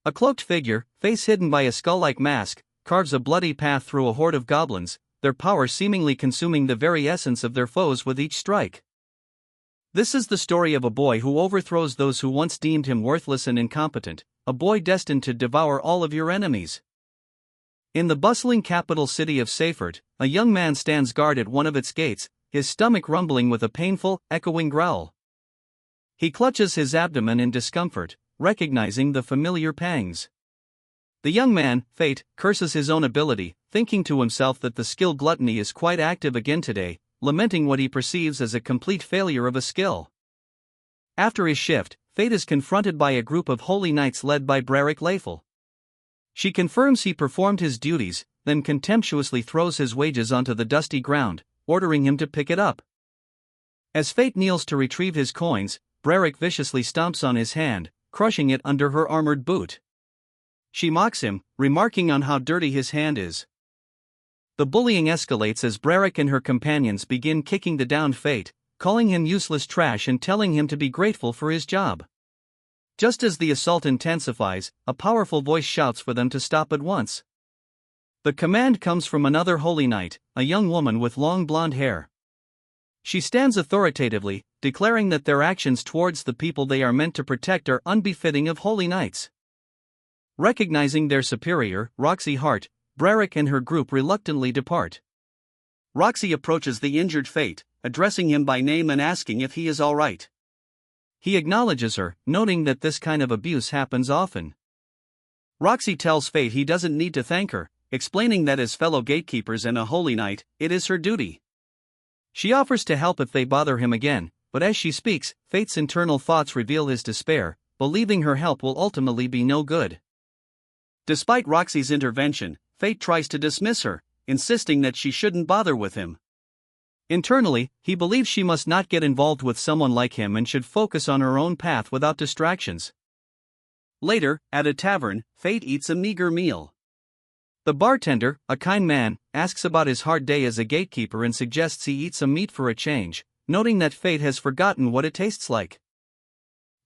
A cloaked figure, face hidden by a skull-like mask, carves a bloody path through a horde of goblins, their power seemingly consuming the very essence of their foes with each strike. This is the story of a boy who overthrows those who once deemed him worthless and incompetent, a boy destined to devour all of your enemies. In the bustling capital city of Seyfert, a young man stands guard at one of its gates, his stomach rumbling with a painful, echoing growl. He clutches his abdomen in discomfort, recognizing the familiar pangs. The young man, Fate, curses his own ability, thinking to himself that the skill gluttony is quite active again today, lamenting what he perceives as a complete failure of a skill. After his shift, Fate is confronted by a group of holy knights led by Veric. She confirms he performed his duties, then contemptuously throws his wages onto the dusty ground, ordering him to pick it up. As Fate kneels to retrieve his coins, Veric viciously stomps on his hand, crushing it under her armored boot. She mocks him, remarking on how dirty his hand is. The bullying escalates as Veric and her companions begin kicking the downed Fate, calling him useless trash and telling him to be grateful for his job. Just as the assault intensifies, a powerful voice shouts for them to stop at once. The command comes from another holy knight, a young woman with long blonde hair. She stands authoritatively, declaring that their actions towards the people they are meant to protect are unbefitting of holy knights. Recognizing their superior, Roxy Hart, Veric and her group reluctantly depart. Roxy approaches the injured Fate, addressing him by name and asking if he is all right. He acknowledges her, noting that this kind of abuse happens often. Roxy tells Fate he doesn't need to thank her, explaining that as fellow gatekeepers and a holy knight, it is her duty. She offers to help if they bother him again, but as she speaks, Fate's internal thoughts reveal his despair, believing her help will ultimately be no good. Despite Roxy's intervention, Fate tries to dismiss her, insisting that she shouldn't bother with him. Internally, he believes she must not get involved with someone like him and should focus on her own path without distractions. Later, at a tavern, Fate eats a meager meal. The bartender, a kind man, asks about his hard day as a gatekeeper and suggests he eat some meat for a change, noting that Fate has forgotten what it tastes like.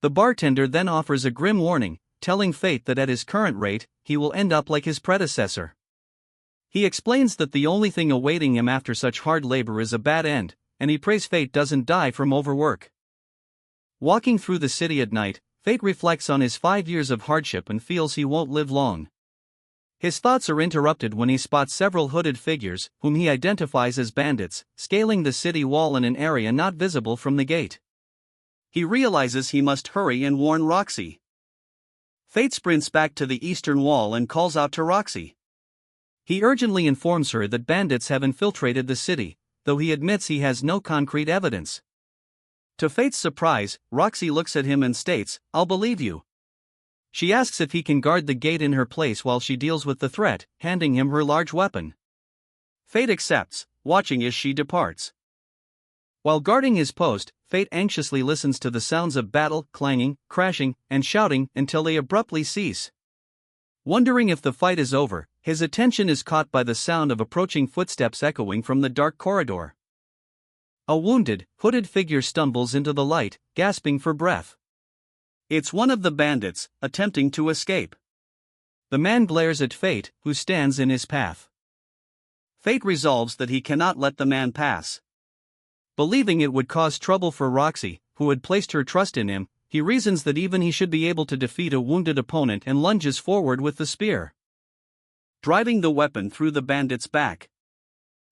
The bartender then offers a grim warning, telling Fate that at his current rate, he will end up like his predecessor. He explains that the only thing awaiting him after such hard labor is a bad end, and he prays Fate doesn't die from overwork. Walking through the city at night, Fate reflects on his 5 years of hardship and feels he won't live long. His thoughts are interrupted when he spots several hooded figures, whom he identifies as bandits, scaling the city wall in an area not visible from the gate. He realizes he must hurry and warn Roxy. Fate sprints back to the eastern wall and calls out to Roxy. He urgently informs her that bandits have infiltrated the city, though he admits he has no concrete evidence. To Fate's surprise, Roxy looks at him and states, "I'll believe you." She asks if he can guard the gate in her place while she deals with the threat, handing him her large weapon. Fate accepts, watching as she departs. While guarding his post, Fate anxiously listens to the sounds of battle, clanging, crashing, and shouting until they abruptly cease. Wondering if the fight is over, his attention is caught by the sound of approaching footsteps echoing from the dark corridor. A wounded, hooded figure stumbles into the light, gasping for breath. It's one of the bandits, attempting to escape. The man glares at Fate, who stands in his path. Fate resolves that he cannot let the man pass. Believing it would cause trouble for Roxy, who had placed her trust in him, he reasons that even he should be able to defeat a wounded opponent and lunges forward with the spear, driving the weapon through the bandit's back.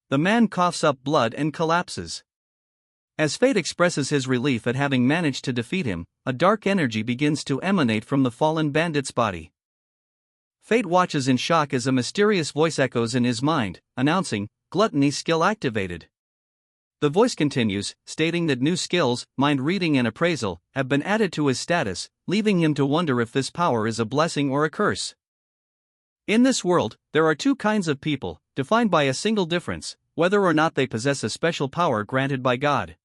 The man coughs up blood and collapses. As Fate expresses his relief at having managed to defeat him, a dark energy begins to emanate from the fallen bandit's body. Fate watches in shock as a mysterious voice echoes in his mind, announcing, "Gluttony skill activated." The voice continues, stating that new skills, mind reading and appraisal, have been added to his status, leaving him to wonder if this power is a blessing or a curse. In this world, there are two kinds of people, defined by a single difference, whether or not they possess a special power granted by God.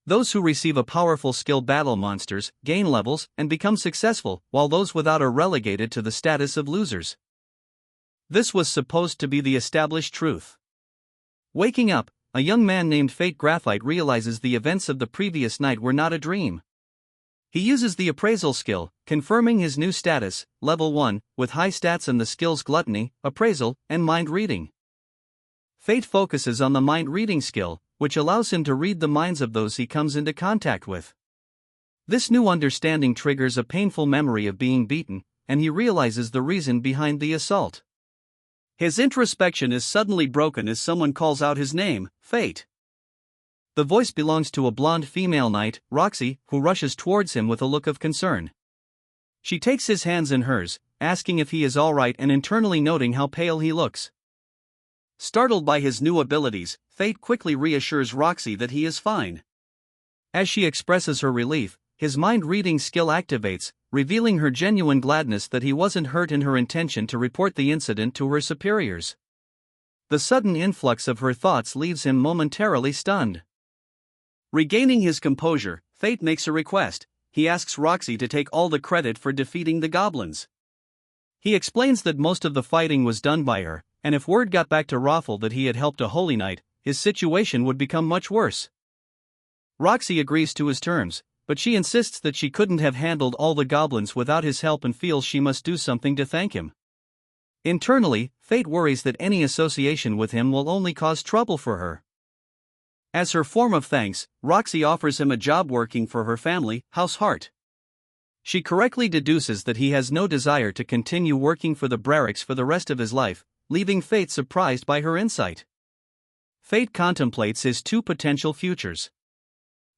Those who receive a powerful skill battle monsters, gain levels, and become successful, while those without are relegated to the status of losers. This was supposed to be the established truth. Waking up, a young man named Fate Graphite realizes the events of the previous night were not a dream. He uses the appraisal skill, confirming his new status, level 1, with high stats and the skills gluttony, appraisal, and mind reading. Fate focuses on the mind reading skill, which allows him to read the minds of those he comes into contact with. This new understanding triggers a painful memory of being beaten, and he realizes the reason behind the assault. His introspection is suddenly broken as someone calls out his name, Fate. The voice belongs to a blonde female knight, Roxy, who rushes towards him with a look of concern. She takes his hands in hers, asking if he is alright and internally noting how pale he looks. Startled by his new abilities, Fate quickly reassures Roxy that he is fine. As she expresses her relief, his mind-reading skill activates, revealing her genuine gladness that he wasn't hurt in her intention to report the incident to her superiors. The sudden influx of her thoughts leaves him momentarily stunned. Regaining his composure, Fate makes a request. He asks Roxy to take all the credit for defeating the goblins. He explains that most of the fighting was done by her, and if word got back to Raffle that he had helped a holy knight, his situation would become much worse. Roxy agrees to his terms, but she insists that she couldn't have handled all the goblins without his help and feels she must do something to thank him. Internally, Fate worries that any association with him will only cause trouble for her. As her form of thanks, Roxy offers him a job working for her family, House Hart. She correctly deduces that he has no desire to continue working for the Verics for the rest of his life, leaving Fate surprised by her insight. Fate contemplates his two potential futures.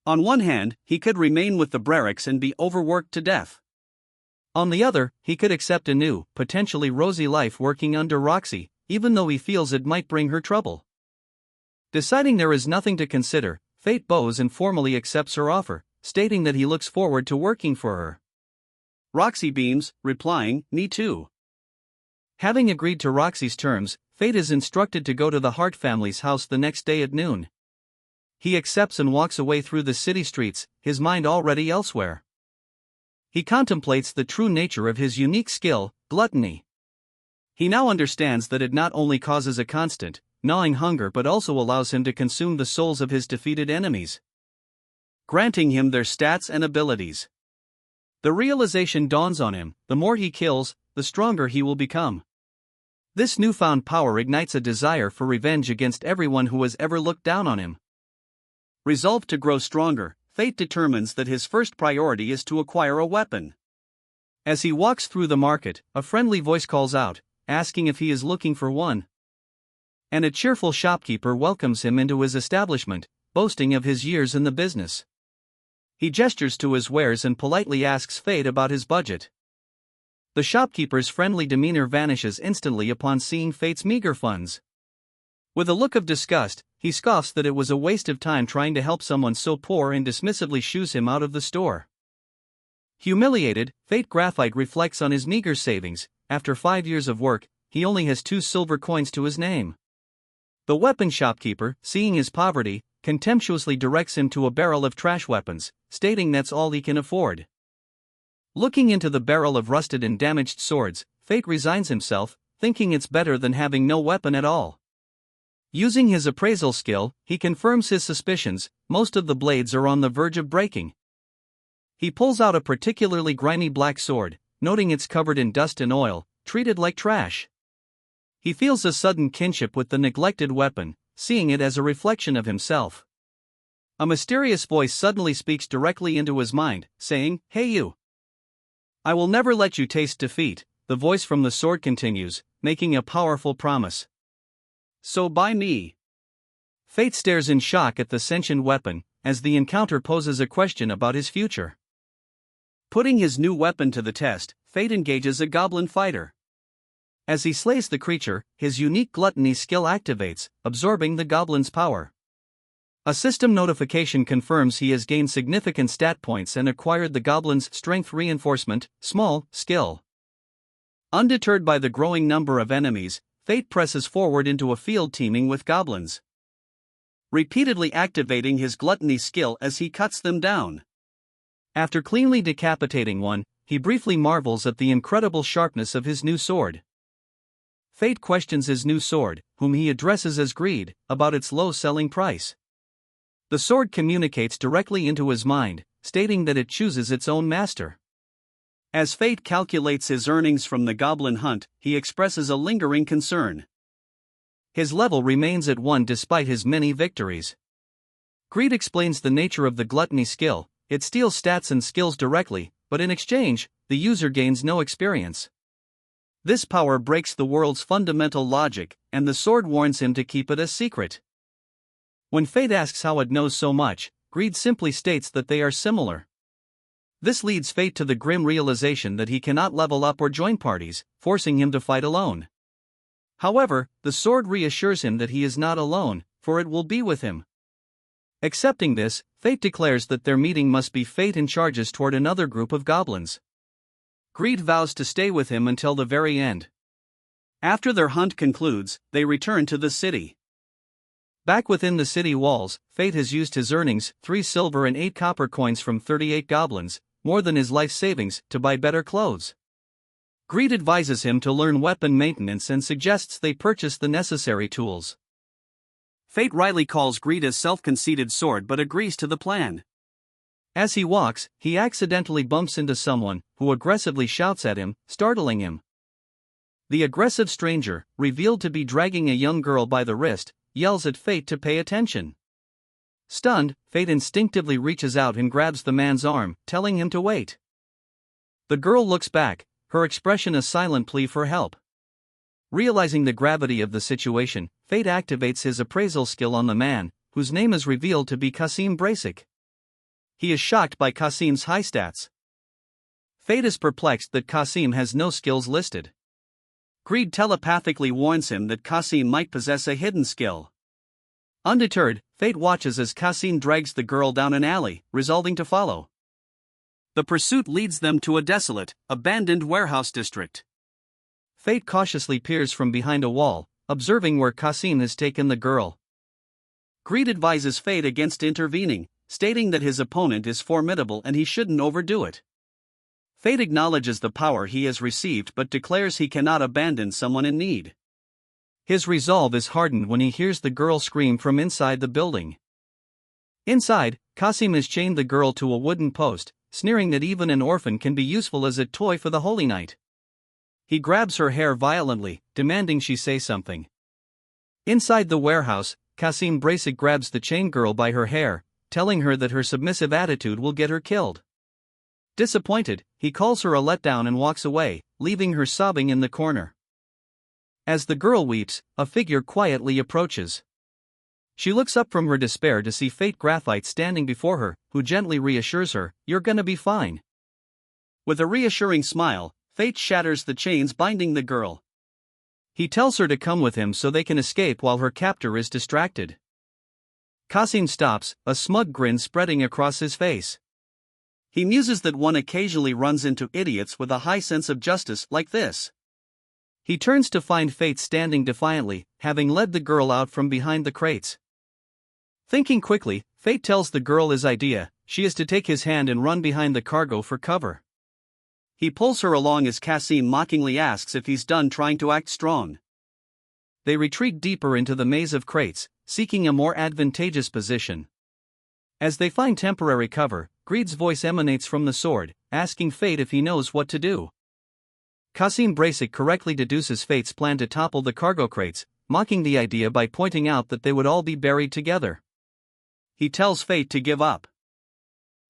On one hand, he could remain with the Verics and be overworked to death. On the other, he could accept a new, potentially rosy life working under Roxy, even though he feels it might bring her trouble. Deciding there is nothing to consider, Fate bows and formally accepts her offer, stating that he looks forward to working for her. Roxy beams, replying, "Me too." Having agreed to Roxy's terms, Fate is instructed to go to the Hart family's house the next day at noon. He accepts and walks away through the city streets, his mind already elsewhere. He contemplates the true nature of his unique skill, gluttony. He now understands that it not only causes a constant, gnawing hunger but also allows him to consume the souls of his defeated enemies, granting him their stats and abilities. The realization dawns on him: the more he kills, the stronger he will become. This newfound power ignites a desire for revenge against everyone who has ever looked down on him. Resolved to grow stronger, Fate determines that his first priority is to acquire a weapon. As he walks through the market, a friendly voice calls out, asking if he is looking for one. And a cheerful shopkeeper welcomes him into his establishment, boasting of his years in the business. He gestures to his wares and politely asks Fate about his budget. The shopkeeper's friendly demeanor vanishes instantly upon seeing Fate's meager funds. With a look of disgust, he scoffs that it was a waste of time trying to help someone so poor and dismissively shoos him out of the store. Humiliated, Fate Graphite reflects on his meager savings. After 5 years of work, he only has 2 silver coins to his name. The weapon shopkeeper, seeing his poverty, contemptuously directs him to a barrel of trash weapons, stating that's all he can afford. Looking into the barrel of rusted and damaged swords, Fate resigns himself, thinking it's better than having no weapon at all. Using his appraisal skill, he confirms his suspicions: most of the blades are on the verge of breaking. He pulls out a particularly grimy black sword, noting it's covered in dust and oil, treated like trash. He feels a sudden kinship with the neglected weapon, seeing it as a reflection of himself. A mysterious voice suddenly speaks directly into his mind, saying, "Hey you! I will never let you taste defeat." The voice from the sword continues, making a powerful promise. "So buy me." Fate stares in shock at the sentient weapon, as the encounter poses a question about his future. Putting his new weapon to the test, Fate engages a goblin fighter. As he slays the creature, his unique gluttony skill activates, absorbing the goblin's power. A system notification confirms he has gained significant stat points and acquired the goblin's strength reinforcement, small, skill. Undeterred by the growing number of enemies, Fate presses forward into a field teeming with goblins, repeatedly activating his gluttony skill as he cuts them down. After cleanly decapitating one, he briefly marvels at the incredible sharpness of his new sword. Fate questions his new sword, whom he addresses as Greed, about its low selling price. The sword communicates directly into his mind, stating that it chooses its own master. As Fate calculates his earnings from the goblin hunt, he expresses a lingering concern. His level remains at 1 despite his many victories. Greed explains the nature of the gluttony skill. It steals stats and skills directly, but in exchange, the user gains no experience. This power breaks the world's fundamental logic, and the sword warns him to keep it a secret. When Fate asks how it knows so much, Greed simply states that they are similar. This leads Fate to the grim realization that he cannot level up or join parties, forcing him to fight alone. However, the sword reassures him that he is not alone, for it will be with him. Accepting this, Fate declares that their meeting must be fate and charges toward another group of goblins. Greed vows to stay with him until the very end. After their hunt concludes, they return to the city. Back within the city walls, Fate has used his earnings, 3 silver and 8 copper coins from 38 goblins, more than his life savings, to buy better clothes. Greed advises him to learn weapon maintenance and suggests they purchase the necessary tools. Fate wryly calls Greed a self-conceited sword but agrees to the plan. As he walks, he accidentally bumps into someone, who aggressively shouts at him, startling him. The aggressive stranger, revealed to be dragging a young girl by the wrist, yells at Fate to pay attention. Stunned, Fate instinctively reaches out and grabs the man's arm, telling him to wait. The girl looks back, her expression a silent plea for help. Realizing the gravity of the situation, Fate activates his appraisal skill on the man, whose name is revealed to be Berserk. He is shocked by Kasim's high stats. Fate is perplexed that Kasim has no skills listed. Greed telepathically warns him that Kasim might possess a hidden skill. Undeterred, Fate watches as Kasim drags the girl down an alley, resolving to follow. The pursuit leads them to a desolate, abandoned warehouse district. Fate cautiously peers from behind a wall, observing where Kasim has taken the girl. Greed advises Fate against intervening, stating that his opponent is formidable and he shouldn't overdo it. Fate acknowledges the power he has received but declares he cannot abandon someone in need. His resolve is hardened when he hears the girl scream from inside the building. Inside, Kasim has chained the girl to a wooden post, sneering that even an orphan can be useful as a toy for the Holy Knight. He grabs her hair violently, demanding she say something. Inside the warehouse, Kasim Berserk grabs the chained girl by her hair, telling her that her submissive attitude will get her killed. Disappointed, he calls her a letdown and walks away, leaving her sobbing in the corner. As the girl weeps, a figure quietly approaches. She looks up from her despair to see Fate Graphite standing before her, who gently reassures her, "You're gonna be fine." With a reassuring smile, Fate shatters the chains binding the girl. He tells her to come with him so they can escape while her captor is distracted. Kasim stops, a smug grin spreading across his face. He muses that one occasionally runs into idiots with a high sense of justice like this. He turns to find Fate standing defiantly, having led the girl out from behind the crates. Thinking quickly, Fate tells the girl his idea: she is to take his hand and run behind the cargo for cover. He pulls her along as Kasim mockingly asks if he's done trying to act strong. They retreat deeper into the maze of crates, seeking a more advantageous position. As they find temporary cover, Greed's voice emanates from the sword, asking Fate if he knows what to do. Kasim Berserk correctly deduces Fate's plan to topple the cargo crates, mocking the idea by pointing out that they would all be buried together. He tells Fate to give up.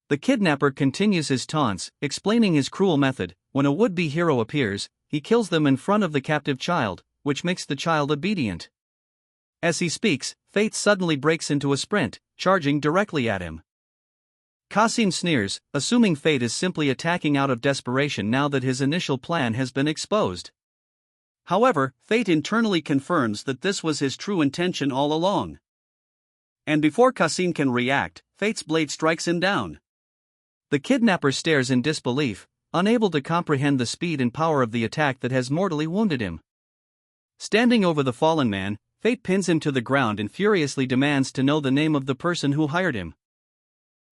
The kidnapper continues his taunts, explaining his cruel method: when a would-be hero appears, he kills them in front of the captive child, which makes the child obedient. As he speaks, Fate suddenly breaks into a sprint, charging directly at him. Kasim sneers, assuming Fate is simply attacking out of desperation now that his initial plan has been exposed. However, Fate internally confirms that this was his true intention all along. And before Kasim can react, Fate's blade strikes him down. The kidnapper stares in disbelief, unable to comprehend the speed and power of the attack that has mortally wounded him. Standing over the fallen man, Fate pins him to the ground and furiously demands to know the name of the person who hired him.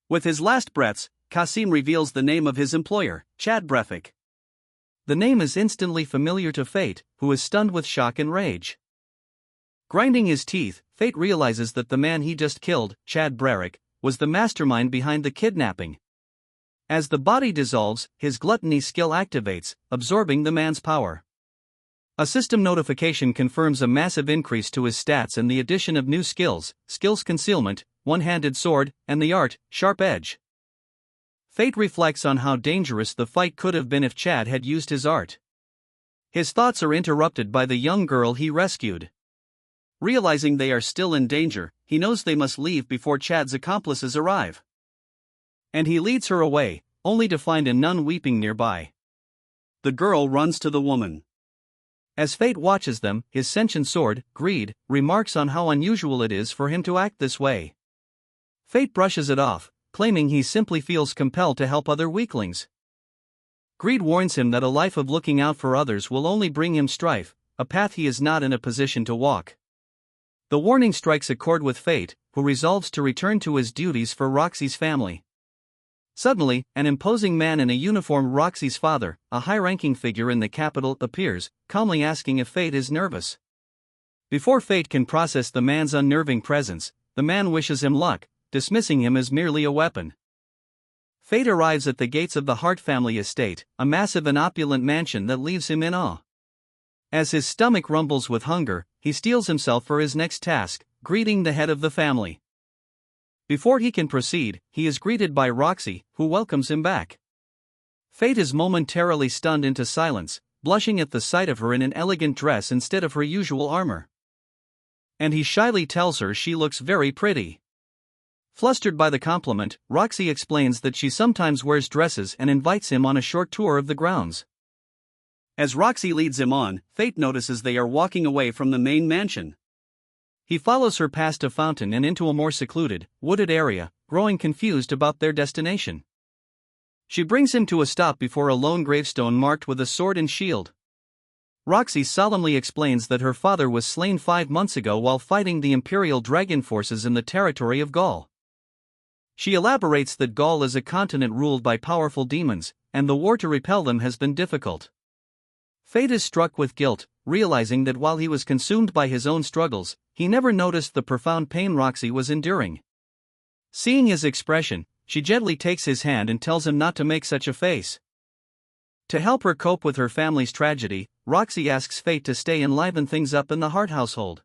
With his last breaths, Kasim reveals the name of his employer, Berserk. The name is instantly familiar to Fate, who is stunned with shock and rage. Grinding his teeth, Fate realizes that the man he just killed, Berserk, was the mastermind behind the kidnapping. As the body dissolves, his gluttony skill activates, absorbing the man's power. A system notification confirms a massive increase to his stats and the addition of new skills: skills concealment, one-handed sword, and the art, sharp edge. Fate reflects on how dangerous the fight could have been if Chad had used his art. His thoughts are interrupted by the young girl he rescued. Realizing they are still in danger, he knows they must leave before Chad's accomplices arrive. And he leads her away, only to find a nun weeping nearby. The girl runs to the woman. As Fate watches them, his sentient sword, Greed, remarks on how unusual it is for him to act this way. Fate brushes it off, claiming he simply feels compelled to help other weaklings. Greed warns him that a life of looking out for others will only bring him strife, a path he is not in a position to walk. The warning strikes a chord with Fate, who resolves to return to his duties for Roxy's family. Suddenly, an imposing man in a uniform, Roxy's father, a high-ranking figure in the capital, appears, calmly asking if Fate is nervous. Before Fate can process the man's unnerving presence, the man wishes him luck, dismissing him as merely a weapon. Fate arrives at the gates of the Hart family estate, a massive and opulent mansion that leaves him in awe. As his stomach rumbles with hunger, he steels himself for his next task, greeting the head of the family. Before he can proceed, he is greeted by Roxy, who welcomes him back. Fate is momentarily stunned into silence, blushing at the sight of her in an elegant dress instead of her usual armor. And he shyly tells her she looks very pretty. Flustered by the compliment, Roxy explains that she sometimes wears dresses and invites him on a short tour of the grounds. As Roxy leads him on, Fate notices they are walking away from the main mansion. He follows her past a fountain and into a more secluded, wooded area, growing confused about their destination. She brings him to a stop before a lone gravestone marked with a sword and shield. Roxy solemnly explains that her father was slain 5 months ago while fighting the Imperial Dragon forces in the territory of Gaul. She elaborates that Gaul is a continent ruled by powerful demons, and the war to repel them has been difficult. Fate is struck with guilt, realizing that while he was consumed by his own struggles, he never noticed the profound pain Roxy was enduring. Seeing his expression, she gently takes his hand and tells him not to make such a face. To help her cope with her family's tragedy, Roxy asks Fate to stay and liven things up in the Hart household.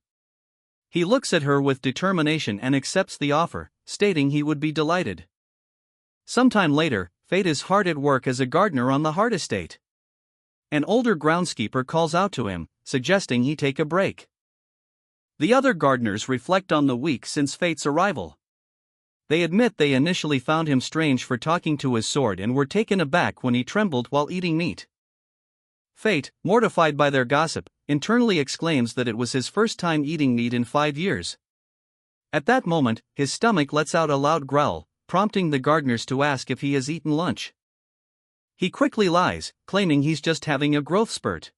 He looks at her with determination and accepts the offer, stating he would be delighted. Sometime later, Fate is hard at work as a gardener on the Hart estate. An older groundskeeper calls out to him, suggesting he take a break. The other gardeners reflect on the week since Fate's arrival. They admit they initially found him strange for talking to his sword and were taken aback when he trembled while eating meat. Fate, mortified by their gossip, internally exclaims that it was his first time eating meat in 5 years. At that moment, his stomach lets out a loud growl, prompting the gardeners to ask if he has eaten lunch. He quickly lies, claiming he's just having a growth spurt.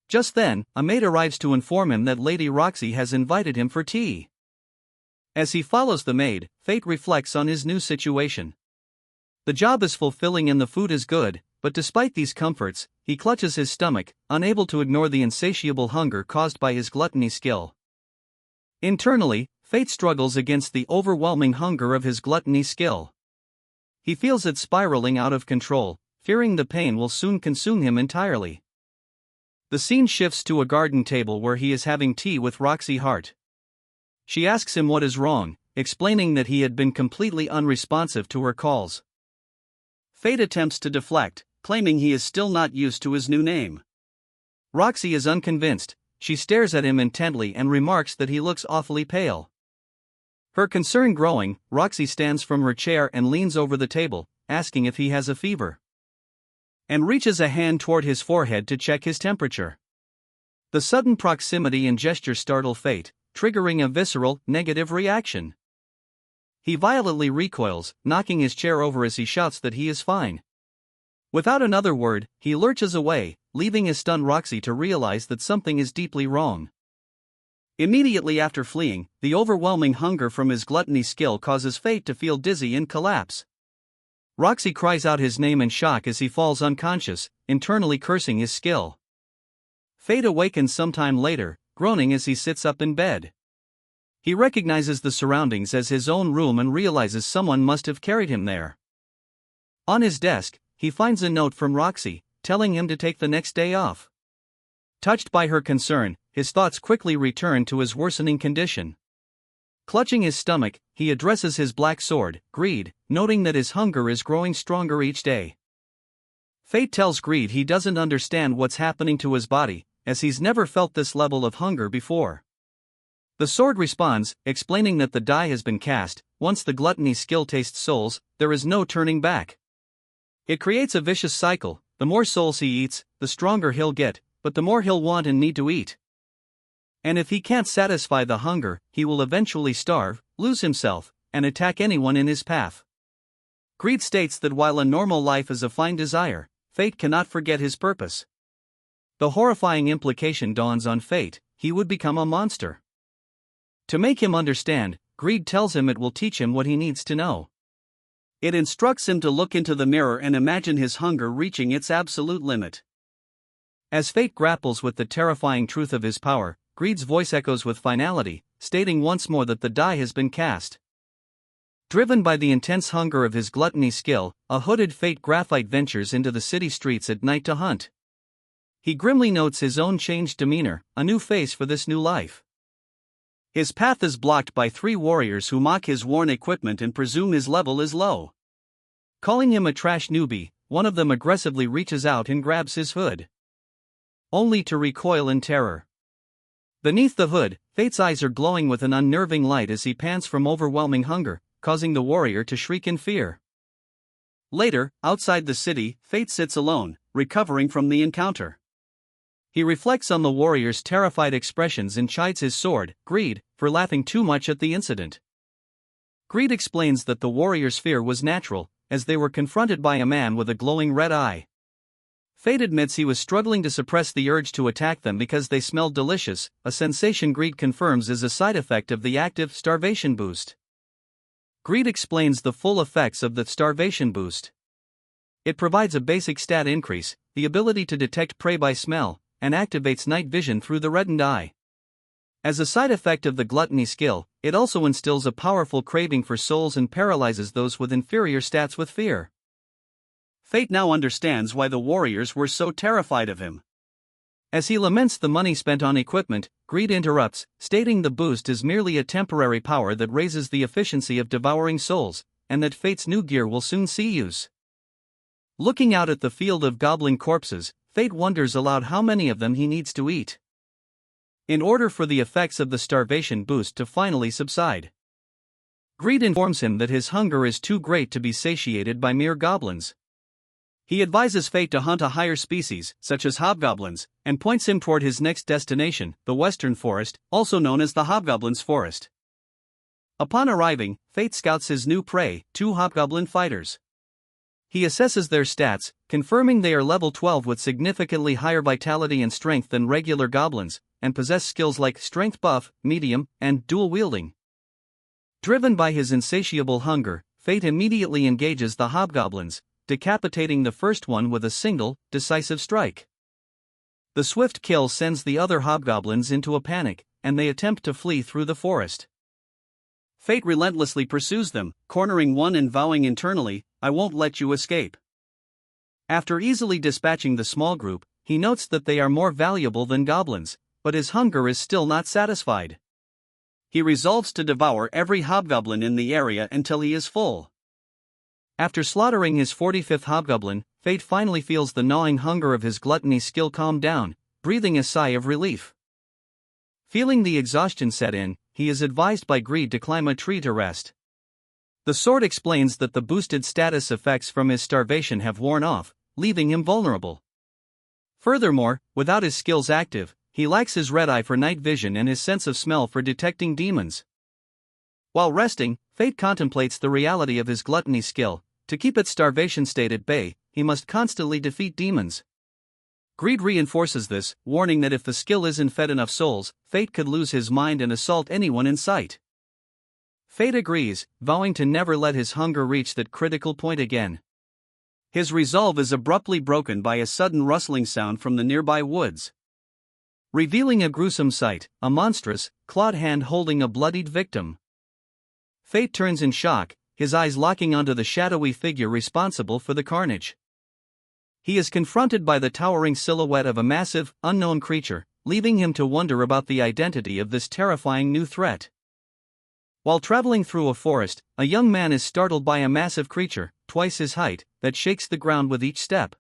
Just then, a maid arrives to inform him that Lady Roxy has invited him for tea. As he follows the maid, Fate reflects on his new situation. The job is fulfilling and the food is good, but despite these comforts, he clutches his stomach, unable to ignore the insatiable hunger caused by his gluttony skill. Internally, Fate struggles against the overwhelming hunger of his gluttony skill. He feels it spiraling out of control, fearing the pain will soon consume him entirely. The scene shifts to a garden table where he is having tea with Roxy Hart. She asks him what is wrong, explaining that he had been completely unresponsive to her calls. Fate attempts to deflect, claiming he is still not used to his new name. Roxy is unconvinced. She stares at him intently and remarks that he looks awfully pale. Her concern growing, Roxy stands from her chair and leans over the table, asking if he has a fever, and reaches a hand toward his forehead to check his temperature. The sudden proximity and gesture startle Fate, triggering a visceral, negative reaction. He violently recoils, knocking his chair over as he shouts that he is fine. Without another word, he lurches away, leaving his stunned Roxy to realize that something is deeply wrong. Immediately after fleeing, the overwhelming hunger from his gluttony skill causes Fate to feel dizzy and collapse. Roxy cries out his name in shock as he falls unconscious, internally cursing his skill. Fate awakens sometime later, groaning as he sits up in bed. He recognizes the surroundings as his own room and realizes someone must have carried him there. On his desk, he finds a note from Roxy, telling him to take the next day off. Touched by her concern, his thoughts quickly return to his worsening condition. Clutching his stomach, he addresses his black sword, Greed, noting that his hunger is growing stronger each day. Fate tells Greed he doesn't understand what's happening to his body, as he's never felt this level of hunger before. The sword responds, explaining that the die has been cast. Once the gluttony skill tastes souls, there is no turning back. It creates a vicious cycle. The more souls he eats, the stronger he'll get, but the more he'll want and need to eat. And if he can't satisfy the hunger, he will eventually starve, lose himself, and attack anyone in his path. Greed states that while a normal life is a fine desire, Fate cannot forget his purpose. The horrifying implication dawns on Fate: he would become a monster. To make him understand, Greed tells him it will teach him what he needs to know. It instructs him to look into the mirror and imagine his hunger reaching its absolute limit. As Fate grapples with the terrifying truth of his power, Greed's voice echoes with finality, stating once more that the die has been cast. Driven by the intense hunger of his gluttony skill, a hooded Fate graphite ventures into the city streets at night to hunt. He grimly notes his own changed demeanor, a new face for this new life. His path is blocked by 3 warriors who mock his worn equipment and presume his level is low. Calling him a trash newbie, one of them aggressively reaches out and grabs his hood, only to recoil in terror. Beneath the hood, Fate's eyes are glowing with an unnerving light as he pants from overwhelming hunger, causing the warrior to shriek in fear. Later, outside the city, Fate sits alone, recovering from the encounter. He reflects on the warrior's terrified expressions and chides his sword, Greed, for laughing too much at the incident. Greed explains that the warrior's fear was natural, as they were confronted by a man with a glowing red eye. Fate admits he was struggling to suppress the urge to attack them because they smelled delicious, a sensation Greed confirms is a side effect of the active starvation boost. Greed explains the full effects of the starvation boost. It provides a basic stat increase, the ability to detect prey by smell, and activates night vision through the reddened eye. As a side effect of the gluttony skill, it also instills a powerful craving for souls and paralyzes those with inferior stats with fear. Fate now understands why the warriors were so terrified of him. As he laments the money spent on equipment, Greed interrupts, stating the boost is merely a temporary power that raises the efficiency of devouring souls, and that Fate's new gear will soon see use. Looking out at the field of goblin corpses, Fate wonders aloud how many of them he needs to eat in order for the effects of the starvation boost to finally subside. Greed informs him that his hunger is too great to be satiated by mere goblins. He advises Fate to hunt a higher species, such as hobgoblins, and points him toward his next destination, the Western Forest, also known as the Hobgoblins' Forest. Upon arriving, Fate scouts his new prey, 2 hobgoblin fighters. He assesses their stats, confirming they are level 12 with significantly higher vitality and strength than regular goblins, and possess skills like strength buff, medium, and dual wielding. Driven by his insatiable hunger, Fate immediately engages the hobgoblins, decapitating the first one with a single, decisive strike. The swift kill sends the other hobgoblins into a panic, and they attempt to flee through the forest. Fate relentlessly pursues them, cornering one and vowing internally, "I won't let you escape." After easily dispatching the small group, he notes that they are more valuable than goblins, but his hunger is still not satisfied. He resolves to devour every hobgoblin in the area until he is full. After slaughtering his 45th hobgoblin, Fate finally feels the gnawing hunger of his gluttony skill calm down, breathing a sigh of relief. Feeling the exhaustion set in, he is advised by Greed to climb a tree to rest. The sword explains that the boosted status effects from his starvation have worn off, leaving him vulnerable. Furthermore, without his skills active, he lacks his red eye for night vision and his sense of smell for detecting demons. While resting, Fate contemplates the reality of his gluttony skill. To keep its starvation state at bay, he must constantly defeat demons. Greed reinforces this, warning that if the skill isn't fed enough souls, Fate could lose his mind and assault anyone in sight. Fate agrees, vowing to never let his hunger reach that critical point again. His resolve is abruptly broken by a sudden rustling sound from the nearby woods, revealing a gruesome sight, a monstrous, clawed hand holding a bloodied victim. Fate turns in shock, his eyes locking onto the shadowy figure responsible for the carnage. He is confronted by the towering silhouette of a massive, unknown creature, leaving him to wonder about the identity of this terrifying new threat. While traveling through a forest, a young man is startled by a massive creature, twice his height, that shakes the ground with each step.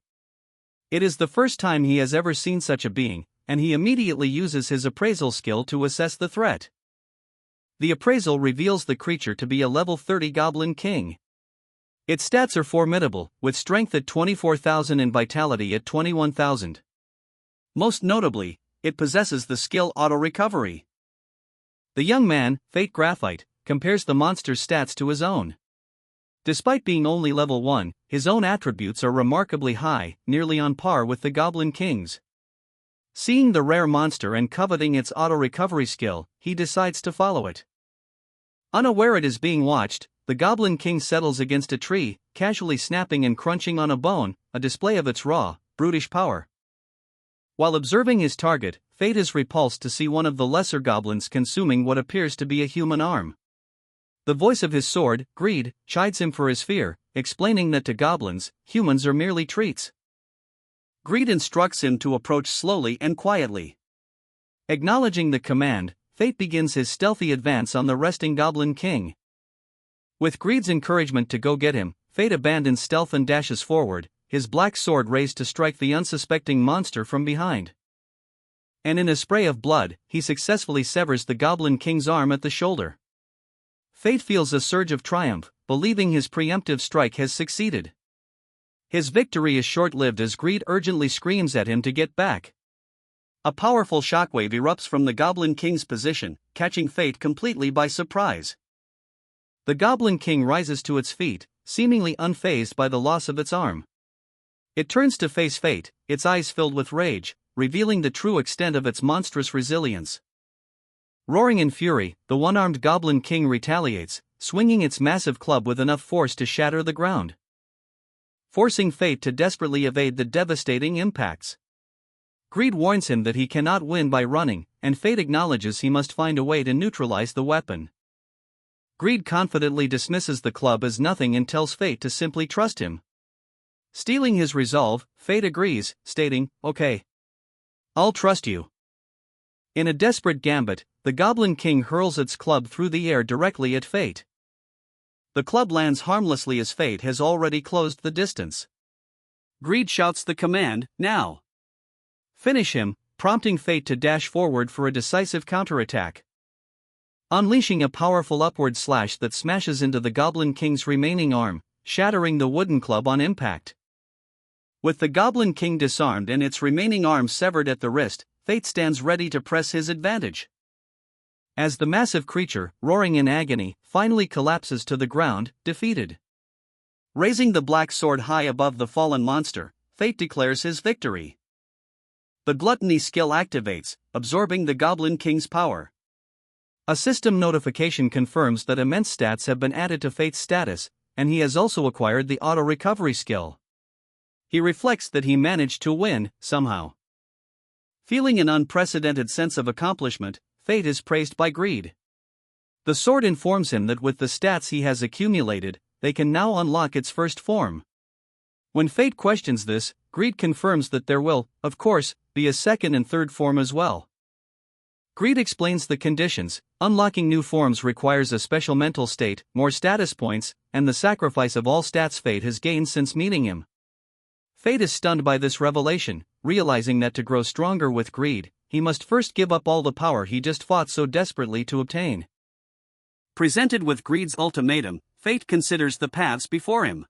It is the first time he has ever seen such a being, and he immediately uses his appraisal skill to assess the threat. The appraisal reveals the creature to be a level 30 goblin king. Its stats are formidable, with strength at 24,000 and vitality at 21,000. Most notably, it possesses the skill auto-recovery. The young man, Fate Graphite, compares the monster's stats to his own. Despite being only level 1, his own attributes are remarkably high, nearly on par with the Goblin King's. Seeing the rare monster and coveting its auto-recovery skill, he decides to follow it. Unaware it is being watched, the Goblin King settles against a tree, casually snapping and crunching on a bone, a display of its raw, brutish power. While observing his target, Fate is repulsed to see one of the lesser goblins consuming what appears to be a human arm. The voice of his sword, Greed, chides him for his fear, explaining that to goblins, humans are merely treats. Greed instructs him to approach slowly and quietly. Acknowledging the command, Fate begins his stealthy advance on the resting Goblin King. With Greed's encouragement to go get him, Fate abandons stealth and dashes forward, his black sword raised to strike the unsuspecting monster from behind. And in a spray of blood, he successfully severs the Goblin King's arm at the shoulder. Fate feels a surge of triumph, believing his preemptive strike has succeeded. His victory is short-lived as Greed urgently screams at him to get back. A powerful shockwave erupts from the Goblin King's position, catching Fate completely by surprise. The Goblin King rises to its feet, seemingly unfazed by the loss of its arm. It turns to face Fate, its eyes filled with rage, revealing the true extent of its monstrous resilience. Roaring in fury, the one-armed Goblin King retaliates, swinging its massive club with enough force to shatter the ground, forcing Fate to desperately evade the devastating impacts. Greed warns him that he cannot win by running, and Fate acknowledges he must find a way to neutralize the weapon. Greed confidently dismisses the club as nothing and tells Fate to simply trust him. Stealing his resolve, Fate agrees, stating, "Okay. I'll trust you." In a desperate gambit, the Goblin King hurls its club through the air directly at Fate. The club lands harmlessly as Fate has already closed the distance. Greed shouts the command, "Now! Finish him," prompting Fate to dash forward for a decisive counterattack. Unleashing a powerful upward slash that smashes into the Goblin King's remaining arm, shattering the wooden club on impact. With the Goblin King disarmed and its remaining arm severed at the wrist, Fate stands ready to press his advantage. As the massive creature, roaring in agony, finally collapses to the ground, defeated. Raising the black sword high above the fallen monster, Fate declares his victory. The gluttony skill activates, absorbing the Goblin King's power. A system notification confirms that immense stats have been added to Fate's status, and he has also acquired the auto-recovery skill. He reflects that he managed to win, somehow. Feeling an unprecedented sense of accomplishment, Fate is praised by Greed. The sword informs him that with the stats he has accumulated, they can now unlock its first form. When Fate questions this, Greed confirms that there will, of course, be a second and third form as well. Greed explains the conditions. Unlocking new forms requires a special mental state, more status points, and the sacrifice of all stats Fate has gained since meeting him. Fate is stunned by this revelation, realizing that to grow stronger with Greed, he must first give up all the power he just fought so desperately to obtain. Presented with Greed's ultimatum, Fate considers the paths before him.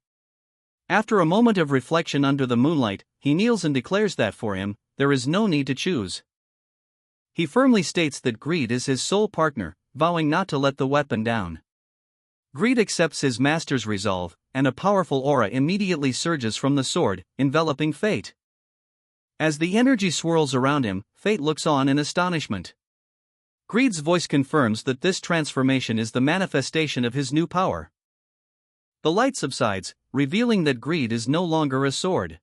After a moment of reflection under the moonlight, he kneels and declares that for him, there is no need to choose. He firmly states that Greed is his sole partner, vowing not to let the weapon down. Greed accepts his master's resolve, and a powerful aura immediately surges from the sword, enveloping Fate. As the energy swirls around him, Fate looks on in astonishment. Greed's voice confirms that this transformation is the manifestation of his new power. The light subsides, revealing that Greed is no longer a sword.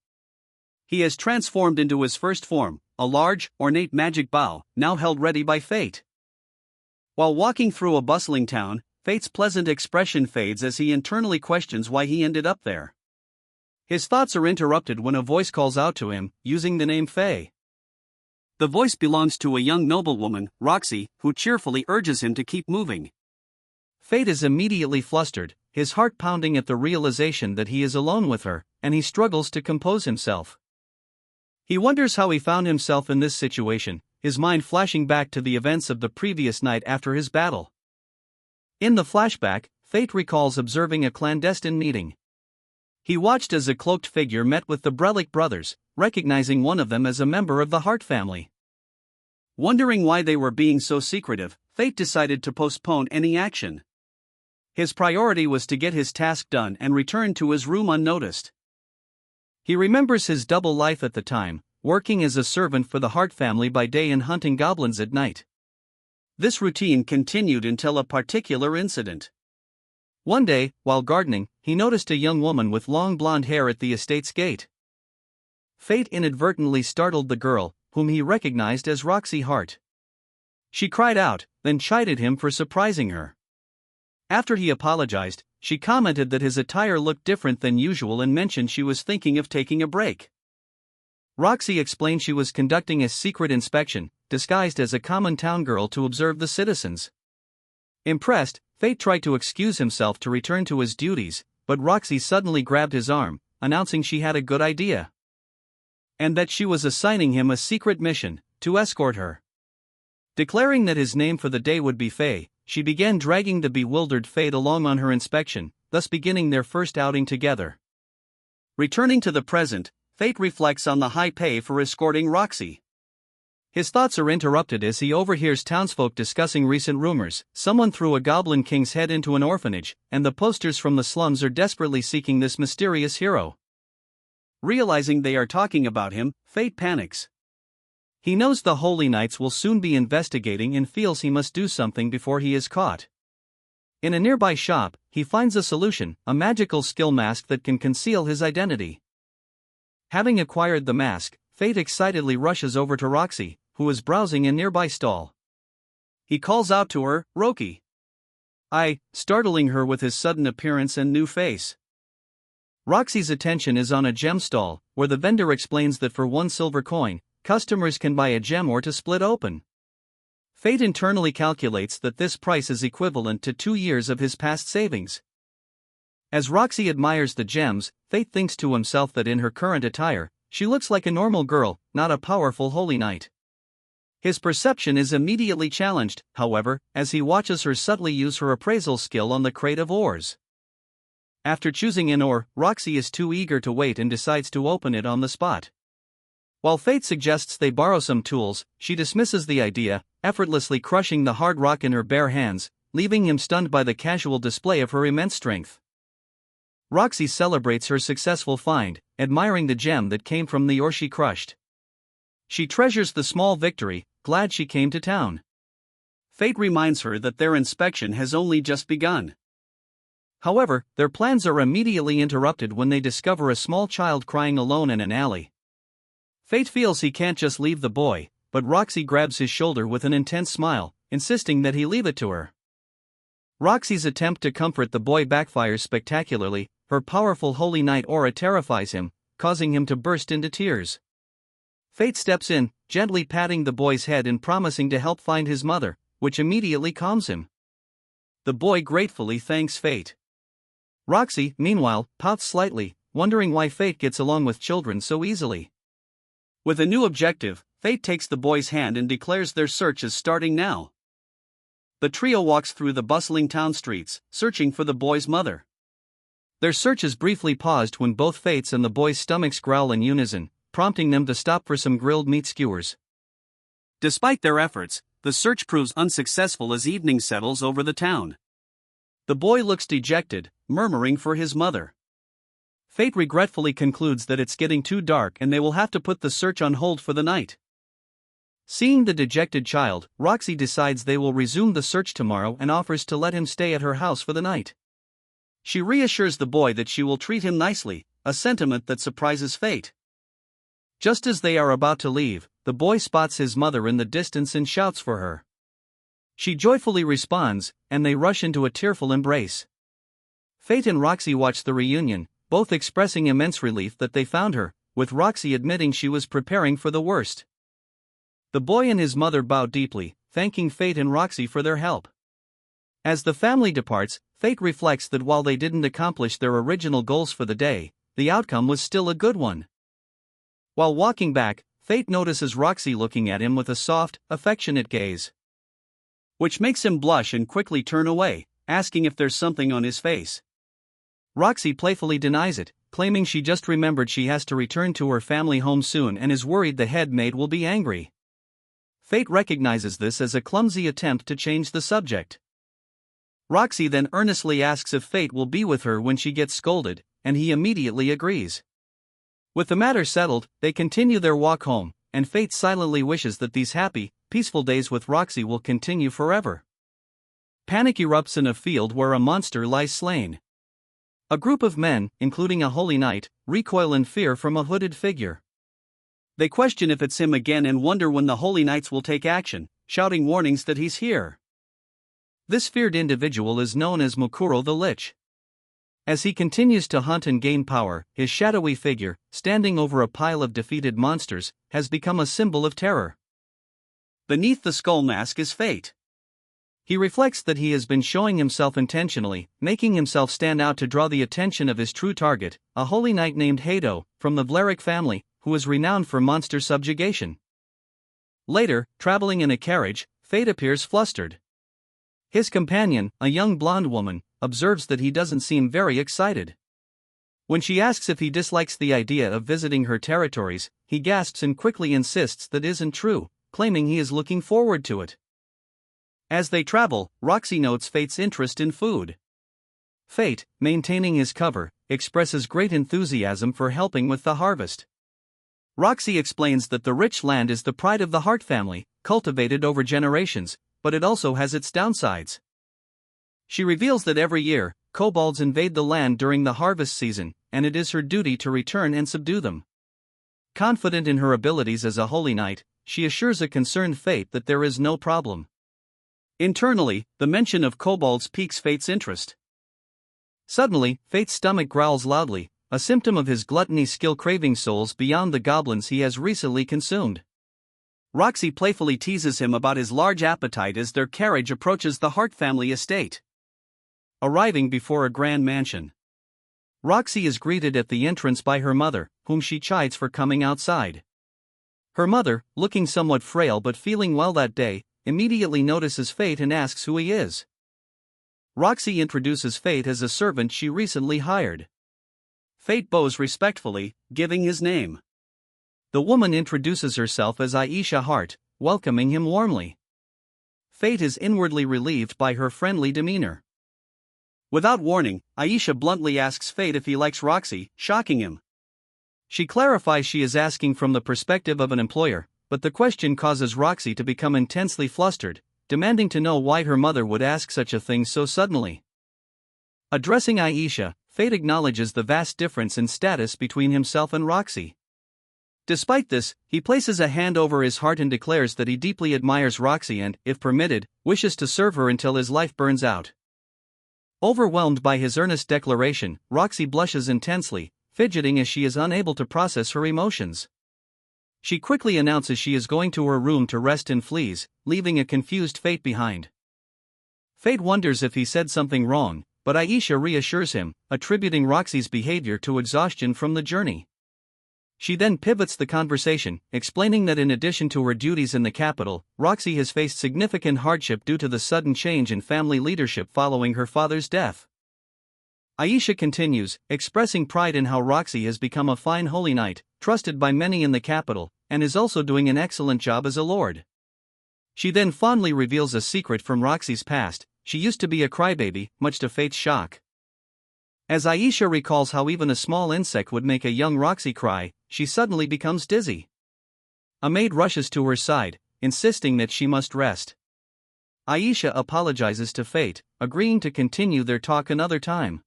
He has transformed into his first form, a large, ornate magic bow, now held ready by Fate. While walking through a bustling town, Fate's pleasant expression fades as he internally questions why he ended up there. His thoughts are interrupted when a voice calls out to him, using the name Faye. The voice belongs to a young noblewoman, Roxy, who cheerfully urges him to keep moving. Fate is immediately flustered, his heart pounding at the realization that he is alone with her, and he struggles to compose himself. He wonders how he found himself in this situation, his mind flashing back to the events of the previous night after his battle. In the flashback, Fate recalls observing a clandestine meeting. He watched as a cloaked figure met with the Brelic brothers, recognizing one of them as a member of the Hart family. Wondering why they were being so secretive, Fate decided to postpone any action. His priority was to get his task done and return to his room unnoticed. He remembers his double life at the time, working as a servant for the Hart family by day and hunting goblins at night. This routine continued until a particular incident. One day, while gardening, he noticed a young woman with long blonde hair at the estate's gate. Fate inadvertently startled the girl, whom he recognized as Roxy Hart. She cried out, then chided him for surprising her. After he apologized, she commented that his attire looked different than usual and mentioned she was thinking of taking a break. Roxy explained she was conducting a secret inspection, disguised as a common town girl to observe the citizens. Impressed, Fate tried to excuse himself to return to his duties, but Roxy suddenly grabbed his arm, announcing she had a good idea. And that she was assigning him a secret mission, to escort her. Declaring that his name for the day would be Faye, she began dragging the bewildered Fate along on her inspection, thus beginning their first outing together. Returning to the present, Fate reflects on the high pay for escorting Roxy. His thoughts are interrupted as he overhears townsfolk discussing recent rumors. Someone threw a goblin king's head into an orphanage, and the posters from the slums are desperately seeking this mysterious hero. Realizing they are talking about him, Fate panics. He knows the Holy Knights will soon be investigating and feels he must do something before he is caught. In a nearby shop, he finds a solution, a magical skill mask that can conceal his identity. Having acquired the mask, Fate excitedly rushes over to Roxy, who is browsing a nearby stall. He calls out to her, "Roki!" Startling her with his sudden appearance and new face. Roxy's attention is on a gem stall, where the vendor explains that for 1 silver coin, customers can buy a gem ore to split open. Fate internally calculates that this price is equivalent to 2 years of his past savings. As Roxy admires the gems, Fate thinks to himself that in her current attire, she looks like a normal girl, not a powerful holy knight. His perception is immediately challenged, however, as he watches her subtly use her appraisal skill on the crate of ores. After choosing an ore, Roxy is too eager to wait and decides to open it on the spot. While Fate suggests they borrow some tools, she dismisses the idea, effortlessly crushing the hard rock in her bare hands, leaving him stunned by the casual display of her immense strength. Roxy celebrates her successful find, admiring the gem that came from the ore she crushed. She treasures the small victory, glad she came to town. Fate reminds her that their inspection has only just begun. However, their plans are immediately interrupted when they discover a small child crying alone in an alley. Fate feels he can't just leave the boy, but Roxy grabs his shoulder with an intense smile, insisting that he leave it to her. Roxy's attempt to comfort the boy backfires spectacularly. Her powerful holy knight aura terrifies him, causing him to burst into tears. Fate steps in, gently patting the boy's head and promising to help find his mother, which immediately calms him. The boy gratefully thanks Fate. Roxy, meanwhile, pouts slightly, wondering why Fate gets along with children so easily. With a new objective, Fate takes the boy's hand and declares their search is starting now. The trio walks through the bustling town streets, searching for the boy's mother. Their search is briefly paused when both Fate's and the boy's stomachs growl in unison, prompting them to stop for some grilled meat skewers. Despite their efforts, the search proves unsuccessful as evening settles over the town. The boy looks dejected, murmuring for his mother. Fate regretfully concludes that it's getting too dark and they will have to put the search on hold for the night. Seeing the dejected child, Roxy decides they will resume the search tomorrow and offers to let him stay at her house for the night. She reassures the boy that she will treat him nicely, a sentiment that surprises Fate. Just as they are about to leave, the boy spots his mother in the distance and shouts for her. She joyfully responds, and they rush into a tearful embrace. Fate and Roxy watch the reunion, both expressing immense relief that they found her, with Roxy admitting she was preparing for the worst. The boy and his mother bow deeply, thanking Fate and Roxy for their help. As the family departs, Fate reflects that while they didn't accomplish their original goals for the day, the outcome was still a good one. While walking back, Fate notices Roxy looking at him with a soft, affectionate gaze, which makes him blush and quickly turn away, asking if there's something on his face. Roxy playfully denies it, claiming she just remembered she has to return to her family home soon and is worried the head maid will be angry. Fate recognizes this as a clumsy attempt to change the subject. Roxy then earnestly asks if Fate will be with her when she gets scolded, and he immediately agrees. With the matter settled, they continue their walk home, and Fate silently wishes that these happy, peaceful days with Roxy will continue forever. Panic erupts in a field where a monster lies slain. A group of men, including a holy knight, recoil in fear from a hooded figure. They question if it's him again and wonder when the holy knights will take action, shouting warnings that he's here. This feared individual is known as Mukuro the Lich. As he continues to hunt and gain power, his shadowy figure, standing over a pile of defeated monsters, has become a symbol of terror. Beneath the skull mask is Fate. He reflects that he has been showing himself intentionally, making himself stand out to draw the attention of his true target, a holy knight named Hado, from the Veric family, who is renowned for monster subjugation. Later, traveling in a carriage, Fate appears flustered. His companion, a young blonde woman, observes that he doesn't seem very excited. When she asks if he dislikes the idea of visiting her territories, he gasps and quickly insists that isn't true, claiming he is looking forward to it. As they travel, Roxy notes Fate's interest in food. Fate, maintaining his cover, expresses great enthusiasm for helping with the harvest. Roxy explains that the rich land is the pride of the Hart family, cultivated over generations, but it also has its downsides. She reveals that every year, kobolds invade the land during the harvest season, and it is her duty to return and subdue them. Confident in her abilities as a holy knight, she assures a concerned Fate that there is no problem. Internally, the mention of kobolds piques Fate's interest. Suddenly, Fate's stomach growls loudly, a symptom of his gluttony skill craving souls beyond the goblins he has recently consumed. Roxy playfully teases him about his large appetite as their carriage approaches the Hart family estate. Arriving before a grand mansion, Roxy is greeted at the entrance by her mother, whom she chides for coming outside. Her mother, looking somewhat frail but feeling well that day, immediately notices Fate and asks who he is. Roxy introduces Fate as a servant she recently hired. Fate bows respectfully, giving his name. The woman introduces herself as Aisha Hart, welcoming him warmly. Fate is inwardly relieved by her friendly demeanor. Without warning, Aisha bluntly asks Fate if he likes Roxy, shocking him. She clarifies she is asking from the perspective of an employer, but the question causes Roxy to become intensely flustered, demanding to know why her mother would ask such a thing so suddenly. Addressing Aisha, Fate acknowledges the vast difference in status between himself and Roxy. Despite this, he places a hand over his heart and declares that he deeply admires Roxy and, if permitted, wishes to serve her until his life burns out. Overwhelmed by his earnest declaration, Roxy blushes intensely, fidgeting as she is unable to process her emotions. She quickly announces she is going to her room to rest and flees, leaving a confused Fate behind. Fate wonders if he said something wrong, but Aisha reassures him, attributing Roxy's behavior to exhaustion from the journey. She then pivots the conversation, explaining that in addition to her duties in the capital, Roxy has faced significant hardship due to the sudden change in family leadership following her father's death. Aisha continues, expressing pride in how Roxy has become a fine holy knight, trusted by many in the capital, and is also doing an excellent job as a lord. She then fondly reveals a secret from Roxy's past: she used to be a crybaby, much to Fate's shock. As Aisha recalls how even a small insect would make a young Roxy cry, she suddenly becomes dizzy. A maid rushes to her side, insisting that she must rest. Aisha apologizes to Fate, agreeing to continue their talk another time.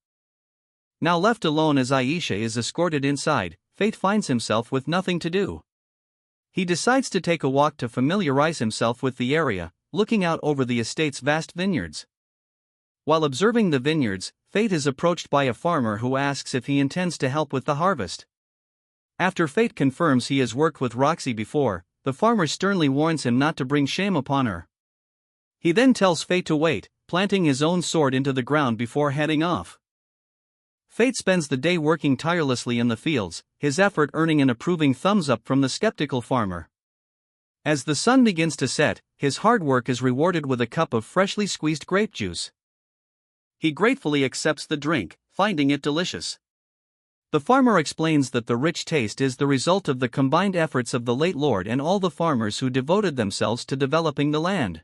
Now left alone as Aisha is escorted inside, Fate finds himself with nothing to do. He decides to take a walk to familiarize himself with the area, looking out over the estate's vast vineyards. While observing the vineyards, Fate is approached by a farmer who asks if he intends to help with the harvest. After Fate confirms he has worked with Roxy before, the farmer sternly warns him not to bring shame upon her. He then tells Fate to wait, planting his own sword into the ground before heading off. Fate spends the day working tirelessly in the fields, his effort earning an approving thumbs up from the skeptical farmer. As the sun begins to set, his hard work is rewarded with a cup of freshly squeezed grape juice. He gratefully accepts the drink, finding it delicious. The farmer explains that the rich taste is the result of the combined efforts of the late lord and all the farmers who devoted themselves to developing the land.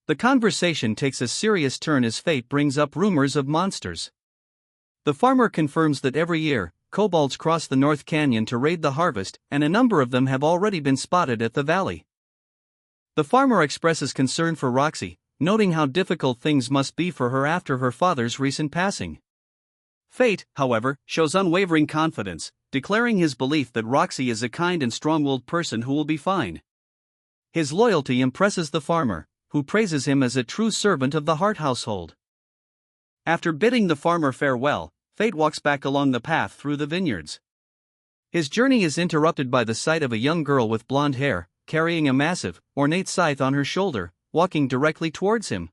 The conversation takes a serious turn as Fate brings up rumors of monsters. The farmer confirms that every year, kobolds cross the North Canyon to raid the harvest, and a number of them have already been spotted at the valley. The farmer expresses concern for Roxy, noting how difficult things must be for her after her father's recent passing. Fate, however, shows unwavering confidence, declaring his belief that Roxy is a kind and strong-willed person who will be fine. His loyalty impresses the farmer, who praises him as a true servant of the Hart household. After bidding the farmer farewell, Fate walks back along the path through the vineyards. His journey is interrupted by the sight of a young girl with blonde hair, carrying a massive, ornate scythe on her shoulder, walking directly towards him.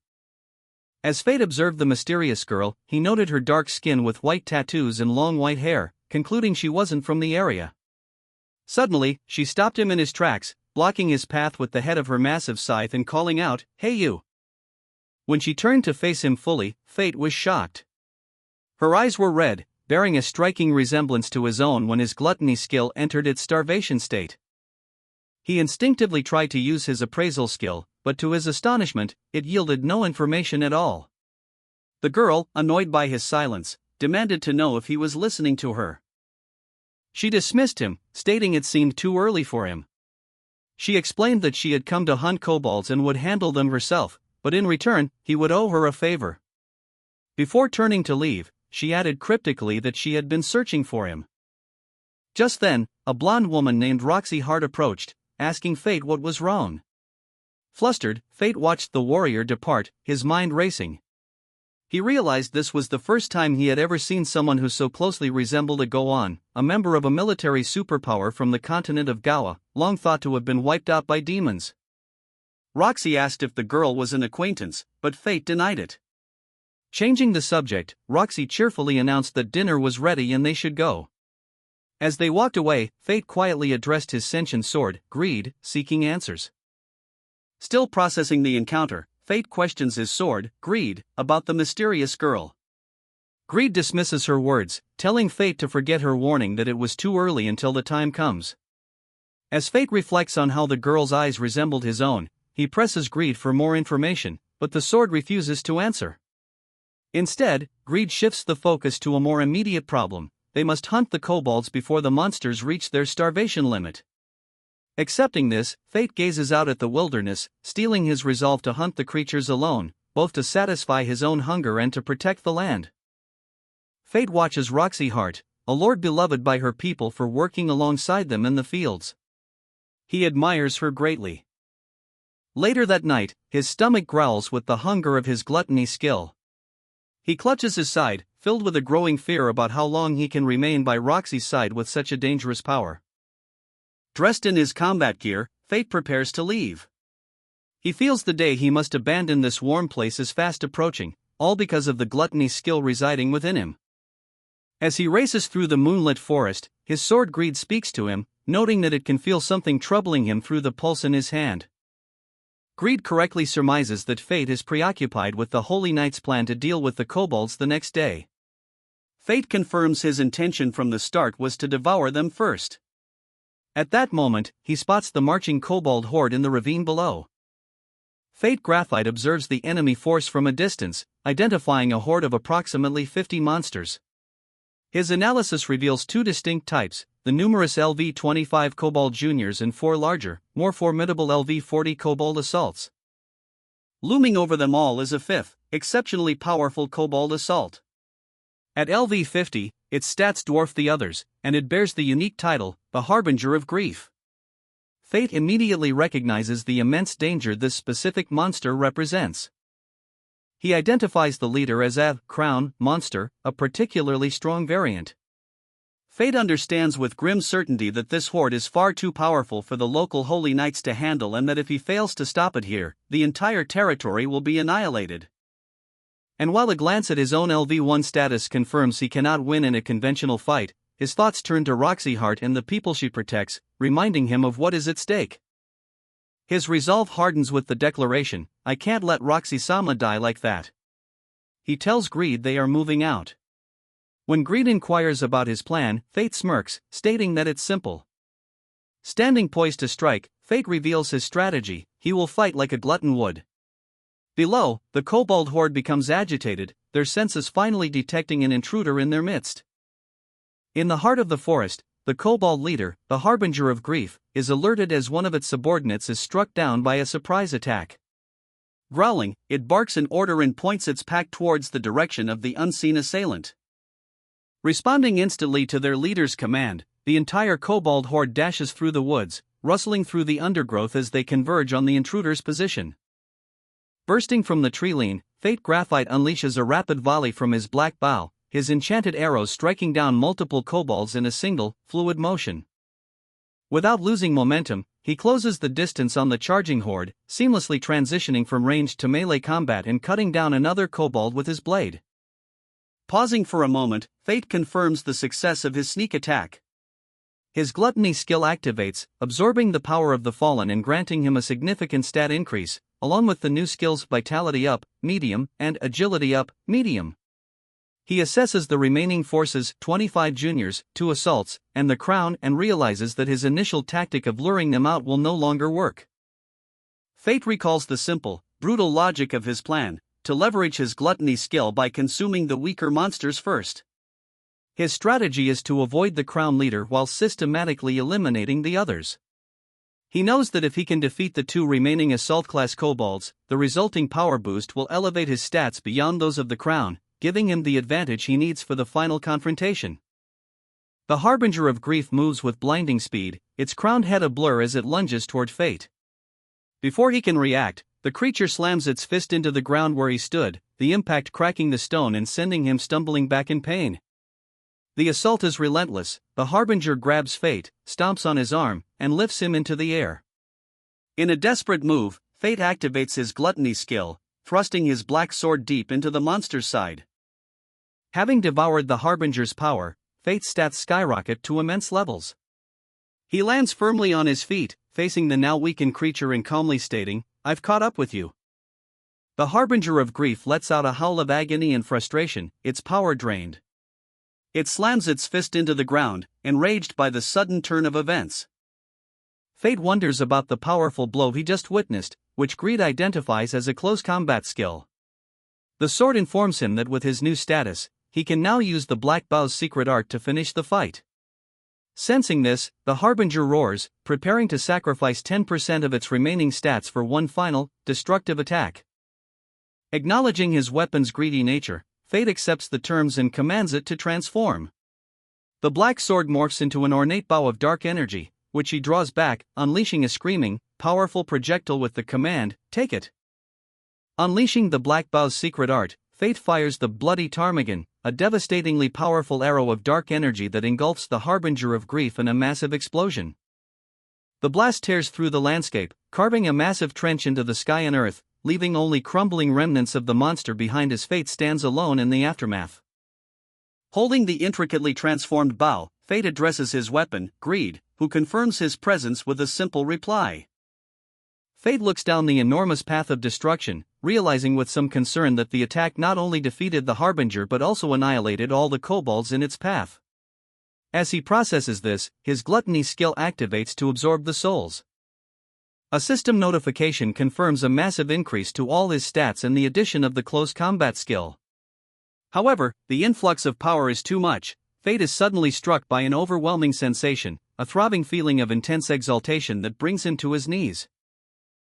As Fate observed the mysterious girl, he noted her dark skin with white tattoos and long white hair, concluding she wasn't from the area. Suddenly, she stopped him in his tracks, blocking his path with the head of her massive scythe and calling out, "Hey you!" When she turned to face him fully, Fate was shocked. Her eyes were red, bearing a striking resemblance to his own when his gluttony skill entered its starvation state. He instinctively tried to use his appraisal skill, but to his astonishment, it yielded no information at all. The girl, annoyed by his silence, demanded to know if he was listening to her. She dismissed him, stating it seemed too early for him. She explained that she had come to hunt kobolds and would handle them herself, but in return, he would owe her a favor. Before turning to leave, she added cryptically that she had been searching for him. Just then, a blonde woman named Roxy Hart approached, asking Fate what was wrong. Flustered, Fate watched the warrior depart, his mind racing. He realized this was the first time he had ever seen someone who so closely resembled a Goan, a member of a military superpower from the continent of Galia, long thought to have been wiped out by demons. Roxy asked if the girl was an acquaintance, but Fate denied it. Changing the subject, Roxy cheerfully announced that dinner was ready and they should go. As they walked away, Fate quietly addressed his sentient sword, Greed, seeking answers. Still processing the encounter, Fate questions his sword, Greed, about the mysterious girl. Greed dismisses her words, telling Fate to forget her warning that it was too early until the time comes. As Fate reflects on how the girl's eyes resembled his own, he presses Greed for more information, but the sword refuses to answer. Instead, Greed shifts the focus to a more immediate problem: they must hunt the kobolds before the monsters reach their starvation limit. Accepting this, Fate gazes out at the wilderness, steeling his resolve to hunt the creatures alone, both to satisfy his own hunger and to protect the land. Fate watches Roxy Hart, a lord beloved by her people for working alongside them in the fields. He admires her greatly. Later that night, his stomach growls with the hunger of his gluttony skill. He clutches his side, filled with a growing fear about how long he can remain by Roxy's side with such a dangerous power. Dressed in his combat gear, Fate prepares to leave. He feels the day he must abandon this warm place is fast approaching, all because of the gluttony skill residing within him. As he races through the moonlit forest, his sword Greed speaks to him, noting that it can feel something troubling him through the pulse in his hand. Greed correctly surmises that Fate is preoccupied with the Holy Knight's plan to deal with the kobolds the next day. Fate confirms his intention from the start was to devour them first. At that moment, he spots the marching kobold horde in the ravine below. Fate Graphite observes the enemy force from a distance, identifying a horde of approximately 50 monsters. His analysis reveals two distinct types: the numerous LV-25 kobold juniors and four larger, more formidable LV-40 kobold assaults. Looming over them all is a fifth, exceptionally powerful kobold assault. At LV-50, its stats dwarf the others, and it bears the unique title, the Harbinger of Grief. Fate immediately recognizes the immense danger this specific monster represents. He identifies the leader as a crown monster, a particularly strong variant. Fate understands with grim certainty that this horde is far too powerful for the local holy knights to handle, and that if he fails to stop it here, the entire territory will be annihilated. And while a glance at his own LV1 status confirms he cannot win in a conventional fight, his thoughts turn to Roxy Hart and the people she protects, reminding him of what is at stake. His resolve hardens with the declaration, "I can't let Roxy-sama die like that." He tells Greed they are moving out. When Greed inquires about his plan, Fate smirks, stating that it's simple. Standing poised to strike, Fate reveals his strategy: he will fight like a glutton would. Below, the kobold horde becomes agitated, their senses finally detecting an intruder in their midst. In the heart of the forest, the kobold leader, the harbinger of grief, is alerted as one of its subordinates is struck down by a surprise attack. Growling, it barks an order and points its pack towards the direction of the unseen assailant. Responding instantly to their leader's command, the entire kobold horde dashes through the woods, rustling through the undergrowth as they converge on the intruder's position. Bursting from the tree-line, Fate Graphite unleashes a rapid volley from his black bow, his enchanted arrows striking down multiple kobolds in a single, fluid motion. Without losing momentum, he closes the distance on the charging horde, seamlessly transitioning from ranged to melee combat and cutting down another kobold with his blade. Pausing for a moment, Fate confirms the success of his sneak attack. His gluttony skill activates, absorbing the power of the fallen and granting him a significant stat increase, along with the new skills Vitality Up, Medium, and Agility Up, Medium. He assesses the remaining forces, 25 juniors, 2 assaults, and the crown, and realizes that his initial tactic of luring them out will no longer work. Fate recalls the simple, brutal logic of his plan: to leverage his gluttony skill by consuming the weaker monsters first. His strategy is to avoid the crown leader while systematically eliminating the others. He knows that if he can defeat the 2 remaining assault-class kobolds, the resulting power boost will elevate his stats beyond those of the crown, giving him the advantage he needs for the final confrontation. The harbinger of grief moves with blinding speed, its crowned head a blur as it lunges toward Fate. Before he can react, the creature slams its fist into the ground where he stood, the impact cracking the stone and sending him stumbling back in pain. The assault is relentless. The harbinger grabs Fate, stomps on his arm, and lifts him into the air. In a desperate move, Fate activates his gluttony skill, thrusting his black sword deep into the monster's side. Having devoured the harbinger's power, Fate's stats skyrocket to immense levels. He lands firmly on his feet, facing the now weakened creature and calmly stating, "I've caught up with you." The harbinger of grief lets out a howl of agony and frustration, its power drained. It slams its fist into the ground, enraged by the sudden turn of events. Fate wonders about the powerful blow he just witnessed, which Greed identifies as a close combat skill. The sword informs him that with his new status, he can now use the Black Bow's secret art to finish the fight. Sensing this, the harbinger roars, preparing to sacrifice 10% of its remaining stats for one final, destructive attack. Acknowledging his weapon's greedy nature, Fate accepts the terms and commands it to transform. The black sword morphs into an ornate bow of dark energy, which he draws back, unleashing a screaming, powerful projectile with the command, "Take it." Unleashing the Black Bow's secret art, Fate fires the bloody ptarmigan, a devastatingly powerful arrow of dark energy that engulfs the harbinger of grief in a massive explosion. The blast tears through the landscape, carving a massive trench into the sky and earth, leaving only crumbling remnants of the monster behind as Fate stands alone in the aftermath. Holding the intricately transformed bow, Fate addresses his weapon, Greed, who confirms his presence with a simple reply. Fate looks down the enormous path of destruction, realizing with some concern that the attack not only defeated the harbinger but also annihilated all the kobolds in its path. As he processes this, his gluttony skill activates to absorb the souls. A system notification confirms a massive increase to all his stats and the addition of the close combat skill. However, the influx of power is too much. Fate is suddenly struck by an overwhelming sensation, a throbbing feeling of intense exaltation that brings him to his knees.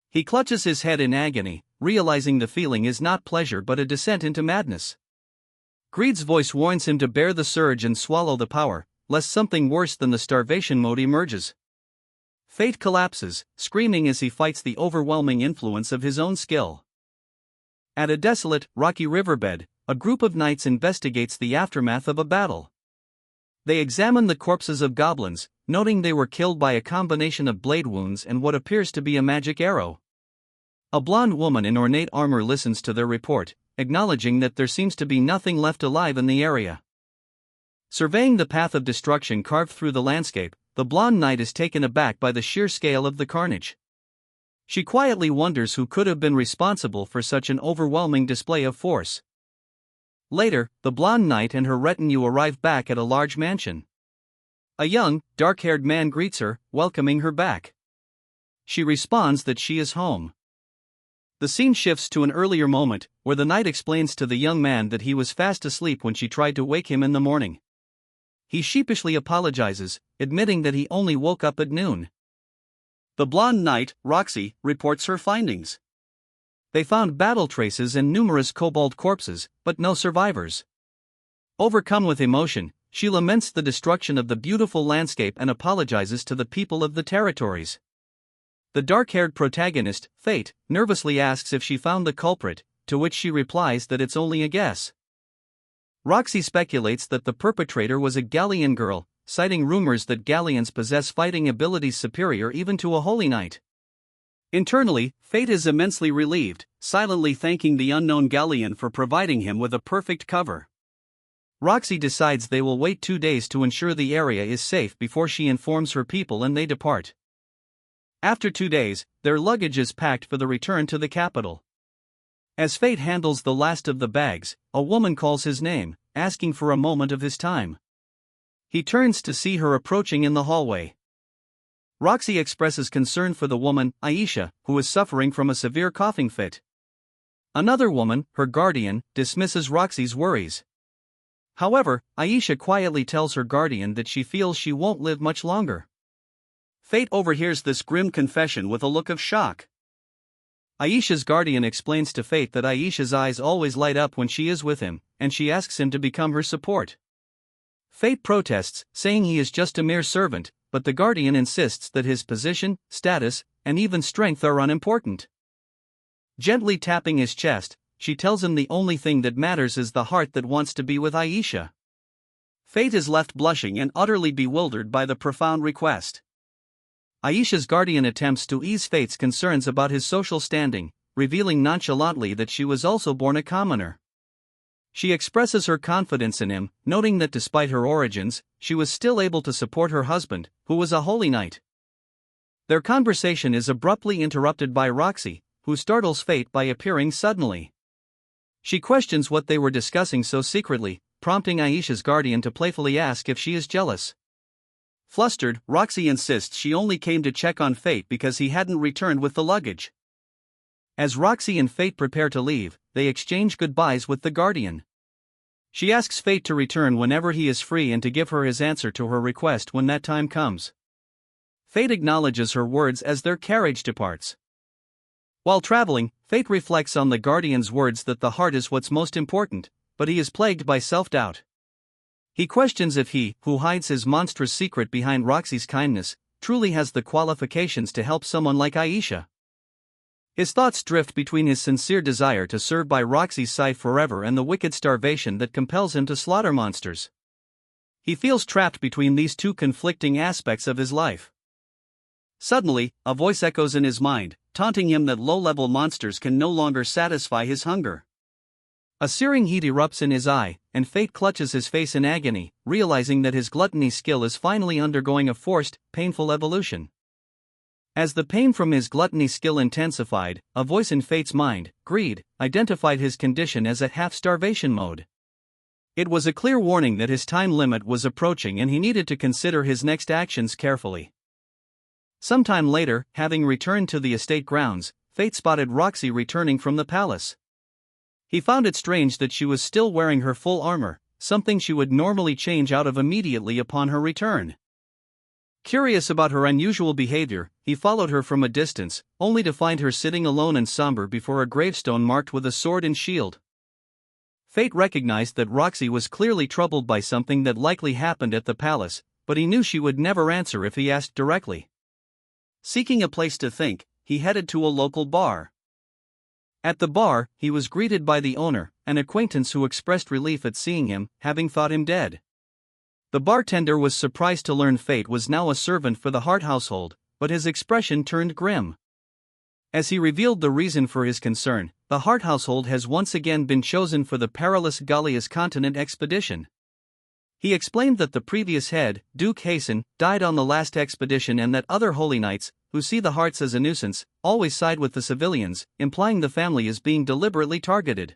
He clutches his head in agony, realizing the feeling is not pleasure but a descent into madness. Greed's voice warns him to bear the surge and swallow the power, lest something worse than the starvation mode emerges. Fate collapses, screaming as he fights the overwhelming influence of his own skill. At a desolate, rocky riverbed, a group of knights investigates the aftermath of a battle. They examine the corpses of goblins, noting they were killed by a combination of blade wounds and what appears to be a magic arrow. A blonde woman in ornate armor listens to their report, acknowledging that there seems to be nothing left alive in the area. Surveying the path of destruction carved through the landscape, the blonde knight is taken aback by the sheer scale of the carnage. She quietly wonders who could have been responsible for such an overwhelming display of force. Later, the blonde knight and her retinue arrive back at a large mansion. A young, dark-haired man greets her, welcoming her back. She responds that she is home. The scene shifts to an earlier moment, where the knight explains to the young man that he was fast asleep when she tried to wake him in the morning. He sheepishly apologizes, admitting that he only woke up at noon. The blonde knight, Roxy, reports her findings. They found battle traces and numerous kobold corpses, but no survivors. Overcome with emotion, she laments the destruction of the beautiful landscape and apologizes to the people of the territories. The dark-haired protagonist, Fate, nervously asks if she found the culprit, to which she replies that it's only a guess. Roxy speculates that the perpetrator was a Galian girl, citing rumors that Galians possess fighting abilities superior even to a holy knight. Internally, Fate is immensely relieved, silently thanking the unknown Galian for providing him with a perfect cover. Roxy decides they will wait 2 days to ensure the area is safe before she informs her people and they depart. After 2 days, their luggage is packed for the return to the capital. As Fate handles the last of the bags, a woman calls his name, asking for a moment of his time. He turns to see her approaching in the hallway. Roxy expresses concern for the woman, Aisha, who is suffering from a severe coughing fit. Another woman, her guardian, dismisses Roxy's worries. However, Aisha quietly tells her guardian that she feels she won't live much longer. Fate overhears this grim confession with a look of shock. Aisha's guardian explains to Fate that Aisha's eyes always light up when she is with him, and she asks him to become her support. Fate protests, saying he is just a mere servant, but the guardian insists that his position, status, and even strength are unimportant. Gently tapping his chest, she tells him the only thing that matters is the heart that wants to be with Aisha. Fate is left blushing and utterly bewildered by the profound request. Aisha's guardian attempts to ease Fate's concerns about his social standing, revealing nonchalantly that she was also born a commoner. She expresses her confidence in him, noting that despite her origins, she was still able to support her husband, who was a holy knight. Their conversation is abruptly interrupted by Roxy, who startles Fate by appearing suddenly. She questions what they were discussing so secretly, prompting Aisha's guardian to playfully ask if she is jealous. Flustered, Roxy insists she only came to check on Fate because he hadn't returned with the luggage. As Roxy and Fate prepare to leave, they exchange goodbyes with the guardian. She asks Fate to return whenever he is free and to give her his answer to her request when that time comes. Fate acknowledges her words as their carriage departs. While traveling, Fate reflects on the guardian's words that the heart is what's most important, but he is plagued by self-doubt. He questions if he, who hides his monstrous secret behind Roxy's kindness, truly has the qualifications to help someone like Aisha. His thoughts drift between his sincere desire to serve by Roxy's side forever and the wicked starvation that compels him to slaughter monsters. He feels trapped between these two conflicting aspects of his life. Suddenly, a voice echoes in his mind, taunting him that low-level monsters can no longer satisfy his hunger. A searing heat erupts in his eye, and Fate clutches his face in agony, realizing that his gluttony skill is finally undergoing a forced, painful evolution. As the pain from his gluttony skill intensified, a voice in Fate's mind, greed, identified his condition as a half-starvation mode. It was a clear warning that his time limit was approaching and he needed to consider his next actions carefully. Sometime later, having returned to the estate grounds, Fate spotted Roxy returning from the palace. He found it strange that she was still wearing her full armor, something she would normally change out of immediately upon her return. Curious about her unusual behavior, he followed her from a distance, only to find her sitting alone and somber before a gravestone marked with a sword and shield. Fate recognized that Roxy was clearly troubled by something that likely happened at the palace, but he knew she would never answer if he asked directly. Seeking a place to think, he headed to a local bar. At the bar, he was greeted by the owner, an acquaintance who expressed relief at seeing him, having thought him dead. The bartender was surprised to learn Fate was now a servant for the Hart household, but his expression turned grim. As he revealed the reason for his concern, the Hart household has once again been chosen for the perilous Galia's continent expedition. He explained that the previous head, Duke Hasten, died on the last expedition and that other holy knights, who see the Harts as a nuisance, always side with the civilians, implying the family is being deliberately targeted.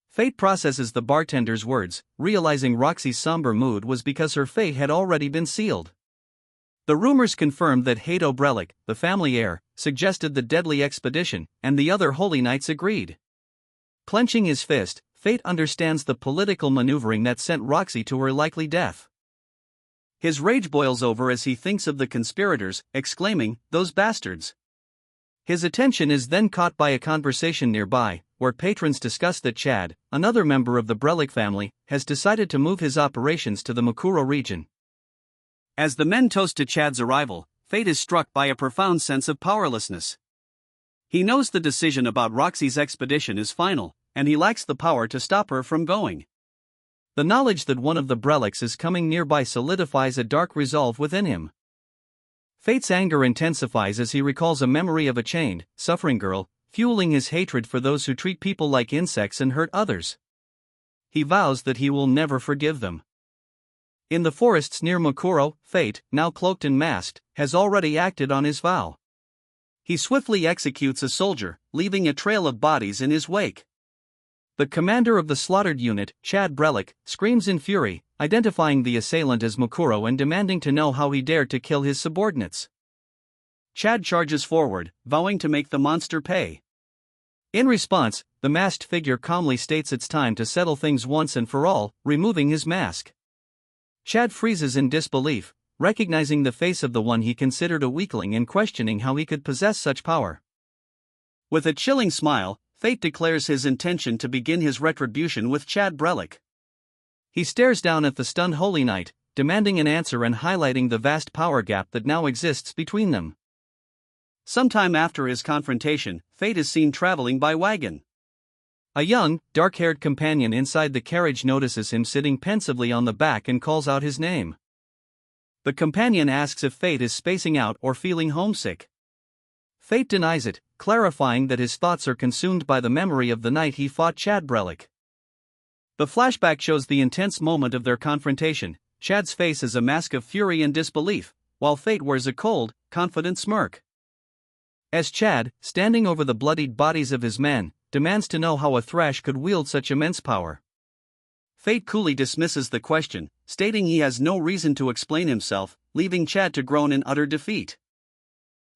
Fate processes the bartender's words, realizing Roxy's somber mood was because her fate had already been sealed. The rumors confirmed that Berserk, the family heir, suggested the deadly expedition, and the other holy knights agreed. Clenching his fist, Fate understands the political maneuvering that sent Roxy to her likely death. His rage boils over as he thinks of the conspirators, exclaiming, "Those bastards!" His attention is then caught by a conversation nearby, where patrons discuss that Chad, another member of the Berserk family, has decided to move his operations to the Makuro region. As the men toast to Chad's arrival, Fate is struck by a profound sense of powerlessness. He knows the decision about Roxy's expedition is final, and he lacks the power to stop her from going. The knowledge that one of the Berserks is coming nearby solidifies a dark resolve within him. Fate's anger intensifies as he recalls a memory of a chained, suffering girl, fueling his hatred for those who treat people like insects and hurt others. He vows that he will never forgive them. In the forests near Makuro, Fate, now cloaked and masked, has already acted on his vow. He swiftly executes a soldier, leaving a trail of bodies in his wake. The commander of the slaughtered unit, Chad Berserk, screams in fury, identifying the assailant as Makuro and demanding to know how he dared to kill his subordinates. Chad charges forward, vowing to make the monster pay. In response, the masked figure calmly states it's time to settle things once and for all, removing his mask. Chad freezes in disbelief, recognizing the face of the one he considered a weakling and questioning how he could possess such power. With a chilling smile, Fate declares his intention to begin his retribution with Chad Berserk. He stares down at the stunned Holy Knight, demanding an answer and highlighting the vast power gap that now exists between them. Sometime after his confrontation, Fate is seen traveling by wagon. A young, dark-haired companion inside the carriage notices him sitting pensively on the back and calls out his name. The companion asks if Fate is spacing out or feeling homesick. Fate denies it, clarifying that his thoughts are consumed by the memory of the night he fought Chad Berserk. The flashback shows the intense moment of their confrontation. Chad's face is a mask of fury and disbelief, while Fate wears a cold, confident smirk. As Chad, standing over the bloodied bodies of his men, demands to know how a thrash could wield such immense power. Fate coolly dismisses the question, stating he has no reason to explain himself, leaving Chad to groan in utter defeat.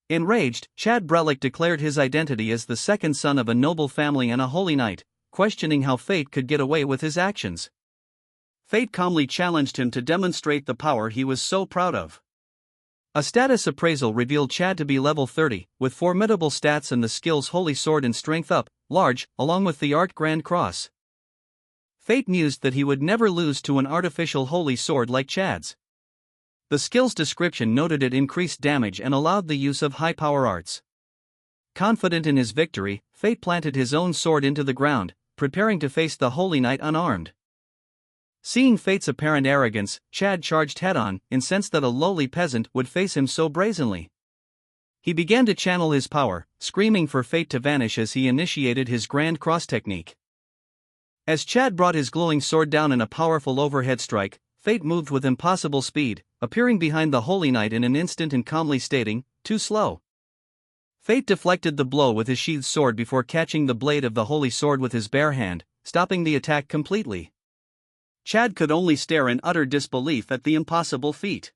Enraged, Chad Berserk declared his identity as the second son of a noble family and a holy knight, questioning how Fate could get away with his actions. Fate calmly challenged him to demonstrate the power he was so proud of. A status appraisal revealed Chad to be level 30, with formidable stats and the skills Holy Sword and Strength Up, large, along with the Art Grand Cross. Fate mused that he would never lose to an artificial Holy Sword like Chad's. The skill's description noted it increased damage and allowed the use of high-power arts. Confident in his victory, Fate planted his own sword into the ground, preparing to face the Holy Knight unarmed. Seeing Fate's apparent arrogance, Chad charged head-on, incensed that a lowly peasant would face him so brazenly. He began to channel his power, screaming for Fate to vanish as he initiated his Grand Cross technique. As Chad brought his glowing sword down in a powerful overhead strike, Fate moved with impossible speed, appearing behind the Holy Knight in an instant and calmly stating, "Too slow." Fate deflected the blow with his sheathed sword before catching the blade of the Holy Sword with his bare hand, stopping the attack completely. Chad could only stare in utter disbelief at the impossible feat.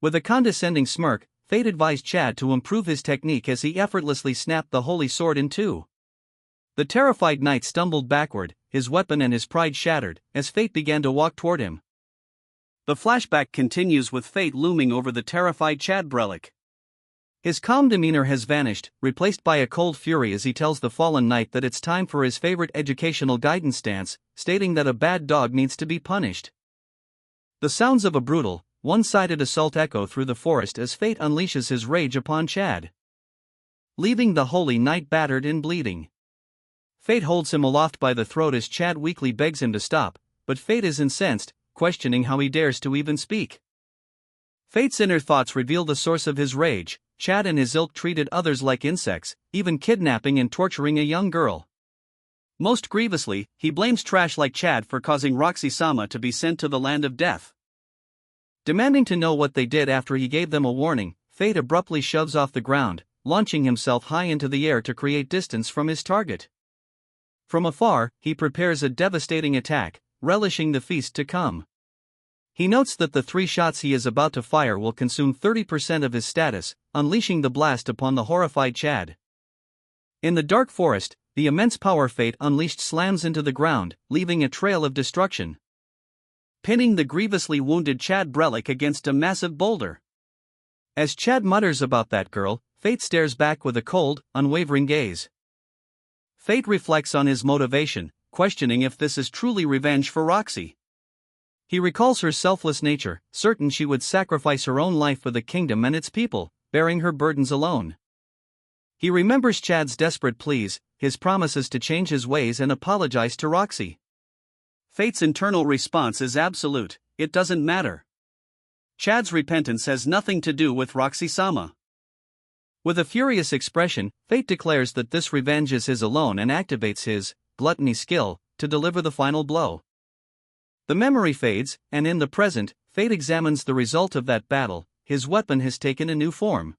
With a condescending smirk, Fate advised Chad to improve his technique as he effortlessly snapped the Holy Sword in two. The terrified knight stumbled backward, his weapon and his pride shattered, as Fate began to walk toward him. The flashback continues with Fate looming over the terrified Chad Berserk. His calm demeanor has vanished, replaced by a cold fury as he tells the fallen knight that it's time for his favorite educational guidance stance, stating that a bad dog needs to be punished. The sounds of a brutal, one-sided assault echo through the forest as fate unleashes his rage upon Chad, leaving the holy knight battered and bleeding. Fate holds him aloft by the throat as Chad weakly begs him to stop, but Fate is incensed, questioning how he dares to even speak. Fate's inner thoughts reveal the source of his rage. Chad and his ilk treated others like insects, even kidnapping and torturing a young girl. Most grievously, he blames trash like Chad for causing Roxy-sama to be sent to the land of death. Demanding to know what they did after he gave them a warning, Fate abruptly shoves off the ground, launching himself high into the air to create distance from his target. From afar, he prepares a devastating attack, relishing the feast to come. He notes that the 3 shots he is about to fire will consume 30% of his status, unleashing the blast upon the horrified Chad. In the dark forest, the immense power Fate unleashed slams into the ground, leaving a trail of destruction, pinning the grievously wounded Chad Brelic against a massive boulder. As Chad mutters about that girl, Fate stares back with a cold, unwavering gaze. Fate reflects on his motivation, questioning if this is truly revenge for Roxy. He recalls her selfless nature, certain she would sacrifice her own life for the kingdom and its people, bearing her burdens alone. He remembers Chad's desperate pleas, his promises to change his ways and apologize to Roxy. Fate's internal response is absolute: it doesn't matter. Chad's repentance has nothing to do with Roxy-sama. With a furious expression, Fate declares that this revenge is his alone and activates his gluttony skill to deliver the final blow. The memory fades, and in the present, Fate examines the result of that battle. His weapon has taken a new form.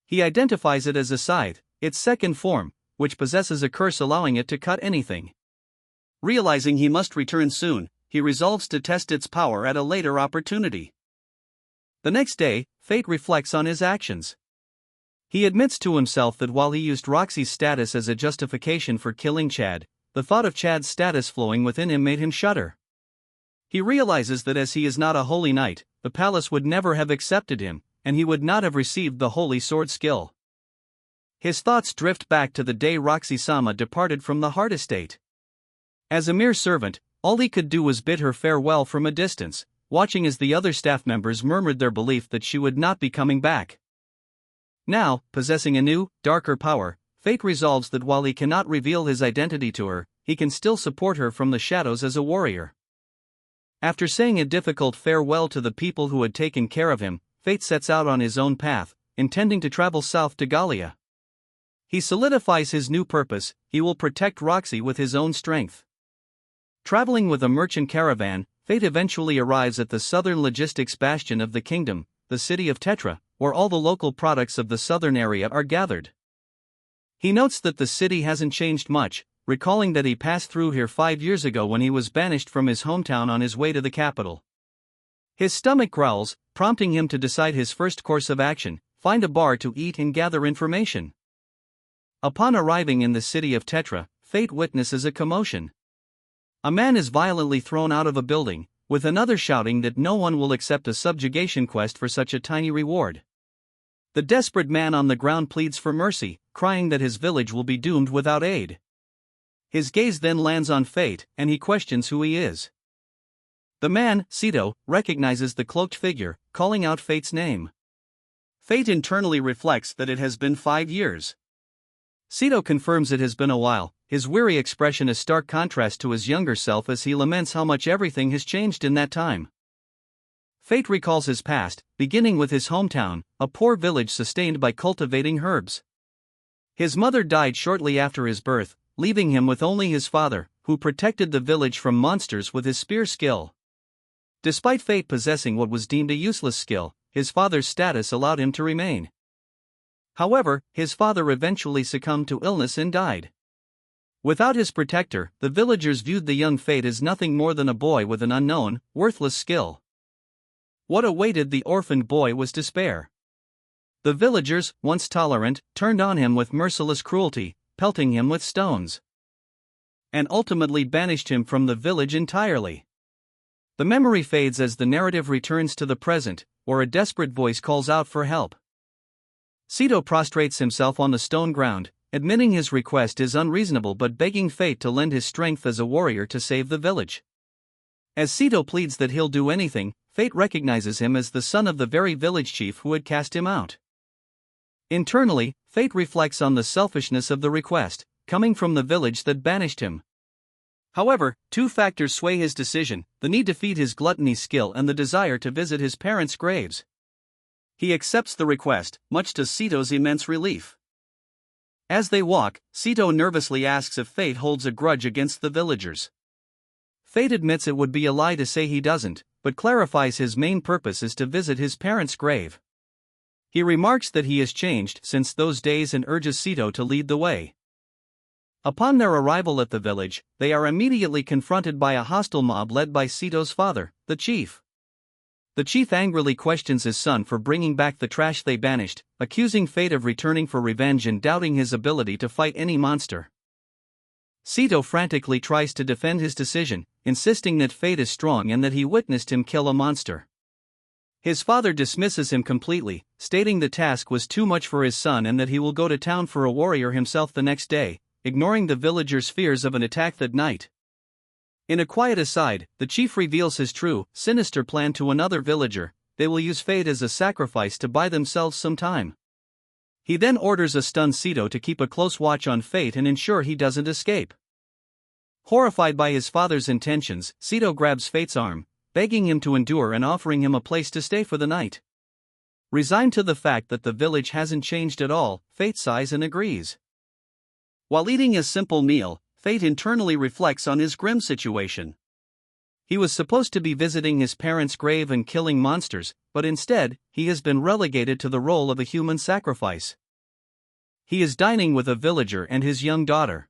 He identifies it as a scythe, its second form, which possesses a curse allowing it to cut anything. Realizing he must return soon, he resolves to test its power at a later opportunity. The next day, Fate reflects on his actions. He admits to himself that while he used Roxy's status as a justification for killing Chad, the thought of Chad's status flowing within him made him shudder. He realizes that as he is not a holy knight, the palace would never have accepted him, and he would not have received the holy sword skill. His thoughts drift back to the day Roxy-sama departed from the Hart estate. As a mere servant, all he could do was bid her farewell from a distance, watching as the other staff members murmured their belief that she would not be coming back. Now, possessing a new, darker power, Fate resolves that while he cannot reveal his identity to her, he can still support her from the shadows as a warrior. After saying a difficult farewell to the people who had taken care of him, Fate sets out on his own path, intending to travel south to Galia. He solidifies his new purpose: he will protect Roxy with his own strength. Traveling with a merchant caravan, Fate eventually arrives at the southern logistics bastion of the kingdom, the city of Tetra, where all the local products of the southern area are gathered. He notes that the city hasn't changed much, recalling that he passed through here 5 years ago when he was banished from his hometown on his way to the capital. His stomach growls, prompting him to decide his first course of action: find a bar to eat and gather information. Upon arriving in the city of Tetra, Fate witnesses a commotion. A man is violently thrown out of a building, with another shouting that no one will accept a subjugation quest for such a tiny reward. The desperate man on the ground pleads for mercy, crying that his village will be doomed without aid. His gaze then lands on Fate, and he questions who he is. The man, Sito, recognizes the cloaked figure, calling out Fate's name. Fate internally reflects that it has been 5 years. Sito confirms it has been a while, his weary expression a stark contrast to his younger self as he laments how much everything has changed in that time. Fate recalls his past, beginning with his hometown, a poor village sustained by cultivating herbs. His mother died shortly after his birth, leaving him with only his father, who protected the village from monsters with his spear skill. Despite Fate possessing what was deemed a useless skill, his father's status allowed him to remain. However, his father eventually succumbed to illness and died. Without his protector, the villagers viewed the young Fate as nothing more than a boy with an unknown, worthless skill. What awaited the orphaned boy was despair. The villagers, once tolerant, turned on him with merciless cruelty, pelting him with stones, and ultimately banished him from the village entirely. The memory fades as the narrative returns to the present, where a desperate voice calls out for help. Sito prostrates himself on the stone ground, admitting his request is unreasonable but begging Fate to lend his strength as a warrior to save the village. As Sito pleads that he'll do anything, Fate recognizes him as the son of the very village chief who had cast him out. Internally, Fate reflects on the selfishness of the request, coming from the village that banished him. However, two factors sway his decision: the need to feed his gluttony skill and the desire to visit his parents' graves. He accepts the request, much to Sito's immense relief. As they walk, Sito nervously asks if Fate holds a grudge against the villagers. Fate admits it would be a lie to say he doesn't, but clarifies his main purpose is to visit his parents' grave. He remarks that he has changed since those days and urges Sito to lead the way. Upon their arrival at the village, they are immediately confronted by a hostile mob led by Sito's father, the chief. The chief angrily questions his son for bringing back the trash they banished, accusing Fate of returning for revenge and doubting his ability to fight any monster. Sito frantically tries to defend his decision, insisting that Fate is strong and that he witnessed him kill a monster. His father dismisses him completely, stating the task was too much for his son and that he will go to town for a warrior himself the next day, ignoring the villagers' fears of an attack that night. In a quiet aside, the chief reveals his true, sinister plan to another villager: they will use Fate as a sacrifice to buy themselves some time. He then orders a stunned Sito to keep a close watch on Fate and ensure he doesn't escape. Horrified by his father's intentions, Sito grabs Fate's arm, begging him to endure and offering him a place to stay for the night. Resigned to the fact that the village hasn't changed at all, Fate sighs and agrees. While eating a simple meal, Fate internally reflects on his grim situation. He was supposed to be visiting his parents' grave and killing monsters, but instead, he has been relegated to the role of a human sacrifice. He is dining with a villager and his young daughter.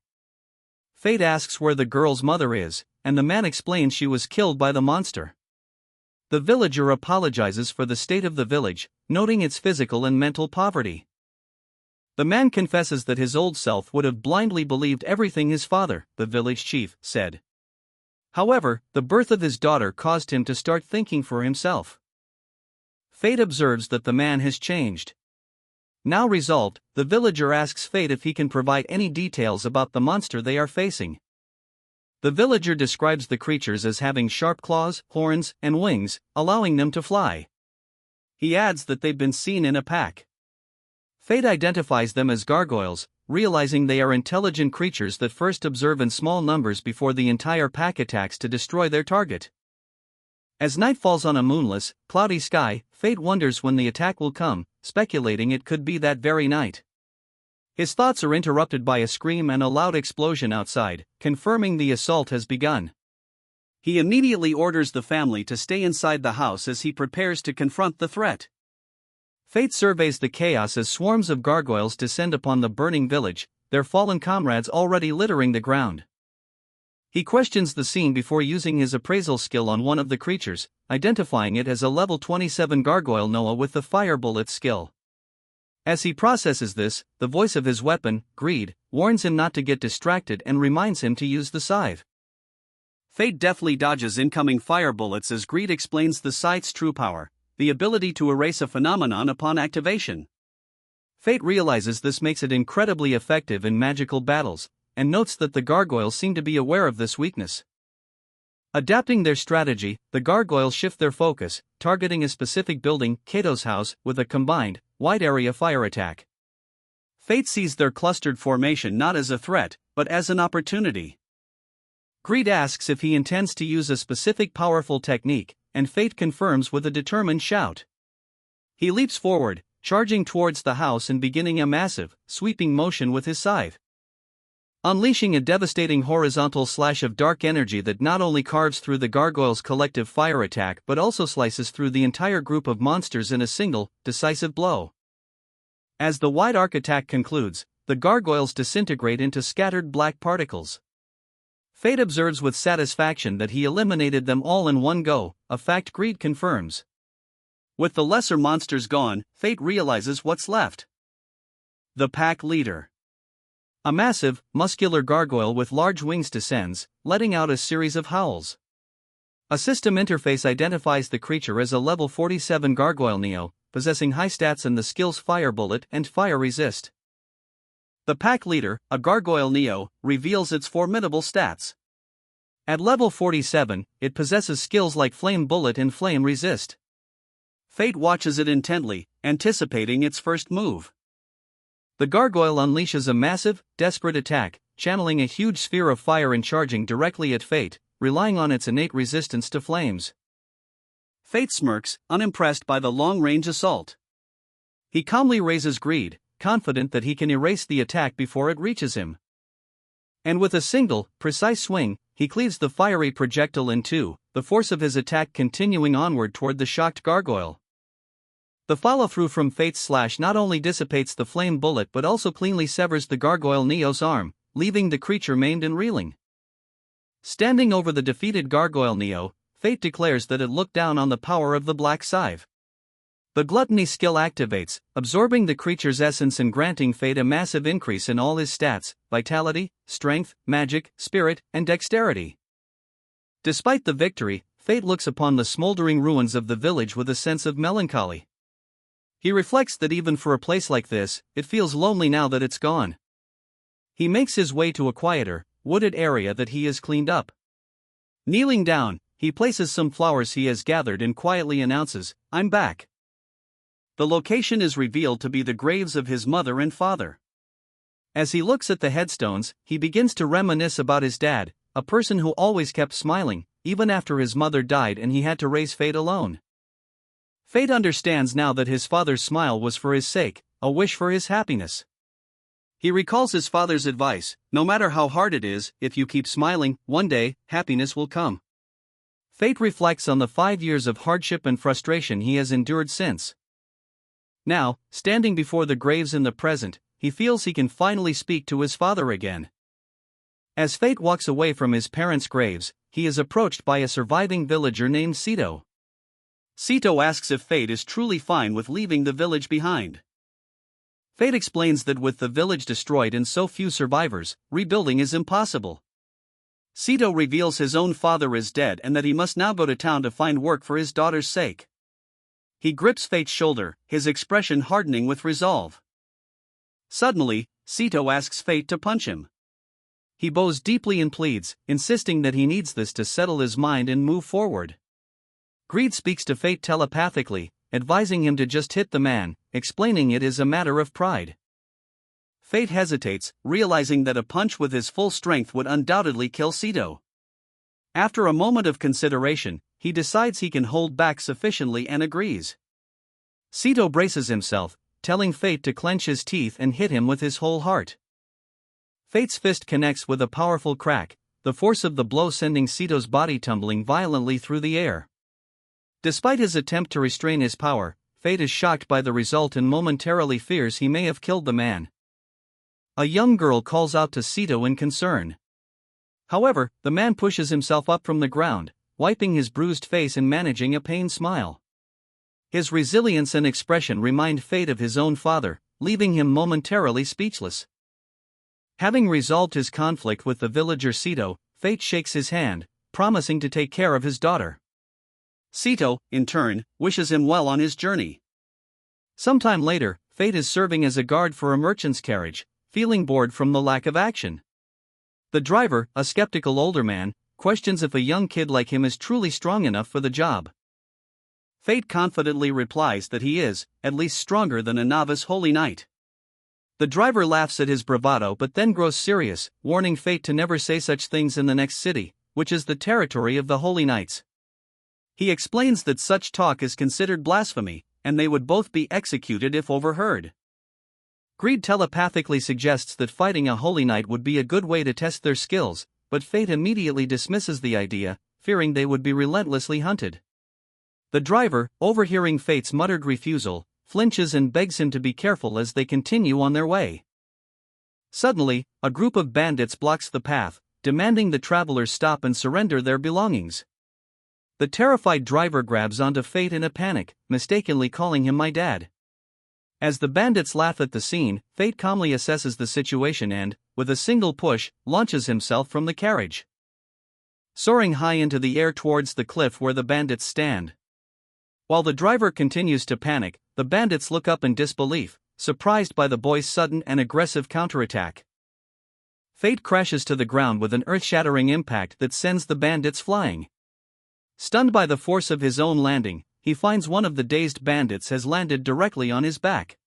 Fate asks where the girl's mother is, and the man explains she was killed by the monster. The villager apologizes for the state of the village, noting its physical and mental poverty. The man confesses that his old self would have blindly believed everything his father, the village chief, said. However, the birth of his daughter caused him to start thinking for himself. Fate observes that the man has changed. Now resolved, the villager asks Fate if he can provide any details about the monster they are facing. The villager describes the creatures as having sharp claws, horns, and wings, allowing them to fly. He adds that they've been seen in a pack. Fate identifies them as gargoyles, realizing they are intelligent creatures that first observe in small numbers before the entire pack attacks to destroy their target. As night falls on a moonless, cloudy sky, Fate wonders when the attack will come, speculating it could be that very night. His thoughts are interrupted by a scream and a loud explosion outside, confirming the assault has begun. He immediately orders the family to stay inside the house as he prepares to confront the threat. Fate surveys the chaos as swarms of gargoyles descend upon the burning village, their fallen comrades already littering the ground. He questions the scene before using his appraisal skill on one of the creatures, identifying it as a level 27 gargoyle Noah with the fire bullet skill. As he processes this, the voice of his weapon, Greed, warns him not to get distracted and reminds him to use the scythe. Fate deftly dodges incoming fire bullets as Greed explains the scythe's true power: the ability to erase a phenomenon upon activation. Fate realizes this makes it incredibly effective in magical battles, and notes that the gargoyles seem to be aware of this weakness. Adapting their strategy, the gargoyles shift their focus, targeting a specific building, Kato's house, with a combined, wide-area fire attack. Fate sees their clustered formation not as a threat, but as an opportunity. Greed asks if he intends to use a specific powerful technique, and Fate confirms with a determined shout. He leaps forward, charging towards the house and beginning a massive, sweeping motion with his scythe. Unleashing a devastating horizontal slash of dark energy that not only carves through the gargoyles' collective fire attack but also slices through the entire group of monsters in a single, decisive blow. As the wide arc attack concludes, the gargoyles disintegrate into scattered black particles. Fate observes with satisfaction that he eliminated them all in one go, a fact Greed confirms. With the lesser monsters gone, Fate realizes what's left. The pack leader. A massive, muscular gargoyle with large wings descends, letting out a series of howls. A system interface identifies the creature as a level 47 gargoyle Neo, possessing high stats and the skills Fire Bullet and Fire Resist. The pack leader, a gargoyle Neo, reveals its formidable stats. At level 47, it possesses skills like Flame Bullet and Flame Resist. Fate watches it intently, anticipating its first move. The gargoyle unleashes a massive, desperate attack, channeling a huge sphere of fire and charging directly at Fate, relying on its innate resistance to flames. Fate smirks, unimpressed by the long-range assault. He calmly raises Greed, confident that he can erase the attack before it reaches him. And with a single, precise swing, he cleaves the fiery projectile in two, the force of his attack continuing onward toward the shocked gargoyle. The follow-through from Fate's slash not only dissipates the flame bullet but also cleanly severs the gargoyle Neo's arm, leaving the creature maimed and reeling. Standing over the defeated gargoyle Neo, Fate declares that it looked down on the power of the Black Scythe. The gluttony skill activates, absorbing the creature's essence and granting Fate a massive increase in all his stats: vitality, strength, magic, spirit, and dexterity. Despite the victory, Fate looks upon the smoldering ruins of the village with a sense of melancholy. He reflects that even for a place like this, it feels lonely now that it's gone. He makes his way to a quieter, wooded area that he has cleaned up. Kneeling down, he places some flowers he has gathered and quietly announces, "I'm back." The location is revealed to be the graves of his mother and father. As he looks at the headstones, he begins to reminisce about his dad, a person who always kept smiling, even after his mother died and he had to raise Fate alone. Fate understands now that his father's smile was for his sake, a wish for his happiness. He recalls his father's advice: no matter how hard it is, if you keep smiling, one day, happiness will come. Fate reflects on the 5 years of hardship and frustration he has endured since. Now, standing before the graves in the present, he feels he can finally speak to his father again. As Fate walks away from his parents' graves, he is approached by a surviving villager named Sito. Sito asks if Fate is truly fine with leaving the village behind. Fate explains that with the village destroyed and so few survivors, rebuilding is impossible. Sito reveals his own father is dead and that he must now go to town to find work for his daughter's sake. He grips Fate's shoulder, his expression hardening with resolve. Suddenly, Sito asks Fate to punch him. He bows deeply and pleads, insisting that he needs this to settle his mind and move forward. Greed speaks to Fate telepathically, advising him to just hit the man, explaining it is a matter of pride. Fate hesitates, realizing that a punch with his full strength would undoubtedly kill Sito. After a moment of consideration, he decides he can hold back sufficiently and agrees. Sito braces himself, telling Fate to clench his teeth and hit him with his whole heart. Fate's fist connects with a powerful crack, the force of the blow sending Sito's body tumbling violently through the air. Despite his attempt to restrain his power, Fate is shocked by the result and momentarily fears he may have killed the man. A young girl calls out to Sito in concern. However, the man pushes himself up from the ground, wiping his bruised face and managing a pained smile. His resilience and expression remind Fate of his own father, leaving him momentarily speechless. Having resolved his conflict with the villager Sito, Fate shakes his hand, promising to take care of his daughter. Sito, in turn, wishes him well on his journey. Sometime later, Fate is serving as a guard for a merchant's carriage, feeling bored from the lack of action. The driver, a skeptical older man, questions if a young kid like him is truly strong enough for the job. Fate confidently replies that he is, at least stronger than a novice holy knight. The driver laughs at his bravado but then grows serious, warning Fate to never say such things in the next city, which is the territory of the holy knights. He explains that such talk is considered blasphemy, and they would both be executed if overheard. Greed telepathically suggests that fighting a holy knight would be a good way to test their skills, but Fate immediately dismisses the idea, fearing they would be relentlessly hunted. The driver, overhearing Fate's muttered refusal, flinches and begs him to be careful as they continue on their way. Suddenly, a group of bandits blocks the path, demanding the travelers stop and surrender their belongings. The terrified driver grabs onto Fate in a panic, mistakenly calling him "my dad." As the bandits laugh at the scene, Fate calmly assesses the situation and, with a single push, launches himself from the carriage. Soaring high into the air towards the cliff where the bandits stand. While the driver continues to panic, the bandits look up in disbelief, surprised by the boy's sudden and aggressive counterattack. Fate crashes to the ground with an earth-shattering impact that sends the bandits flying. Stunned by the force of his own landing, he finds one of the dazed bandits has landed directly on his back.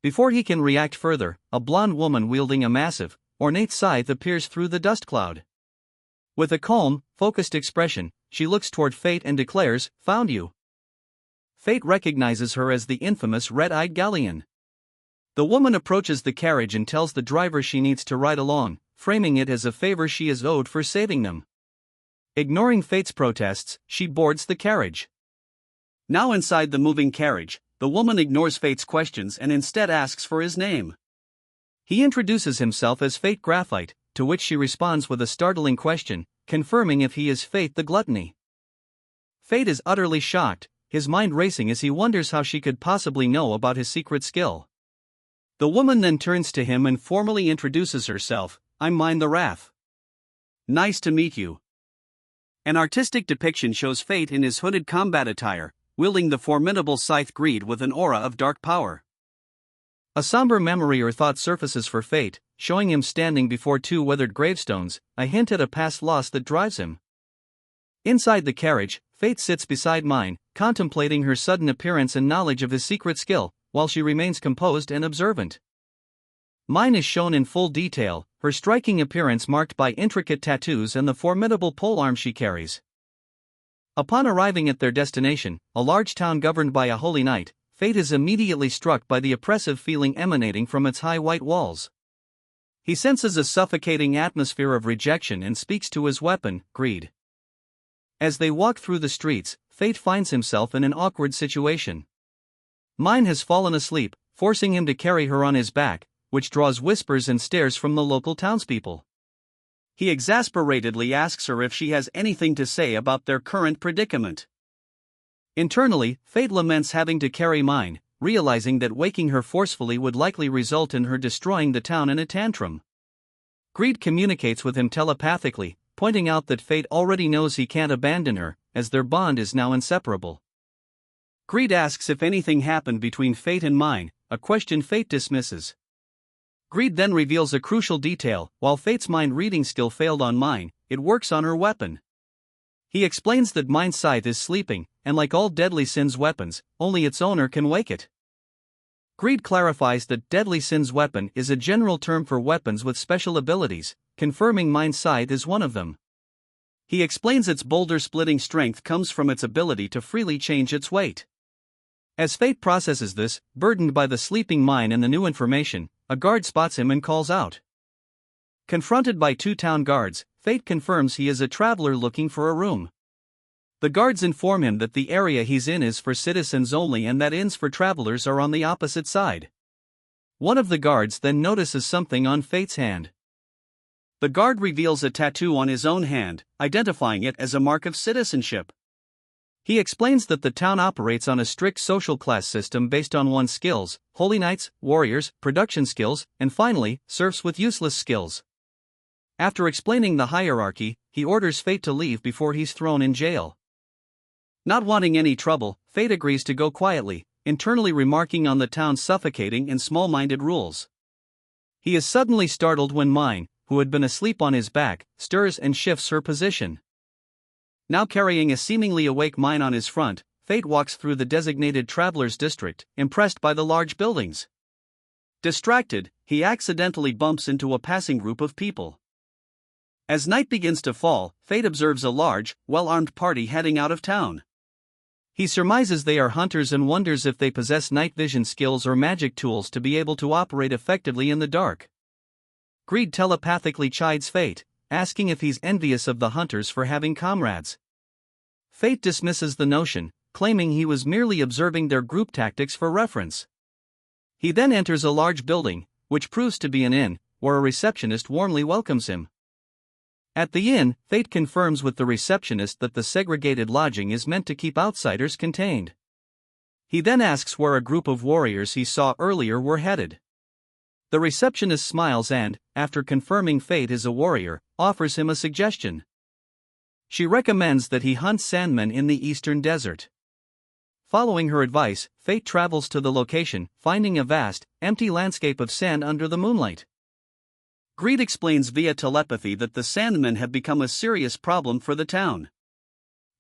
Before he can react further, a blonde woman wielding a massive, ornate scythe appears through the dust cloud. With a calm, focused expression, she looks toward Fate and declares, "Found you." Fate recognizes her as the infamous red-eyed Galian. The woman approaches the carriage and tells the driver she needs to ride along, framing it as a favor she is owed for saving them. Ignoring Fate's protests, she boards the carriage. Now inside the moving carriage, the woman ignores Fate's questions and instead asks for his name. He introduces himself as Fate Graphite, to which she responds with a startling question, confirming if he is Fate the Gluttony. Fate is utterly shocked, his mind racing as he wonders how she could possibly know about his secret skill. The woman then turns to him and formally introduces herself, "I'm Mine the Wrath. Nice to meet you." An artistic depiction shows Fate in his hooded combat attire, wielding the formidable scythe Greed with an aura of dark power. A somber memory or thought surfaces for Fate, showing him standing before two weathered gravestones, a hint at a past loss that drives him. Inside the carriage, Fate sits beside Mine, contemplating her sudden appearance and knowledge of his secret skill, while she remains composed and observant. Mine is shown in full detail, her striking appearance marked by intricate tattoos and the formidable polearm she carries. Upon arriving at their destination, a large town governed by a holy knight, Fate is immediately struck by the oppressive feeling emanating from its high white walls. He senses a suffocating atmosphere of rejection and speaks to his weapon, Greed. As they walk through the streets, Fate finds himself in an awkward situation. Mine has fallen asleep, forcing him to carry her on his back, which draws whispers and stares from the local townspeople. He exasperatedly asks her if she has anything to say about their current predicament. Internally, Fate laments having to carry Mine, realizing that waking her forcefully would likely result in her destroying the town in a tantrum. Greed communicates with him telepathically, pointing out that Fate already knows he can't abandon her, as their bond is now inseparable. Greed asks if anything happened between Fate and Mine, a question Fate dismisses. Greed then reveals a crucial detail: while Fate's mind reading skill failed on Mine, it works on her weapon. He explains that Mine's scythe is sleeping, and like all Deadly Sin's weapons, only its owner can wake it. Greed clarifies that Deadly Sin's weapon is a general term for weapons with special abilities, confirming Mine's scythe is one of them. He explains its boulder-splitting strength comes from its ability to freely change its weight. As Fate processes this, burdened by the sleeping Mine and the new information, a guard spots him and calls out. Confronted by two town guards, Fate confirms he is a traveler looking for a room. The guards inform him that the area he's in is for citizens only and that inns for travelers are on the opposite side. One of the guards then notices something on Fate's hand. The guard reveals a tattoo on his own hand, identifying it as a mark of citizenship. He explains that the town operates on a strict social class system based on one's skills: holy knights, warriors, production skills, and finally, serfs with useless skills. After explaining the hierarchy, he orders Fate to leave before he's thrown in jail. Not wanting any trouble, Fate agrees to go quietly, internally remarking on the town's suffocating and small-minded rules. He is suddenly startled when Mine, who had been asleep on his back, stirs and shifts her position. Now carrying a seemingly awake Mine on his front, Fate walks through the designated traveler's district, impressed by the large buildings. Distracted, he accidentally bumps into a passing group of people. As night begins to fall, Fate observes a large, well-armed party heading out of town. He surmises they are hunters and wonders if they possess night vision skills or magic tools to be able to operate effectively in the dark. Greed telepathically chides Fate, asking if he's envious of the hunters for having comrades. Fate dismisses the notion, claiming he was merely observing their group tactics for reference. He then enters a large building, which proves to be an inn, where a receptionist warmly welcomes him. At the inn, Fate confirms with the receptionist that the segregated lodging is meant to keep outsiders contained. He then asks where a group of warriors he saw earlier were headed. The receptionist smiles and, after confirming Fate is a warrior, offers him a suggestion. She recommends that he hunt sandmen in the eastern desert. Following her advice, Fate travels to the location, finding a vast, empty landscape of sand under the moonlight. Greed explains via telepathy that the Sandmen have become a serious problem for the town.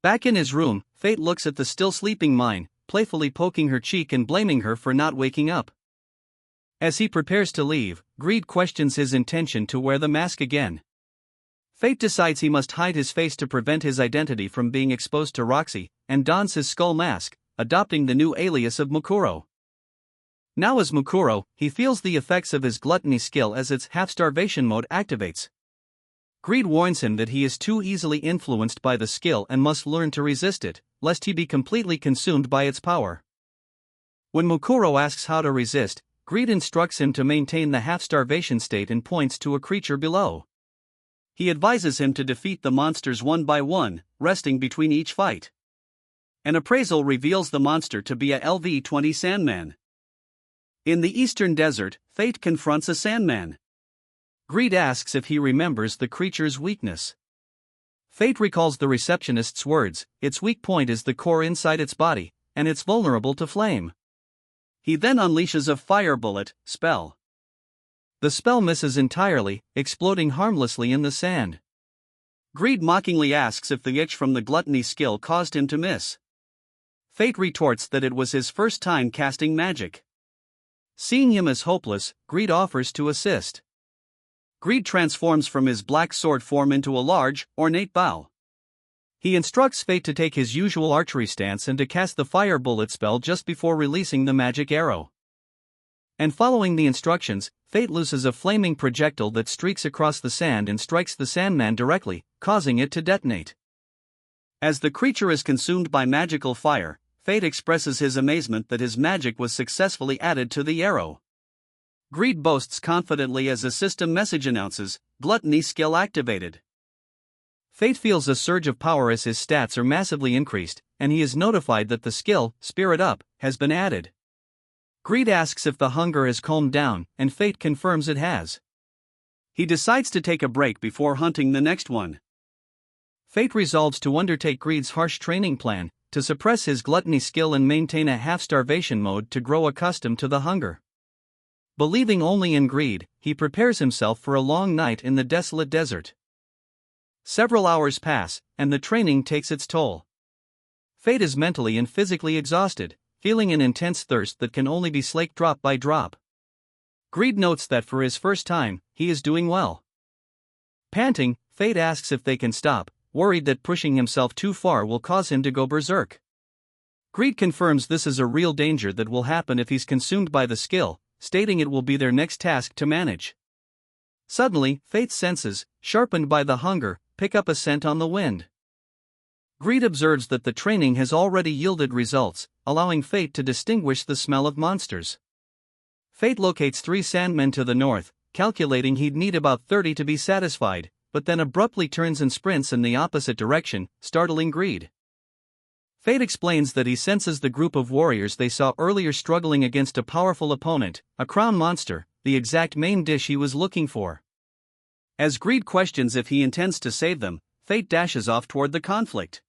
Back in his room, Fate looks at the still sleeping Mine, playfully poking her cheek and blaming her for not waking up. As he prepares to leave, Greed questions his intention to wear the mask again. Fate decides he must hide his face to prevent his identity from being exposed to Roxy, and dons his skull mask, adopting the new alias of Mukuro. Now as Mukuro, he feels the effects of his gluttony skill as its half-starvation mode activates. Greed warns him that he is too easily influenced by the skill and must learn to resist it, lest he be completely consumed by its power. When Mukuro asks how to resist, Greed instructs him to maintain the half-starvation state and points to a creature below. He advises him to defeat the monsters one by one, resting between each fight. An appraisal reveals the monster to be a LV-20 Sandman. In the eastern desert, Fate confronts a Sandman. Greed asks if he remembers the creature's weakness. Fate recalls the receptionist's words: its weak point is the core inside its body, and it's vulnerable to flame. He then unleashes a fire bullet spell. The spell misses entirely, exploding harmlessly in the sand. Greed mockingly asks if the itch from the gluttony skill caused him to miss. Fate retorts that it was his first time casting magic. Seeing him as hopeless, Greed offers to assist. Greed transforms from his black sword form into a large, ornate bow. He instructs Fate to take his usual archery stance and to cast the fire bullet spell just before releasing the magic arrow. And following the instructions, Fate looses a flaming projectile that streaks across the sand and strikes the Sandman directly, causing it to detonate. As the creature is consumed by magical fire, Fate expresses his amazement that his magic was successfully added to the arrow. Greed boasts confidently as a system message announces, "Gluttony skill activated." Fate feels a surge of power as his stats are massively increased, and he is notified that the skill, Spirit Up, has been added. Greed asks if the hunger has calmed down, and Fate confirms it has. He decides to take a break before hunting the next one. Fate resolves to undertake Greed's harsh training plan, to suppress his gluttony skill and maintain a half-starvation mode to grow accustomed to the hunger. Believing only in Greed, he prepares himself for a long night in the desolate desert. Several hours pass, and the training takes its toll. Fate is mentally and physically exhausted, feeling an intense thirst that can only be slaked drop by drop. Greed notes that for his first time, he is doing well. Panting, Fate asks if they can stop, worried that pushing himself too far will cause him to go berserk. Greed confirms this is a real danger that will happen if he's consumed by the skill, stating it will be their next task to manage. Suddenly, Fate's senses, sharpened by the hunger, pick up a scent on the wind. Greed observes that the training has already yielded results, allowing Fate to distinguish the smell of monsters. Fate locates 3 Sandmen to the north, calculating he'd need about 30 to be satisfied, but then abruptly turns and sprints in the opposite direction, startling Greed. Fate explains that he senses the group of warriors they saw earlier struggling against a powerful opponent, a crown monster, the exact main dish he was looking for. As Greed questions if he intends to save them, Fate dashes off toward the conflict.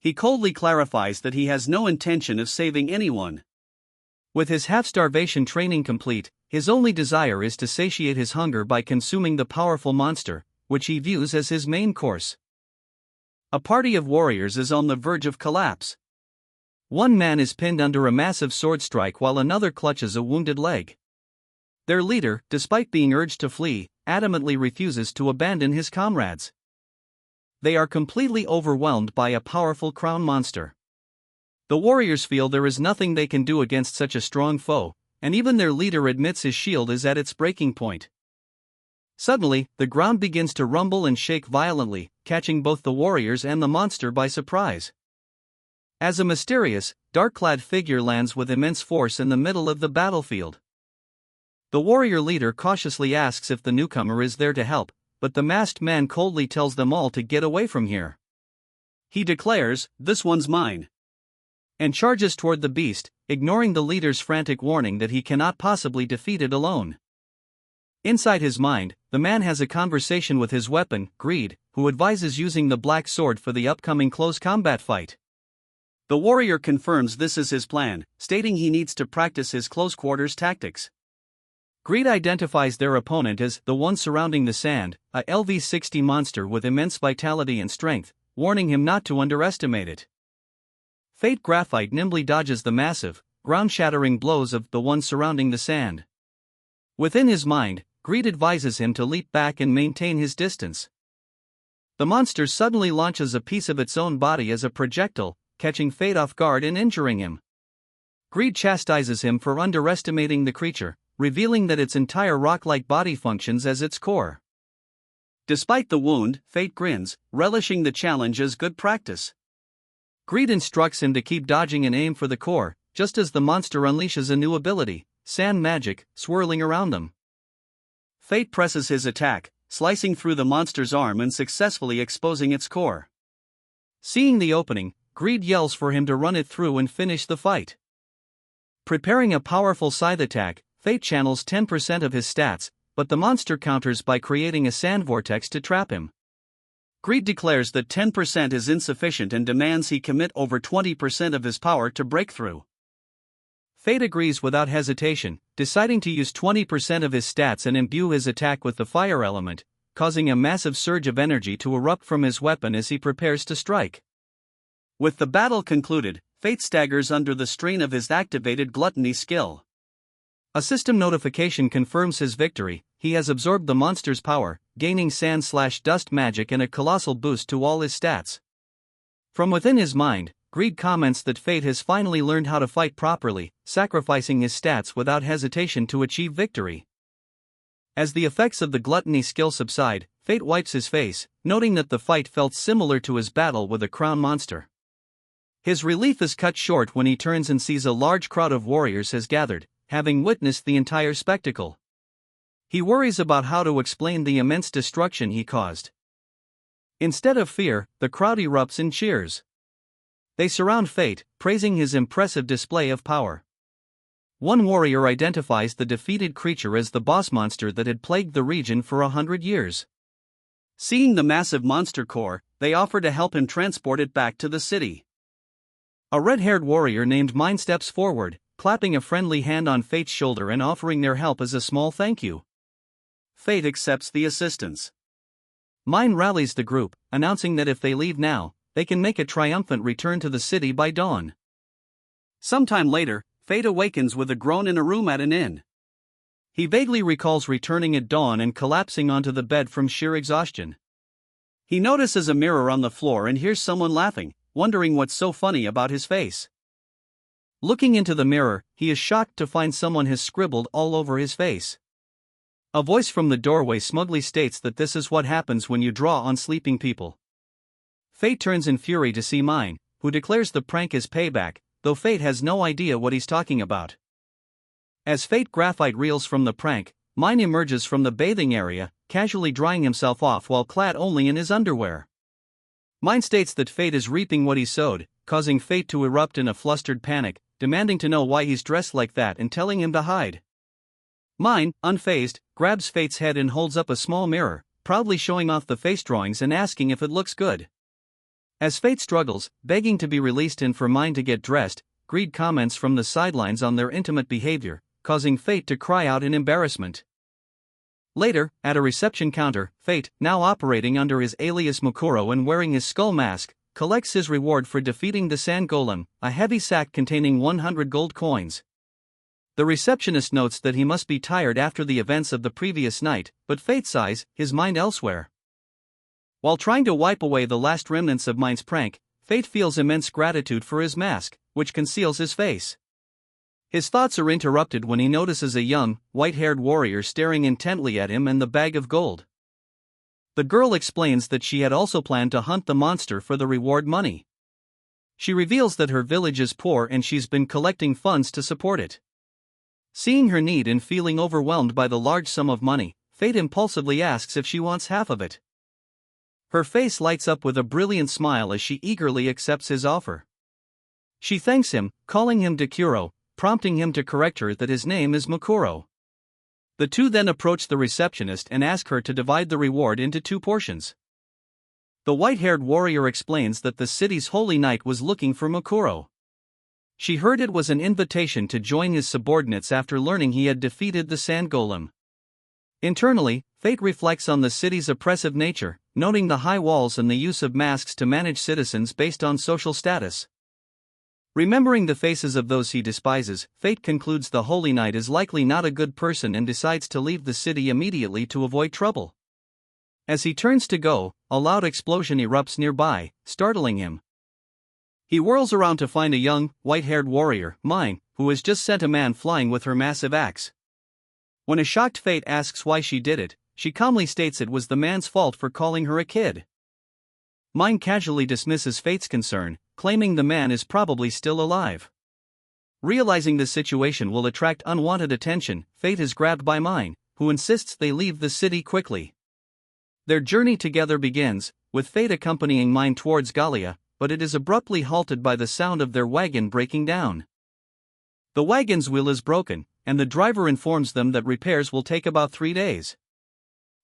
He coldly clarifies that he has no intention of saving anyone. With his half-starvation training complete, his only desire is to satiate his hunger by consuming the powerful monster, which he views as his main course. A party of warriors is on the verge of collapse. One man is pinned under a massive sword strike while another clutches a wounded leg. Their leader, despite being urged to flee, adamantly refuses to abandon his comrades. They are completely overwhelmed by a powerful crown monster. The warriors feel there is nothing they can do against such a strong foe, and even their leader admits his shield is at its breaking point. Suddenly, the ground begins to rumble and shake violently, catching both the warriors and the monster by surprise. As a mysterious, dark-clad figure lands with immense force in the middle of the battlefield. The warrior leader cautiously asks if the newcomer is there to help, but the masked man coldly tells them all to get away from here. He declares, "This one's mine," and charges toward the beast, ignoring the leader's frantic warning that he cannot possibly defeat it alone. Inside his mind, the man has a conversation with his weapon, Greed, who advises using the black sword for the upcoming close combat fight. The warrior confirms this is his plan, stating he needs to practice his close quarters tactics. Greed identifies their opponent as the one surrounding the sand, a LV-60 monster with immense vitality and strength, warning him not to underestimate it. Fate Graphite nimbly dodges the massive, ground-shattering blows of the one surrounding the sand. Within his mind, Greed advises him to leap back and maintain his distance. The monster suddenly launches a piece of its own body as a projectile, catching Fate off guard and injuring him. Greed chastises him for underestimating the creature, revealing that its entire rock-like body functions as its core. Despite the wound, Fate grins, relishing the challenge as good practice. Greed instructs him to keep dodging and aim for the core, just as the monster unleashes a new ability, sand magic, swirling around them. Fate presses his attack, slicing through the monster's arm and successfully exposing its core. Seeing the opening, Greed yells for him to run it through and finish the fight. Preparing a powerful scythe attack, Fate channels 10% of his stats, but the monster counters by creating a sand vortex to trap him. Greed declares that 10% is insufficient and demands he commit over 20% of his power to break through. Fate agrees without hesitation, deciding to use 20% of his stats and imbue his attack with the fire element, causing a massive surge of energy to erupt from his weapon as he prepares to strike. With the battle concluded, Fate staggers under the strain of his activated gluttony skill. A system notification confirms his victory. He has absorbed the monster's power, gaining sand/dust magic and a colossal boost to all his stats. From within his mind, Greed comments that Fate has finally learned how to fight properly, sacrificing his stats without hesitation to achieve victory. As the effects of the gluttony skill subside, Fate wipes his face, noting that the fight felt similar to his battle with a crown monster. His relief is cut short when he turns and sees a large crowd of warriors has gathered, having witnessed the entire spectacle. He worries about how to explain the immense destruction he caused. Instead of fear, the crowd erupts in cheers. They surround Fate, praising his impressive display of power. One warrior identifies the defeated creature as the boss monster that had plagued the region for 100 years. Seeing the massive monster core, they offer to help him transport it back to the city. A red-haired warrior named Mine steps forward, clapping a friendly hand on Fate's shoulder and offering their help as a small thank you. Fate accepts the assistance. Mine rallies the group, announcing that if they leave now, they can make a triumphant return to the city by dawn. Sometime later, Fate awakens with a groan in a room at an inn. He vaguely recalls returning at dawn and collapsing onto the bed from sheer exhaustion. He notices a mirror on the floor and hears someone laughing, wondering what's so funny about his face. Looking into the mirror, he is shocked to find someone has scribbled all over his face. A voice from the doorway smugly states that this is what happens when you draw on sleeping people. Fate turns in fury to see Mine, who declares the prank is payback, though Fate has no idea what he's talking about. As Fate Graphite reels from the prank, Mine emerges from the bathing area, casually drying himself off while clad only in his underwear. Mine states that Fate is reaping what he sowed, causing Fate to erupt in a flustered panic, demanding to know why he's dressed like that and telling him to hide. Mine, unfazed, grabs Fate's head and holds up a small mirror, proudly showing off the face drawings and asking if it looks good. As Fate struggles, begging to be released and for Mine to get dressed, Greed comments from the sidelines on their intimate behavior, causing Fate to cry out in embarrassment. Later, at a reception counter, Fate, now operating under his alias Mukuro and wearing his skull mask, collects his reward for defeating the sand golem, a heavy sack containing 100 gold coins. The receptionist notes that he must be tired after the events of the previous night, but Fate sighs, his mind elsewhere. While trying to wipe away the last remnants of Mine's prank, Fate feels immense gratitude for his mask, which conceals his face. His thoughts are interrupted when he notices a young, white-haired warrior staring intently at him and the bag of gold. The girl explains that she had also planned to hunt the monster for the reward money. She reveals that her village is poor and she's been collecting funds to support it. Seeing her need and feeling overwhelmed by the large sum of money, Fate impulsively asks if she wants half of it. Her face lights up with a brilliant smile as she eagerly accepts his offer. She thanks him, calling him Dakuro, prompting him to correct her that his name is Mukuro. The two then approach the receptionist and ask her to divide the reward into 2 portions. The white-haired warrior explains that the city's holy knight was looking for Mukuro. She heard it was an invitation to join his subordinates after learning he had defeated the sand golem. Internally, Fate reflects on the city's oppressive nature, noting the high walls and the use of masks to manage citizens based on social status. Remembering the faces of those he despises, Fate concludes the Holy Knight is likely not a good person and decides to leave the city immediately to avoid trouble. As he turns to go, a loud explosion erupts nearby, startling him. He whirls around to find a young, white-haired warrior, Mine, who has just sent a man flying with her massive axe. When a shocked Fate asks why she did it, she calmly states it was the man's fault for calling her a kid. Mine casually dismisses Fate's concern, claiming the man is probably still alive. Realizing the situation will attract unwanted attention, Fate is grabbed by Mine, who insists they leave the city quickly. Their journey together begins, with Fate accompanying Mine towards Galia, but it is abruptly halted by the sound of their wagon breaking down. The wagon's wheel is broken, and the driver informs them that repairs will take about 3 days.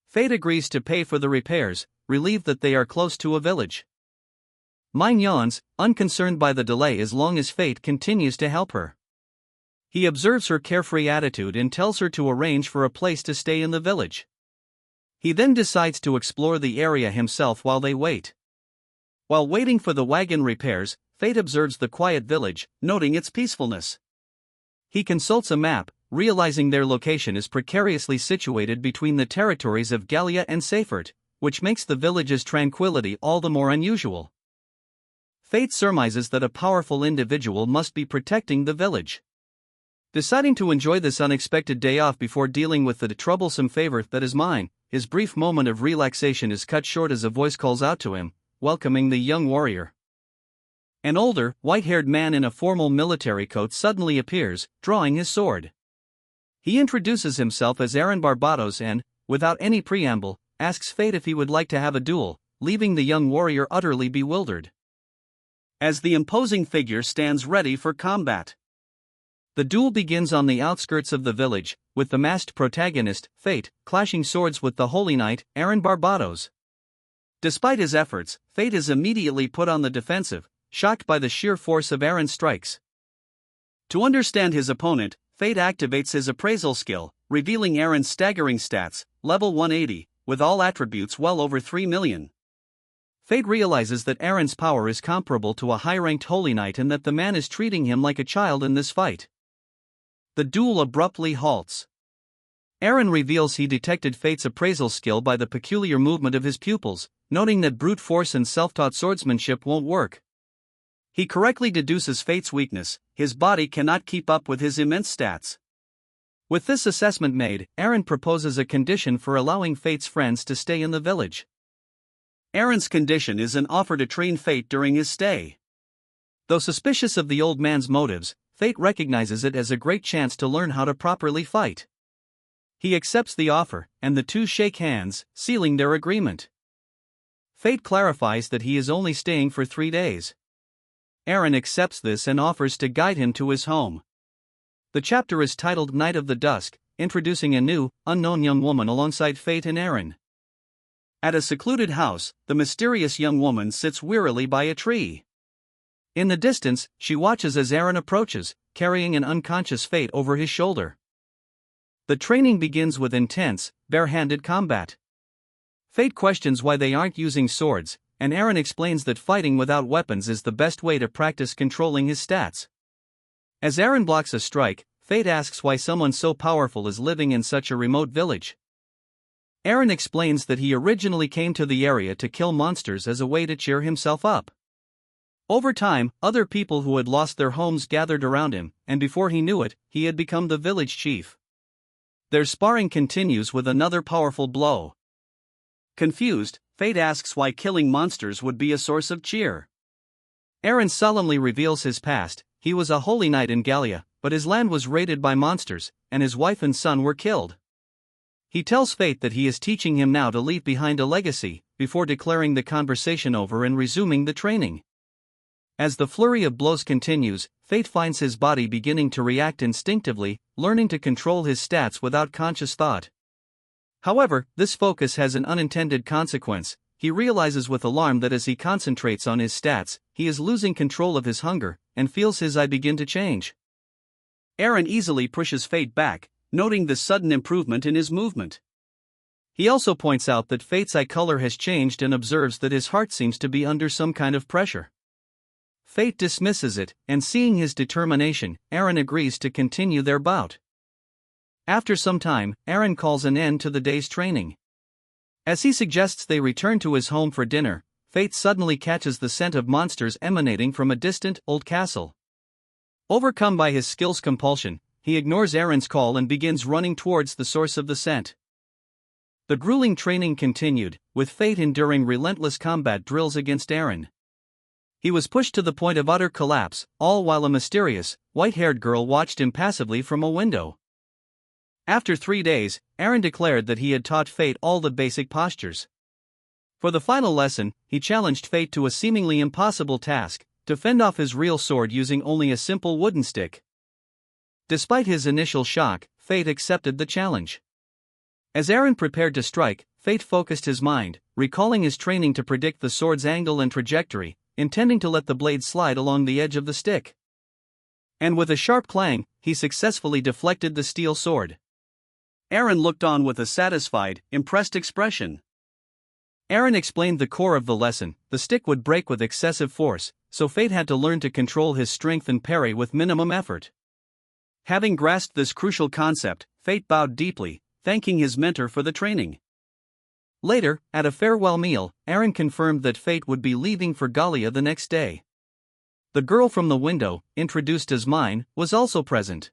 Fate agrees to pay for the repairs, relieved that they are close to a village. Mine yawns, unconcerned by the delay as long as Fate continues to help her. He observes her carefree attitude and tells her to arrange for a place to stay in the village. He then decides to explore the area himself while they wait. While waiting for the wagon repairs, Fate observes the quiet village, noting its peacefulness. He consults a map, realizing their location is precariously situated between the territories of Galia and Seifert, which makes the village's tranquility all the more unusual. Fate surmises that a powerful individual must be protecting the village. Deciding to enjoy this unexpected day off before dealing with the troublesome favor that is Mine, his brief moment of relaxation is cut short as a voice calls out to him, welcoming the young warrior. An older, white-haired man in a formal military coat suddenly appears, drawing his sword. He introduces himself as Aaron Barbados and, without any preamble, asks Fate if he would like to have a duel, leaving the young warrior utterly bewildered. As the imposing figure stands ready for combat. The duel begins on the outskirts of the village, with the masked protagonist, Fate, clashing swords with the Holy Knight, Aaron Barbados. Despite his efforts, Fate is immediately put on the defensive, shocked by the sheer force of Aaron's strikes. To understand his opponent, Fate activates his appraisal skill, revealing Aaron's staggering stats, level 180, with all attributes well over 3 million. Fate realizes that Aaron's power is comparable to a high-ranked Holy Knight and that the man is treating him like a child in this fight. The duel abruptly halts. Aaron reveals he detected Fate's appraisal skill by the peculiar movement of his pupils, noting that brute force and self-taught swordsmanship won't work. He correctly deduces Fate's weakness: his body cannot keep up with his immense stats. With this assessment made, Aaron proposes a condition for allowing Fate's friends to stay in the village. Aaron's condition is an offer to train Fate during his stay. Though suspicious of the old man's motives, Fate recognizes it as a great chance to learn how to properly fight. He accepts the offer, and the two shake hands, sealing their agreement. Fate clarifies that he is only staying for 3 days. Aaron accepts this and offers to guide him to his home. The chapter is titled Night of the Dusk, introducing a new, unknown young woman alongside Fate and Aaron. At a secluded house, the mysterious young woman sits wearily by a tree. In the distance, she watches as Aaron approaches, carrying an unconscious Fate over his shoulder. The training begins with intense, bare-handed combat. Fate questions why they aren't using swords, and Aaron explains that fighting without weapons is the best way to practice controlling his stats. As Aaron blocks a strike, Fate asks why someone so powerful is living in such a remote village. Aaron explains that he originally came to the area to kill monsters as a way to cheer himself up. Over time, other people who had lost their homes gathered around him, and before he knew it, he had become the village chief. Their sparring continues with another powerful blow. Confused, Fate asks why killing monsters would be a source of cheer. Aaron solemnly reveals his past: he was a holy knight in Galia, but his land was raided by monsters, and his wife and son were killed. He tells Fate that he is teaching him now to leave behind a legacy, before declaring the conversation over and resuming the training. As the flurry of blows continues, Fate finds his body beginning to react instinctively, learning to control his stats without conscious thought. However, this focus has an unintended consequence. He realizes with alarm that as he concentrates on his stats, he is losing control of his hunger, and feels his eye begin to change. Aaron easily pushes Fate back, noting the sudden improvement in his movement. He also points out that Fate's eye color has changed and observes that his heart seems to be under some kind of pressure. Fate dismisses it, and seeing his determination, Aaron agrees to continue their bout. After some time, Aaron calls an end to the day's training. As he suggests they return to his home for dinner, Fate suddenly catches the scent of monsters emanating from a distant, old castle. Overcome by his skill's compulsion, he ignores Aaron's call and begins running towards the source of the scent. The grueling training continued, with Fate enduring relentless combat drills against Aaron. He was pushed to the point of utter collapse, all while a mysterious, white-haired girl watched impassively from a window. After 3 days, Aaron declared that he had taught Fate all the basic postures. For the final lesson, he challenged Fate to a seemingly impossible task, to fend off his real sword using only a simple wooden stick. Despite his initial shock, Fate accepted the challenge. As Aaron prepared to strike, Fate focused his mind, recalling his training to predict the sword's angle and trajectory, intending to let the blade slide along the edge of the stick. And with a sharp clang, he successfully deflected the steel sword. Aaron looked on with a satisfied, impressed expression. Aaron explained the core of the lesson: the stick would break with excessive force, so Fate had to learn to control his strength and parry with minimum effort. Having grasped this crucial concept, Fate bowed deeply, thanking his mentor for the training. Later, at a farewell meal, Aaron confirmed that Fate would be leaving for Galia the next day. The girl from the window, introduced as Mine, was also present.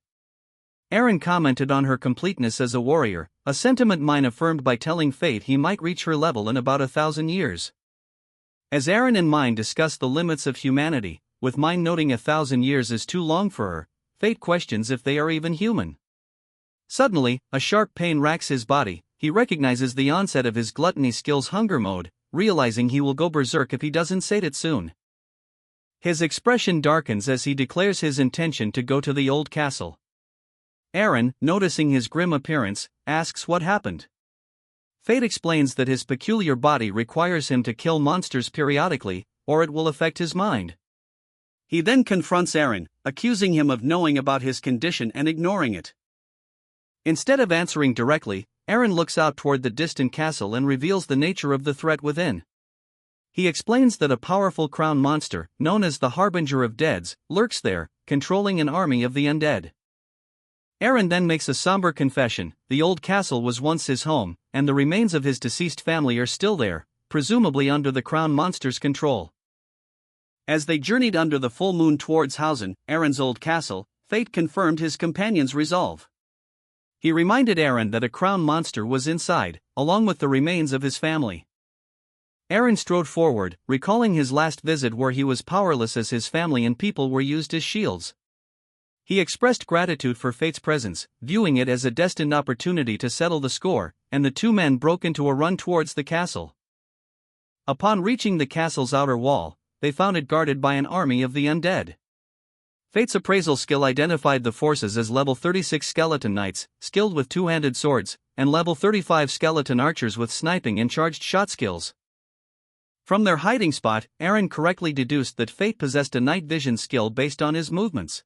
Aaron commented on her completeness as a warrior, a sentiment Mine affirmed by telling Fate he might reach her level in about 1,000 years. As Aaron and Mine discuss the limits of humanity, with Mine noting 1,000 years is too long for her, Fate questions if they are even human. Suddenly, a sharp pain racks his body. He recognizes the onset of his gluttony skill's hunger mode, realizing he will go berserk if he doesn't sate it soon. His expression darkens as he declares his intention to go to the old castle. Aaron, noticing his grim appearance, asks what happened. Fate explains that his peculiar body requires him to kill monsters periodically, or it will affect his mind. He then confronts Aaron, accusing him of knowing about his condition and ignoring it. Instead of answering directly, Aaron looks out toward the distant castle and reveals the nature of the threat within. He explains that a powerful crown monster, known as the Harbinger of Deads, lurks there, controlling an army of the undead. Aaron then makes a somber confession: the old castle was once his home, and the remains of his deceased family are still there, presumably under the crown monster's control. As they journeyed under the full moon towards Hausen, Aaron's old castle, Fate confirmed his companion's resolve. He reminded Aaron that a crown monster was inside, along with the remains of his family. Aaron strode forward, recalling his last visit where he was powerless as his family and people were used as shields. He expressed gratitude for Fate's presence, viewing it as a destined opportunity to settle the score, and the two men broke into a run towards the castle. Upon reaching the castle's outer wall, they found it guarded by an army of the undead. Fate's appraisal skill identified the forces as level 36 skeleton knights, skilled with two-handed swords, and level 35 skeleton archers with sniping and charged shot skills. From their hiding spot, Aaron correctly deduced that Fate possessed a night vision skill based on his movements.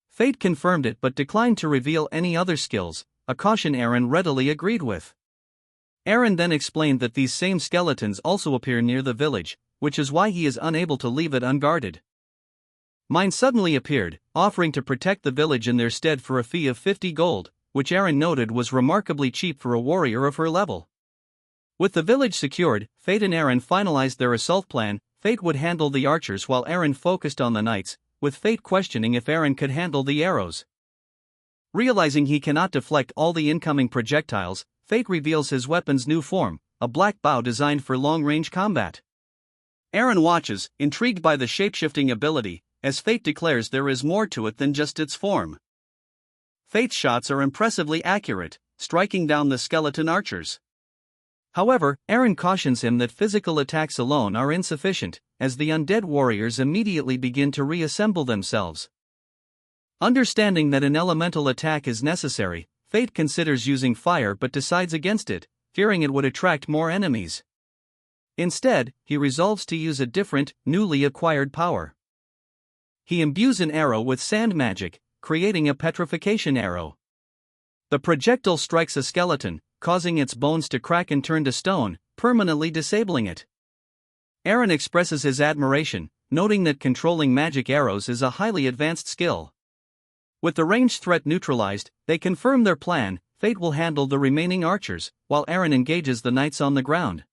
Fate confirmed it but declined to reveal any other skills, a caution Aaron readily agreed with. Aaron then explained that these same skeletons also appear near the village, which is why he is unable to leave it unguarded. Mine suddenly appeared, offering to protect the village in their stead for a fee of 50 gold, which Aaron noted was remarkably cheap for a warrior of her level. With the village secured, Fate and Aaron finalized their assault plan. Fate would handle the archers while Aaron focused on the knights, with Fate questioning if Aaron could handle the arrows. Realizing he cannot deflect all the incoming projectiles, Fate reveals his weapon's new form, a black bow designed for long-range combat. Aaron watches, intrigued by the shape-shifting ability, as Fate declares there is more to it than just its form. Fate's shots are impressively accurate, striking down the skeleton archers. However, Aaron cautions him that physical attacks alone are insufficient, as the undead warriors immediately begin to reassemble themselves. Understanding that an elemental attack is necessary, Fate considers using fire but decides against it, fearing it would attract more enemies. Instead, he resolves to use a different, newly acquired power. he imbues an arrow with sand magic, creating a petrification arrow. The projectile strikes a skeleton, causing its bones to crack and turn to stone, permanently disabling it. Eren expresses his admiration, noting that controlling magic arrows is a highly advanced skill. With the ranged threat neutralized, they confirm their plan. Fate will handle the remaining archers, while Eren engages the knights on the ground.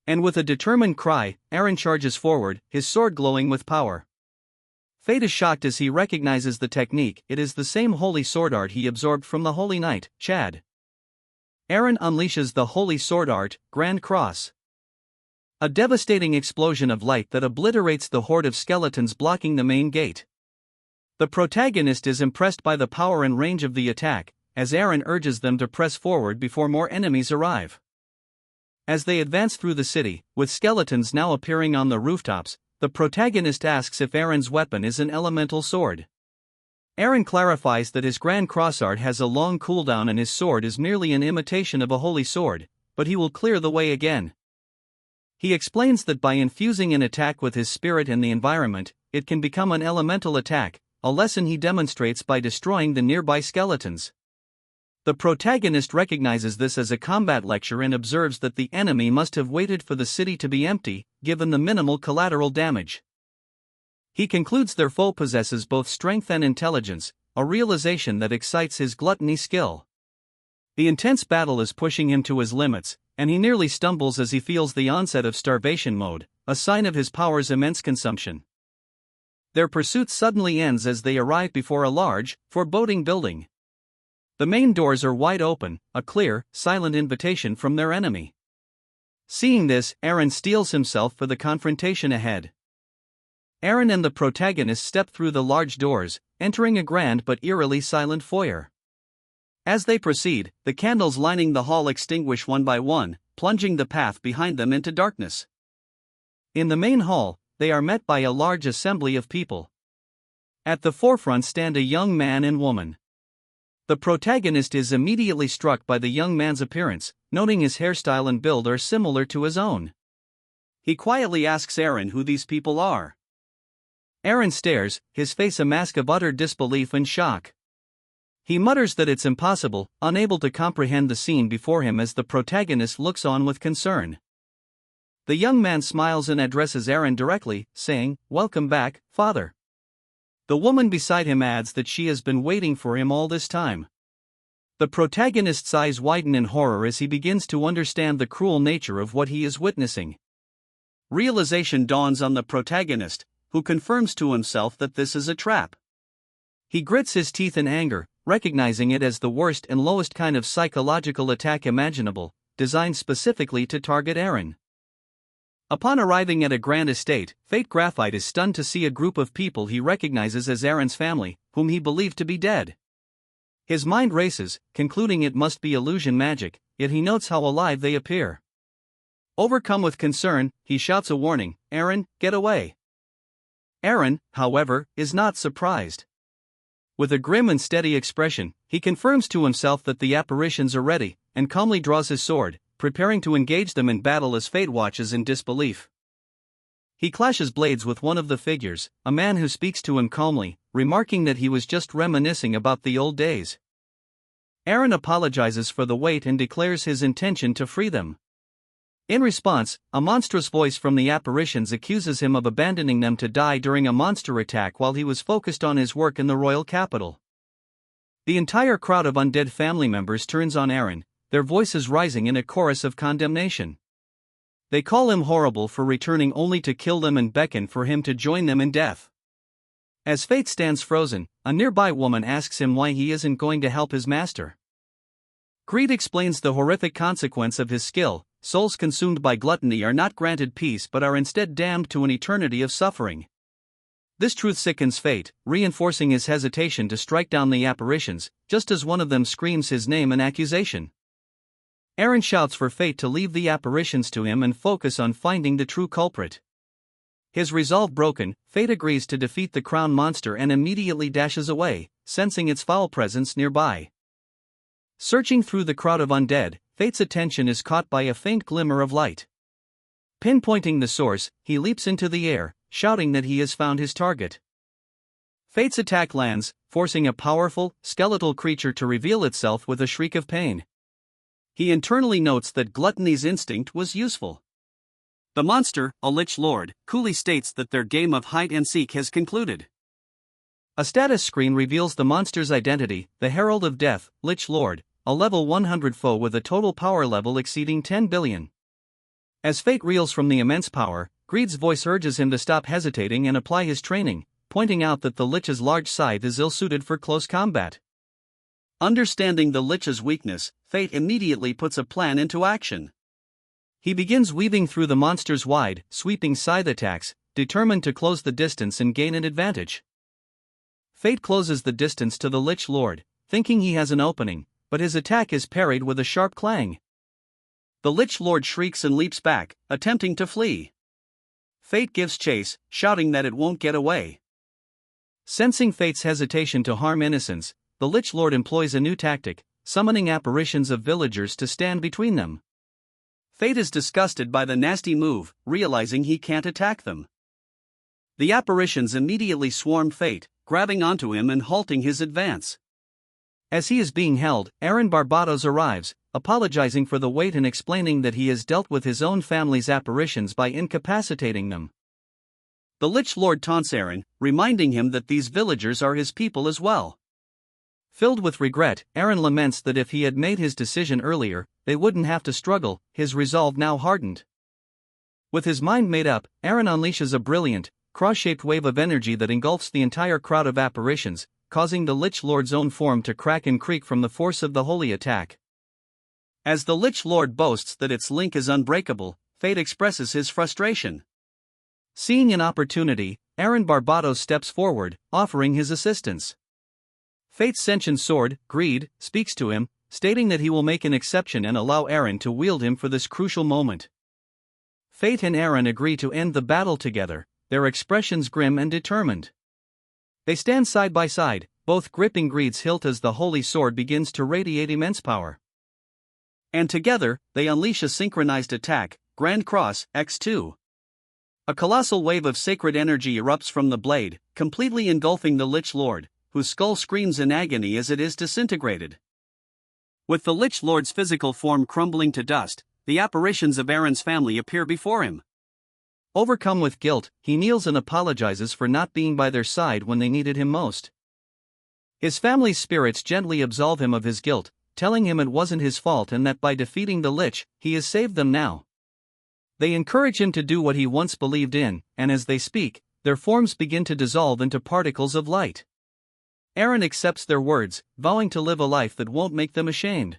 And with a determined cry, Eren charges forward, his sword glowing with power. Fate is shocked as he recognizes the technique. It is the same holy sword art he absorbed from the Holy Knight, Chad. Eren unleashes the holy sword art, Grand Cross. A devastating explosion of light that obliterates the horde of skeletons blocking the main gate. The protagonist is impressed by the power and range of the attack, as Eren urges them to press forward before more enemies arrive. As they advance through the city, with skeletons now appearing on the rooftops, the protagonist asks if Eren's weapon is an elemental sword. Eren clarifies that his Grand Cross art has a long cooldown and his sword is merely an imitation of a holy sword, but he will clear the way again. He explains that by infusing an attack with his spirit and the environment, it can become an elemental attack, a lesson he demonstrates by destroying the nearby skeletons. The protagonist recognizes this as a combat lecture and observes that the enemy must have waited for the city to be empty, given the minimal collateral damage. He concludes their foe possesses both strength and intelligence, a realization that excites his gluttony skill. The intense battle is pushing him to his limits, and he nearly stumbles as he feels the onset of starvation mode, a sign of his power's immense consumption. Their pursuit suddenly ends as they arrive before a large, foreboding building. The main doors are wide open, a clear, silent invitation from their enemy. Seeing this, Eren steels himself for the confrontation ahead. Eren and the protagonist step through the large doors, entering a grand but eerily silent foyer. As they proceed, the candles lining the hall extinguish one by one, plunging the path behind them into darkness. In the main hall, they are met by a large assembly of people. At the forefront stand a young man and woman. The protagonist is immediately struck by the young man's appearance, noting his hairstyle and build are similar to his own. He quietly asks Eren who these people are. Eren stares, his face a mask of utter disbelief and shock. He mutters that it's impossible, unable to comprehend the scene before him as the protagonist looks on with concern. The young man smiles and addresses Eren directly, saying, "Welcome back, father." The woman beside him adds that she has been waiting for him all this time. The protagonist's eyes widen in horror as he begins to understand the cruel nature of what he is witnessing. Realization dawns on the protagonist, who confirms to himself that this is a trap. He grits his teeth in anger, recognizing it as the worst and lowest kind of psychological attack imaginable, designed specifically to target Eren. Upon arriving at a grand estate, Fate Graphite is stunned to see a group of people he recognizes as Eren's family, whom he believed to be dead. His mind races, concluding it must be illusion magic, yet he notes how alive they appear. Overcome with concern, he shouts a warning, "Eren, get away." Eren, however, is not surprised. With a grim and steady expression, he confirms to himself that the apparitions are ready, and calmly draws his sword, preparing to engage them in battle as Fate watches in disbelief. He clashes blades with one of the figures, a man who speaks to him calmly, remarking that he was just reminiscing about the old days. Eren apologizes for the wait and declares his intention to free them. In response, a monstrous voice from the apparitions accuses him of abandoning them to die during a monster attack while he was focused on his work in the royal capital. The entire crowd of undead family members turns on Eren, their voices rising in a chorus of condemnation. They call him horrible for returning only to kill them and beckon for him to join them in death. As Fate stands frozen, a nearby woman asks him why he isn't going to help his master. Greed explains the horrific consequence of his skill. Souls consumed by gluttony are not granted peace but are instead damned to an eternity of suffering. This truth sickens Fate, reinforcing his hesitation to strike down the apparitions, just as one of them screams his name in accusation. Eren shouts for Fate to leave the apparitions to him and focus on finding the true culprit. His resolve broken, Fate agrees to defeat the crown monster and immediately dashes away, sensing its foul presence nearby. Searching through the crowd of undead, Fate's attention is caught by a faint glimmer of light. Pinpointing the source, he leaps into the air, shouting that he has found his target. Fate's attack lands, forcing a powerful, skeletal creature to reveal itself with a shriek of pain. He internally notes that gluttony's instinct was useful. The monster, a lich lord, coolly states that their game of hide and seek has concluded. A status screen reveals the monster's identity, the Herald of Death, Lich Lord, a level 100 foe with a total power level exceeding 10 billion. As Fate reels from the immense power, Greed's voice urges him to stop hesitating and apply his training, pointing out that the Lich's large scythe is ill-suited for close combat. Understanding the Lich's weakness, Fate immediately puts a plan into action. He begins weaving through the monster's wide, sweeping scythe attacks, determined to close the distance and gain an advantage. Fate closes the distance to the Lich Lord, thinking he has an opening, but his attack is parried with a sharp clang. The Lich Lord shrieks and leaps back, attempting to flee. Fate gives chase, shouting that it won't get away. Sensing Fate's hesitation to harm innocents, the Lich Lord employs a new tactic, summoning apparitions of villagers to stand between them. Fate is disgusted by the nasty move, realizing he can't attack them. The apparitions immediately swarm Fate, grabbing onto him and halting his advance. As he is being held, Barbados arrives, apologizing for the wait and explaining that he has dealt with his own family's apparitions by incapacitating them. The Lich Lord taunts Aaron, reminding him that these villagers are his people as well. Filled with regret, Aaron laments that if he had made his decision earlier, they wouldn't have to struggle, his resolve now hardened. With his mind made up, Aaron unleashes a brilliant, cross-shaped wave of energy that engulfs the entire crowd of apparitions, causing the Lich Lord's own form to crack and creak from the force of the holy attack. As the Lich Lord boasts that its link is unbreakable, Fate expresses his frustration. Seeing an opportunity, Barbados steps forward, offering his assistance. Fate's sentient sword, Greed, speaks to him, stating that he will make an exception and allow Aaron to wield him for this crucial moment. Fate and Aaron agree to end the battle together, their expressions grim and determined. They stand side by side, both gripping Greed's hilt as the holy sword begins to radiate immense power. And together, they unleash a synchronized attack, Grand Cross, X2. A colossal wave of sacred energy erupts from the blade, completely engulfing the Lich Lord, whose skull screams in agony as it is disintegrated. With the Lich Lord's physical form crumbling to dust, the apparitions of Aaron's family appear before him. Overcome with guilt, he kneels and apologizes for not being by their side when they needed him most. His family's spirits gently absolve him of his guilt, telling him it wasn't his fault and that by defeating the Lich, he has saved them now. They encourage him to do what he once believed in, and as they speak, their forms begin to dissolve into particles of light. Aaron accepts their words, vowing to live a life that won't make them ashamed.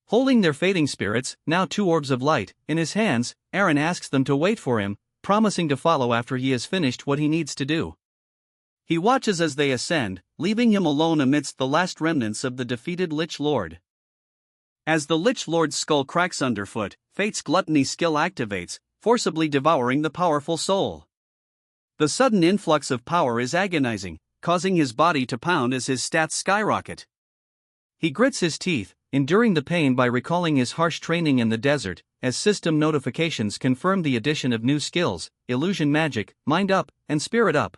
Holding their fading spirits, now 2 orbs of light, in his hands, Aaron asks them to wait for him, promising to follow after he has finished what he needs to do. He watches as they ascend, leaving him alone amidst the last remnants of the defeated Lich Lord. As the Lich Lord's skull cracks underfoot, Fate's gluttony skill activates, forcibly devouring the powerful soul. The sudden influx of power is agonizing, causing his body to pound as his stats skyrocket. He grits his teeth, enduring the pain by recalling his harsh training in the desert, as system notifications confirm the addition of new skills, illusion magic, mind up, and spirit up.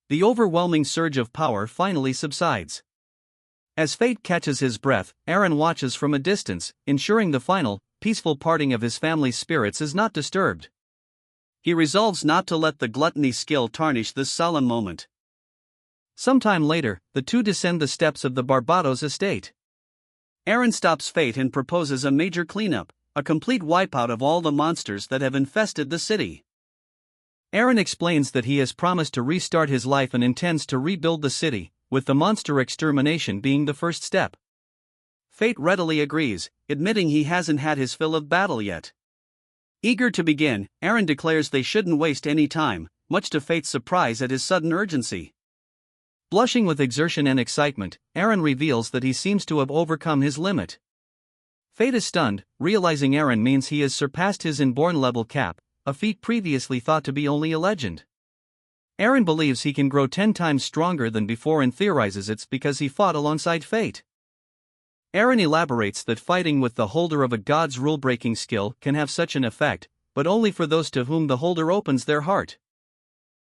The overwhelming surge of power finally subsides. As Fate catches his breath, Aaron watches from a distance, ensuring the final, peaceful parting of his family's spirits is not disturbed. He resolves not to let the gluttony skill tarnish this solemn moment. Sometime later, the two descend the steps of the Barbados estate. Aaron stops Fate and proposes a major cleanup, a complete wipeout of all the monsters that have infested the city. Aaron explains that he has promised to restart his life and intends to rebuild the city, with the monster extermination being the first step. Fate readily agrees, admitting he hasn't had his fill of battle yet. Eager to begin, Aaron declares they shouldn't waste any time, much to Fate's surprise at his sudden urgency. Blushing with exertion and excitement, Aaron reveals that he seems to have overcome his limit. Fate is stunned, realizing Aaron means he has surpassed his inborn level cap, a feat previously thought to be only a legend. Aaron believes he can grow 10 times stronger than before and theorizes it's because he fought alongside Fate. Aaron elaborates that fighting with the holder of a god's rule-breaking skill can have such an effect, but only for those to whom the holder opens their heart.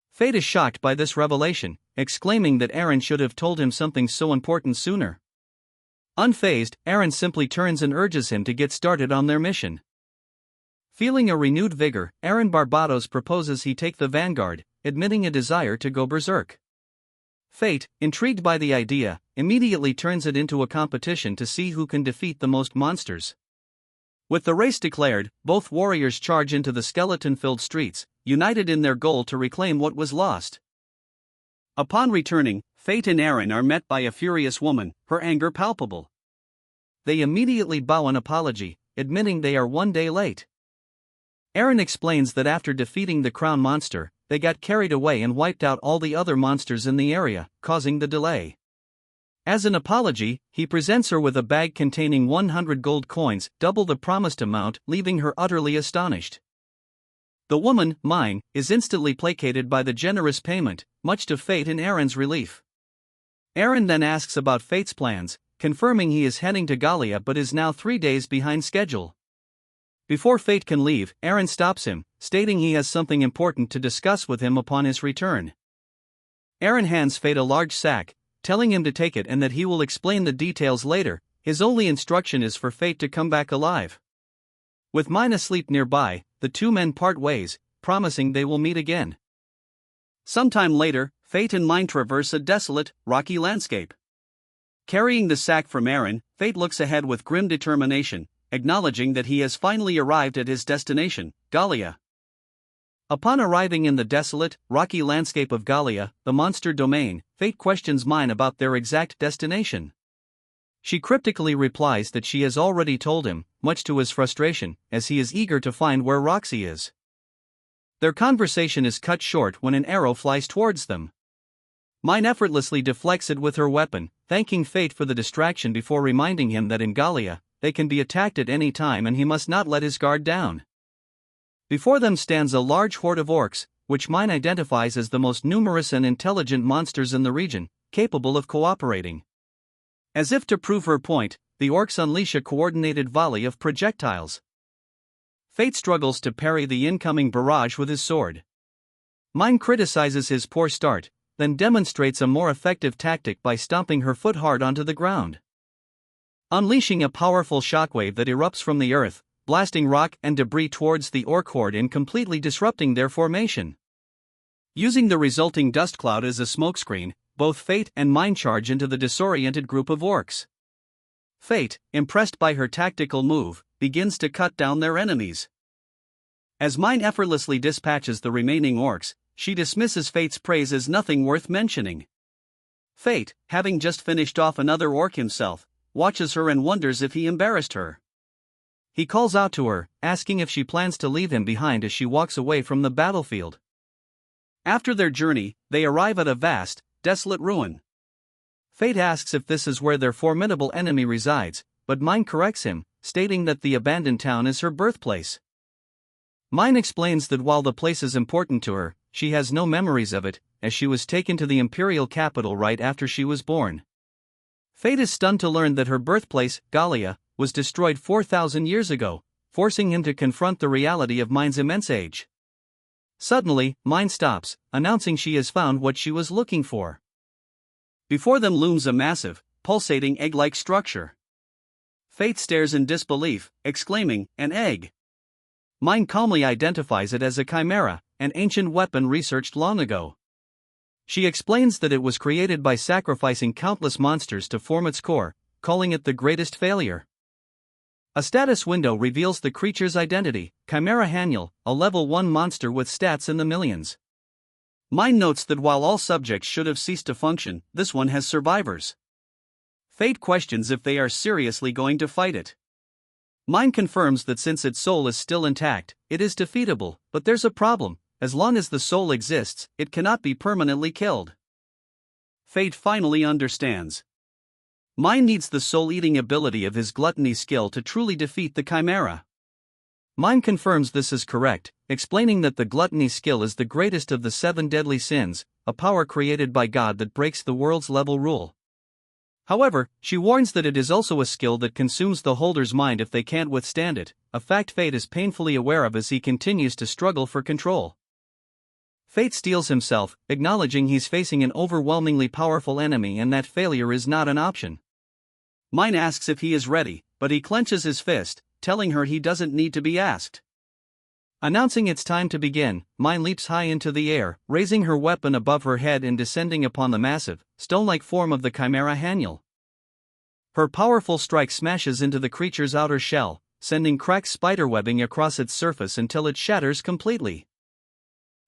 Fate is shocked by this revelation, exclaiming that Eren should have told him something so important sooner. Unfazed, Eren simply turns and urges him to get started on their mission. Feeling a renewed vigor, Barbados proposes he take the vanguard, admitting a desire to go berserk. Fate, intrigued by the idea, immediately turns it into a competition to see who can defeat the most monsters. With the race declared, both warriors charge into the skeleton-filled streets, united in their goal to reclaim what was lost. Upon returning, Fate and Eren are met by a furious woman, her anger palpable. They immediately bow an apology, admitting they are one day late. Eren explains that after defeating the crown monster, they got carried away and wiped out all the other monsters in the area, causing the delay. As an apology, he presents her with a bag containing 100 gold coins, double the promised amount, leaving her utterly astonished. The woman, Mine, is instantly placated by the generous payment, much to Fate and Eren's relief. Eren then asks about Fate's plans, confirming he is heading to Galia but is now 3 days behind schedule. Before Fate can leave, Eren stops him, stating he has something important to discuss with him upon his return. Eren hands Fate a large sack, telling him to take it and that he will explain the details later. His only instruction is for Fate to come back alive. With Mine asleep nearby, the two men part ways, promising they will meet again. Sometime later, Fate and Mine traverse a desolate, rocky landscape. Carrying the sack from Eren, Fate looks ahead with grim determination, acknowledging that he has finally arrived at his destination, Galia. Upon arriving in the desolate, rocky landscape of Galia, the monster domain, Fate questions Mine about their exact destination. She cryptically replies that she has already told him, much to his frustration, as he is eager to find where Roxy is. Their conversation is cut short when an arrow flies towards them. Mine effortlessly deflects it with her weapon, thanking Fate for the distraction before reminding him that in Galia, they can be attacked at any time and he must not let his guard down. Before them stands a large horde of orcs, which Mine identifies as the most numerous and intelligent monsters in the region, capable of cooperating. As if to prove her point, the orcs unleash a coordinated volley of projectiles. Fate struggles to parry the incoming barrage with his sword. Mine criticizes his poor start, then demonstrates a more effective tactic by stomping her foot hard onto the ground. Unleashing a powerful shockwave that erupts from the earth, blasting rock and debris towards the orc horde and completely disrupting their formation. Using the resulting dust cloud as a smokescreen, both Fate and Mine charge into the disoriented group of orcs. Fate, impressed by her tactical move, begins to cut down their enemies. As Mine effortlessly dispatches the remaining orcs, she dismisses Fate's praise as nothing worth mentioning. Fate, having just finished off another orc himself, watches her and wonders if he embarrassed her. He calls out to her, asking if she plans to leave him behind as she walks away from the battlefield. After their journey, they arrive at a vast, desolate ruin. Fate asks if this is where their formidable enemy resides, but Mine corrects him, stating that the abandoned town is her birthplace. Mine explains that while the place is important to her, she has no memories of it, as she was taken to the imperial capital right after she was born. Fate is stunned to learn that her birthplace, Galia, was destroyed 4,000 years ago, forcing him to confront the reality of Mine's immense age. Suddenly, Mine stops, announcing she has found what she was looking for. Before them looms a massive, pulsating egg-like structure. Fate stares in disbelief, exclaiming, "An egg!" Mine calmly identifies it as a chimera, an ancient weapon researched long ago. She explains that it was created by sacrificing countless monsters to form its core, calling it the greatest failure. A status window reveals the creature's identity, Chimera Haniel, a level 1 monster with stats in the millions. Mine notes that while all subjects should have ceased to function, this one has survivors. Fate questions if they are seriously going to fight it. Mine confirms that since its soul is still intact, it is defeatable, but there's a problem. As long as the soul exists, it cannot be permanently killed. Fate finally understands. Mine needs the soul-eating ability of his gluttony skill to truly defeat the chimera. Mine confirms this is correct, explaining that the gluttony skill is the greatest of the 7 deadly sins, a power created by God that breaks the world's level rule. However, she warns that it is also a skill that consumes the holder's mind if they can't withstand it, a fact Fate is painfully aware of as he continues to struggle for control. Fate steels himself, acknowledging he's facing an overwhelmingly powerful enemy and that failure is not an option. Mine asks if he is ready, but he clenches his fist, telling her he doesn't need to be asked. Announcing it's time to begin, Mine leaps high into the air, raising her weapon above her head and descending upon the massive, stone-like form of the chimera Haniel. Her powerful strike smashes into the creature's outer shell, sending cracked spiderwebbing across its surface until it shatters completely.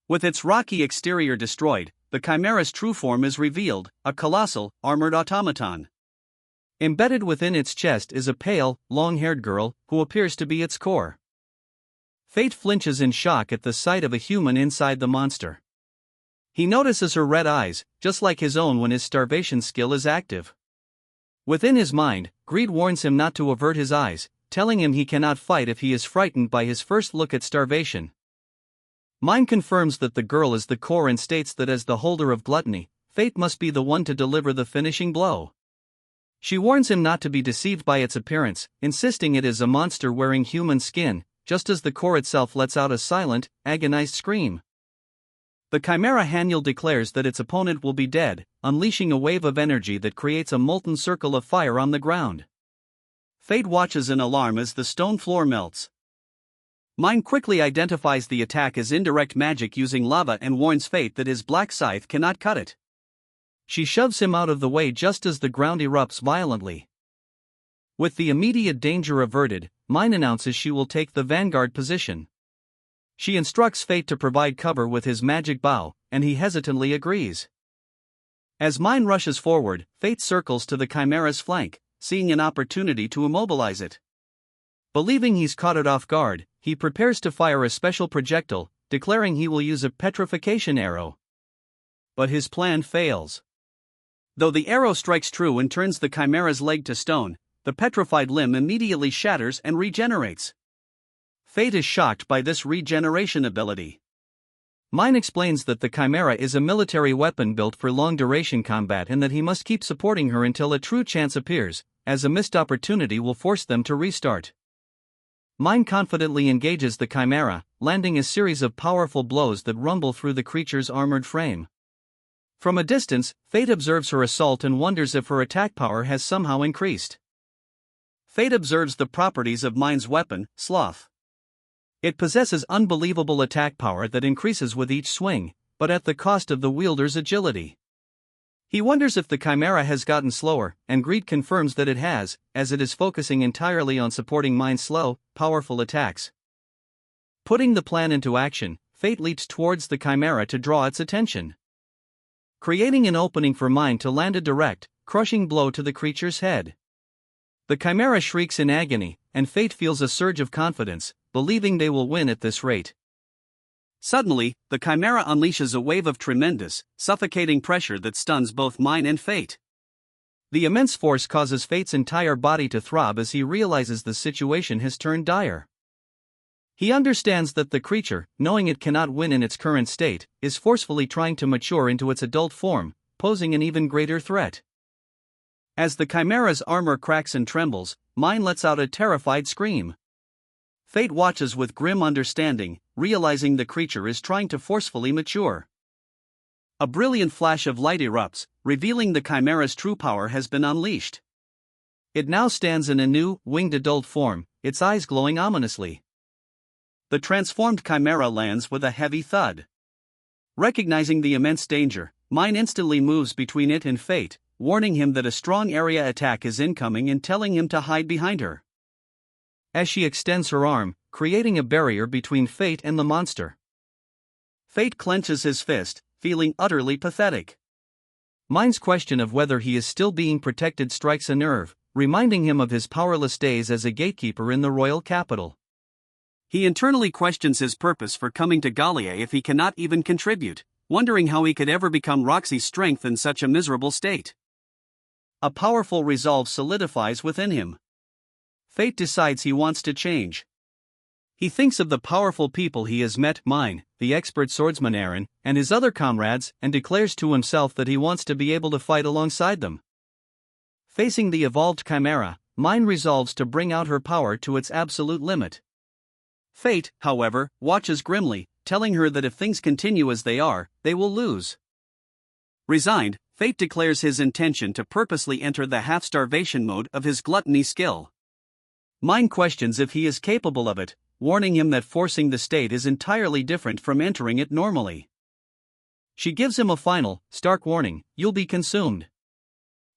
With its rocky exterior destroyed, the chimera's true form is revealed, a colossal, armored automaton. Embedded within its chest is a pale, long-haired girl, who appears to be its core. Fate flinches in shock at the sight of a human inside the monster. He notices her red eyes, just like his own when his starvation skill is active. Within his mind, greed warns him not to avert his eyes, telling him he cannot fight if he is frightened by his first look at starvation. Mine confirms that the girl is the core and states that as the holder of gluttony, Fate must be the one to deliver the finishing blow. She warns him not to be deceived by its appearance, insisting it is a monster wearing human skin, just as the core itself lets out a silent, agonized scream. The chimera Haniel declares that its opponent will be dead, unleashing a wave of energy that creates a molten circle of fire on the ground. Fate watches in alarm as the stone floor melts. Mine quickly identifies the attack as indirect magic using lava and warns Fate that his black scythe cannot cut it. She shoves him out of the way just as the ground erupts violently. With the immediate danger averted, Mine announces she will take the vanguard position. She instructs Fate to provide cover with his magic bow, and he hesitantly agrees. As Mine rushes forward, Fate circles to the chimera's flank, seeing an opportunity to immobilize it. Believing he's caught it off guard, he prepares to fire a special projectile, declaring he will use a petrification arrow. But his plan fails. Though the arrow strikes true and turns the chimera's leg to stone, the petrified limb immediately shatters and regenerates. Fate is shocked by this regeneration ability. Mine explains that the chimera is a military weapon built for long-duration combat and that he must keep supporting her until a true chance appears, as a missed opportunity will force them to restart. Mine confidently engages the chimera, landing a series of powerful blows that rumble through the creature's armored frame. From a distance, Fate observes her assault and wonders if her attack power has somehow increased. Fate observes the properties of Mine's weapon, Sloth. It possesses unbelievable attack power that increases with each swing, but at the cost of the wielder's agility. He wonders if the chimera has gotten slower, and greed confirms that it has, as it is focusing entirely on supporting Mine's slow, powerful attacks. Putting the plan into action, Fate leaps towards the chimera to draw its attention, creating an opening for Mine to land a direct, crushing blow to the creature's head. The chimera shrieks in agony, and Fate feels a surge of confidence, believing they will win at this rate. Suddenly, the chimera unleashes a wave of tremendous, suffocating pressure that stuns both Mine and Fate. The immense force causes Fate's entire body to throb as he realizes the situation has turned dire. He understands that the creature, knowing it cannot win in its current state, is forcefully trying to mature into its adult form, posing an even greater threat. As the chimera's armor cracks and trembles, Mine lets out a terrified scream. Fate watches with grim understanding, realizing the creature is trying to forcefully mature. A brilliant flash of light erupts, revealing the chimera's true power has been unleashed. It now stands in a new, winged adult form, its eyes glowing ominously. The transformed chimera lands with a heavy thud. Recognizing the immense danger, Mine instantly moves between it and Fate, warning him that a strong area attack is incoming and telling him to hide behind her. As she extends her arm, creating a barrier between Fate and the monster. Fate clenches his fist, feeling utterly pathetic. Mine's question of whether he is still being protected strikes a nerve, reminding him of his powerless days as a gatekeeper in the royal capital. He internally questions his purpose for coming to Galia if he cannot even contribute, wondering how he could ever become Roxy's strength in such a miserable state. A powerful resolve solidifies within him. Fate decides he wants to change. He thinks of the powerful people he has met, Mine, the expert swordsman Aaron, and his other comrades, and declares to himself that he wants to be able to fight alongside them. Facing the evolved chimera, Mine resolves to bring out her power to its absolute limit. Fate, however, watches grimly, telling her that if things continue as they are, they will lose. Resigned, Fate declares his intention to purposely enter the half-starvation mode of his gluttony skill. Mind questions if he is capable of it, warning him that forcing the state is entirely different from entering it normally. She gives him a final, stark warning: you'll be consumed.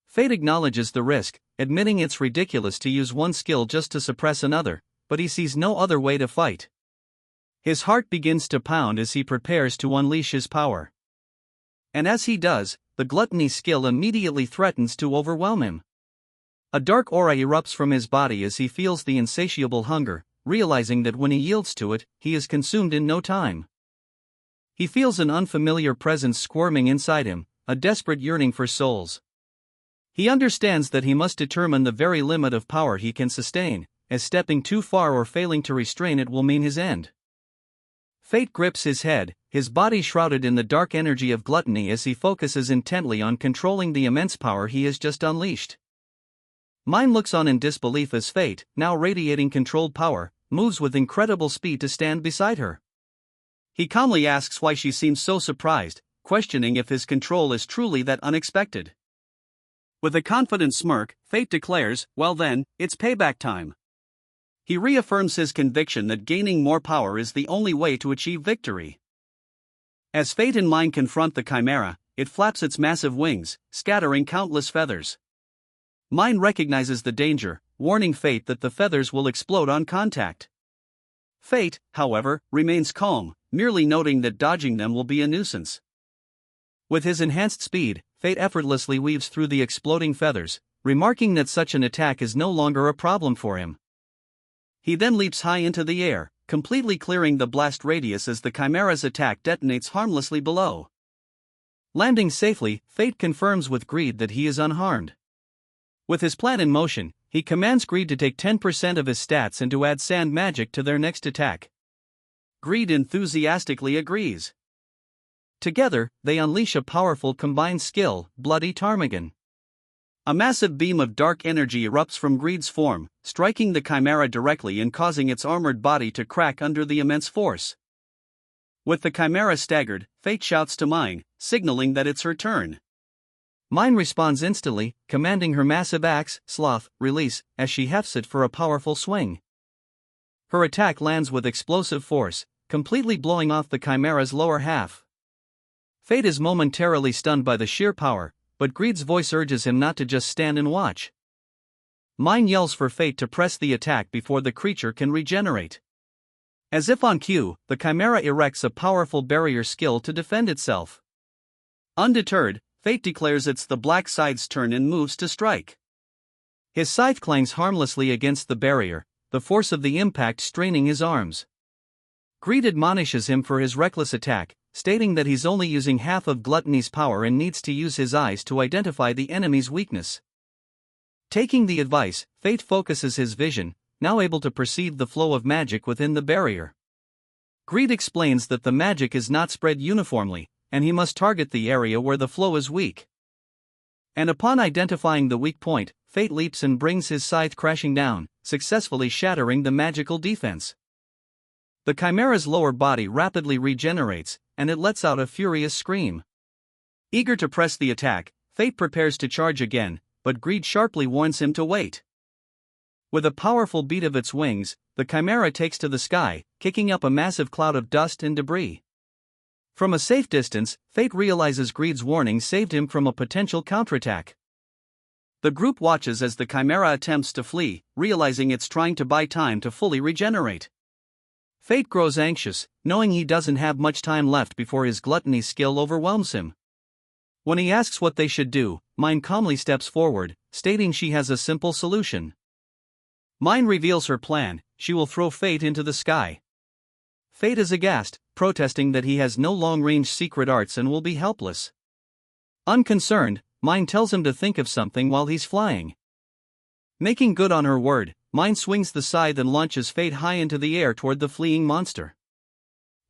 Fate acknowledges the risk, admitting it's ridiculous to use one skill just to suppress another, but he sees no other way to fight. His heart begins to pound as he prepares to unleash his power. And as he does, the gluttony skill immediately threatens to overwhelm him. A dark aura erupts from his body as he feels the insatiable hunger, realizing that when he yields to it, he is consumed in no time. He feels an unfamiliar presence squirming inside him, a desperate yearning for souls. He understands that he must determine the very limit of power he can sustain, as stepping too far or failing to restrain it will mean his end. Fate grips his head, his body shrouded in the dark energy of gluttony as he focuses intently on controlling the immense power he has just unleashed. Mind looks on in disbelief as Fate, now radiating controlled power, moves with incredible speed to stand beside her. He calmly asks why she seems so surprised, questioning if his control is truly that unexpected. With a confident smirk, Fate declares, well then, it's payback time. He reaffirms his conviction that gaining more power is the only way to achieve victory. As Fate and Mind confront the chimera, it flaps its massive wings, scattering countless feathers. Mind recognizes the danger, warning Fate that the feathers will explode on contact. Fate, however, remains calm, merely noting that dodging them will be a nuisance. With his enhanced speed, Fate effortlessly weaves through the exploding feathers, remarking that such an attack is no longer a problem for him. He then leaps high into the air, completely clearing the blast radius as the chimera's attack detonates harmlessly below. Landing safely, Fate confirms with Greed that he is unharmed. With his plan in motion, he commands Greed to take 10% of his stats and to add sand magic to their next attack. Greed enthusiastically agrees. Together, they unleash a powerful combined skill, Bloody Ptarmigan. A massive beam of dark energy erupts from Greed's form, striking the chimera directly and causing its armored body to crack under the immense force. With the chimera staggered, Fate shouts to Mind, signaling that it's her turn. Mind responds instantly, commanding her massive axe, Sloth, release, as she hefts it for a powerful swing. Her attack lands with explosive force, completely blowing off the chimera's lower half. Fate is momentarily stunned by the sheer power, but Greed's voice urges him not to just stand and watch. Mind yells for Fate to press the attack before the creature can regenerate. As if on cue, the chimera erects a powerful barrier skill to defend itself. Undeterred, Fate declares it's the Black Scythe's turn and moves to strike. His scythe clangs harmlessly against the barrier, the force of the impact straining his arms. Greed admonishes him for his reckless attack, stating that he's only using half of Gluttony's power and needs to use his eyes to identify the enemy's weakness. Taking the advice, Fate focuses his vision, now able to perceive the flow of magic within the barrier. Greed explains that the magic is not spread uniformly, and he must target the area where the flow is weak. And upon identifying the weak point, Fate leaps and brings his scythe crashing down, successfully shattering the magical defense. The chimera's lower body rapidly regenerates, and it lets out a furious scream. Eager to press the attack, Fate prepares to charge again, but Greed sharply warns him to wait. With a powerful beat of its wings, the chimera takes to the sky, kicking up a massive cloud of dust and debris. From a safe distance, Fate realizes Greed's warning saved him from a potential counterattack. The group watches as the chimera attempts to flee, realizing it's trying to buy time to fully regenerate. Fate grows anxious, knowing he doesn't have much time left before his gluttony skill overwhelms him. When he asks what they should do, Mind calmly steps forward, stating she has a simple solution. Mind reveals her plan: she will throw Fate into the sky. Fate is aghast, protesting that he has no long-range secret arts and will be helpless. Unconcerned, Mind tells him to think of something while he's flying. Making good on her word, Mind swings the scythe and launches Fate high into the air toward the fleeing monster.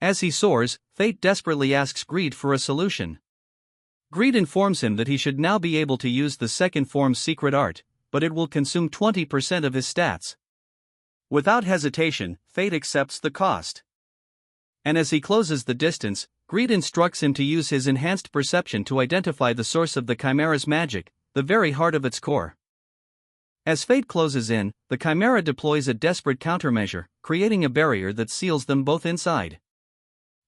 As he soars, Fate desperately asks Greed for a solution. Greed informs him that he should now be able to use the second form's secret art, but it will consume 20% of his stats. Without hesitation, Fate accepts the cost. And as he closes the distance, Greed instructs him to use his enhanced perception to identify the source of the chimera's magic, the very heart of its core. As fate closes in, the chimera deploys a desperate countermeasure, creating a barrier that seals them both inside.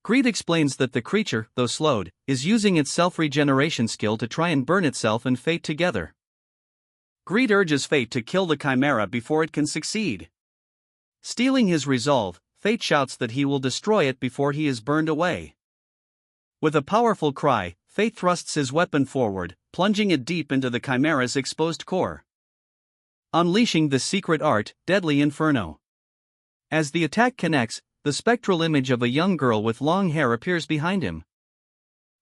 Greed explains that the creature, though slowed, is using its self-regeneration skill to try and burn itself and fate together. Greed urges fate to kill the chimera before it can succeed. Stealing his resolve, fate shouts that he will destroy it before he is burned away. With a powerful cry, fate thrusts his weapon forward, plunging it deep into the chimera's exposed core, unleashing the secret art, Deadly Inferno. As the attack connects, the spectral image of a young girl with long hair appears behind him.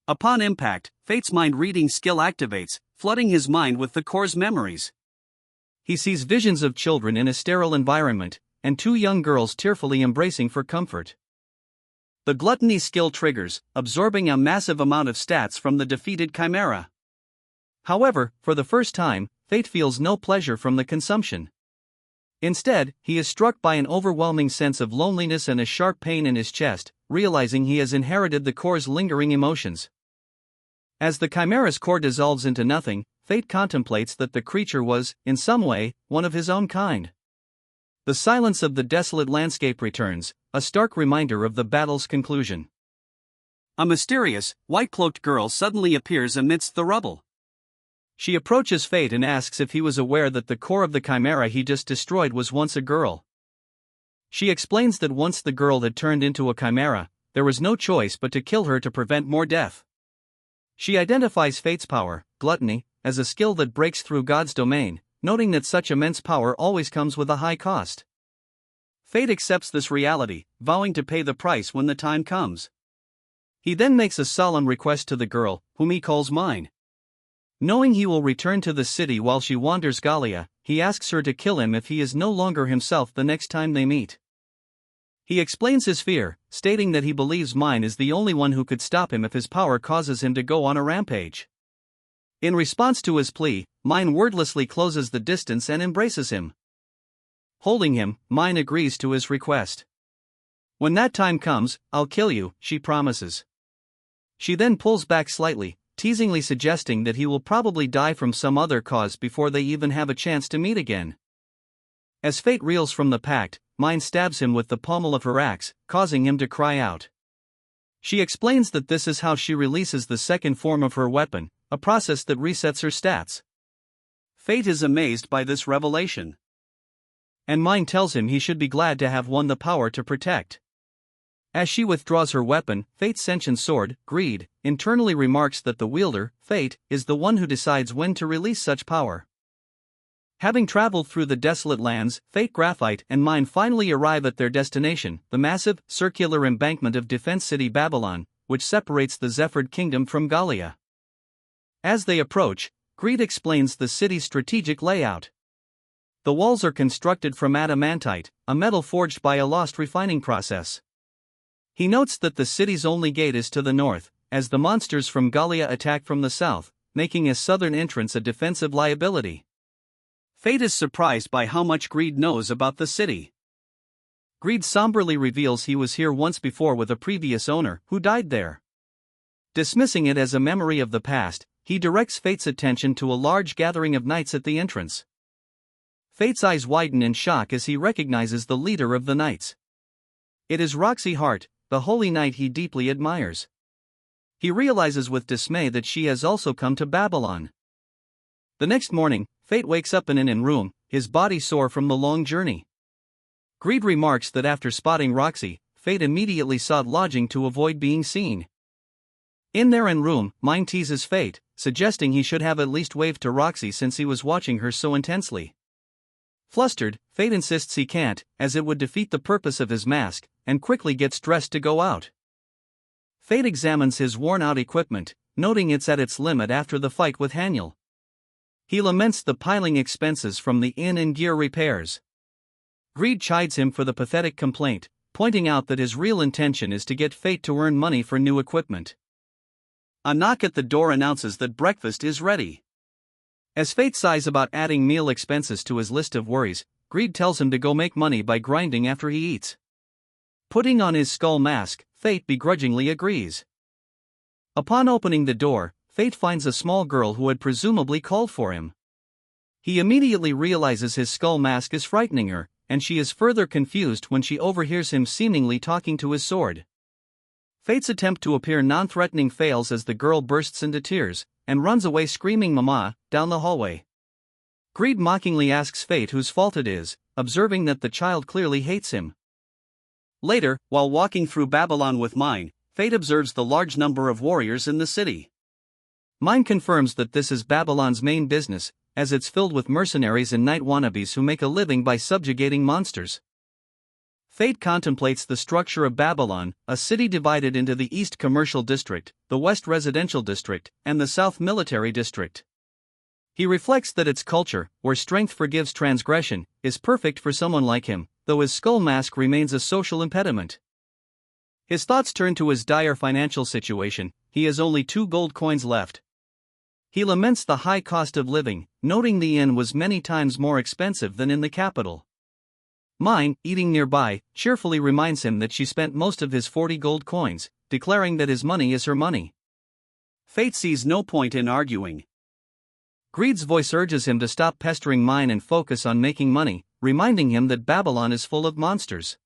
Upon impact, Fate's mind-reading skill activates, flooding his mind with the core's memories. He sees visions of children in a sterile environment, and two young girls tearfully embracing for comfort. The gluttony skill triggers, absorbing a massive amount of stats from the defeated chimera. However, for the first time, Fate feels no pleasure from the consumption. Instead, he is struck by an overwhelming sense of loneliness and a sharp pain in his chest, realizing he has inherited the core's lingering emotions. As the chimera's core dissolves into nothing, Fate contemplates that the creature was, in some way, one of his own kind. The silence of the desolate landscape returns, a stark reminder of the battle's conclusion. A mysterious, white-cloaked girl suddenly appears amidst the rubble. She approaches Fate and asks if he was aware that the core of the chimera he just destroyed was once a girl. She explains that once the girl had turned into a chimera, there was no choice but to kill her to prevent more death. She identifies Fate's power, gluttony, as a skill that breaks through God's domain, noting that such immense power always comes with a high cost. Fate accepts this reality, vowing to pay the price when the time comes. He then makes a solemn request to the girl, whom he calls mine. Knowing he will return to the city while she wanders Galia, he asks her to kill him if he is no longer himself the next time they meet. He explains his fear, stating that he believes mine is the only one who could stop him if his power causes him to go on a rampage. In response to his plea, mine wordlessly closes the distance and embraces him. Holding him, mine agrees to his request. When that time comes, I'll kill you, she promises. She then pulls back slightly, teasingly suggesting that he will probably die from some other cause before they even have a chance to meet again. As Fate reels from the pact, mine stabs him with the pommel of her axe, causing him to cry out. She explains that this is how she releases the second form of her weapon, a process that resets her stats. Fate is amazed by this revelation. And mine tells him he should be glad to have won the power to protect. As she withdraws her weapon, Fate's sentient sword, Greed, internally remarks that the wielder, Fate, is the one who decides when to release such power. Having traveled through the desolate lands, Fate, Graphite, and mine finally arrive at their destination, the massive, circular embankment of Defense City Babylon, which separates the Zephyrd Kingdom from Galia. As they approach, Greed explains the city's strategic layout. The walls are constructed from adamantite, a metal forged by a lost refining process. He notes that the city's only gate is to the north, as the monsters from Galia attack from the south, making a southern entrance a defensive liability. Fate is surprised by how much Greed knows about the city. Greed somberly reveals he was here once before with a previous owner, who died there. Dismissing it as a memory of the past, he directs Fate's attention to a large gathering of knights at the entrance. Fate's eyes widen in shock as he recognizes the leader of the knights. It is Roxy Hart, the holy knight he deeply admires. He realizes with dismay that she has also come to Babylon. The next morning, Fate wakes up in an inn room, his body sore from the long journey. Greed remarks that after spotting Roxy, Fate immediately sought lodging to avoid being seen. In their inn room, mine teases Fate, suggesting he should have at least waved to Roxy since he was watching her so intensely. Flustered, Fate insists he can't, as it would defeat the purpose of his mask, and quickly gets dressed to go out. Fate examines his worn-out equipment, noting it's at its limit after the fight with Haniel. He laments the piling expenses from the inn and gear repairs. Greed chides him for the pathetic complaint, pointing out that his real intention is to get Fate to earn money for new equipment. A knock at the door announces that breakfast is ready. As Fate sighs about adding meal expenses to his list of worries, Greed tells him to go make money by grinding after he eats. Putting on his skull mask, Fate begrudgingly agrees. Upon opening the door, Fate finds a small girl who had presumably called for him. He immediately realizes his skull mask is frightening her, and she is further confused when she overhears him seemingly talking to his sword. Fate's attempt to appear non-threatening fails as the girl bursts into tears and runs away screaming "Mama" down the hallway. Greed mockingly asks Fate whose fault it is, observing that the child clearly hates him. Later, while walking through Babylon with Mine, Fate observes the large number of warriors in the city. Mine confirms that this is Babylon's main business, as it's filled with mercenaries and knight wannabes who make a living by subjugating monsters. Fate contemplates the structure of Babylon, a city divided into the East Commercial District, the West Residential District, and the South Military District. He reflects that its culture, where strength forgives transgression, is perfect for someone like him, though his skull mask remains a social impediment. His thoughts turn to his dire financial situation. He has only 2 gold coins left. He laments the high cost of living, noting the inn was many times more expensive than in the capital. Mine, eating nearby, cheerfully reminds him that she spent most of his 40 gold coins, declaring that his money is her money. Fate sees no point in arguing. Greed's voice urges him to stop pestering Mine and focus on making money, reminding him that Babylon is full of monsters.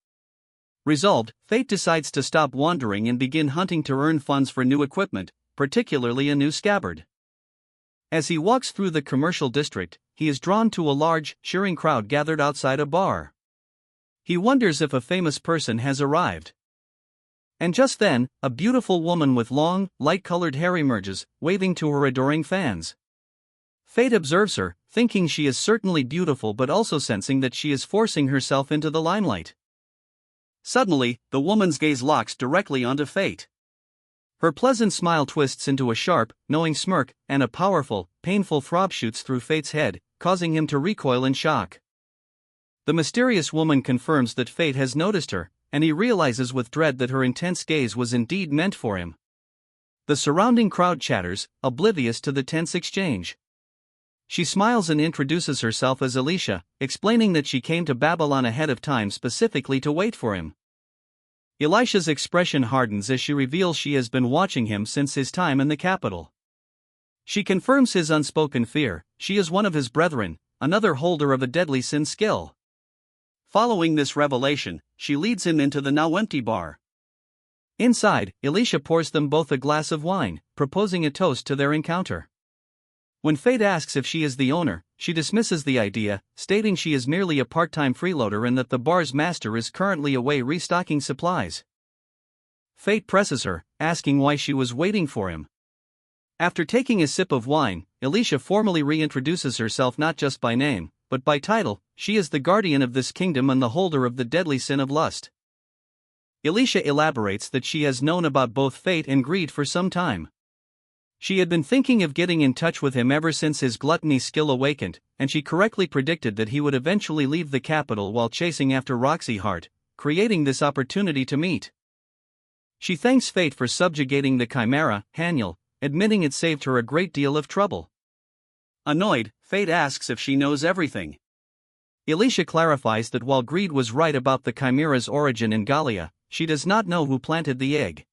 Resolved, Fate decides to stop wandering and begin hunting to earn funds for new equipment, particularly a new scabbard. As he walks through the commercial district, he is drawn to a large, cheering crowd gathered outside a bar. He wonders if a famous person has arrived. And just then, a beautiful woman with long, light-colored hair emerges, waving to her adoring fans. Fate observes her, thinking she is certainly beautiful but also sensing that she is forcing herself into the limelight. Suddenly, the woman's gaze locks directly onto Fate. Her pleasant smile twists into a sharp, knowing smirk, and a powerful, painful throb shoots through Fate's head, causing him to recoil in shock. The mysterious woman confirms that Fate has noticed her, and he realizes with dread that her intense gaze was indeed meant for him. The surrounding crowd chatters, oblivious to the tense exchange. She smiles and introduces herself as Alicia, explaining that she came to Babylon ahead of time specifically to wait for him. Alicia's expression hardens as she reveals she has been watching him since his time in the capital. She confirms his unspoken fear. She is one of his brethren, another holder of a deadly sin skill. Following this revelation, she leads him into the now empty bar. Inside, Alicia pours them both a glass of wine, proposing a toast to their encounter. When Fate asks if she is the owner, she dismisses the idea, stating she is merely a part-time freeloader and that the bar's master is currently away restocking supplies. Fate presses her, asking why she was waiting for him. After taking a sip of wine, Alicia formally reintroduces herself not just by name, but by title. She is the guardian of this kingdom and the holder of the deadly sin of lust. Alicia elaborates that she has known about both Fate and Greed for some time. She had been thinking of getting in touch with him ever since his gluttony skill awakened, and she correctly predicted that he would eventually leave the capital while chasing after Roxy Hart, creating this opportunity to meet. She thanks Fate for subjugating the chimera, Haniel, admitting it saved her a great deal of trouble. Annoyed, Fate asks if she knows everything. Alicia clarifies that while Greed was right about the chimera's origin in Galia, she does not know who planted the egg.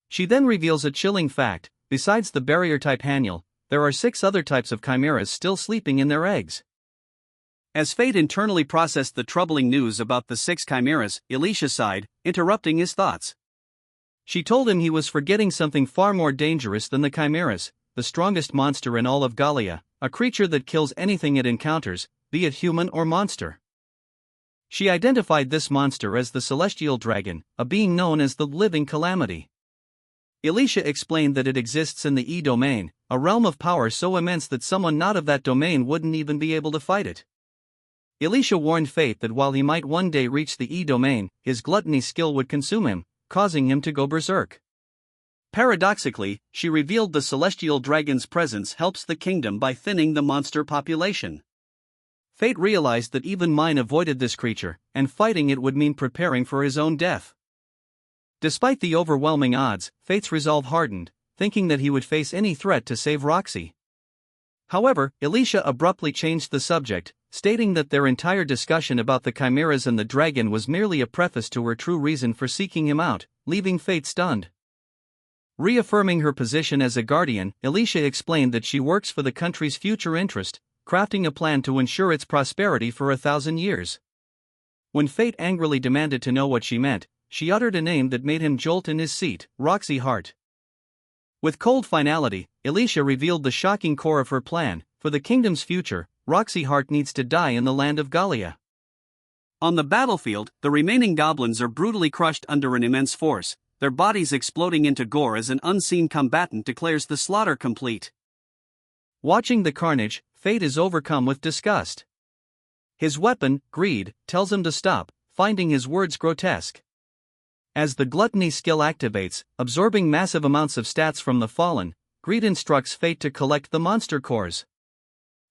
She then reveals a chilling fact. Besides the barrier-type Haniel, there are 6 other types of chimeras still sleeping in their eggs. As Fate internally processed the troubling news about the 6 chimeras, Alicia sighed, interrupting his thoughts. She told him he was forgetting something far more dangerous than the chimeras, the strongest monster in all of Galia, a creature that kills anything it encounters, be it human or monster. She identified this monster as the celestial dragon, a being known as the living calamity. Alicia explained that it exists in the E domain, a realm of power so immense that someone not of that domain wouldn't even be able to fight it. Alicia warned Fate that while he might one day reach the E domain, his gluttony skill would consume him, causing him to go berserk. Paradoxically, she revealed the celestial dragon's presence helps the kingdom by thinning the monster population. Fate realized that even Mine avoided this creature, and fighting it would mean preparing for his own death. Despite the overwhelming odds, Fate's resolve hardened, thinking that he would face any threat to save Roxy. However, Alicia abruptly changed the subject, stating that their entire discussion about the chimeras and the dragon was merely a preface to her true reason for seeking him out, leaving Fate stunned. Reaffirming her position as a guardian, Alicia explained that she works for the country's future interest, crafting a plan to ensure its prosperity for 1,000 years. When Fate angrily demanded to know what she meant, she uttered a name that made him jolt in his seat, Roxy Hart. With cold finality, Alicia revealed the shocking core of her plan. For the kingdom's future, Roxy Hart needs to die in the land of Galia. On the battlefield, the remaining goblins are brutally crushed under an immense force, their bodies exploding into gore as an unseen combatant declares the slaughter complete. Watching the carnage, Fate is overcome with disgust. His weapon, greed, tells him to stop, finding his words grotesque. As the gluttony skill activates, absorbing massive amounts of stats from the fallen, greed instructs Fate to collect the monster cores.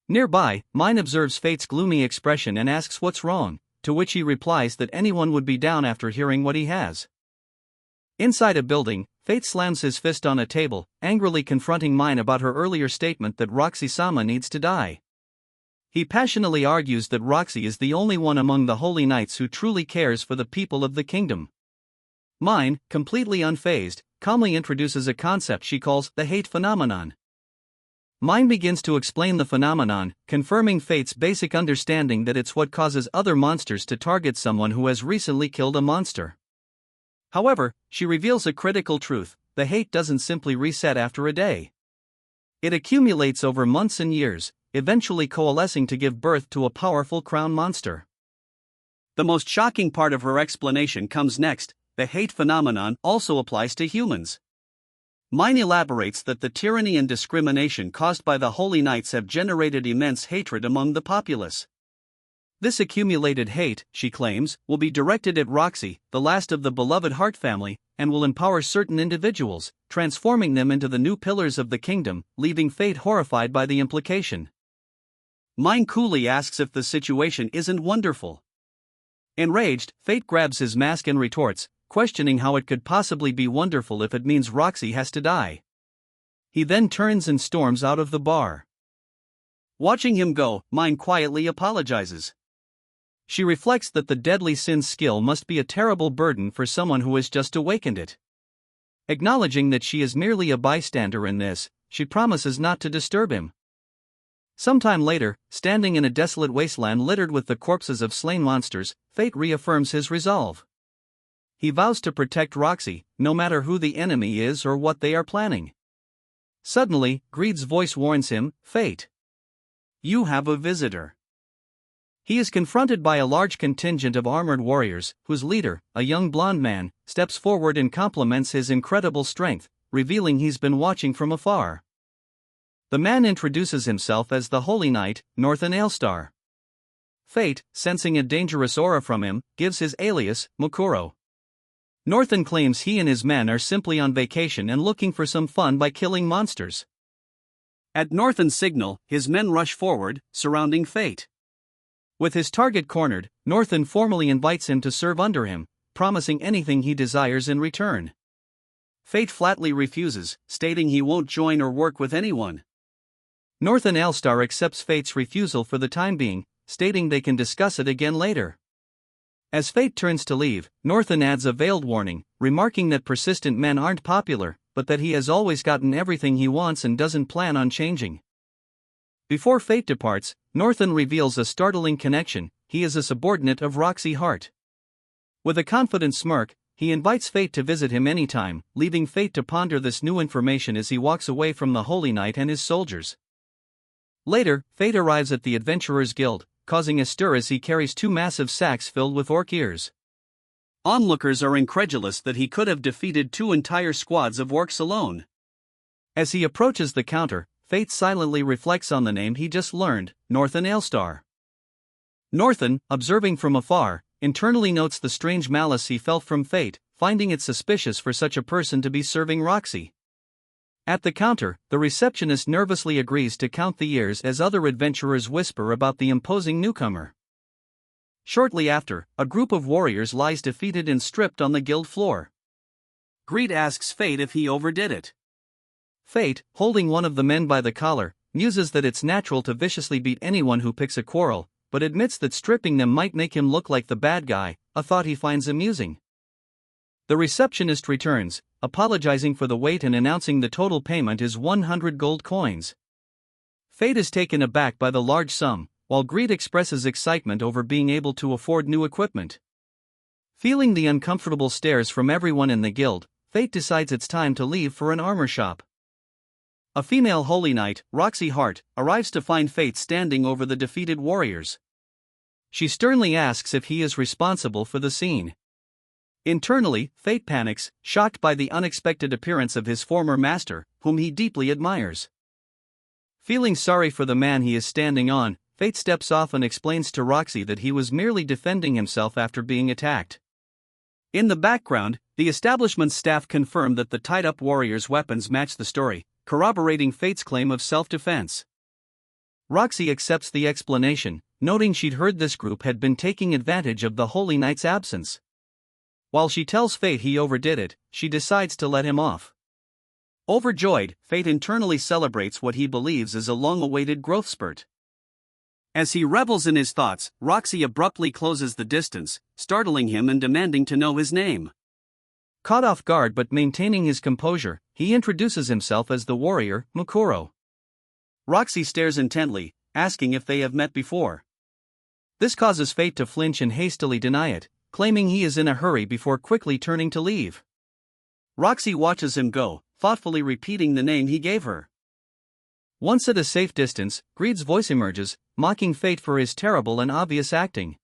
Nearby, Mine observes Fate's gloomy expression and asks what's wrong, to which he replies that anyone would be down after hearing what he has. Inside a building, Fate slams his fist on a table, angrily confronting Mine about her earlier statement that Roxy-sama needs to die. He passionately argues that Roxy is the only one among the Holy Knights who truly cares for the people of the kingdom. Mine, completely unfazed, calmly introduces a concept she calls the hate phenomenon. Mine begins to explain the phenomenon, confirming Fate's basic understanding that it's what causes other monsters to target someone who has recently killed a monster. However, she reveals a critical truth: the hate doesn't simply reset after a day. It accumulates over months and years, eventually coalescing to give birth to a powerful crown monster. The most shocking part of her explanation comes next: the hate phenomenon also applies to humans. Mine elaborates that the tyranny and discrimination caused by the Holy Knights have generated immense hatred among the populace. This accumulated hate, she claims, will be directed at Roxy, the last of the beloved Hart family, and will empower certain individuals, transforming them into the new pillars of the kingdom, leaving Fate horrified by the implication. Mine coolly asks if the situation isn't wonderful. Enraged, Fate grabs his mask and retorts, questioning how it could possibly be wonderful if it means Roxy has to die. He then turns and storms out of the bar. Watching him go, Mine quietly apologizes. She reflects that the deadly sin skill must be a terrible burden for someone who has just awakened it. Acknowledging that she is merely a bystander in this, she promises not to disturb him. Sometime later, standing in a desolate wasteland littered with the corpses of slain monsters, Fate reaffirms his resolve. He vows to protect Roxy, no matter who the enemy is or what they are planning. Suddenly, Greed's voice warns him, "Fate, you have a visitor." He is confronted by a large contingent of armored warriors, whose leader, a young blonde man, steps forward and compliments his incredible strength, revealing he's been watching from afar. The man introduces himself as the Holy Knight, Northern Ailstar. Fate, sensing a dangerous aura from him, gives his alias, Mukuro. Northern claims he and his men are simply on vacation and looking for some fun by killing monsters. At Northern's signal, his men rush forward, surrounding Fate. With his target cornered, Northern formally invites him to serve under him, promising anything he desires in return. Fate flatly refuses, stating he won't join or work with anyone. Northern Ailstar accepts Fate's refusal for the time being, stating they can discuss it again later. As Fate turns to leave, Northern adds a veiled warning, remarking that persistent men aren't popular, but that he has always gotten everything he wants and doesn't plan on changing. Before Fate departs, Northern reveals a startling connection: he is a subordinate of Roxy Hart. With a confident smirk, he invites Fate to visit him anytime, leaving Fate to ponder this new information as he walks away from the Holy Knight and his soldiers. Later, Fate arrives at the Adventurers Guild, causing a stir as he carries 2 massive sacks filled with orc ears. Onlookers are incredulous that he could have defeated 2 entire squads of orcs alone. As he approaches the counter, Fate silently reflects on the name he just learned, Northern Ailstar. Northern, observing from afar, internally notes the strange malice he felt from Fate, finding it suspicious for such a person to be serving Roxy. At the counter, the receptionist nervously agrees to count the years as other adventurers whisper about the imposing newcomer. Shortly after, a group of warriors lies defeated and stripped on the guild floor. Greed asks Fate if he overdid it. Fate, holding one of the men by the collar, muses that it's natural to viciously beat anyone who picks a quarrel, but admits that stripping them might make him look like the bad guy, a thought he finds amusing. The receptionist returns, apologizing for the wait and announcing the total payment is 100 gold coins. Fate is taken aback by the large sum, while Greed expresses excitement over being able to afford new equipment. Feeling the uncomfortable stares from everyone in the guild, Fate decides it's time to leave for an armor shop. A female holy knight, Roxy Hart, arrives to find Fate standing over the defeated warriors. She sternly asks if he is responsible for the scene. Internally, Fate panics, shocked by the unexpected appearance of his former master, whom he deeply admires. Feeling sorry for the man he is standing on, Fate steps off and explains to Roxy that he was merely defending himself after being attacked. In the background, the establishment's staff confirm that the tied-up warriors' weapons match the story, corroborating Fate's claim of self-defense. Roxy accepts the explanation, noting she'd heard this group had been taking advantage of the Holy Knight's absence. While she tells Fate he overdid it, she decides to let him off. Overjoyed, Fate internally celebrates what he believes is a long-awaited growth spurt. As he revels in his thoughts, Roxy abruptly closes the distance, startling him and demanding to know his name. Caught off guard but maintaining his composure, he introduces himself as the warrior, Mukuro. Roxy stares intently, asking if they have met before. This causes Fate to flinch and hastily deny it, claiming he is in a hurry before quickly turning to leave. Roxy watches him go, thoughtfully repeating the name he gave her. Once at a safe distance, Greed's voice emerges, mocking Fate for his terrible and obvious acting.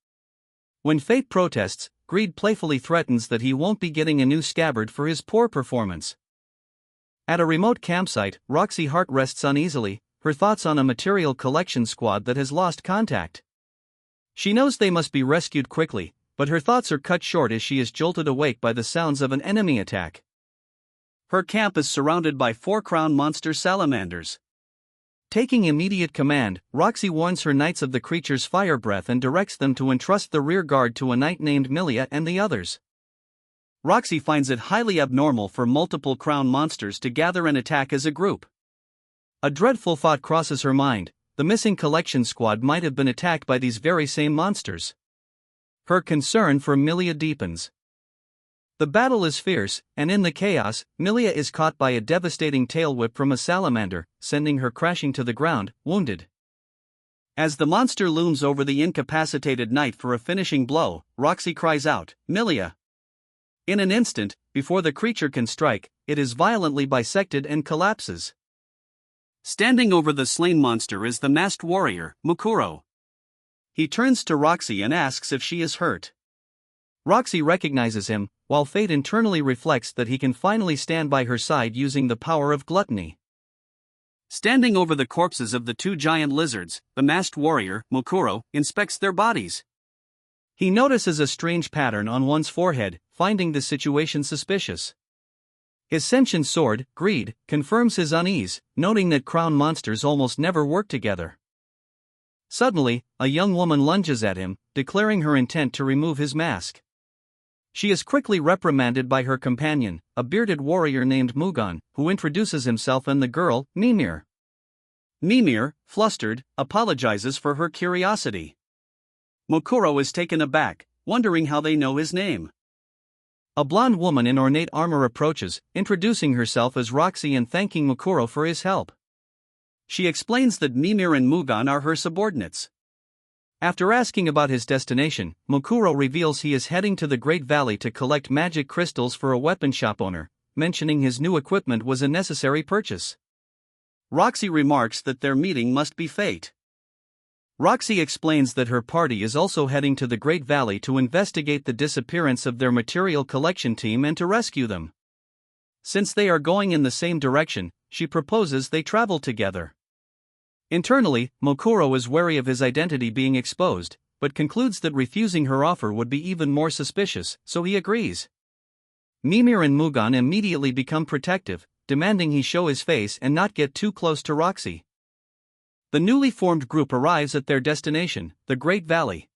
When Fate protests, Greed playfully threatens that he won't be getting a new scabbard for his poor performance. At a remote campsite, Roxy Hart rests uneasily, her thoughts on a material collection squad that has lost contact. She knows they must be rescued quickly, but her thoughts are cut short as she is jolted awake by the sounds of an enemy attack. Her camp is surrounded by 4 crown monster salamanders. Taking immediate command, Roxy warns her knights of the creature's fire breath and directs them to entrust the rear guard to a knight named Milia and the others. Roxy finds it highly abnormal for multiple crown monsters to gather and attack as a group. A dreadful thought crosses her mind: the missing collection squad might have been attacked by these very same monsters. Her concern for Milia deepens. The battle is fierce, and in the chaos, Milia is caught by a devastating tail whip from a salamander, sending her crashing to the ground, wounded. As the monster looms over the incapacitated knight for a finishing blow, Roxy cries out, "Milia!" In an instant, before the creature can strike, it is violently bisected and collapses. Standing over the slain monster is the masked warrior, Mukuro. He turns to Roxy and asks if she is hurt. Roxy recognizes him, while Fate internally reflects that he can finally stand by her side using the power of gluttony. Standing over the corpses of the 2 giant lizards, the masked warrior, Mukuro, inspects their bodies. He notices a strange pattern on one's forehead, finding the situation suspicious. His sentient sword, Greed, confirms his unease, noting that crown monsters almost never work together. Suddenly, a young woman lunges at him, declaring her intent to remove his mask. She is quickly reprimanded by her companion, a bearded warrior named Mugan, who introduces himself and the girl, Mimir. Mimir, flustered, apologizes for her curiosity. Mukuro is taken aback, wondering how they know his name. A blonde woman in ornate armor approaches, introducing herself as Roxy and thanking Mukuro for his help. She explains that Mimir and Mugan are her subordinates. After asking about his destination, Mukuro reveals he is heading to the Great Valley to collect magic crystals for a weapon shop owner, mentioning his new equipment was a necessary purchase. Roxy remarks that their meeting must be fate. Roxy explains that her party is also heading to the Great Valley to investigate the disappearance of their material collection team and to rescue them. Since they are going in the same direction, she proposes they travel together. Internally, Mukuro is wary of his identity being exposed, but concludes that refusing her offer would be even more suspicious, so he agrees. Mimir and Mugan immediately become protective, demanding he show his face and not get too close to Roxy. The newly formed group arrives at their destination, the Great Valley.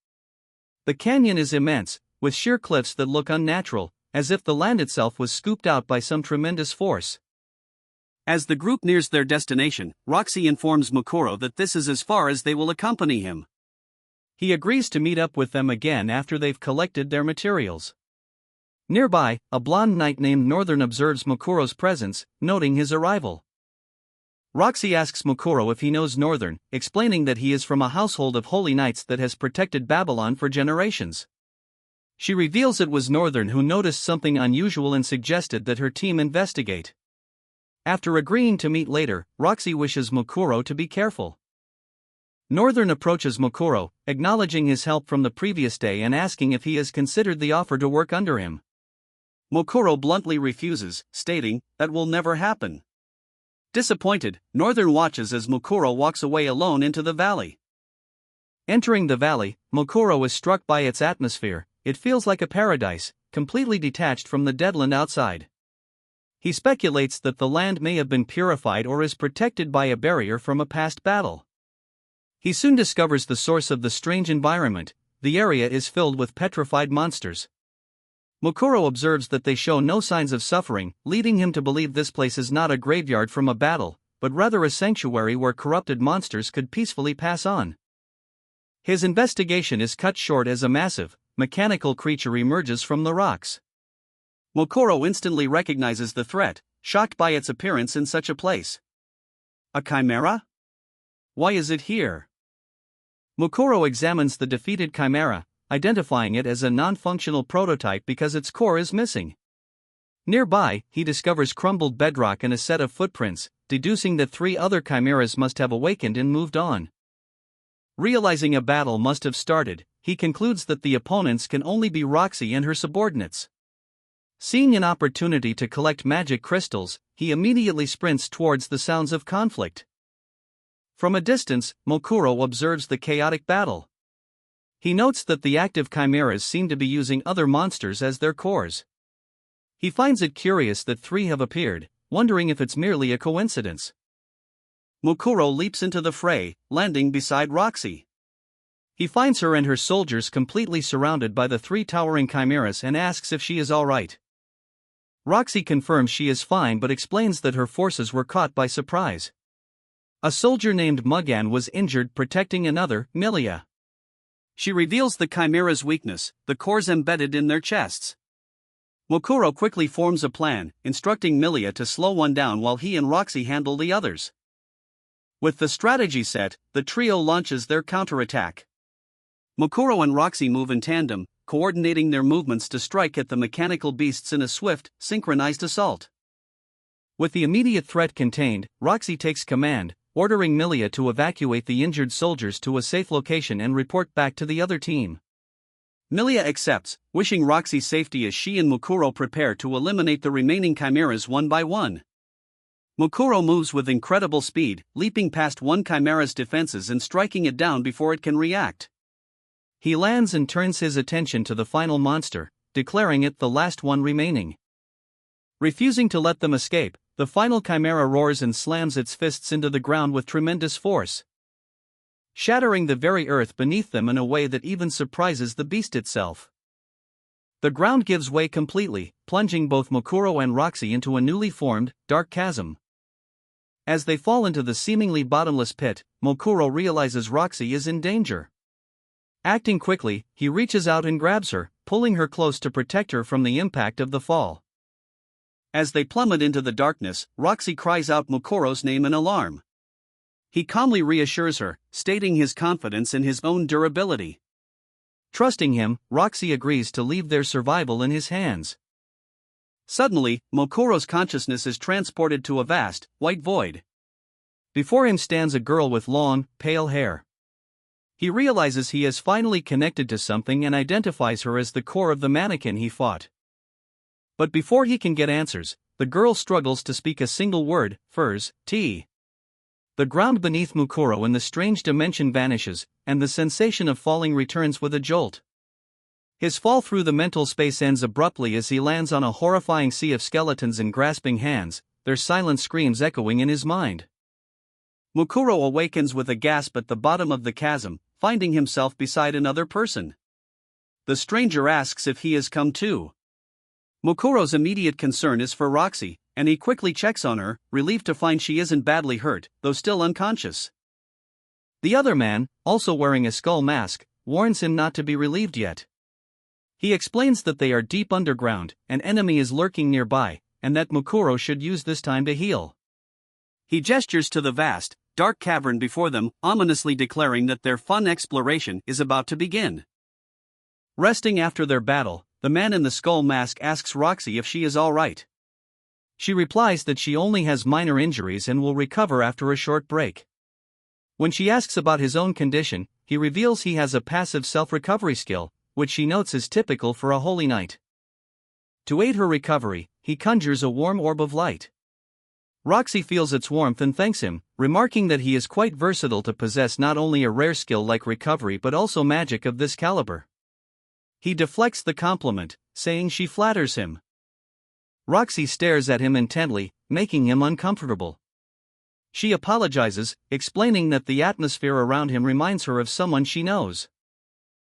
The canyon is immense, with sheer cliffs that look unnatural, as if the land itself was scooped out by some tremendous force. As the group nears their destination, Roxy informs Mukuro that this is as far as they will accompany him. He agrees to meet up with them again after they've collected their materials. Nearby, a blonde knight named Northern observes Mokuro's presence, noting his arrival. Roxy asks Mokuro if he knows Northern, explaining that he is from a household of holy knights that has protected Babylon for generations. She reveals it was Northern who noticed something unusual and suggested that her team investigate. After agreeing to meet later, Roxy wishes Mokuro to be careful. Northern approaches Mokuro, acknowledging his help from the previous day and asking if he has considered the offer to work under him. Mokuro bluntly refuses, stating, "That will never happen." Disappointed, Northern watches as Mokuro walks away alone into the valley. Entering the valley, Mokuro is struck by its atmosphere. It feels like a paradise, completely detached from the deadland outside. He speculates that the land may have been purified or is protected by a barrier from a past battle. He soon discovers the source of the strange environment. The area is filled with petrified monsters. Mokuro observes that they show no signs of suffering, leading him to believe this place is not a graveyard from a battle, but rather a sanctuary where corrupted monsters could peacefully pass on. His investigation is cut short as a massive, mechanical creature emerges from the rocks. Mokuro instantly recognizes the threat, shocked by its appearance in such a place. A chimera? Why is it here? Mokuro examines the defeated chimera, identifying it as a non-functional prototype because its core is missing. Nearby, he discovers crumbled bedrock and a set of footprints, deducing that 3 other chimeras must have awakened and moved on. Realizing a battle must have started, he concludes that the opponents can only be Roxy and her subordinates. Seeing an opportunity to collect magic crystals, he immediately sprints towards the sounds of conflict. From a distance, Mokuro observes the chaotic battle. He notes that the active chimeras seem to be using other monsters as their cores. He finds it curious that 3 have appeared, wondering if it's merely a coincidence. Mokuro leaps into the fray, landing beside Roxy. He finds her and her soldiers completely surrounded by the 3 towering chimeras and asks if she is all right. Roxy confirms she is fine but explains that her forces were caught by surprise. A soldier named Mugan was injured protecting another, Milia. She reveals the chimera's weakness, the cores embedded in their chests. Mokuro quickly forms a plan, instructing Milia to slow one down while he and Roxy handle the others. With the strategy set, the trio launches their counterattack. Mokuro and Roxy move in tandem, coordinating their movements to strike at the mechanical beasts in a swift, synchronized assault. With the immediate threat contained, Roxy takes command, ordering Milia to evacuate the injured soldiers to a safe location and report back to the other team. Milia accepts, wishing Roxy safety as she and Mokuro prepare to eliminate the remaining chimeras one by one. Mokuro moves with incredible speed, leaping past one chimera's defenses and striking it down before it can react. He lands and turns his attention to the final monster, declaring it the last one remaining. Refusing to let them escape, the final chimera roars and slams its fists into the ground with tremendous force, shattering the very earth beneath them in a way that even surprises the beast itself. The ground gives way completely, plunging both Mokuro and Roxy into a newly formed, dark chasm. As they fall into the seemingly bottomless pit, Mokuro realizes Roxy is in danger. Acting quickly, he reaches out and grabs her, pulling her close to protect her from the impact of the fall. As they plummet into the darkness, Roxy cries out Mokuro's name in alarm. He calmly reassures her, stating his confidence in his own durability. Trusting him, Roxy agrees to leave their survival in his hands. Suddenly, Mokuro's consciousness is transported to a vast, white void. Before him stands a girl with long, pale hair. He realizes he has finally connected to something and identifies her as the core of the mannequin he fought. But before he can get answers, the girl struggles to speak a single word, furs, tea. The ground beneath Mokuro in the strange dimension vanishes, and the sensation of falling returns with a jolt. His fall through the mental space ends abruptly as he lands on a horrifying sea of skeletons and grasping hands, their silent screams echoing in his mind. Mokuro awakens with a gasp at the bottom of the chasm, finding himself beside another person. The stranger asks if he has come too. Mokuro's immediate concern is for Roxy, and he quickly checks on her, relieved to find she isn't badly hurt, though still unconscious. The other man, also wearing a skull mask, warns him not to be relieved yet. He explains that they are deep underground, an enemy is lurking nearby, and that Mukuro should use this time to heal. He gestures to the vast, dark cavern before them, ominously declaring that their fun exploration is about to begin. Resting after their battle, the man in the skull mask asks Roxy if she is alright. She replies that she only has minor injuries and will recover after a short break. When she asks about his own condition, he reveals he has a passive self-recovery skill, which she notes is typical for a holy knight. To aid her recovery, he conjures a warm orb of light. Roxy feels its warmth and thanks him, remarking that he is quite versatile to possess not only a rare skill like recovery but also magic of this caliber. He deflects the compliment, saying she flatters him. Roxy stares at him intently, making him uncomfortable. She apologizes, explaining that the atmosphere around him reminds her of someone she knows.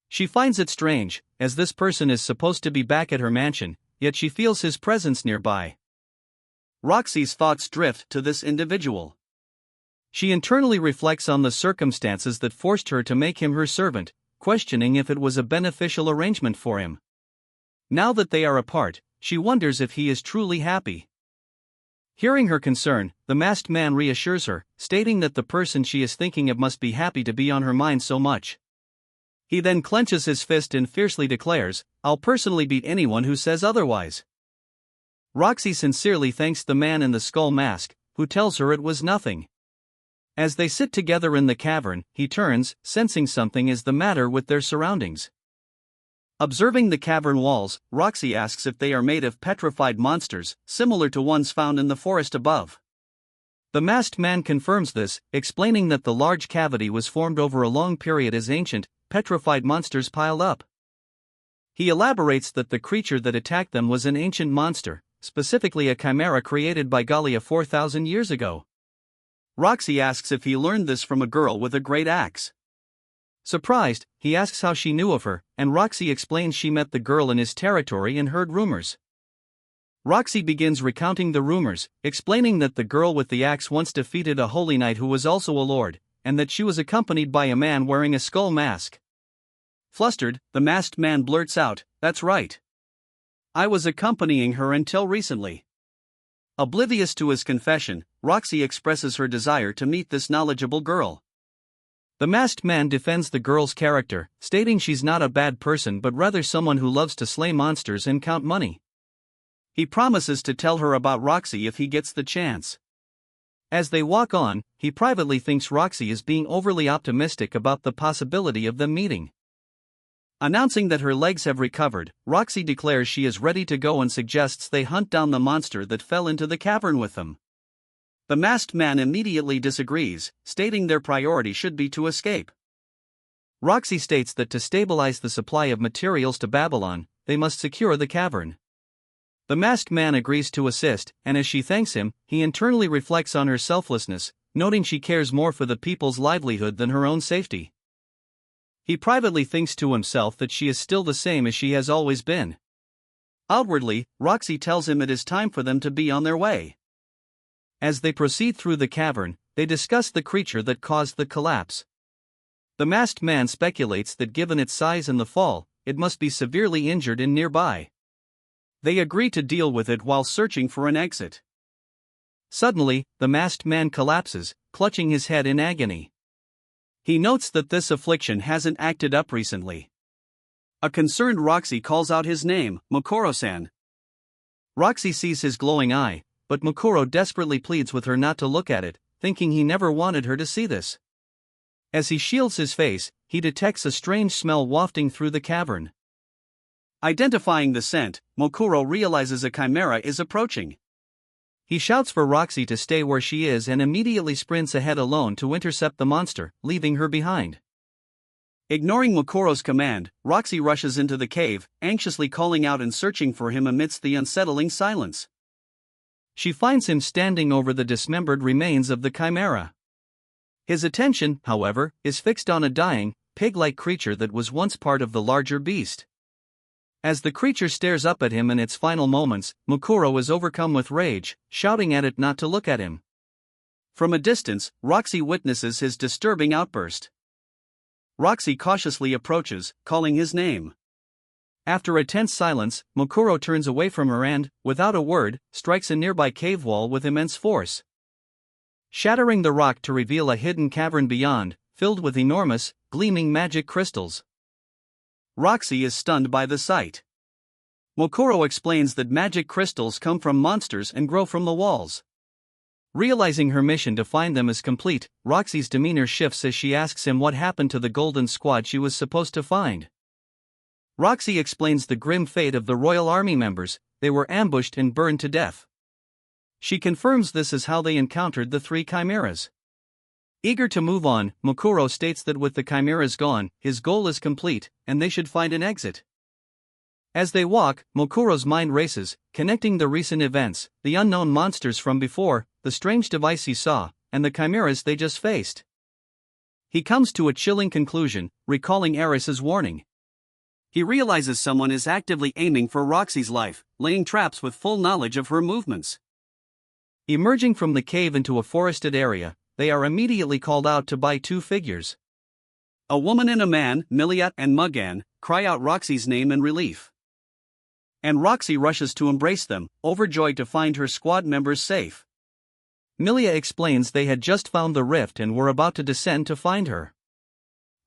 She finds it strange, as this person is supposed to be back at her mansion, yet she feels his presence nearby. Roxy's thoughts drift to this individual. She internally reflects on the circumstances that forced her to make him her servant, questioning if it was a beneficial arrangement for him. Now that they are apart, she wonders if he is truly happy. Hearing her concern, the masked man reassures her, stating that the person she is thinking of must be happy to be on her mind so much. He then clenches his fist and fiercely declares, "I'll personally beat anyone who says otherwise." Roxy sincerely thanks the man in the skull mask, who tells her it was nothing. As they sit together in the cavern, he turns, sensing something is the matter with their surroundings. Observing the cavern walls, Roxy asks if they are made of petrified monsters, similar to ones found in the forest above. The masked man confirms this, explaining that the large cavity was formed over a long period as ancient, petrified monsters piled up. He elaborates that the creature that attacked them was an ancient monster, specifically a chimera created by Galia 4,000 years ago. Roxy asks if he learned this from a girl with a great axe. Surprised, he asks how she knew of her, and Roxy explains she met the girl in his territory and heard rumors. Roxy begins recounting the rumors, explaining that the girl with the axe once defeated a holy knight who was also a lord, and that she was accompanied by a man wearing a skull mask. Flustered, the masked man blurts out, "That's right. I was accompanying her until recently." Oblivious to his confession, Roxy expresses her desire to meet this knowledgeable girl. The masked man defends the girl's character, stating she's not a bad person but rather someone who loves to slay monsters and count money. He promises to tell her about Roxy if he gets the chance. As they walk on, he privately thinks Roxy is being overly optimistic about the possibility of them meeting. Announcing that her legs have recovered, Roxy declares she is ready to go and suggests they hunt down the monster that fell into the cavern with them. The masked man immediately disagrees, stating their priority should be to escape. Roxy states that to stabilize the supply of materials to Babylon, they must secure the cavern. The masked man agrees to assist, and as she thanks him, he internally reflects on her selflessness, noting she cares more for the people's livelihood than her own safety. He privately thinks to himself that she is still the same as she has always been. Outwardly, Roxy tells him it is time for them to be on their way. As they proceed through the cavern, they discuss the creature that caused the collapse. The masked man speculates that given its size and the fall, it must be severely injured and nearby. They agree to deal with it while searching for an exit. Suddenly, the masked man collapses, clutching his head in agony. He notes that this affliction hasn't acted up recently. A concerned Roxy calls out his name, Mukuro-san. Roxy sees his glowing eye, but Mukuro desperately pleads with her not to look at it, thinking he never wanted her to see this. As he shields his face, he detects a strange smell wafting through the cavern. Identifying the scent, Mukuro realizes a chimera is approaching. He shouts for Roxy to stay where she is and immediately sprints ahead alone to intercept the monster, leaving her behind. Ignoring Mukuro's command, Roxy rushes into the cave, anxiously calling out and searching for him amidst the unsettling silence. She finds him standing over the dismembered remains of the chimera. His attention, however, is fixed on a dying, pig-like creature that was once part of the larger beast. As the creature stares up at him in its final moments, Mukuro is overcome with rage, shouting at it not to look at him. From a distance, Roxy witnesses his disturbing outburst. Roxy cautiously approaches, calling his name. After a tense silence, Mokuro turns away from her and, without a word, strikes a nearby cave wall with immense force, shattering the rock to reveal a hidden cavern beyond, filled with enormous, gleaming magic crystals. Roxy is stunned by the sight. Mokuro explains that magic crystals come from monsters and grow from the walls. Realizing her mission to find them is complete, Roxy's demeanor shifts as she asks him what happened to the golden squad she was supposed to find. Roxy explains the grim fate of the royal army members. They were ambushed and burned to death. She confirms this is how they encountered the 3 chimeras. Eager to move on, Mokuro states that with the chimeras gone, his goal is complete, and they should find an exit. As they walk, Mokuro's mind races, connecting the recent events, the unknown monsters from before, the strange device he saw, and the chimeras they just faced. He comes to a chilling conclusion, recalling Eris's warning. He realizes someone is actively aiming for Roxy's life, laying traps with full knowledge of her movements. Emerging from the cave into a forested area, they are immediately called out to by 2 figures. A woman and a man, Miliat and Mugan, cry out Roxy's name in relief. And Roxy rushes to embrace them, overjoyed to find her squad members safe. Milia explains they had just found the rift and were about to descend to find her.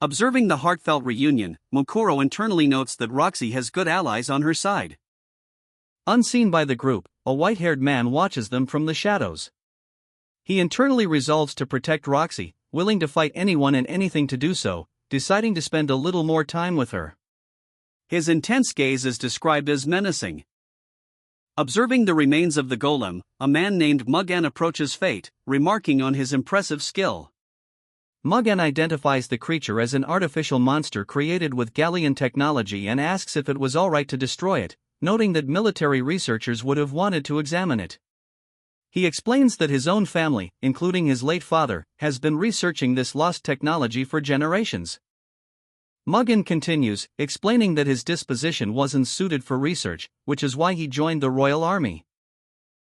Observing the heartfelt reunion, Mokuro internally notes that Roxy has good allies on her side. Unseen by the group, a white-haired man watches them from the shadows. He internally resolves to protect Roxy, willing to fight anyone and anything to do so, deciding to spend a little more time with her. His intense gaze is described as menacing. Observing the remains of the golem, a man named Mugan approaches Fate, remarking on his impressive skill. Mugan identifies the creature as an artificial monster created with Galian technology and asks if it was alright to destroy it, noting that military researchers would have wanted to examine it. He explains that his own family, including his late father, has been researching this lost technology for generations. Mugan continues, explaining that his disposition wasn't suited for research, which is why he joined the royal army.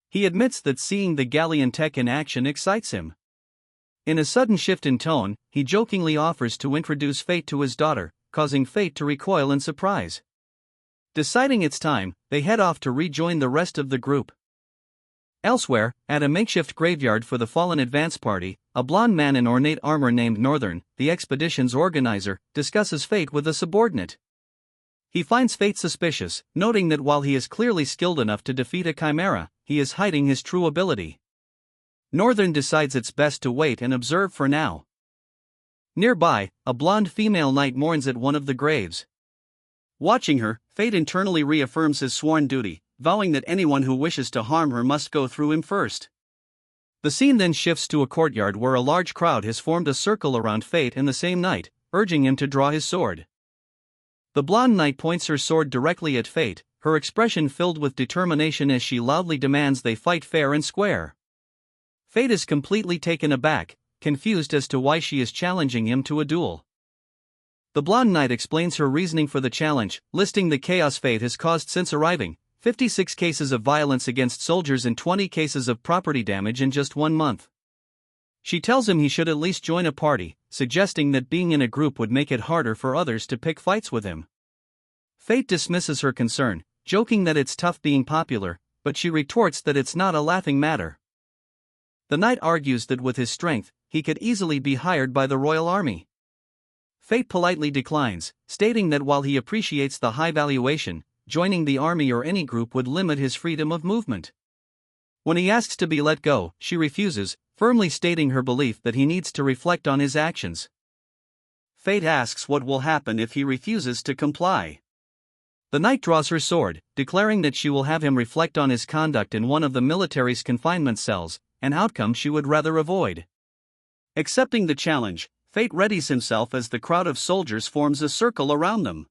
He admits that seeing the Galian tech in action excites him. In a sudden shift in tone, he jokingly offers to introduce Fate to his daughter, causing Fate to recoil in surprise. Deciding it's time, they head off to rejoin the rest of the group. Elsewhere, at a makeshift graveyard for the fallen advance party, a blond man in ornate armor named Northern, the expedition's organizer, discusses Fate with a subordinate. He finds Fate suspicious, noting that while he is clearly skilled enough to defeat a chimera, he is hiding his true ability. Northern decides it's best to wait and observe for now. Nearby, a blonde female knight mourns at one of the graves. Watching her, Fate internally reaffirms his sworn duty, vowing that anyone who wishes to harm her must go through him first. The scene then shifts to a courtyard where a large crowd has formed a circle around Fate and the same knight, urging him to draw his sword. The blonde knight points her sword directly at Fate, her expression filled with determination as she loudly demands they fight fair and square. Fate is completely taken aback, confused as to why she is challenging him to a duel. The blonde knight explains her reasoning for the challenge, listing the chaos Fate has caused since arriving: 56 cases of violence against soldiers and 20 cases of property damage in just 1 month. She tells him he should at least join a party, suggesting that being in a group would make it harder for others to pick fights with him. Fate dismisses her concern, joking that it's tough being popular, but she retorts that it's not a laughing matter. The knight argues that with his strength, he could easily be hired by the royal army. Fate politely declines, stating that while he appreciates the high valuation, joining the army or any group would limit his freedom of movement. When he asks to be let go, she refuses, firmly stating her belief that he needs to reflect on his actions. Fate asks what will happen if he refuses to comply. The knight draws her sword, declaring that she will have him reflect on his conduct in one of the military's confinement cells, an outcome she would rather avoid. Accepting the challenge, Fate readies himself as the crowd of soldiers forms a circle around them.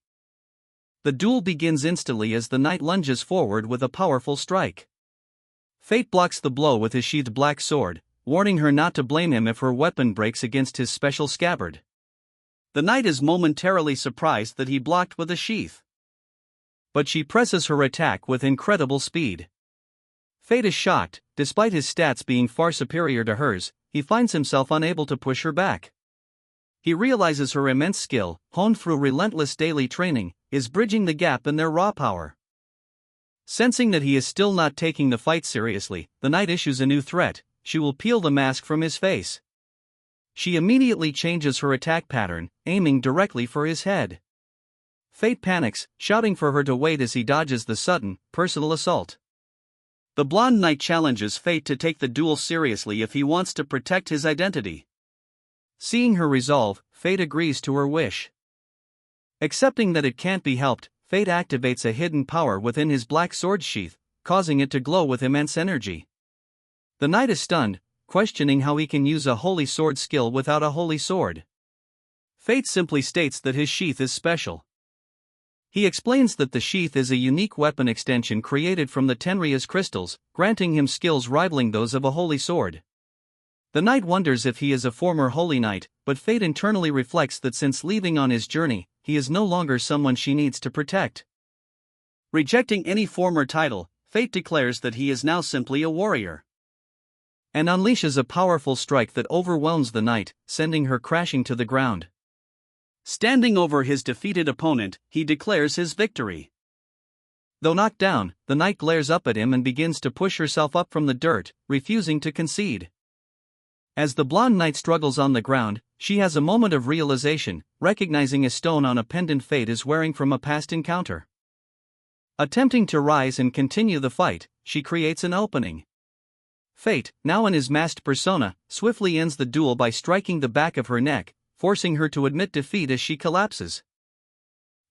The duel begins instantly as the knight lunges forward with a powerful strike. Fate blocks the blow with his sheathed black sword, warning her not to blame him if her weapon breaks against his special scabbard. The knight is momentarily surprised that he blocked with a sheath. But she presses her attack with incredible speed. Fate is shocked. Despite his stats being far superior to hers, he finds himself unable to push her back. He realizes her immense skill, honed through relentless daily training, is bridging the gap in their raw power. Sensing that he is still not taking the fight seriously, the knight issues a new threat: she will peel the mask from his face. She immediately changes her attack pattern, aiming directly for his head. Fate panics, shouting for her to wait as he dodges the sudden, personal assault. The blonde knight challenges Fate to take the duel seriously if he wants to protect his identity. Seeing her resolve, Fate agrees to her wish. Accepting that it can't be helped, Fate activates a hidden power within his black sword sheath, causing it to glow with immense energy. The knight is stunned, questioning how he can use a holy sword skill without a holy sword. Fate simply states that his sheath is special. He explains that the sheath is a unique weapon extension created from the Tenryas crystals, granting him skills rivaling those of a holy sword. The knight wonders if he is a former holy knight, but Fate internally reflects that since leaving on his journey, he is no longer someone she needs to protect. Rejecting any former title, Fate declares that he is now simply a warrior, and unleashes a powerful strike that overwhelms the knight, sending her crashing to the ground. Standing over his defeated opponent, he declares his victory. Though knocked down, the knight glares up at him and begins to push herself up from the dirt, refusing to concede. As the blonde knight struggles on the ground, she has a moment of realization, recognizing a stone on a pendant Fate is wearing from a past encounter. Attempting to rise and continue the fight, she creates an opening. Fate, now in his masked persona, swiftly ends the duel by striking the back of her neck, forcing her to admit defeat as she collapses.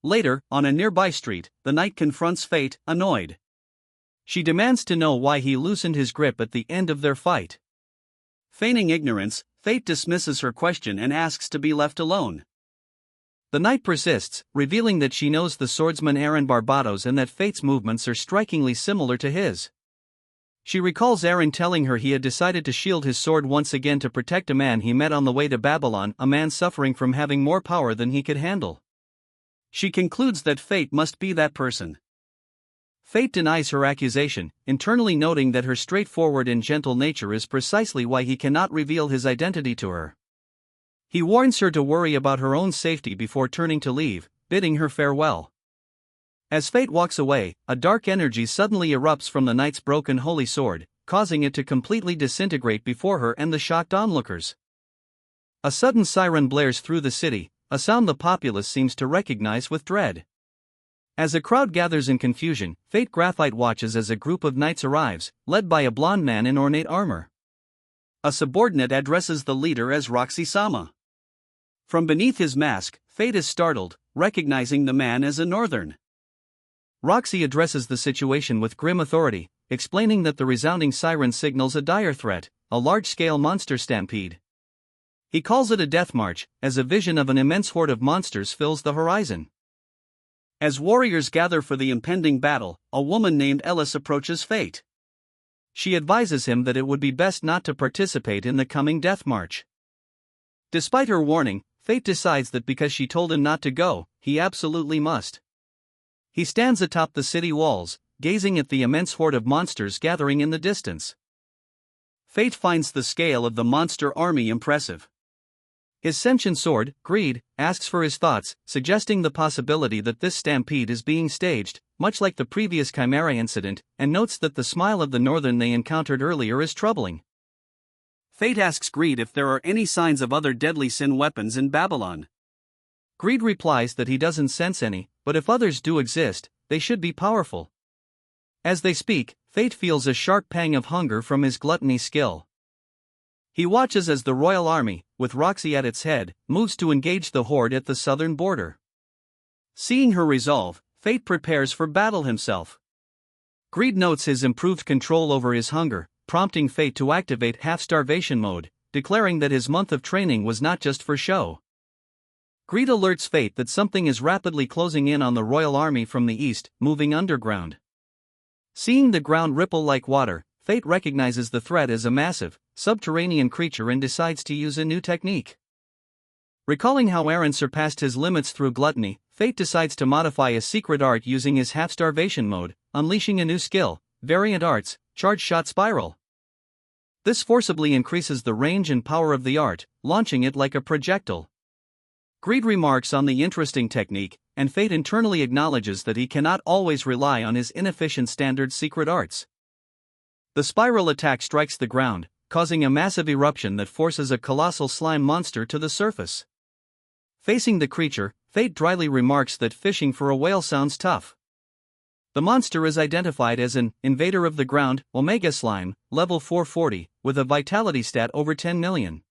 Later, on a nearby street, the knight confronts Fate, annoyed. She demands to know why he loosened his grip at the end of their fight. Feigning ignorance, Fate dismisses her question and asks to be left alone. The knight persists, revealing that she knows the swordsman Heir in Barbados and that Fate's movements are strikingly similar to his. She recalls Heir telling her he had decided to shield his sword once again to protect a man he met on the way to Babylon, a man suffering from having more power than he could handle. She concludes that Fate must be that person. Fate denies her accusation, internally noting that her straightforward and gentle nature is precisely why he cannot reveal his identity to her. He warns her to worry about her own safety before turning to leave, bidding her farewell. As Fate walks away, a dark energy suddenly erupts from the knight's broken holy sword, causing it to completely disintegrate before her and the shocked onlookers. A sudden siren blares through the city, a sound the populace seems to recognize with dread. As a crowd gathers in confusion, Fate Graphite watches as a group of knights arrives, led by a blonde man in ornate armor. A subordinate addresses the leader as Roxy-sama. From beneath his mask, Fate is startled, recognizing the man as a northern. Roxy addresses the situation with grim authority, explaining that the resounding siren signals a dire threat, a large-scale monster stampede. He calls it a death march, as a vision of an immense horde of monsters fills the horizon. As warriors gather for the impending battle, a woman named Ellis approaches Fate. She advises him that it would be best not to participate in the coming death march. Despite her warning, Fate decides that because she told him not to go, he absolutely must. He stands atop the city walls, gazing at the immense horde of monsters gathering in the distance. Fate finds the scale of the monster army impressive. His sentient sword, Greed, asks for his thoughts, suggesting the possibility that this stampede is being staged, much like the previous chimera incident, and notes that the smile of the northern they encountered earlier is troubling. Fate asks Greed if there are any signs of other deadly sin weapons in Babylon. Greed replies that he doesn't sense any, but if others do exist, they should be powerful. As they speak, Fate feels a sharp pang of hunger from his gluttony skill. He watches as the royal army, with Roxy at its head, moves to engage the horde at the southern border. Seeing her resolve, Fate prepares for battle himself. Greed notes his improved control over his hunger, prompting Fate to activate half-starvation mode, declaring that his month of training was not just for show. Greed alerts Fate that something is rapidly closing in on the royal army from the east, moving underground. Seeing the ground ripple like water, Fate recognizes the threat as a massive, subterranean creature and decides to use a new technique. Recalling how Heir surpassed his limits through gluttony, Fate decides to modify a secret art using his half-starvation mode, unleashing a new skill, Variant Arts, Charge Shot Spiral. This forcibly increases the range and power of the art, launching it like a projectile. Greed remarks on the interesting technique, and Fate internally acknowledges that he cannot always rely on his inefficient standard secret arts. The spiral attack strikes the ground, causing a massive eruption that forces a colossal slime monster to the surface. Facing the creature, Fate dryly remarks that fishing for a whale sounds tough. The monster is identified as an invader of the ground, Omega Slime, level 440, with a vitality stat over 10 million.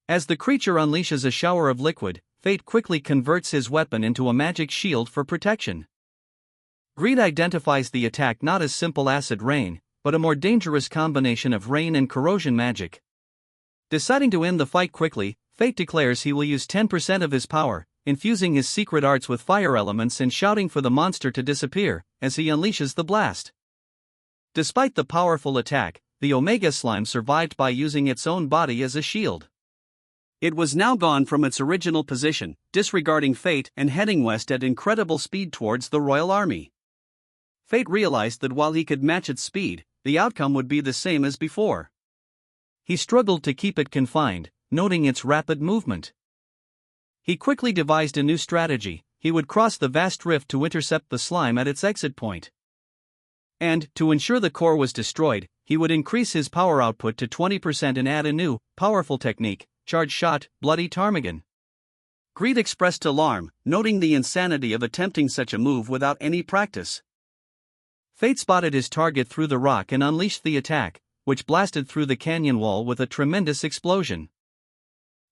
As the creature unleashes a shower of liquid, Fate quickly converts his weapon into a magic shield for protection. Greed identifies the attack not as simple acid rain, but a more dangerous combination of rain and corrosion magic. Deciding to end the fight quickly, Fate declares he will use 10% of his power, infusing his secret arts with fire elements and shouting for the monster to disappear, as he unleashes the blast. Despite the powerful attack, the Omega Slime survived by using its own body as a shield. It was now gone from its original position, disregarding Fate and heading west at incredible speed towards the Royal Army. Fate realized that while he could match its speed, the outcome would be the same as before. He struggled to keep it confined, noting its rapid movement. He quickly devised a new strategy. He would cross the vast rift to intercept the slime at its exit point. And, to ensure the core was destroyed, he would increase his power output to 20% and add a new, powerful technique, Charge Shot, Bloody Ptarmigan. Greed expressed alarm, noting the insanity of attempting such a move without any practice. Fate spotted his target through the rock and unleashed the attack, which blasted through the canyon wall with a tremendous explosion.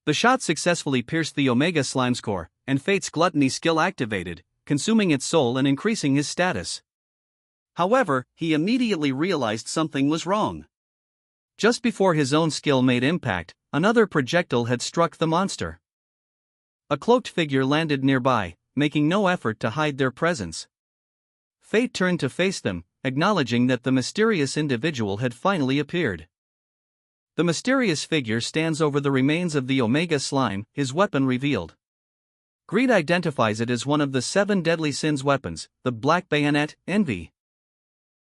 The shot successfully pierced the Omega Slime's core, and Fate's gluttony skill activated, consuming its soul and increasing his status. However, he immediately realized something was wrong. Just before his own skill made impact, another projectile had struck the monster. A cloaked figure landed nearby, making no effort to hide their presence. Fate turned to face them, acknowledging that the mysterious individual had finally appeared. The mysterious figure stands over the remains of the Omega Slime, his weapon revealed. Greed identifies it as one of the 7 deadly sins weapons, the Black Bayonet, Envy.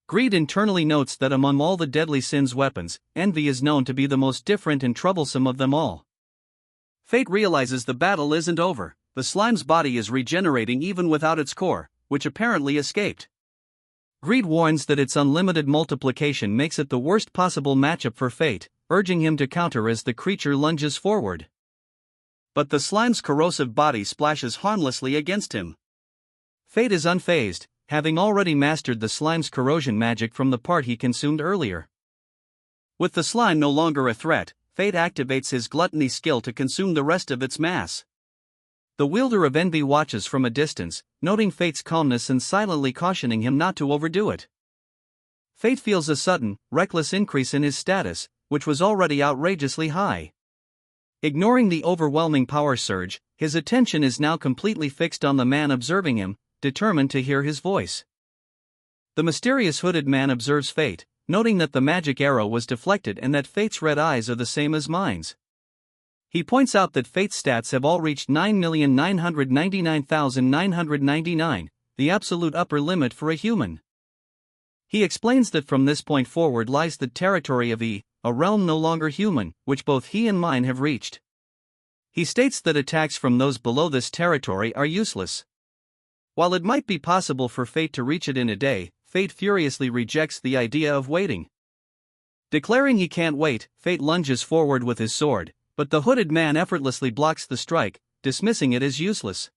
Greed internally notes that among all the deadly sins weapons, Envy is known to be the most different and troublesome of them all. Fate realizes the battle isn't over. The slime's body is regenerating even without its core, which apparently escaped. Greed warns that its unlimited multiplication makes it the worst possible matchup for Fate, urging him to counter as the creature lunges forward. But the slime's corrosive body splashes harmlessly against him. Fate is unfazed, having already mastered the slime's corrosion magic from the part he consumed earlier. With the slime no longer a threat, Fate activates his gluttony skill to consume the rest of its mass. The wielder of Envy watches from a distance, noting Fate's calmness and silently cautioning him not to overdo it. Fate feels a sudden, reckless increase in his status, which was already outrageously high. Ignoring the overwhelming power surge, his attention is now completely fixed on the man observing him, determined to hear his voice. The mysterious hooded man observes Fate, noting that the magic arrow was deflected and that Fate's red eyes are the same as mine's. He points out that Fate's stats have all reached 9,999,999, the absolute upper limit for a human. He explains that from this point forward lies the territory of E, a realm no longer human, which both he and mine have reached. He states that attacks from those below this territory are useless. While it might be possible for Fate to reach it in a day, Fate furiously rejects the idea of waiting. Declaring he can't wait, Fate lunges forward with his sword, but the hooded man effortlessly blocks the strike, dismissing it as useless.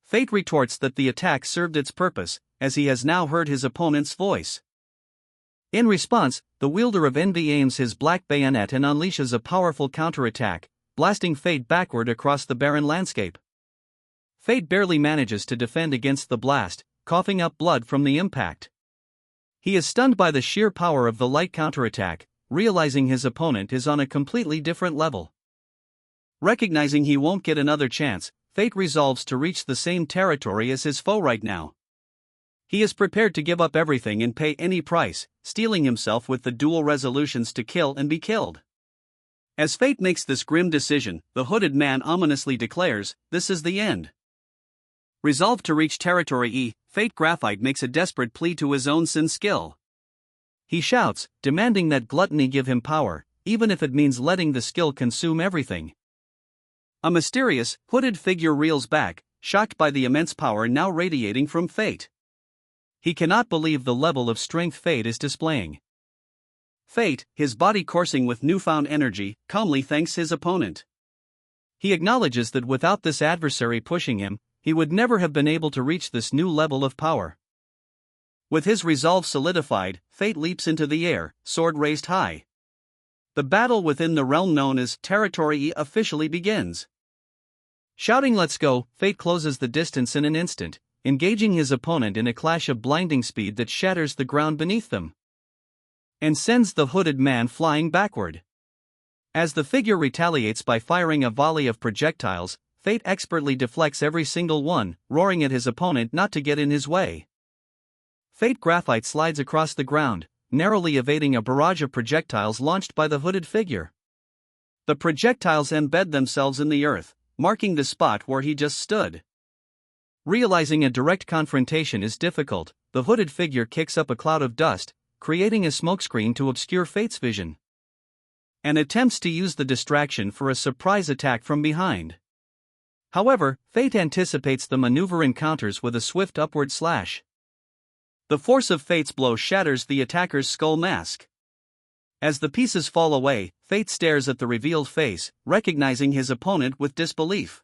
Fate retorts that the attack served its purpose, as he has now heard his opponent's voice. In response, the wielder of Envy aims his black bayonet and unleashes a powerful counterattack, blasting Fate backward across the barren landscape. Fate barely manages to defend against the blast, coughing up blood from the impact. He is stunned by the sheer power of the light counterattack, realizing his opponent is on a completely different level. Recognizing he won't get another chance, Fate resolves to reach the same territory as his foe right now. He is prepared to give up everything and pay any price, steeling himself with the dual resolutions to kill and be killed. As Fate makes this grim decision, the hooded man ominously declares, "This is the end." Resolved to reach territory E, Fate Graphite makes a desperate plea to his own sin skill. He shouts, demanding that gluttony give him power, even if it means letting the skill consume everything. A mysterious, hooded figure reels back, shocked by the immense power now radiating from Fate. He cannot believe the level of strength Fate is displaying. Fate, his body coursing with newfound energy, calmly thanks his opponent. He acknowledges that without this adversary pushing him, he would never have been able to reach this new level of power. With his resolve solidified, Fate leaps into the air, sword raised high. The battle within the realm known as Territory officially begins. Shouting "Let's go!" Fate closes the distance in an instant, engaging his opponent in a clash of blinding speed that shatters the ground beneath them and sends the hooded man flying backward. As the figure retaliates by firing a volley of projectiles, Fate expertly deflects every single one, roaring at his opponent not to get in his way. Fate Graphite slides across the ground, narrowly evading a barrage of projectiles launched by the hooded figure. The projectiles embed themselves in the earth, marking the spot where he just stood. Realizing a direct confrontation is difficult, the hooded figure kicks up a cloud of dust, creating a smokescreen to obscure Fate's vision, and attempts to use the distraction for a surprise attack from behind. However, Fate anticipates the maneuver and counters with a swift upward slash. The force of Fate's blow shatters the attacker's skull mask. As the pieces fall away, Fate stares at the revealed face, recognizing his opponent with disbelief.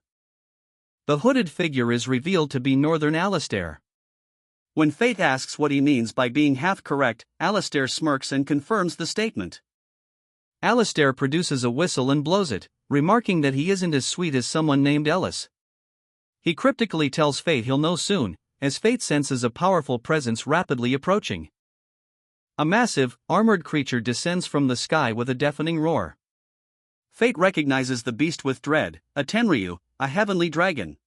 The hooded figure is revealed to be Northern Alistair. When Fate asks what he means by being half correct, Alistair smirks and confirms the statement. Alistair produces a whistle and blows it, remarking that he isn't as sweet as someone named Ellis. He cryptically tells Fate he'll know soon, as Fate senses a powerful presence rapidly approaching. A massive, armored creature descends from the sky with a deafening roar. Fate recognizes the beast with dread, a Tenryu, a heavenly dragon.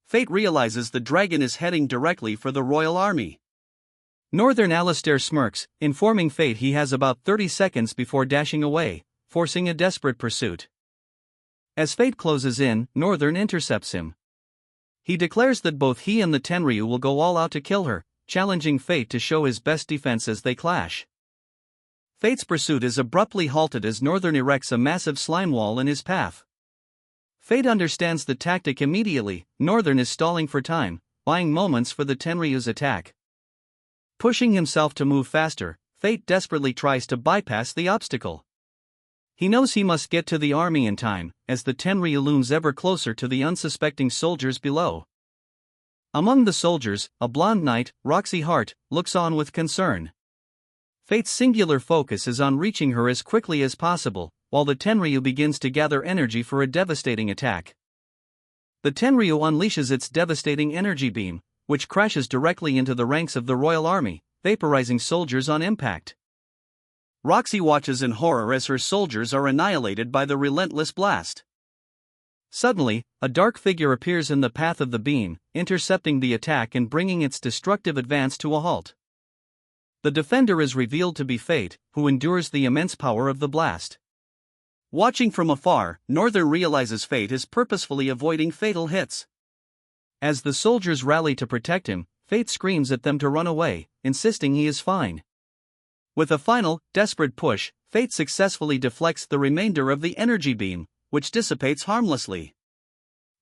Fate realizes the dragon is heading directly for the royal army. Northern Alistair smirks, informing Fate he has about 30 seconds before dashing away, forcing a desperate pursuit. As Fate closes in, Northern intercepts him. He declares that both he and the Tenryu will go all out to kill her, challenging Fate to show his best defense as they clash. Fate's pursuit is abruptly halted as Northern erects a massive slime wall in his path. Fate understands the tactic immediately. Northern is stalling for time, buying moments for the Tenryu's attack. Pushing himself to move faster, Fate desperately tries to bypass the obstacle. He knows he must get to the army in time, as the Tenryu looms ever closer to the unsuspecting soldiers below. Among the soldiers, a blonde knight, Roxy Hart, looks on with concern. Fate's singular focus is on reaching her as quickly as possible, while the Tenryu begins to gather energy for a devastating attack. The Tenryu unleashes its devastating energy beam, which crashes directly into the ranks of the royal army, vaporizing soldiers on impact. Roxy watches in horror as her soldiers are annihilated by the relentless blast. Suddenly, a dark figure appears in the path of the beam, intercepting the attack and bringing its destructive advance to a halt. The defender is revealed to be Fate, who endures the immense power of the blast. Watching from afar, Northern realizes Fate is purposefully avoiding fatal hits. As the soldiers rally to protect him, Fate screams at them to run away, insisting he is fine. With a final, desperate push, Fate successfully deflects the remainder of the energy beam, which dissipates harmlessly.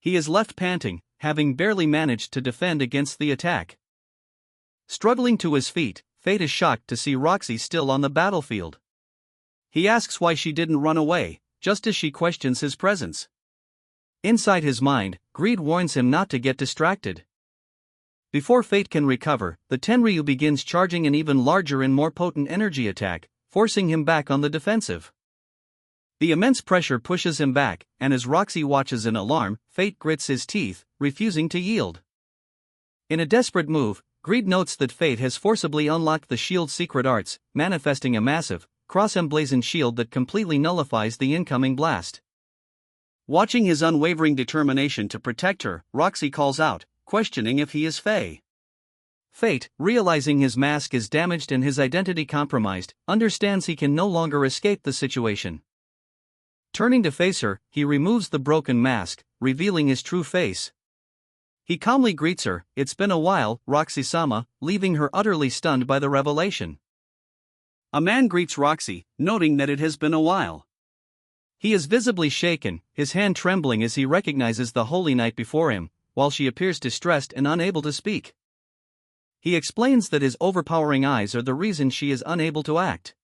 He is left panting, having barely managed to defend against the attack. Struggling to his feet, Fate is shocked to see Roxy still on the battlefield. He asks why she didn't run away, just as she questions his presence. Inside his mind, greed warns him not to get distracted. Before Fate can recover, the Tenryu begins charging an even larger and more potent energy attack, forcing him back on the defensive. The immense pressure pushes him back, and as Roxy watches in alarm, Fate grits his teeth, refusing to yield. In a desperate move, Greed notes that Fate has forcibly unlocked the shield's secret arts, manifesting a massive, cross-emblazoned shield that completely nullifies the incoming blast. Watching his unwavering determination to protect her, Roxy calls out, questioning if he is Fae. Fate, realizing his mask is damaged and his identity compromised, understands he can no longer escape the situation. Turning to face her, he removes the broken mask, revealing his true face. He calmly greets her, "It's been a while, Roxy-sama," leaving her utterly stunned by the revelation. A man greets Roxy, noting that it has been a while. He is visibly shaken, his hand trembling as he recognizes the holy knight before him, while she appears distressed and unable to speak. He explains that his overpowering eyes are the reason she is unable to act.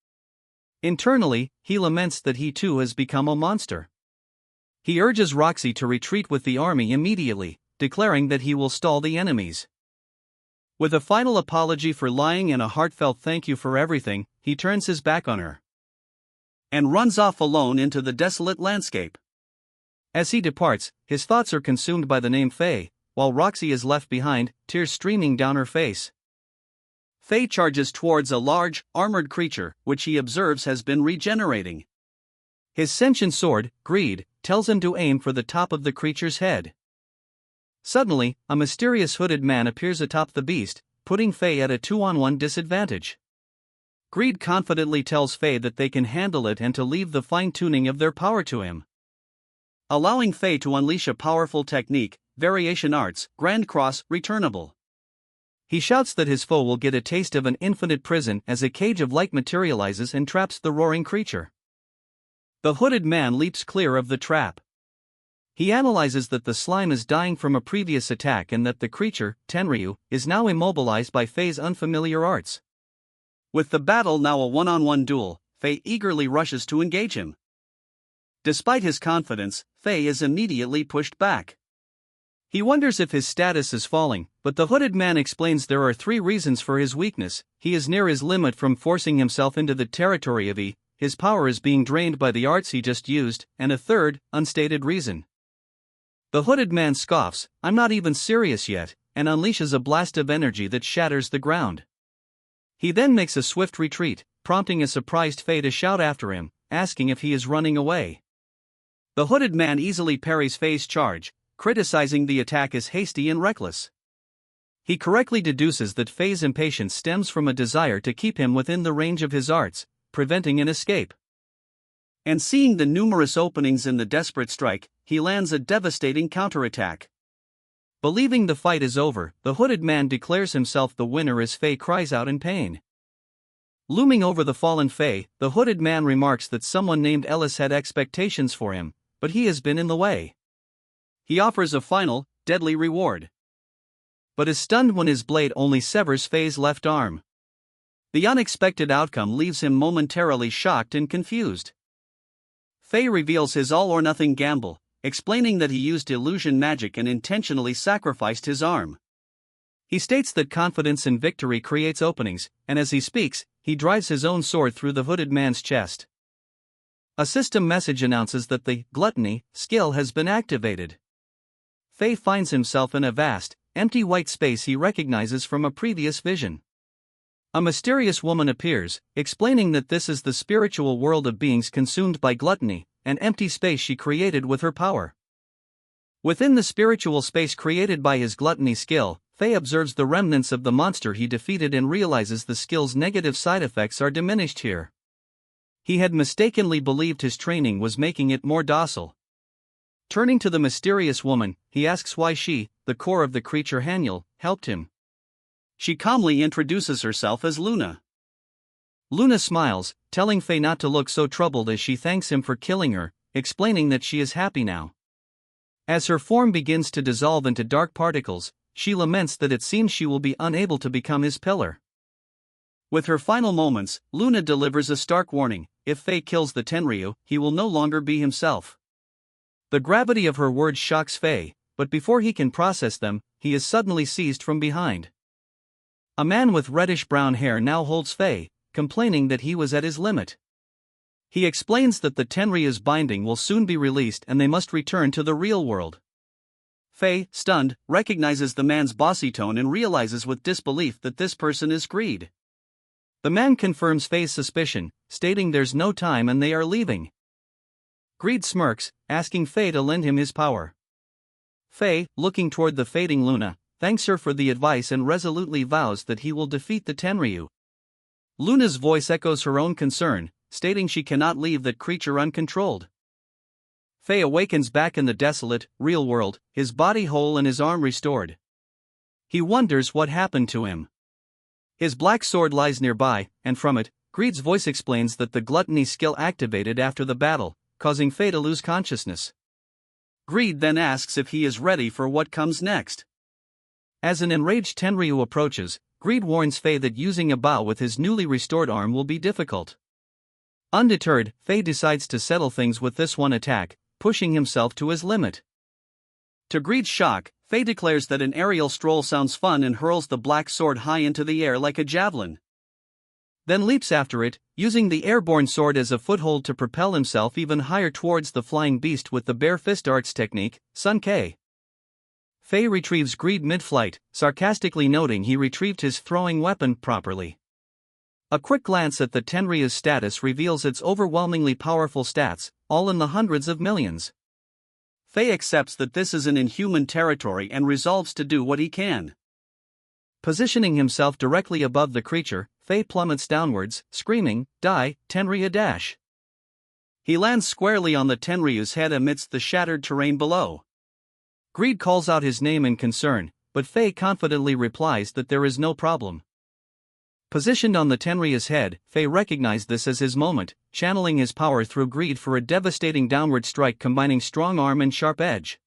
Internally, he laments that he too has become a monster. He urges Roxy to retreat with the army immediately, declaring that he will stall the enemies. With a final apology for lying and a heartfelt thank you for everything, he turns his back on her and runs off alone into the desolate landscape. As he departs, his thoughts are consumed by the name Faye, while Roxy is left behind, tears streaming down her face. Faye charges towards a large, armored creature, which he observes has been regenerating. His sentient sword, Greed, tells him to aim for the top of the creature's head. Suddenly, a mysterious hooded man appears atop the beast, putting Faye at a 2-on-1 disadvantage. Greed confidently tells Faye that they can handle it and to leave the fine-tuning of their power to him, allowing Faye to unleash a powerful technique, Variation Arts, Grand Cross, Returnable. He shouts that his foe will get a taste of an infinite prison as a cage of light materializes and traps the roaring creature. The hooded man leaps clear of the trap. He analyzes that the slime is dying from a previous attack and that the creature, Tenryu, is now immobilized by Faye's unfamiliar arts. With the battle now a 1-on-1 duel, Faye eagerly rushes to engage him. Despite his confidence, Faye is immediately pushed back. He wonders if his status is falling, but the hooded man explains there are 3 reasons for his weakness. He is near his limit from forcing himself into the territory of E, his power is being drained by the arts he just used, and a third, unstated reason. The hooded man scoffs, "I'm not even serious yet," and unleashes a blast of energy that shatters the ground. He then makes a swift retreat, prompting a surprised Faye to shout after him, asking if he is running away. The hooded man easily parries Faye's charge, criticizing the attack as hasty and reckless. He correctly deduces that Faye's impatience stems from a desire to keep him within the range of his arts, preventing an escape. And seeing the numerous openings in the desperate strike, he lands a devastating counterattack. Believing the fight is over, the hooded man declares himself the winner as Faye cries out in pain. Looming over the fallen Faye, the hooded man remarks that someone named Ellis had expectations for him, but he has been in the way. He offers a final, deadly reward, but is stunned when his blade only severs Faye's left arm. The unexpected outcome leaves him momentarily shocked and confused. Faye reveals his all-or-nothing gamble, explaining that he used illusion magic and intentionally sacrificed his arm. He states that confidence in victory creates openings, and as he speaks, he drives his own sword through the hooded man's chest. A system message announces that the gluttony skill has been activated. Faye finds himself in a vast, empty white space he recognizes from a previous vision. A mysterious woman appears, explaining that this is the spiritual world of beings consumed by gluttony, an empty space she created with her power. Within the spiritual space created by his gluttony skill, Faye observes the remnants of the monster he defeated and realizes the skill's negative side effects are diminished here. He had mistakenly believed his training was making it more docile. Turning to the mysterious woman, he asks why she, the core of the creature Haniel, helped him. She calmly introduces herself as Luna. Luna smiles, telling Faye not to look so troubled as she thanks him for killing her, explaining that she is happy now. As her form begins to dissolve into dark particles, she laments that it seems she will be unable to become his pillar. With her final moments, Luna delivers a stark warning: if Faye kills the Tenryu, he will no longer be himself. The gravity of her words shocks Faye, but before he can process them, he is suddenly seized from behind. A man with reddish-brown hair now holds Faye, complaining that he was at his limit. He explains that the Tenryu's binding will soon be released and they must return to the real world. Faye, stunned, recognizes the man's bossy tone and realizes with disbelief that this person is Greed. The man confirms Faye's suspicion, stating there's no time and they are leaving. Greed smirks, asking Faye to lend him his power. Faye, looking toward the fading Luna, thanks her for the advice and resolutely vows that he will defeat the Tenryu. Luna's voice echoes her own concern, stating she cannot leave that creature uncontrolled. Faye awakens back in the desolate, real world, his body whole and his arm restored. He wonders what happened to him. His black sword lies nearby, and from it, Greed's voice explains that the gluttony skill activated after the battle, causing Faye to lose consciousness. Greed then asks if he is ready for what comes next. As an enraged Tenryu approaches, Greed warns Faye that using a bow with his newly restored arm will be difficult. Undeterred, Faye decides to settle things with this one attack, pushing himself to his limit. To Greed's shock, Faye declares that an aerial stroll sounds fun and hurls the black sword high into the air like a javelin. Then leaps after it, using the airborne sword as a foothold to propel himself even higher towards the flying beast with the bare fist arts technique, Sun K. Faye retrieves Greed mid-flight, sarcastically noting he retrieved his throwing weapon properly. A quick glance at the Tenryu's status reveals its overwhelmingly powerful stats, all in the hundreds of millions. Faye accepts that this is an inhuman territory and resolves to do what he can. Positioning himself directly above the creature, Faye plummets downwards, screaming, "Die, Tenryu dash!" He lands squarely on the Tenryu's head amidst the shattered terrain below. Greed calls out his name in concern, but Faye confidently replies that there is no problem. Positioned on the Tenryu's head, Faye recognized this as his moment, channeling his power through Greed for a devastating downward strike combining strong arm and sharp edge.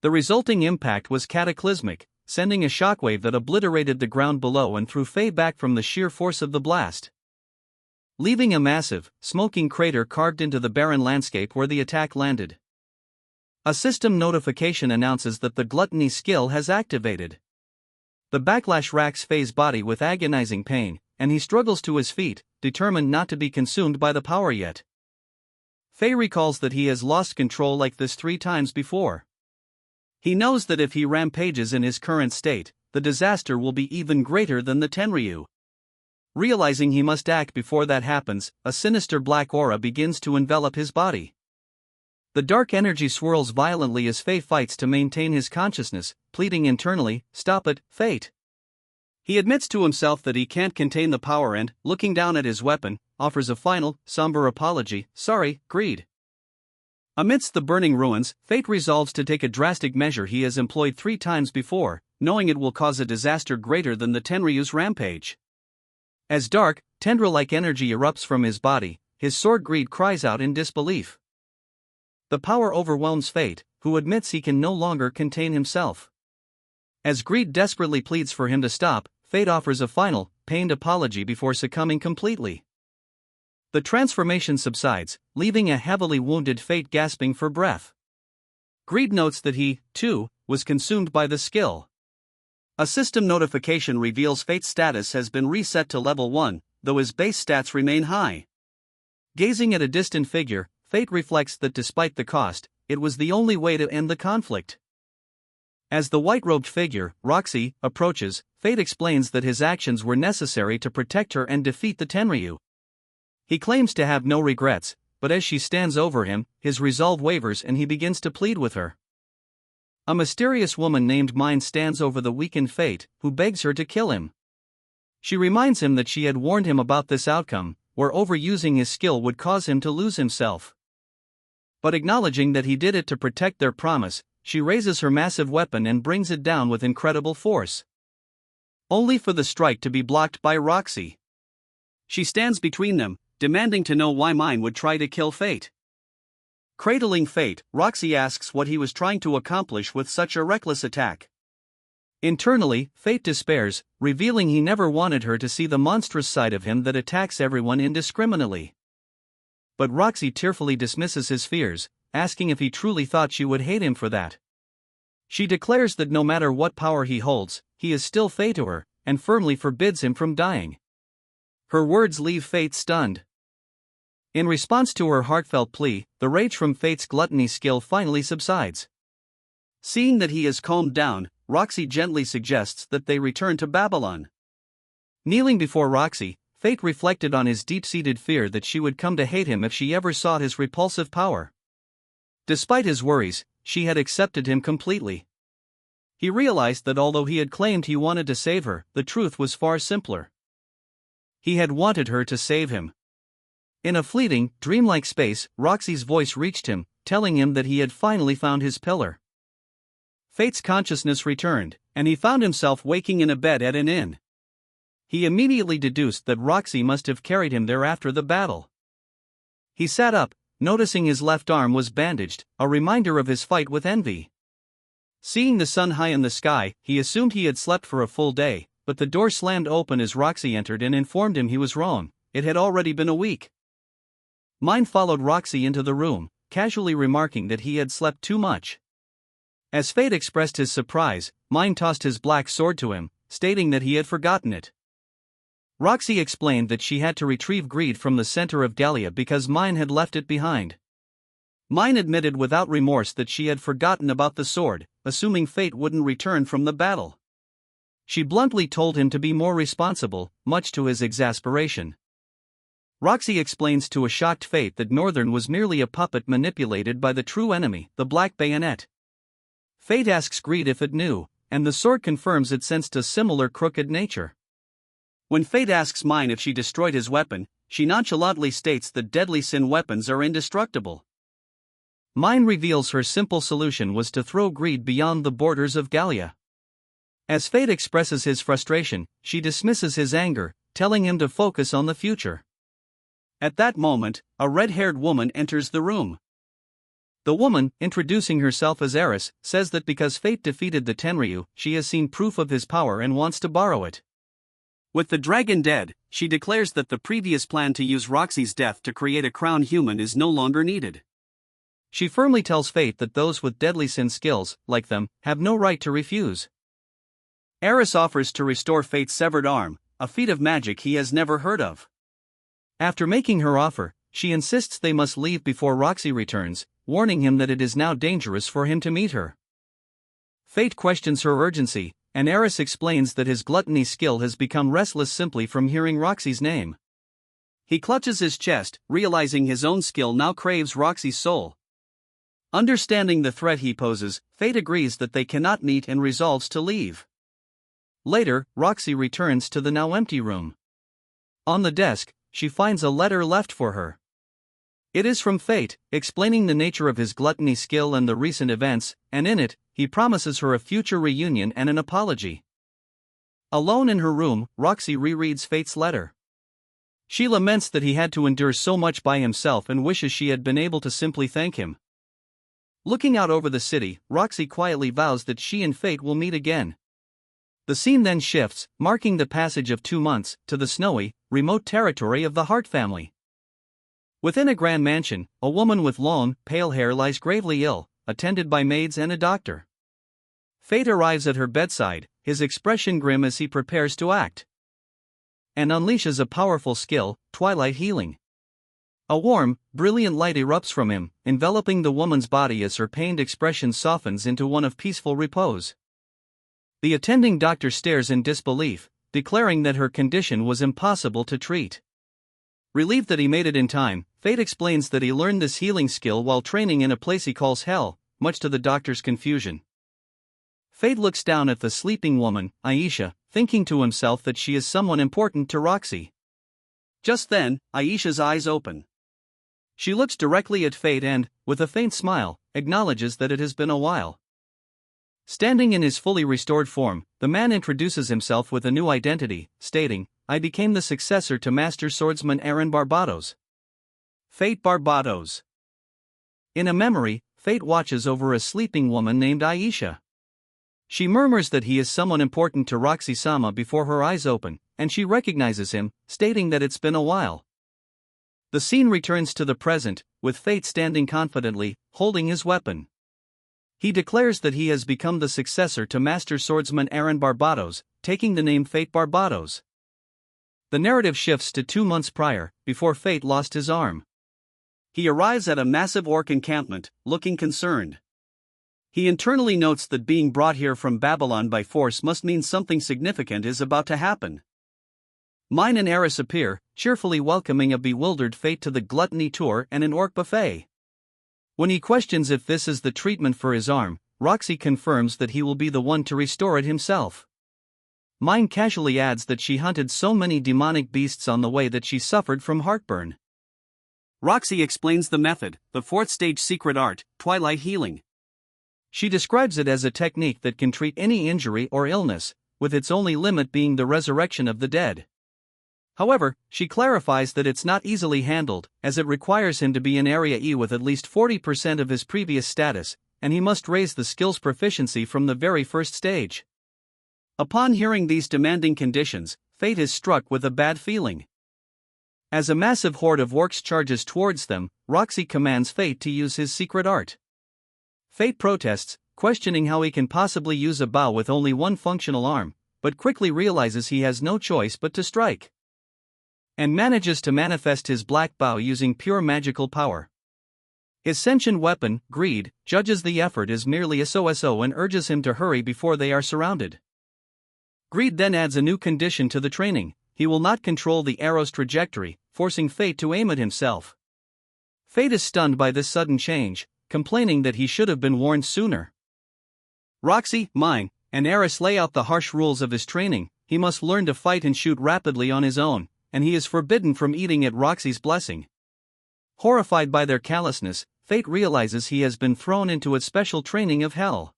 The resulting impact was cataclysmic, sending a shockwave that obliterated the ground below and threw Faye back from the sheer force of the blast, leaving a massive, smoking crater carved into the barren landscape where the attack landed. A system notification announces that the gluttony skill has activated. The backlash racks Faye's body with agonizing pain, and he struggles to his feet, determined not to be consumed by the power yet. Faye recalls that he has lost control like this 3 times before. He knows that if he rampages in his current state, the disaster will be even greater than the Tenryu. Realizing he must act before that happens, a sinister black aura begins to envelop his body. The dark energy swirls violently as Faye fights to maintain his consciousness, pleading internally, "Stop it, Fate." He admits to himself that he can't contain the power and, looking down at his weapon, offers a final, somber apology, "Sorry, Greed." Amidst the burning ruins, Fate resolves to take a drastic measure he has employed 3 times before, knowing it will cause a disaster greater than the Tenryu's rampage. As dark, tendril-like energy erupts from his body, his sword Greed cries out in disbelief. The power overwhelms Fate, who admits he can no longer contain himself. As Greed desperately pleads for him to stop, Fate offers a final, pained apology before succumbing completely. The transformation subsides, leaving a heavily wounded Fate gasping for breath. Greed notes that he, too, was consumed by the skill. A system notification reveals Fate's status has been reset to level 1, though his base stats remain high. Gazing at a distant figure, Fate reflects that despite the cost, it was the only way to end the conflict. As the white-robed figure, Roxy, approaches, Fate explains that his actions were necessary to protect her and defeat the Tenryu. He claims to have no regrets, but as she stands over him, his resolve wavers and he begins to plead with her. A mysterious woman named Mind stands over the weakened Fate, who begs her to kill him. She reminds him that she had warned him about this outcome, where overusing his skill would cause him to lose himself. But acknowledging that he did it to protect their promise, she raises her massive weapon and brings it down with incredible force, only for the strike to be blocked by Roxy. She stands between them, demanding to know why Mine would try to kill Fate. Cradling Fate, Roxy asks what he was trying to accomplish with such a reckless attack. Internally, Fate despairs, revealing he never wanted her to see the monstrous side of him that attacks everyone indiscriminately. But Roxy tearfully dismisses his fears, asking if he truly thought she would hate him for that. She declares that no matter what power he holds, he is still Fate to her, and firmly forbids him from dying. Her words leave Fate stunned. In response to her heartfelt plea, the rage from Fate's gluttony skill finally subsides. Seeing that he has calmed down, Roxy gently suggests that they return to Babylon. Kneeling before Roxy, Fate reflected on his deep-seated fear that she would come to hate him if she ever saw his repulsive power. Despite his worries, she had accepted him completely. He realized that although he had claimed he wanted to save her, the truth was far simpler. He had wanted her to save him. In a fleeting, dreamlike space, Roxy's voice reached him, telling him that he had finally found his pillar. Fate's consciousness returned, and he found himself waking in a bed at an inn. He immediately deduced that Roxy must have carried him there after the battle. He sat up, noticing his left arm was bandaged, a reminder of his fight with envy. Seeing the sun high in the sky, he assumed he had slept for a full day, but the door slammed open as Roxy entered and informed him he was wrong. It had already been a week. Mine followed Roxy into the room, casually remarking that he had slept too much. As Fate expressed his surprise, Mine tossed his black sword to him, stating that he had forgotten it. Roxy explained that she had to retrieve greed from the center of Galia because Mine had left it behind. Mine admitted without remorse that she had forgotten about the sword, assuming Fate wouldn't return from the battle. She bluntly told him to be more responsible, much to his exasperation. Roxy explains to a shocked Fate that Northern was merely a puppet manipulated by the true enemy, the Black Bayonet. Fate asks Greed if it knew, and the sword confirms it sensed a similar crooked nature. When Fate asks Mine if she destroyed his weapon, she nonchalantly states that deadly sin weapons are indestructible. Mine reveals her simple solution was to throw Greed beyond the borders of Galia. As Fate expresses his frustration, she dismisses his anger, telling him to focus on the future. At that moment, a red-haired woman enters the room. The woman, introducing herself as Eris, says that because Fate defeated the Tenryu, she has seen proof of his power and wants to borrow it. With the dragon dead, she declares that the previous plan to use Roxy's death to create a crown human is no longer needed. She firmly tells Fate that those with deadly sin skills, like them, have no right to refuse. Eris offers to restore Fate's severed arm, a feat of magic he has never heard of. After making her offer, she insists they must leave before Roxy returns, warning him that it is now dangerous for him to meet her. Fate questions her urgency, and Eris explains that his gluttony skill has become restless simply from hearing Roxy's name. He clutches his chest, realizing his own skill now craves Roxy's soul. Understanding the threat he poses, Fate agrees that they cannot meet and resolves to leave. Later, Roxy returns to the now empty room. On the desk, she finds a letter left for her. It is from Fate, explaining the nature of his gluttony skill and the recent events, and in it, he promises her a future reunion and an apology. Alone in her room, Roxy rereads Fate's letter. She laments that he had to endure so much by himself and wishes she had been able to simply thank him. Looking out over the city, Roxy quietly vows that she and Fate will meet again. The scene then shifts, marking the passage of 2 months, to the snowy, remote territory of the Hart family. Within a grand mansion, a woman with long, pale hair lies gravely ill, attended by maids and a doctor. Fate arrives at her bedside, his expression grim as he prepares to act. And unleashes a powerful skill, Twilight Healing. A warm, brilliant light erupts from him, enveloping the woman's body as her pained expression softens into one of peaceful repose. The attending doctor stares in disbelief, declaring that her condition was impossible to treat. Relieved that he made it in time, Fate explains that he learned this healing skill while training in a place he calls Hell, much to the doctor's confusion. Fate looks down at the sleeping woman, Aisha, thinking to himself that she is someone important to Roxy. Just then, Aisha's eyes open. She looks directly at Fate and, with a faint smile, acknowledges that it has been a while. Standing in his fully restored form, the man introduces himself with a new identity, stating, "I became the successor to Master Swordsman Aaron Barbados." Fate Barbados. In a memory, Fate watches over a sleeping woman named Aisha. She murmurs that he is someone important to Roxy-sama before her eyes open, and she recognizes him, stating that it's been a while. The scene returns to the present, with Fate standing confidently, holding his weapon. He declares that he has become the successor to Master Swordsman Aaron Barbados, taking the name Fate Barbados. The narrative shifts to 2 months prior, before Fate lost his arm. He arrives at a massive orc encampment, looking concerned. He internally notes that being brought here from Babylon by force must mean something significant is about to happen. Mine and Eris appear, cheerfully welcoming a bewildered Fate to the gluttony tour and an orc buffet. When he questions if this is the treatment for his arm, Roxy confirms that he will be the one to restore it himself. Mine casually adds that she hunted so many demonic beasts on the way that she suffered from heartburn. Roxy explains the method, the 4th stage secret art, Twilight Healing. She describes it as a technique that can treat any injury or illness, with its only limit being the resurrection of the dead. However, she clarifies that it's not easily handled, as it requires him to be in Area E with at least 40% of his previous status, and he must raise the skill's proficiency from the very first stage. Upon hearing these demanding conditions, Fate is struck with a bad feeling. As a massive horde of orcs charges towards them, Roxy commands Fate to use his secret art. Fate protests, questioning how he can possibly use a bow with only one functional arm, but quickly realizes he has no choice but to strike. And manages to manifest his black bow using pure magical power. His sentient weapon, Greed, judges the effort as merely a so-so and urges him to hurry before they are surrounded. Greed then adds a new condition to the training: he will not control the arrow's trajectory, forcing Fate to aim it himself. Fate is stunned by this sudden change, complaining that he should have been warned sooner. Roxy, Mine, and Eris lay out the harsh rules of his training: he must learn to fight and shoot rapidly on his own, and he is forbidden from eating at Roxy's blessing. Horrified by their callousness, Fate realizes he has been thrown into its special training of hell.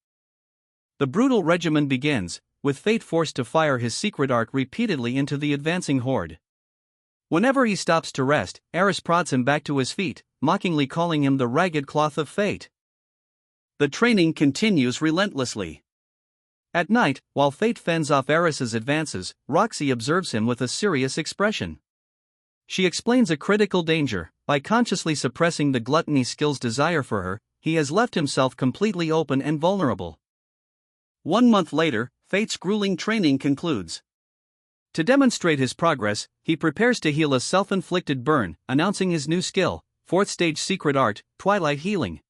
The brutal regimen begins, with Fate forced to fire his secret art repeatedly into the advancing horde. Whenever he stops to rest, Eris prods him back to his feet, mockingly calling him the ragged cloth of Fate. The training continues relentlessly. At night, while Fate fends off Eris's advances, Roxy observes him with a serious expression. She explains a critical danger: by consciously suppressing the gluttony skill's desire for her, he has left himself completely open and vulnerable. 1 month later, Fate's grueling training concludes. To demonstrate his progress, he prepares to heal a self-inflicted burn, announcing his new skill, 4th stage secret art, Twilight Healing.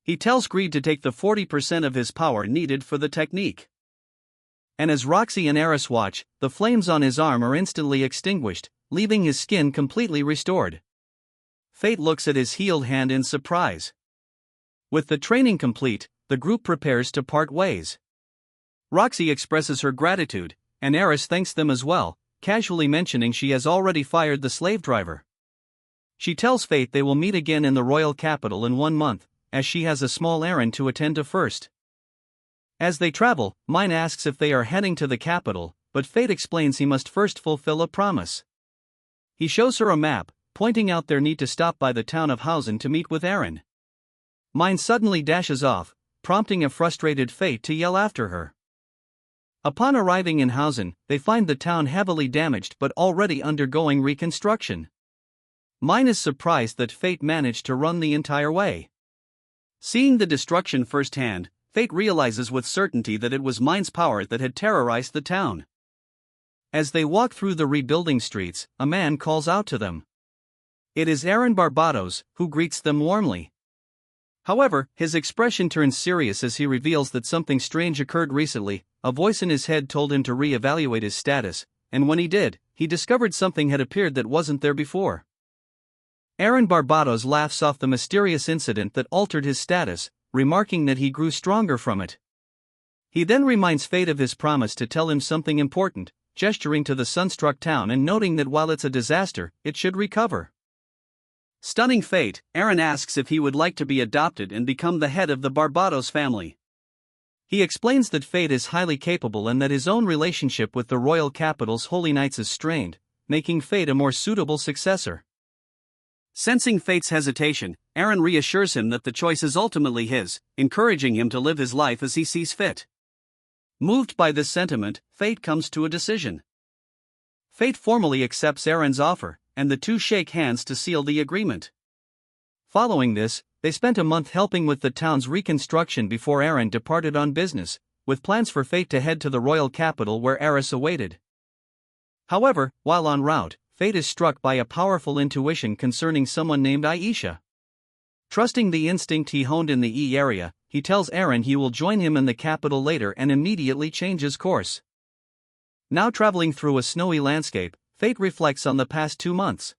He tells Greed to take the 40% of his power needed for the technique. And as Roxy and Eris watch, the flames on his arm are instantly extinguished, leaving his skin completely restored. Fate looks at his healed hand in surprise. With the training complete, the group prepares to part ways. Roxy expresses her gratitude, and Eris thanks them as well, casually mentioning she has already fired the slave driver. She tells Fate they will meet again in the royal capital in 1 month, as she has a small errand to attend to first. As they travel, Mine asks if they are heading to the capital, but Fate explains he must first fulfill a promise. He shows her a map, pointing out their need to stop by the town of Hausen to meet with Aaron. Mine suddenly dashes off, prompting a frustrated Fate to yell after her. Upon arriving in Hausen, they find the town heavily damaged but already undergoing reconstruction. Mine is surprised that Fate managed to run the entire way. Seeing the destruction firsthand, Fate realizes with certainty that it was Mine's power that had terrorized the town. As they walk through the rebuilding streets, a man calls out to them. It is Aaron Barbados, who greets them warmly. However, his expression turns serious as he reveals that something strange occurred recently. A voice in his head told him to re-evaluate his status, and when he did, he discovered something had appeared that wasn't there before. Aaron Barbados laughs off the mysterious incident that altered his status, remarking that he grew stronger from it. He then reminds Fate of his promise to tell him something important, gesturing to the sunstruck town and noting that while it's a disaster, it should recover. Stunning Fate, Aaron asks if he would like to be adopted and become the head of the Barbados family. He explains that Fate is highly capable and that his own relationship with the royal capital's holy knights is strained, making Fate a more suitable successor. Sensing Fate's hesitation, Aaron reassures him that the choice is ultimately his, encouraging him to live his life as he sees fit. Moved by this sentiment, Fate comes to a decision. Fate formally accepts Aaron's offer, and the two shake hands to seal the agreement. Following this, they spent a month helping with the town's reconstruction before Aaron departed on business, with plans for Fate to head to the royal capital where Eris awaited. However, while en route, Fate is struck by a powerful intuition concerning someone named Aisha. Trusting the instinct he honed in the E area, he tells Aaron he will join him in the capital later and immediately changes course. Now traveling through a snowy landscape, Fate reflects on the past 2 months.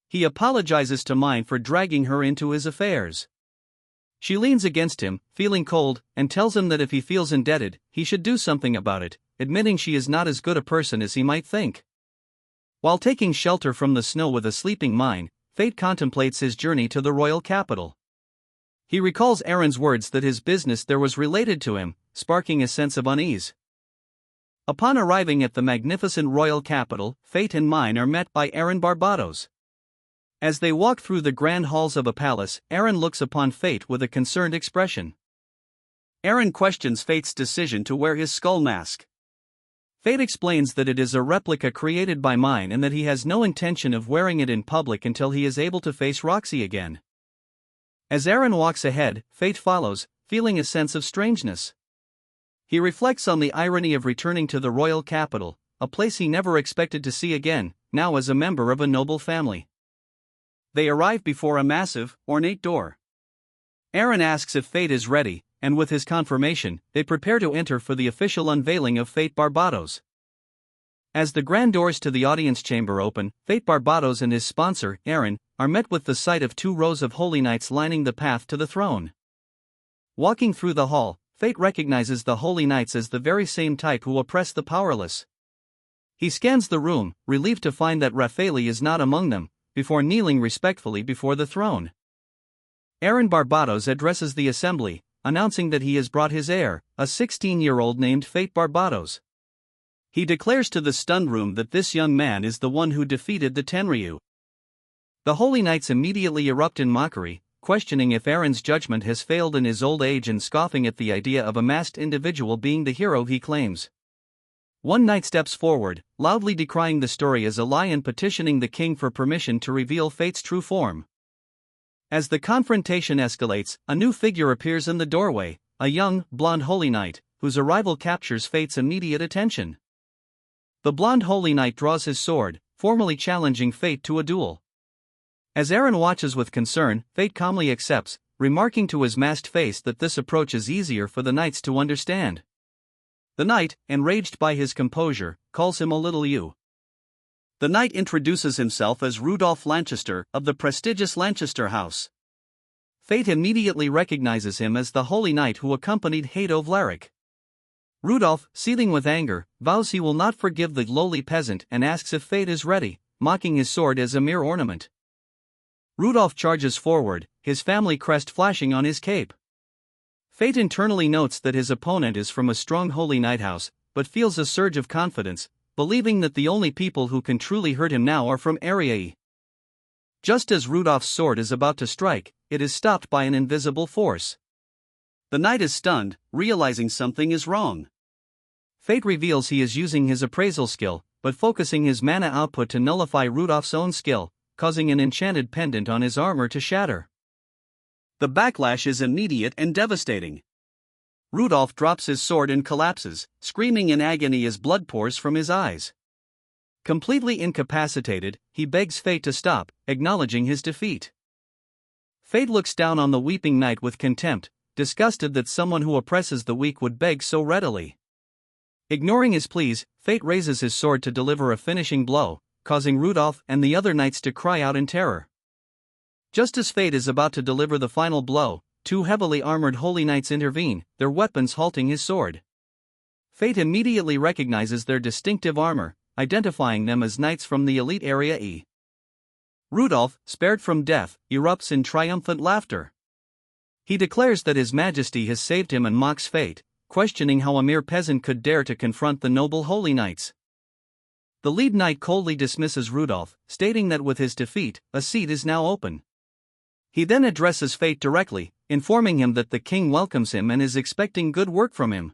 He apologizes to Mine for dragging her into his affairs. She leans against him, feeling cold, and tells him that if he feels indebted, he should do something about it, admitting she is not as good a person as he might think. While taking shelter from the snow with a sleeping Mine, Fate contemplates his journey to the royal capital. He recalls Aaron's words that his business there was related to him, sparking a sense of unease. Upon arriving at the magnificent royal capital, Fate and Mine are met by Aaron Barbados. As they walk through the grand halls of a palace, Aaron looks upon Fate with a concerned expression. Aaron questions Fate's decision to wear his skull mask. Fate explains that it is a replica created by Mine and that he has no intention of wearing it in public until he is able to face Roxy again. As Aaron walks ahead, Fate follows, feeling a sense of strangeness. He reflects on the irony of returning to the royal capital, a place he never expected to see again, now as a member of a noble family. They arrive before a massive, ornate door. Aaron asks if Fate is ready, and with his confirmation, they prepare to enter for the official unveiling of Fate Barbados. As the grand doors to the audience chamber open, Fate Barbados and his sponsor, Aaron, are met with the sight of 2 rows of holy knights lining the path to the throne. Walking through the hall, Fate recognizes the holy knights as the very same type who oppress the powerless. He scans the room, relieved to find that Raffaele is not among them, before kneeling respectfully before the throne. Aaron Barbados addresses the assembly, announcing that he has brought his heir, a 16-year-old named Fate Barbados. He declares to the stunned room that this young man is the one who defeated the Tenryu. The holy knights immediately erupt in mockery, questioning if Aaron's judgment has failed in his old age and scoffing at the idea of a masked individual being the hero he claims. One knight steps forward, loudly decrying the story as a lie and petitioning the king for permission to reveal Fate's true form. As the confrontation escalates, a new figure appears in the doorway, a young, blonde holy knight, whose arrival captures Fate's immediate attention. The blonde holy knight draws his sword, formally challenging Fate to a duel. As Aaron watches with concern, Fate calmly accepts, remarking to his masked face that this approach is easier for the knights to understand. The knight, enraged by his composure, calls him a little Iu. The knight introduces himself as Rudolph Lanchester of the prestigious Lanchester house. Fate immediately recognizes him as the holy knight who accompanied Hado Vlaric. Rudolph, seething with anger, vows he will not forgive the lowly peasant and asks if Fate is ready, mocking his sword as a mere ornament. Rudolph charges forward, his family crest flashing on his cape. Fate internally notes that his opponent is from a strong holy knight house, but feels a surge of confidence, believing that the only people who can truly hurt him now are from Area E. Just as Rudolph's sword is about to strike, it is stopped by an invisible force. The knight is stunned, realizing something is wrong. Fate reveals he is using his appraisal skill, but focusing his mana output to nullify Rudolph's own skill, causing an enchanted pendant on his armor to shatter. The backlash is immediate and devastating. Rudolph drops his sword and collapses, screaming in agony as blood pours from his eyes. Completely incapacitated, he begs Fate to stop, acknowledging his defeat. Fate looks down on the weeping knight with contempt, disgusted that someone who oppresses the weak would beg so readily. Ignoring his pleas, Fate raises his sword to deliver a finishing blow, causing Rudolph and the other knights to cry out in terror. Just as Fate is about to deliver the final blow, 2 heavily armored holy knights intervene, their weapons halting his sword. Fate immediately recognizes their distinctive armor, identifying them as knights from the elite Area E. Rudolph, spared from death, erupts in triumphant laughter. He declares that His Majesty has saved him and mocks Fate, questioning how a mere peasant could dare to confront the noble holy knights. The lead knight coldly dismisses Rudolph, stating that with his defeat, a seat is now open. He then addresses Fate directly, informing him that the king welcomes him and is expecting good work from him.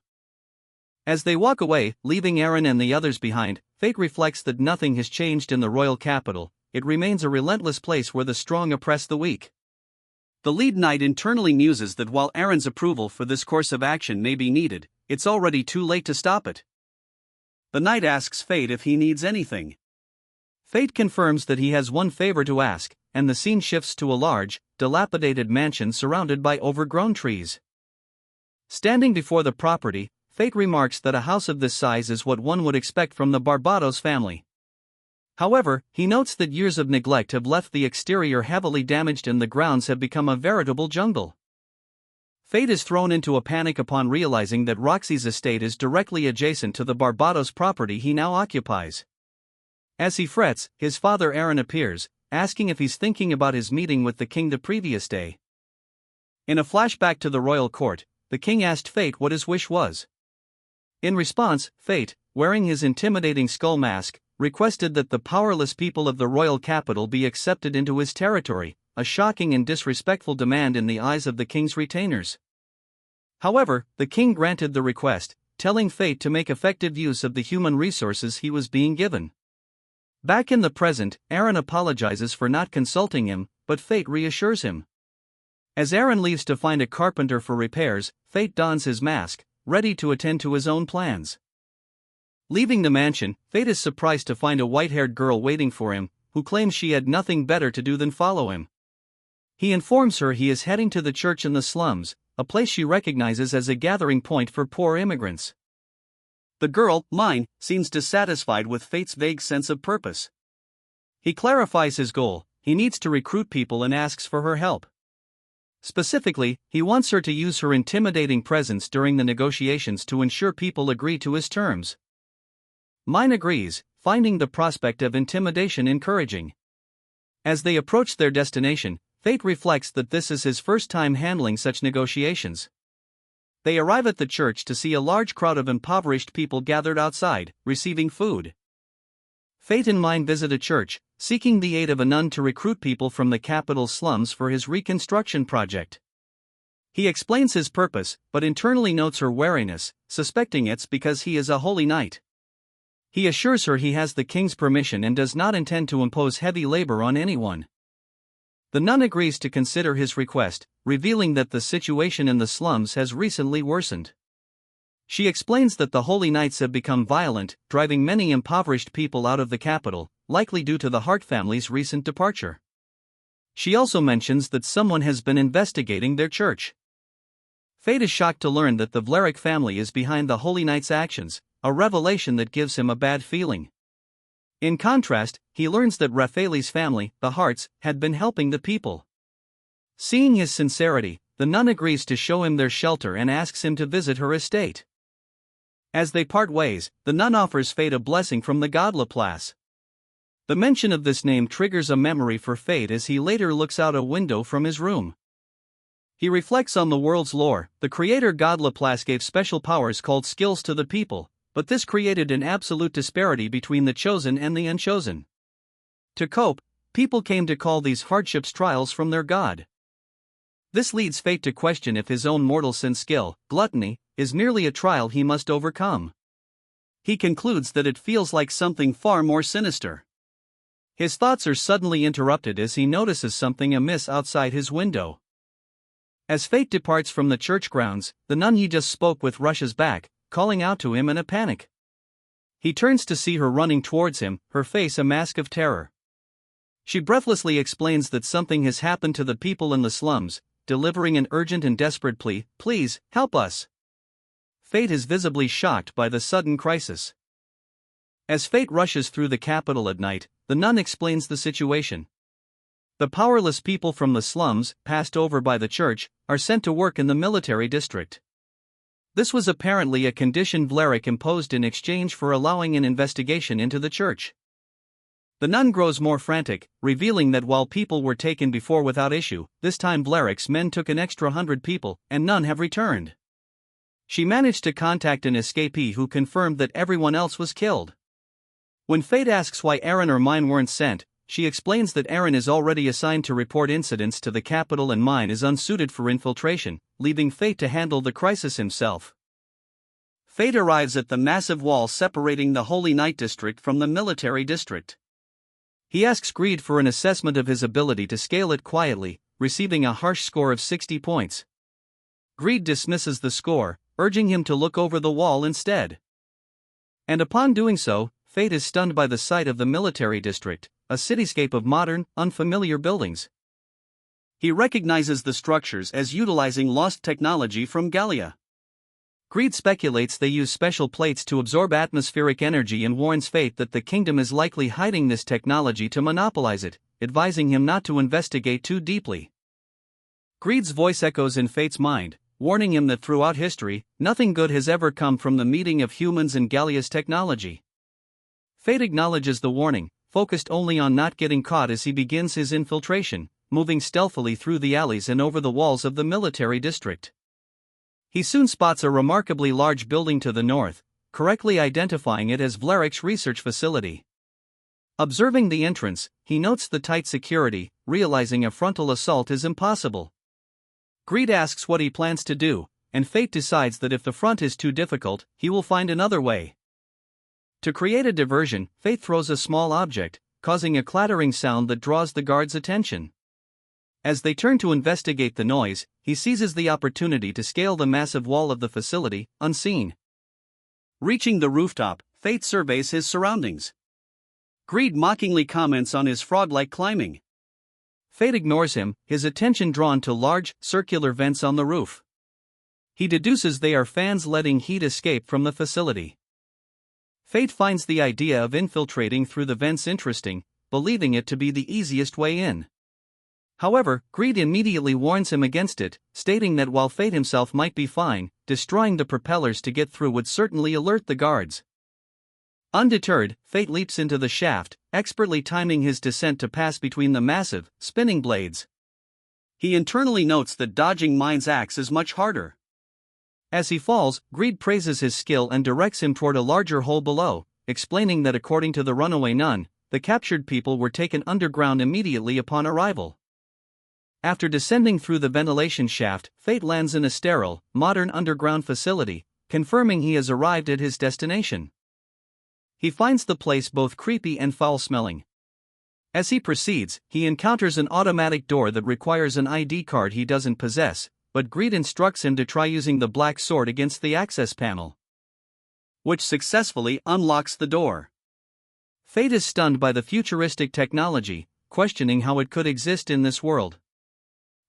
As they walk away, leaving Aaron and the others behind, Fate reflects that nothing has changed in the royal capital. It remains a relentless place where the strong oppress the weak. The lead knight internally muses that while Aaron's approval for this course of action may be needed, it's already too late to stop it. The knight asks Fate if he needs anything. Fate confirms that he has one favor to ask, and the scene shifts to a large, dilapidated mansion surrounded by overgrown trees. Standing before the property, Fate remarks that a house of this size is what one would expect from the Barbados family. However, he notes that years of neglect have left the exterior heavily damaged and the grounds have become a veritable jungle. Fate is thrown into a panic upon realizing that Roxy's estate is directly adjacent to the Barbados property he now occupies. As he frets, his father Aaron appears, asking if he's thinking about his meeting with the king the previous day. In a flashback to the royal court, the king asked Fate what his wish was. In response, Fate, wearing his intimidating skull mask, requested that the powerless people of the royal capital be accepted into his territory, a shocking and disrespectful demand in the eyes of the king's retainers. However, the king granted the request, telling Fate to make effective use of the human resources he was being given. Back in the present, Aaron apologizes for not consulting him, but Fate reassures him. As Aaron leaves to find a carpenter for repairs, Fate dons his mask, ready to attend to his own plans. Leaving the mansion, Fate is surprised to find a white-haired girl waiting for him, who claims she had nothing better to do than follow him. He informs her he is heading to the church in the slums, a place she recognizes as a gathering point for poor immigrants. The girl, Mine, seems dissatisfied with Fate's vague sense of purpose. He clarifies his goal: he needs to recruit people and asks for her help. Specifically, he wants her to use her intimidating presence during the negotiations to ensure people agree to his terms. Mine agrees, finding the prospect of intimidation encouraging. As they approach their destination, Fate reflects that this is his first time handling such negotiations. They arrive at the church to see a large crowd of impoverished people gathered outside, receiving food. Fate and Mine visit a church, seeking the aid of a nun to recruit people from the capital slums for his reconstruction project. He explains his purpose, but internally notes her wariness, suspecting it's because he is a holy knight. He assures her he has the king's permission and does not intend to impose heavy labor on anyone. The nun agrees to consider his request, revealing that the situation in the slums has recently worsened. She explains that the Holy Knights have become violent, driving many impoverished people out of the capital, likely due to the Hart family's recent departure. She also mentions that someone has been investigating their church. Fate is shocked to learn that the Veric family is behind the Holy Knights' actions, a revelation that gives him a bad feeling. In contrast, he learns that Raphael's family, the Harts, had been helping the people. Seeing his sincerity, the nun agrees to show him their shelter and asks him to visit her estate. As they part ways, the nun offers Fate a blessing from the god Laplace. The mention of this name triggers a memory for Fate as he later looks out a window from his room. He reflects on the world's lore. The creator god Laplace gave special powers called skills to the people, but this created an absolute disparity between the chosen and the unchosen. To cope, people came to call these hardships trials from their god. This leads Fate to question if his own mortal sin skill, gluttony, is merely a trial he must overcome. He concludes that it feels like something far more sinister. His thoughts are suddenly interrupted as he notices something amiss outside his window. As Fate departs from the church grounds, the nun he just spoke with rushes back, calling out to him in a panic. He turns to see her running towards him, her face a mask of terror. She breathlessly explains that something has happened to the people in the slums, delivering an urgent and desperate plea: "Please, help us." Fate is visibly shocked by the sudden crisis. As Fate rushes through the capital at night, the nun explains the situation. The powerless people from the slums, passed over by the church, are sent to work in the military district. This was apparently a condition Veric imposed in exchange for allowing an investigation into the church. The nun grows more frantic, revealing that while people were taken before without issue, this time Veric's men took an extra 100 people, and none have returned. She managed to contact an escapee who confirmed that everyone else was killed. When Fate asks why Aaron or Mine weren't sent, she explains that Aaron is already assigned to report incidents to the capital and Mine is unsuited for infiltration, leaving Fate to handle the crisis himself. Fate arrives at the massive wall separating the Holy Knight district from the military district. He asks Greed for an assessment of his ability to scale it quietly, receiving a harsh score of 60 points. Greed dismisses the score, urging him to look over the wall instead. And upon doing so, Fate is stunned by the sight of the military district, a cityscape of modern, unfamiliar buildings. He recognizes the structures as utilizing lost technology from Galia. Greed speculates they use special plates to absorb atmospheric energy and warns Fate that the kingdom is likely hiding this technology to monopolize it, advising him not to investigate too deeply. Greed's voice echoes in Fate's mind, warning him that throughout history, nothing good has ever come from the meeting of humans and Galia's technology. Fate acknowledges the warning, focused only on not getting caught as he begins his infiltration, moving stealthily through the alleys and over the walls of the military district. He soon spots a remarkably large building to the north, correctly identifying it as Veric's research facility. Observing the entrance, he notes the tight security, realizing a frontal assault is impossible. Greed asks what he plans to do, and fate decides that if the front is too difficult, he will find another way. To create a diversion, fate throws a small object, causing a clattering sound that draws the guards' attention. As they turn to investigate the noise, he seizes the opportunity to scale the massive wall of the facility, unseen. Reaching the rooftop, Fate surveys his surroundings. Greed mockingly comments on his frog-like climbing. Fate ignores him, his attention drawn to large, circular vents on the roof. He deduces they are fans letting heat escape from the facility. Fate finds the idea of infiltrating through the vents interesting, believing it to be the easiest way in. However, Greed immediately warns him against it, stating that while Fate himself might be fine, destroying the propellers to get through would certainly alert the guards. Undeterred, Fate leaps into the shaft, expertly timing his descent to pass between the massive, spinning blades. He internally notes that dodging Mind's axe is much harder. As he falls, Greed praises his skill and directs him toward a larger hole below, explaining that according to the runaway nun, the captured people were taken underground immediately upon arrival. After descending through the ventilation shaft, Fate lands in a sterile, modern underground facility, confirming he has arrived at his destination. He finds the place both creepy and foul-smelling. As he proceeds, he encounters an automatic door that requires an ID card he doesn't possess, but Greed instructs him to try using the black sword against the access panel, which successfully unlocks the door. Fate is stunned by the futuristic technology, questioning how it could exist in this world.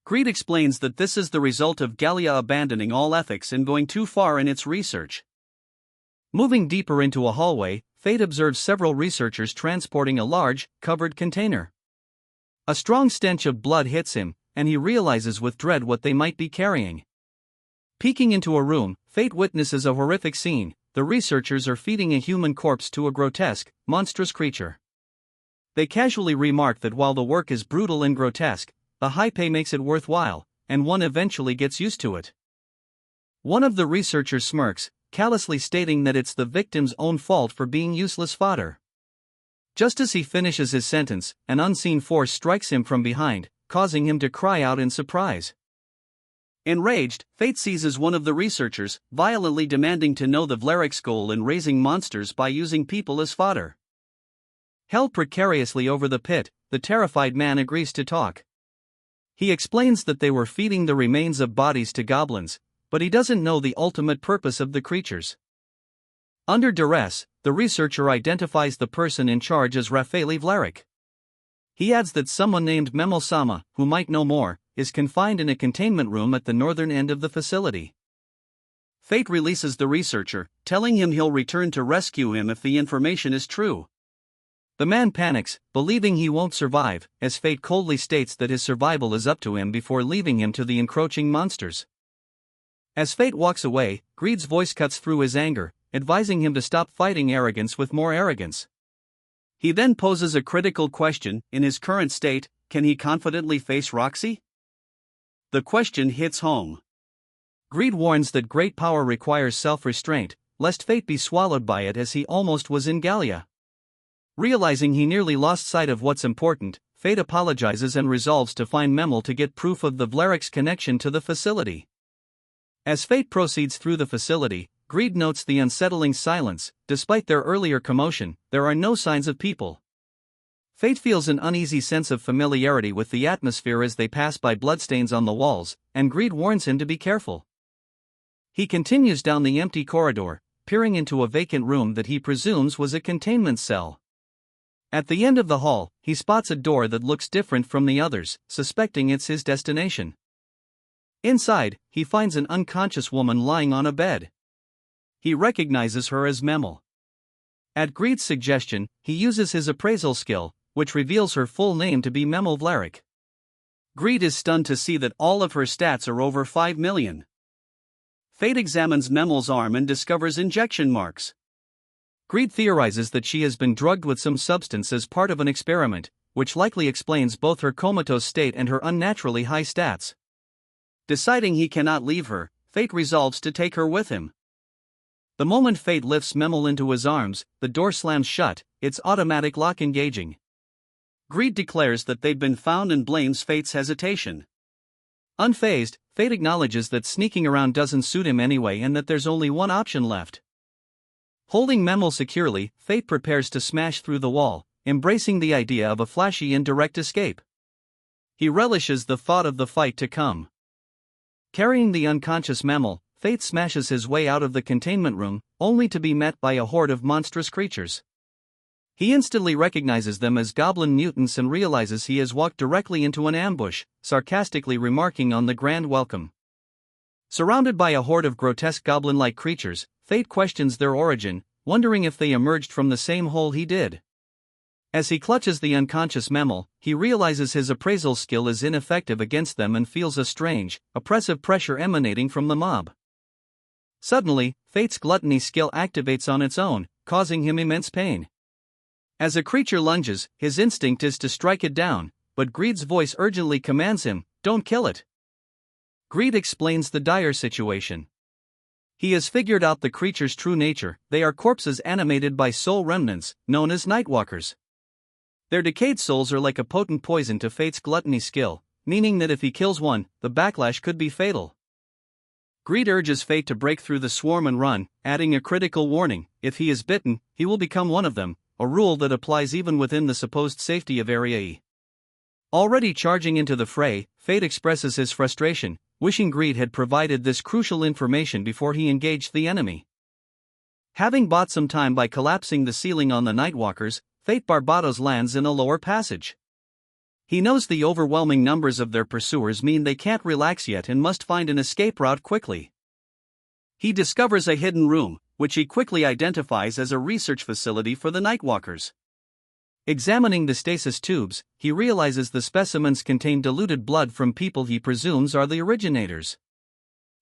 Greed explains that this is the result of Galia abandoning all ethics and going too far in its research. Moving deeper into a hallway, Fate observes several researchers transporting a large, covered container. A strong stench of blood hits him, and he realizes with dread what they might be carrying. Peeking into a room, Fate witnesses a horrific scene. The researchers are feeding a human corpse to a grotesque, monstrous creature. They casually remark that while the work is brutal and grotesque, the high pay makes it worthwhile, and one eventually gets used to it. One of the researchers smirks, callously stating that it's the victim's own fault for being useless fodder. Just as he finishes his sentence, an unseen force strikes him from behind, causing him to cry out in surprise. Enraged, Fate seizes one of the researchers, violently demanding to know the Veric's goal in raising monsters by using people as fodder. Held precariously over the pit, the terrified man agrees to talk. He explains that they were feeding the remains of bodies to goblins, but he doesn't know the ultimate purpose of the creatures. Under duress, the researcher identifies the person in charge as Raffaele Veric. He adds that someone named Memel-sama, who might know more, is confined in a containment room at the northern end of the facility. Fate releases the researcher, telling him he'll return to rescue him if the information is true. The man panics, believing he won't survive, as Fate coldly states that his survival is up to him before leaving him to the encroaching monsters. As Fate walks away, Greed's voice cuts through his anger, advising him to stop fighting arrogance with more arrogance. He then poses a critical question: in his current state, can he confidently face Roxy? The question hits home. Greed warns that great power requires self-restraint, lest Fate be swallowed by it as he almost was in Galia. Realizing he nearly lost sight of what's important, Fate apologizes and resolves to find Memel to get proof of the Veric's connection to the facility. As Fate proceeds through the facility, Greed notes the unsettling silence. Despite their earlier commotion, there are no signs of people. Fate feels an uneasy sense of familiarity with the atmosphere as they pass by bloodstains on the walls, and Greed warns him to be careful. He continues down the empty corridor, peering into a vacant room that he presumes was a containment cell. At the end of the hall, he spots a door that looks different from the others, suspecting it's his destination. Inside, he finds an unconscious woman lying on a bed. He recognizes her as Memel. At Greed's suggestion, he uses his appraisal skill, which reveals her full name to be Memel Veric. Greed is stunned to see that all of her stats are over 5 million. Fate examines Memel's arm and discovers injection marks. Greed theorizes that she has been drugged with some substance as part of an experiment, which likely explains both her comatose state and her unnaturally high stats. Deciding he cannot leave her, Fate resolves to take her with him. The moment Fate lifts Memel into his arms, the door slams shut, its automatic lock engaging. Greed declares that they've been found and blames Fate's hesitation. Unfazed, Fate acknowledges that sneaking around doesn't suit him anyway and that there's only one option left. Holding Memel securely, Fate prepares to smash through the wall, embracing the idea of a flashy and direct escape. He relishes the thought of the fight to come. Carrying the unconscious Memel, Fate smashes his way out of the containment room, only to be met by a horde of monstrous creatures. He instantly recognizes them as goblin mutants and realizes he has walked directly into an ambush, sarcastically remarking on the grand welcome. Surrounded by a horde of grotesque goblin-like creatures, Fate questions their origin, wondering if they emerged from the same hole he did. As he clutches the unconscious Memel, he realizes his appraisal skill is ineffective against them and feels a strange, oppressive pressure emanating from the mob. Suddenly, Fate's gluttony skill activates on its own, causing him immense pain. As a creature lunges, his instinct is to strike it down, but Greed's voice urgently commands him, "Don't kill it." Greed explains the dire situation. He has figured out the creature's true nature. They are corpses animated by soul remnants, known as Nightwalkers. Their decayed souls are like a potent poison to Fate's gluttony skill, meaning that if he kills one, the backlash could be fatal. Greed urges Fate to break through the swarm and run, adding a critical warning: if he is bitten, he will become one of them, a rule that applies even within the supposed safety of Area E. Already charging into the fray, Fate expresses his frustration, wishing Greed had provided this crucial information before he engaged the enemy. Having bought some time by collapsing the ceiling on the Nightwalkers, Fate Barbados lands in a lower passage. He knows the overwhelming numbers of their pursuers mean they can't relax yet and must find an escape route quickly. He discovers a hidden room, which he quickly identifies as a research facility for the Nightwalkers. Examining the stasis tubes, he realizes the specimens contain diluted blood from people he presumes are the originators.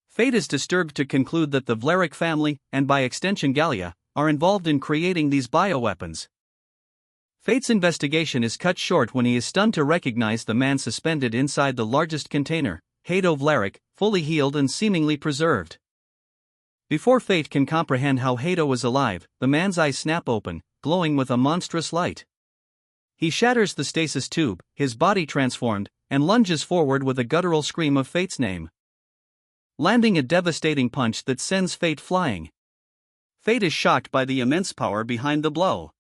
Fate is disturbed to conclude that the Veric family, and by extension Galia, are involved in creating these bioweapons. Fate's investigation is cut short when he is stunned to recognize the man suspended inside the largest container, Veric, fully healed and seemingly preserved. Before Fate can comprehend how Hado is alive, the man's eyes snap open, glowing with a monstrous light. He shatters the stasis tube, his body transformed, and lunges forward with a guttural scream of Fate's name, landing a devastating punch that sends Fate flying. Fate is shocked by the immense power behind the blow.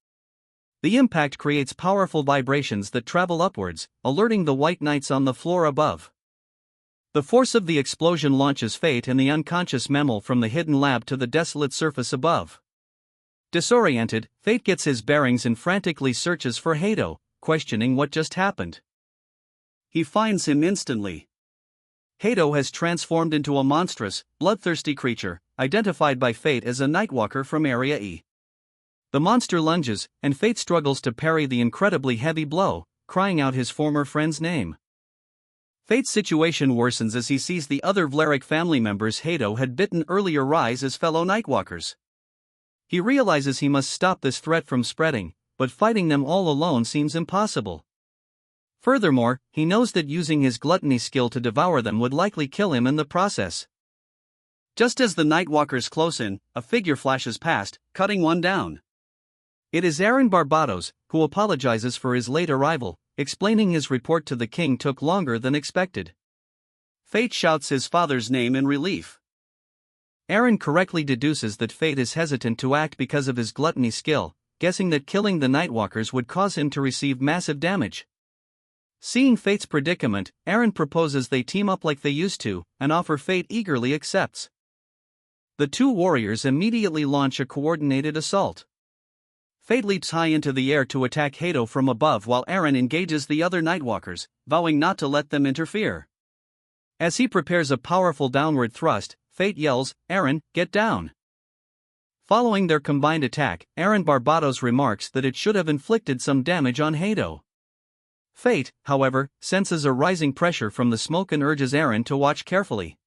The impact creates powerful vibrations that travel upwards, alerting the White Knights on the floor above. The force of the explosion launches Fate and the unconscious Memel from the hidden lab to the desolate surface above. Disoriented, Fate gets his bearings and frantically searches for Hado, questioning what just happened. He finds him instantly. Hado has transformed into a monstrous, bloodthirsty creature, identified by Fate as a Nightwalker from Area E. The monster lunges, and Fate struggles to parry the incredibly heavy blow, crying out his former friend's name. Fate's situation worsens as he sees the other Veric family members Hado had bitten earlier rise as fellow Nightwalkers. He realizes he must stop this threat from spreading, but fighting them all alone seems impossible. Furthermore, he knows that using his gluttony skill to devour them would likely kill him in the process. Just as the Nightwalkers close in, a figure flashes past, cutting one down. It is Barbados, who apologizes for his late arrival, explaining his report to the king took longer than expected. Fate shouts his father's name in relief. Correctly deduces that Fate is hesitant to act because of his gluttony skill, guessing that killing the Nightwalkers would cause him to receive massive damage. Seeing Fate's predicament, proposes they team up like they used to, an offer Fate eagerly accepts. The two warriors immediately launch a coordinated assault. Fate leaps high into the air to attack Hado from above while engages the other Nightwalkers, vowing not to let them interfere. As he prepares a powerful downward thrust, Fate yells, "Get down!" Following their combined attack, Barbados remarks that it should have inflicted some damage on Hado. Fate, however, senses a rising pressure from the smoke and urges to watch carefully.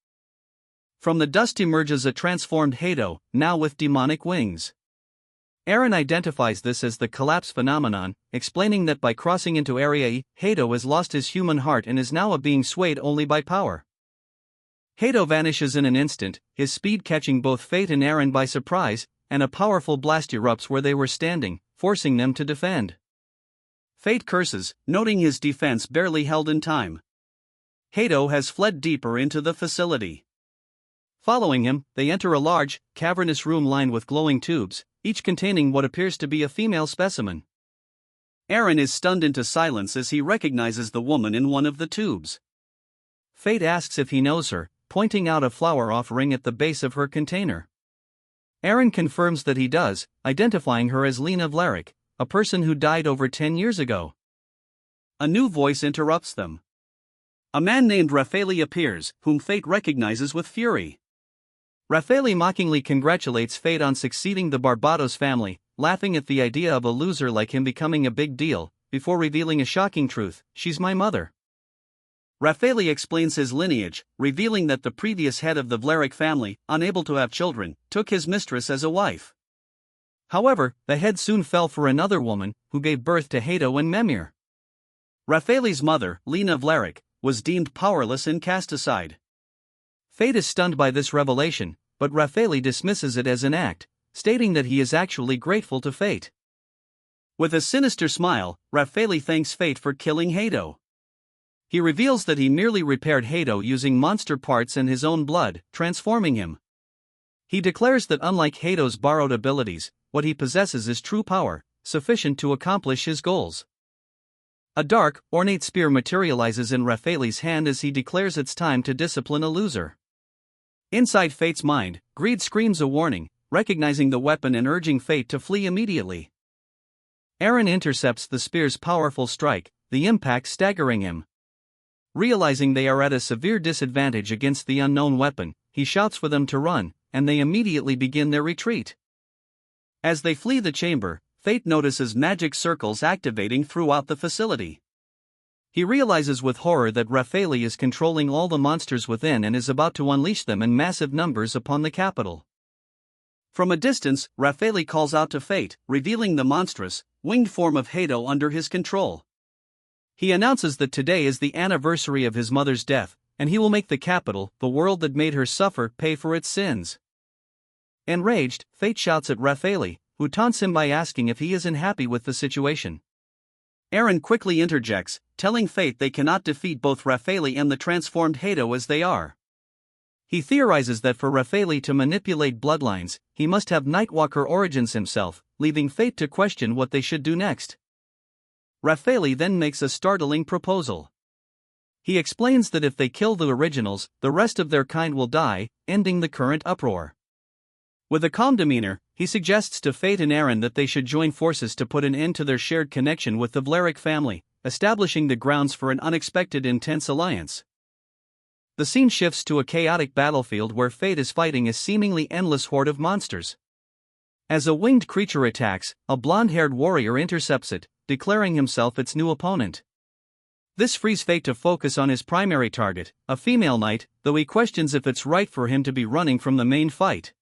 From the dust emerges a transformed Hado, now with demonic wings. Identifies this as the collapse phenomenon, explaining that by crossing into Area E, Hado has lost his human heart and is now a being swayed only by power. Hato vanishes in an instant, his speed catching both Fate and Eren by surprise, and a powerful blast erupts where they were standing, forcing them to defend. Fate curses, noting his defense barely held in time. Hato has fled deeper into the facility. Following him, they enter a large, cavernous room lined with glowing tubes, each containing what appears to be a female specimen. Eren is stunned into silence as he recognizes the woman in one of the tubes. Fate asks if he knows her, pointing out a flower offering at the base of her container. Eren confirms that he does, identifying her as Lena Veric, a person who died over 10 years ago. A new voice interrupts them. A man named Raffaele appears, whom Fate recognizes with fury. Raffaele mockingly congratulates Fate on succeeding the Barbados family, laughing at the idea of a loser like him becoming a big deal, before revealing a shocking truth: she's my mother. Raffaele explains his lineage, revealing that the previous head of the Veric family, unable to have children, took his mistress as a wife. However, the head soon fell for another woman, who gave birth to Hato and Memir. Raffaele's mother, Lena Veric, was deemed powerless and cast aside. Fate is stunned by this revelation, but Raffaele dismisses it as an act, stating that he is actually grateful to Fate. With a sinister smile, Raffaele thanks Fate for killing Hato. He reveals that he merely repaired Hato using monster parts and his own blood, transforming him. He declares that unlike Hato's borrowed abilities, what he possesses is true power, sufficient to accomplish his goals. A dark, ornate spear materializes in Raffaele's hand as he declares it's time to discipline a loser. Inside Fate's mind, Greed screams a warning, recognizing the weapon and urging Fate to flee immediately. Eren intercepts the spear's powerful strike, the impact staggering him. Realizing they are at a severe disadvantage against the unknown weapon, he shouts for them to run, and they immediately begin their retreat. As they flee the chamber, Fate notices magic circles activating throughout the facility. He realizes with horror that Raffaele is controlling all the monsters within and is about to unleash them in massive numbers upon the capital. From a distance, Raffaele calls out to Fate, revealing the monstrous, winged form of Hato under his control. He announces that today is the anniversary of his mother's death, and he will make the capital, the world that made her suffer, pay for its sins. Enraged, Fate shouts at Raffaele, who taunts him by asking if he isn't happy with the situation. Eren quickly interjects, telling Fate they cannot defeat both Raffaele and the transformed Hato as they are. He theorizes that for Raffaele to manipulate bloodlines, he must have Nightwalker origins himself, leaving Fate to question what they should do next. Raffaele then makes a startling proposal. He explains that if they kill the originals, the rest of their kind will die, ending the current uproar. With a calm demeanor, he suggests to Fate and Eren that they should join forces to put an end to their shared connection with the Veric family, establishing the grounds for an unexpected intense alliance. The scene shifts to a chaotic battlefield where Fate is fighting a seemingly endless horde of monsters. As a winged creature attacks, a blonde-haired warrior intercepts it, declaring himself its new opponent. This frees Fate to focus on his primary target, a female knight, though he questions if it's right for him to be running from the main fight.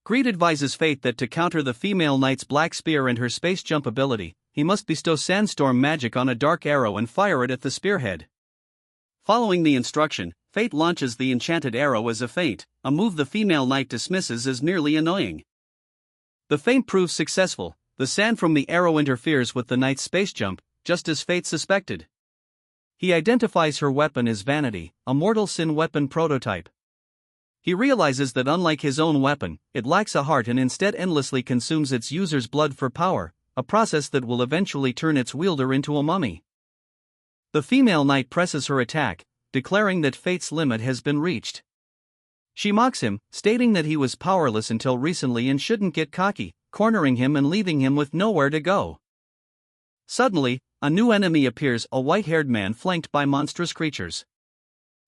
Greed advises Fate that to counter the female knight's black spear and her space jump ability, he must bestow sandstorm magic on a dark arrow and fire it at the spearhead. Following the instruction, Fate launches the enchanted arrow as a feint, a move the female knight dismisses as merely annoying. The feint proves successful. The sand from the arrow interferes with the knight's space jump, just as Fate suspected. He identifies her weapon as Vanity, a mortal sin weapon prototype. He realizes that unlike his own weapon, it lacks a heart and instead endlessly consumes its user's blood for power, a process that will eventually turn its wielder into a mummy. The female knight presses her attack, declaring that Fate's limit has been reached. She mocks him, stating that he was powerless until recently and shouldn't get cocky, cornering him and leaving him with nowhere to go. Suddenly, a new enemy appears, a white-haired man flanked by monstrous creatures.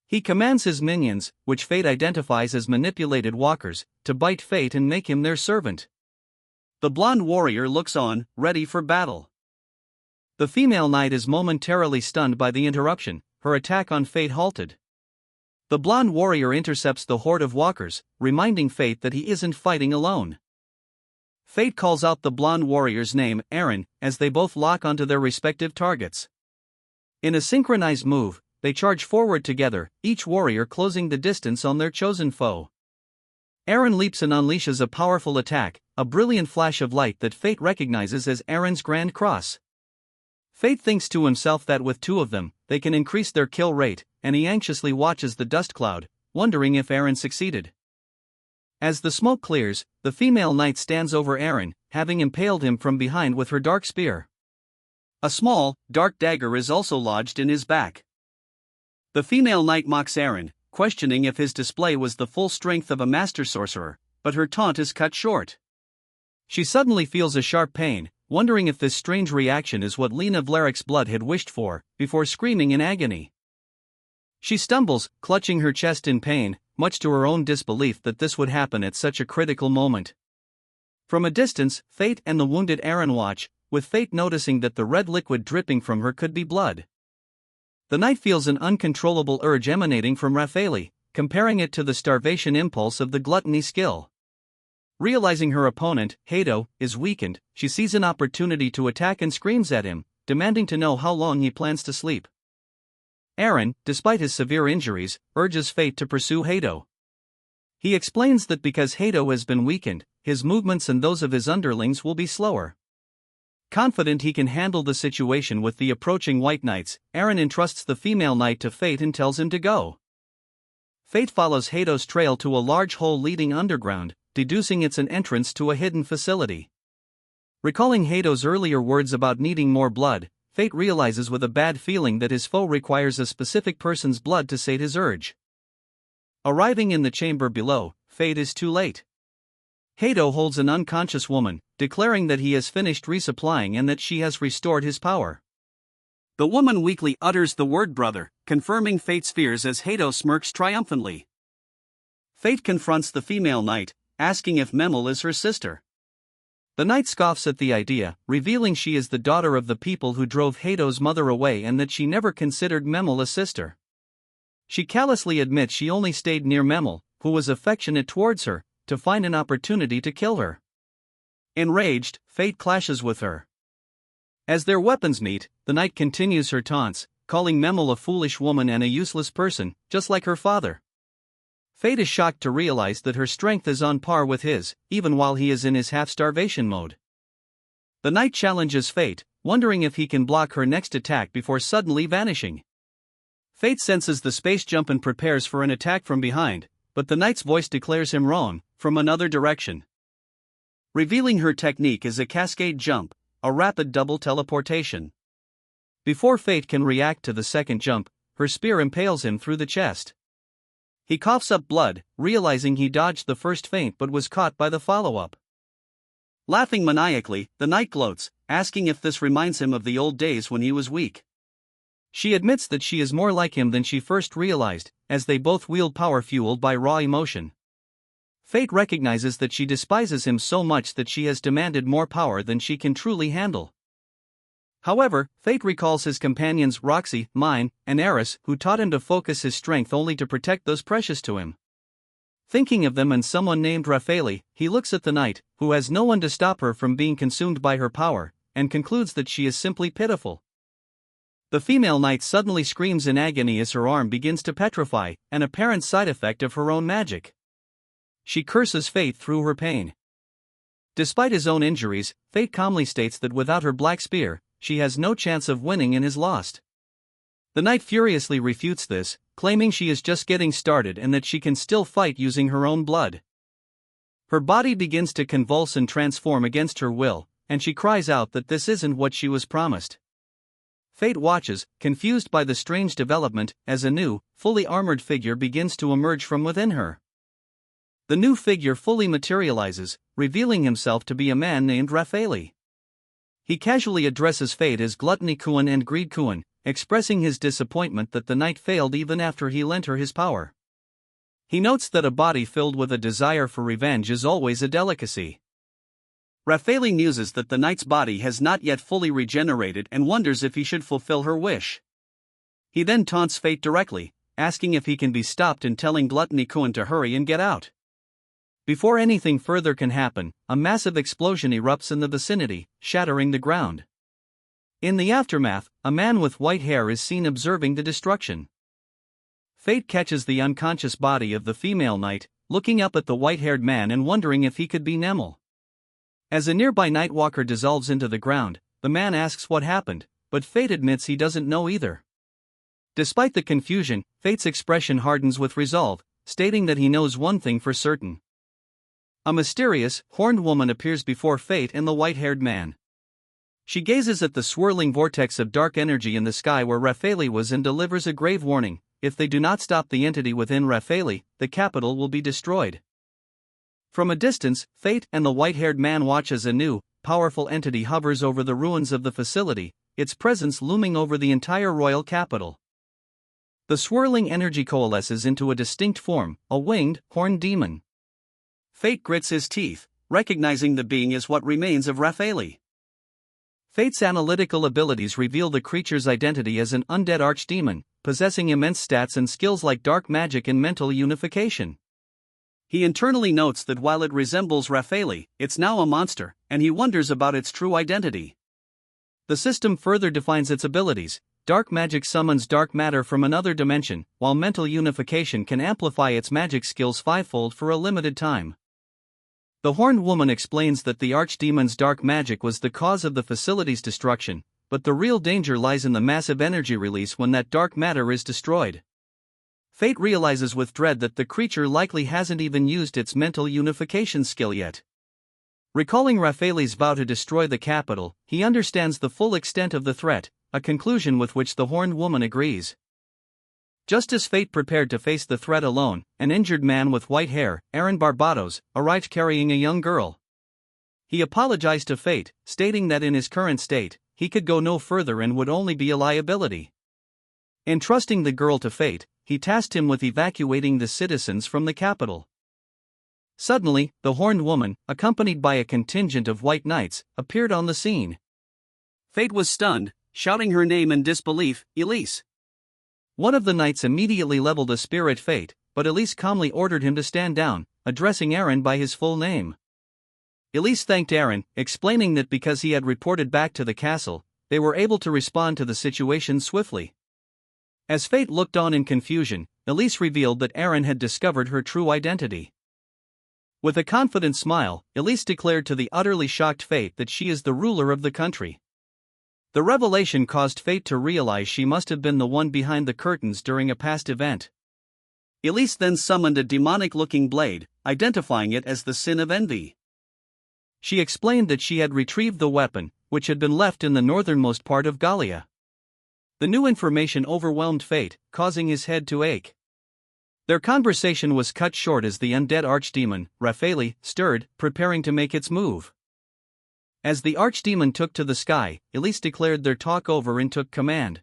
He commands his minions, which Fate identifies as manipulated walkers, to bite Fate and make him their servant. The blonde warrior looks on, ready for battle. The female knight is momentarily stunned by the interruption, her attack on Fate halted. The blonde warrior intercepts the horde of walkers, reminding Fate that he isn't fighting alone. Fate calls out the blonde warrior's name, Eren, as they both lock onto their respective targets. In a synchronized move, they charge forward together, each warrior closing the distance on their chosen foe. Eren leaps and unleashes a powerful attack, a brilliant flash of light that Fate recognizes as Eren's Grand Cross. Fate thinks to himself that with two of them, they can increase their kill rate, and he anxiously watches the dust cloud, wondering if Eren succeeded. As the smoke clears, the female knight stands over Eren, having impaled him from behind with her dark spear. A small, dark dagger is also lodged in his back. The female knight mocks Eren, questioning if his display was the full strength of a master sorcerer, but her taunt is cut short. She suddenly feels a sharp pain, wondering if this strange reaction is what Lena Vleric's blood had wished for, before screaming in agony. She stumbles, clutching her chest in pain, much to her own disbelief that this would happen at such a critical moment. From a distance, Fate and the wounded Eren watch, with Fate noticing that the red liquid dripping from her could be blood. The knight feels an uncontrollable urge emanating from Raffaele, comparing it to the starvation impulse of the gluttony skill. Realizing her opponent, Hato, is weakened, she sees an opportunity to attack and screams at him, demanding to know how long he plans to sleep. Eren, despite his severe injuries, urges Fate to pursue Hato. He explains that because Hato has been weakened, his movements and those of his underlings will be slower. Confident he can handle the situation with the approaching White Knights, Eren entrusts the female knight to Fate and tells him to go. Fate follows Hato's trail to a large hole leading underground, deducing it's an entrance to a hidden facility. Recalling Hato's earlier words about needing more blood, Fate realizes with a bad feeling that his foe requires a specific person's blood to sate his urge. Arriving in the chamber below, Fate is too late. Hato holds an unconscious woman, declaring that he has finished resupplying and that she has restored his power. The woman weakly utters the word brother, confirming Fate's fears as Hato smirks triumphantly. Fate confronts the female knight, asking if Memel is her sister. The knight scoffs at the idea, revealing she is the daughter of the people who drove Hato's mother away and that she never considered Memel a sister. She callously admits she only stayed near Memel, who was affectionate towards her, to find an opportunity to kill her. Enraged, Fate clashes with her. As their weapons meet, the knight continues her taunts, calling Memel a foolish woman and a useless person, just like her father. Fate is shocked to realize that her strength is on par with his, even while he is in his half-starvation mode. The knight challenges Fate, wondering if he can block her next attack before suddenly vanishing. Fate senses the space jump and prepares for an attack from behind, but the knight's voice declares him wrong, from another direction. Revealing her technique is a cascade jump, a rapid double teleportation. Before Fate can react to the second jump, her spear impales him through the chest. He coughs up blood, realizing he dodged the first feint but was caught by the follow-up. Laughing maniacally, the knight gloats, asking if this reminds him of the old days when he was weak. She admits that she is more like him than she first realized, as they both wield power fueled by raw emotion. Fate recognizes that she despises him so much that she has demanded more power than she can truly handle. However, Fate recalls his companions Roxy, Mine, and Eris, who taught him to focus his strength only to protect those precious to him. Thinking of them and someone named Raffaele, he looks at the knight, who has no one to stop her from being consumed by her power, and concludes that she is simply pitiful. The female knight suddenly screams in agony as her arm begins to petrify, an apparent side effect of her own magic. She curses Fate through her pain. Despite his own injuries, Fate calmly states that without her black spear, she has no chance of winning and is lost. The knight furiously refutes this, claiming she is just getting started and that she can still fight using her own blood. Her body begins to convulse and transform against her will, and she cries out that this isn't what she was promised. Fate watches, confused by the strange development, as a new, fully armored figure begins to emerge from within her. The new figure fully materializes, revealing himself to be a man named Raffaele. He casually addresses Fate as Gluttony-kun and Greed-kun, expressing his disappointment that the knight failed even after he lent her his power. He notes that a body filled with a desire for revenge is always a delicacy. Raffaele muses that the knight's body has not yet fully regenerated and wonders if he should fulfill her wish. He then taunts Fate directly, asking if he can be stopped and telling Gluttony-kun to hurry and get out. Before anything further can happen, a massive explosion erupts in the vicinity, shattering the ground. In the aftermath, a man with white hair is seen observing the destruction. Fate catches the unconscious body of the female knight, looking up at the white-haired man and wondering if he could be Nemel. As a nearby nightwalker dissolves into the ground, the man asks what happened, but Fate admits he doesn't know either. Despite the confusion, Fate's expression hardens with resolve, stating that he knows one thing for certain. A mysterious, horned woman appears before Fate and the white-haired man. She gazes at the swirling vortex of dark energy in the sky where Raffaele was and delivers a grave warning: if they do not stop the entity within Raffaele, the capital will be destroyed. From a distance, Fate and the white-haired man watch as a new, powerful entity hovers over the ruins of the facility, its presence looming over the entire royal capital. The swirling energy coalesces into a distinct form, a winged, horned demon. Fate grits his teeth, recognizing the being as what remains of Raffaele. Fate's analytical abilities reveal the creature's identity as an undead archdemon, possessing immense stats and skills like dark magic and mental unification. He internally notes that while it resembles Raffaele, it's now a monster, and he wonders about its true identity. The system further defines its abilities. Dark magic summons dark matter from another dimension, while mental unification can amplify its magic skills fivefold for a limited time. The horned woman explains that the archdemon's dark magic was the cause of the facility's destruction, but the real danger lies in the massive energy release when that dark matter is destroyed. Fate realizes with dread that the creature likely hasn't even used its mental unification skill yet. Recalling Raffaele's vow to destroy the capital, he understands the full extent of the threat, a conclusion with which the horned woman agrees. Just as Fate prepared to face the threat alone, an injured man with white hair, Barbados, arrived carrying a young girl. He apologized to Fate, stating that in his current state, he could go no further and would only be a liability. Entrusting the girl to Fate, he tasked him with evacuating the citizens from the capital. Suddenly, the horned woman, accompanied by a contingent of white knights, appeared on the scene. Fate was stunned, shouting her name in disbelief, Elise. One of the knights immediately leveled a spear at Fate, but Elise calmly ordered him to stand down, addressing Aaron by his full name. Elise thanked Aaron, explaining that because he had reported back to the castle, they were able to respond to the situation swiftly. As Fate looked on in confusion, Elise revealed that Aaron had discovered her true identity. With a confident smile, Elise declared to the utterly shocked Fate that she is the ruler of the country. The revelation caused Fate to realize she must have been the one behind the curtains during a past event. Elise then summoned a demonic-looking blade, identifying it as the Sin of Envy. She explained that she had retrieved the weapon, which had been left in the northernmost part of Galia. The new information overwhelmed Fate, causing his head to ache. Their conversation was cut short as the undead archdemon, Raffaele, stirred, preparing to make its move. As the archdemon took to the sky, Elise declared their talk over and took command.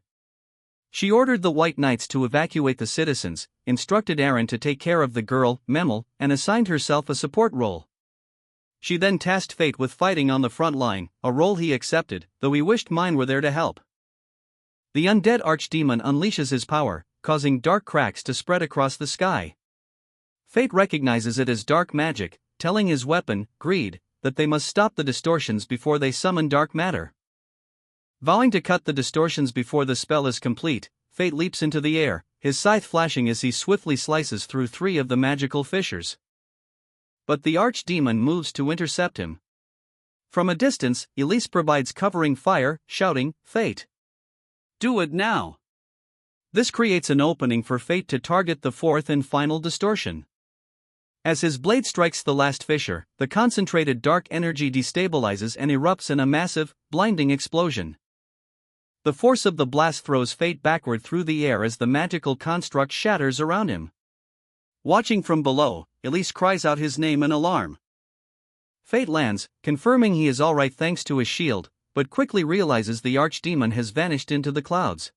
She ordered the white knights to evacuate the citizens, instructed Aaron to take care of the girl, Memel, and assigned herself a support role. She then tasked Fate with fighting on the front line, a role he accepted, though he wished mine were there to help. The undead archdemon unleashes his power, causing dark cracks to spread across the sky. Fate recognizes it as dark magic, telling his weapon, Greed, that they must stop the distortions before they summon dark matter. Vowing to cut the distortions before the spell is complete, Fate leaps into the air, his scythe flashing as he swiftly slices through 3 of the magical fissures. But the archdemon moves to intercept him. From a distance, Elise provides covering fire, shouting, Fate! Do it now! This creates an opening for Fate to target the 4th and final distortion. As his blade strikes the last fissure, the concentrated dark energy destabilizes and erupts in a massive, blinding explosion. The force of the blast throws Fate backward through the air as the magical construct shatters around him. Watching from below, Elise cries out his name in alarm. Fate lands, confirming he is alright thanks to his shield, but quickly realizes the archdemon has vanished into the clouds.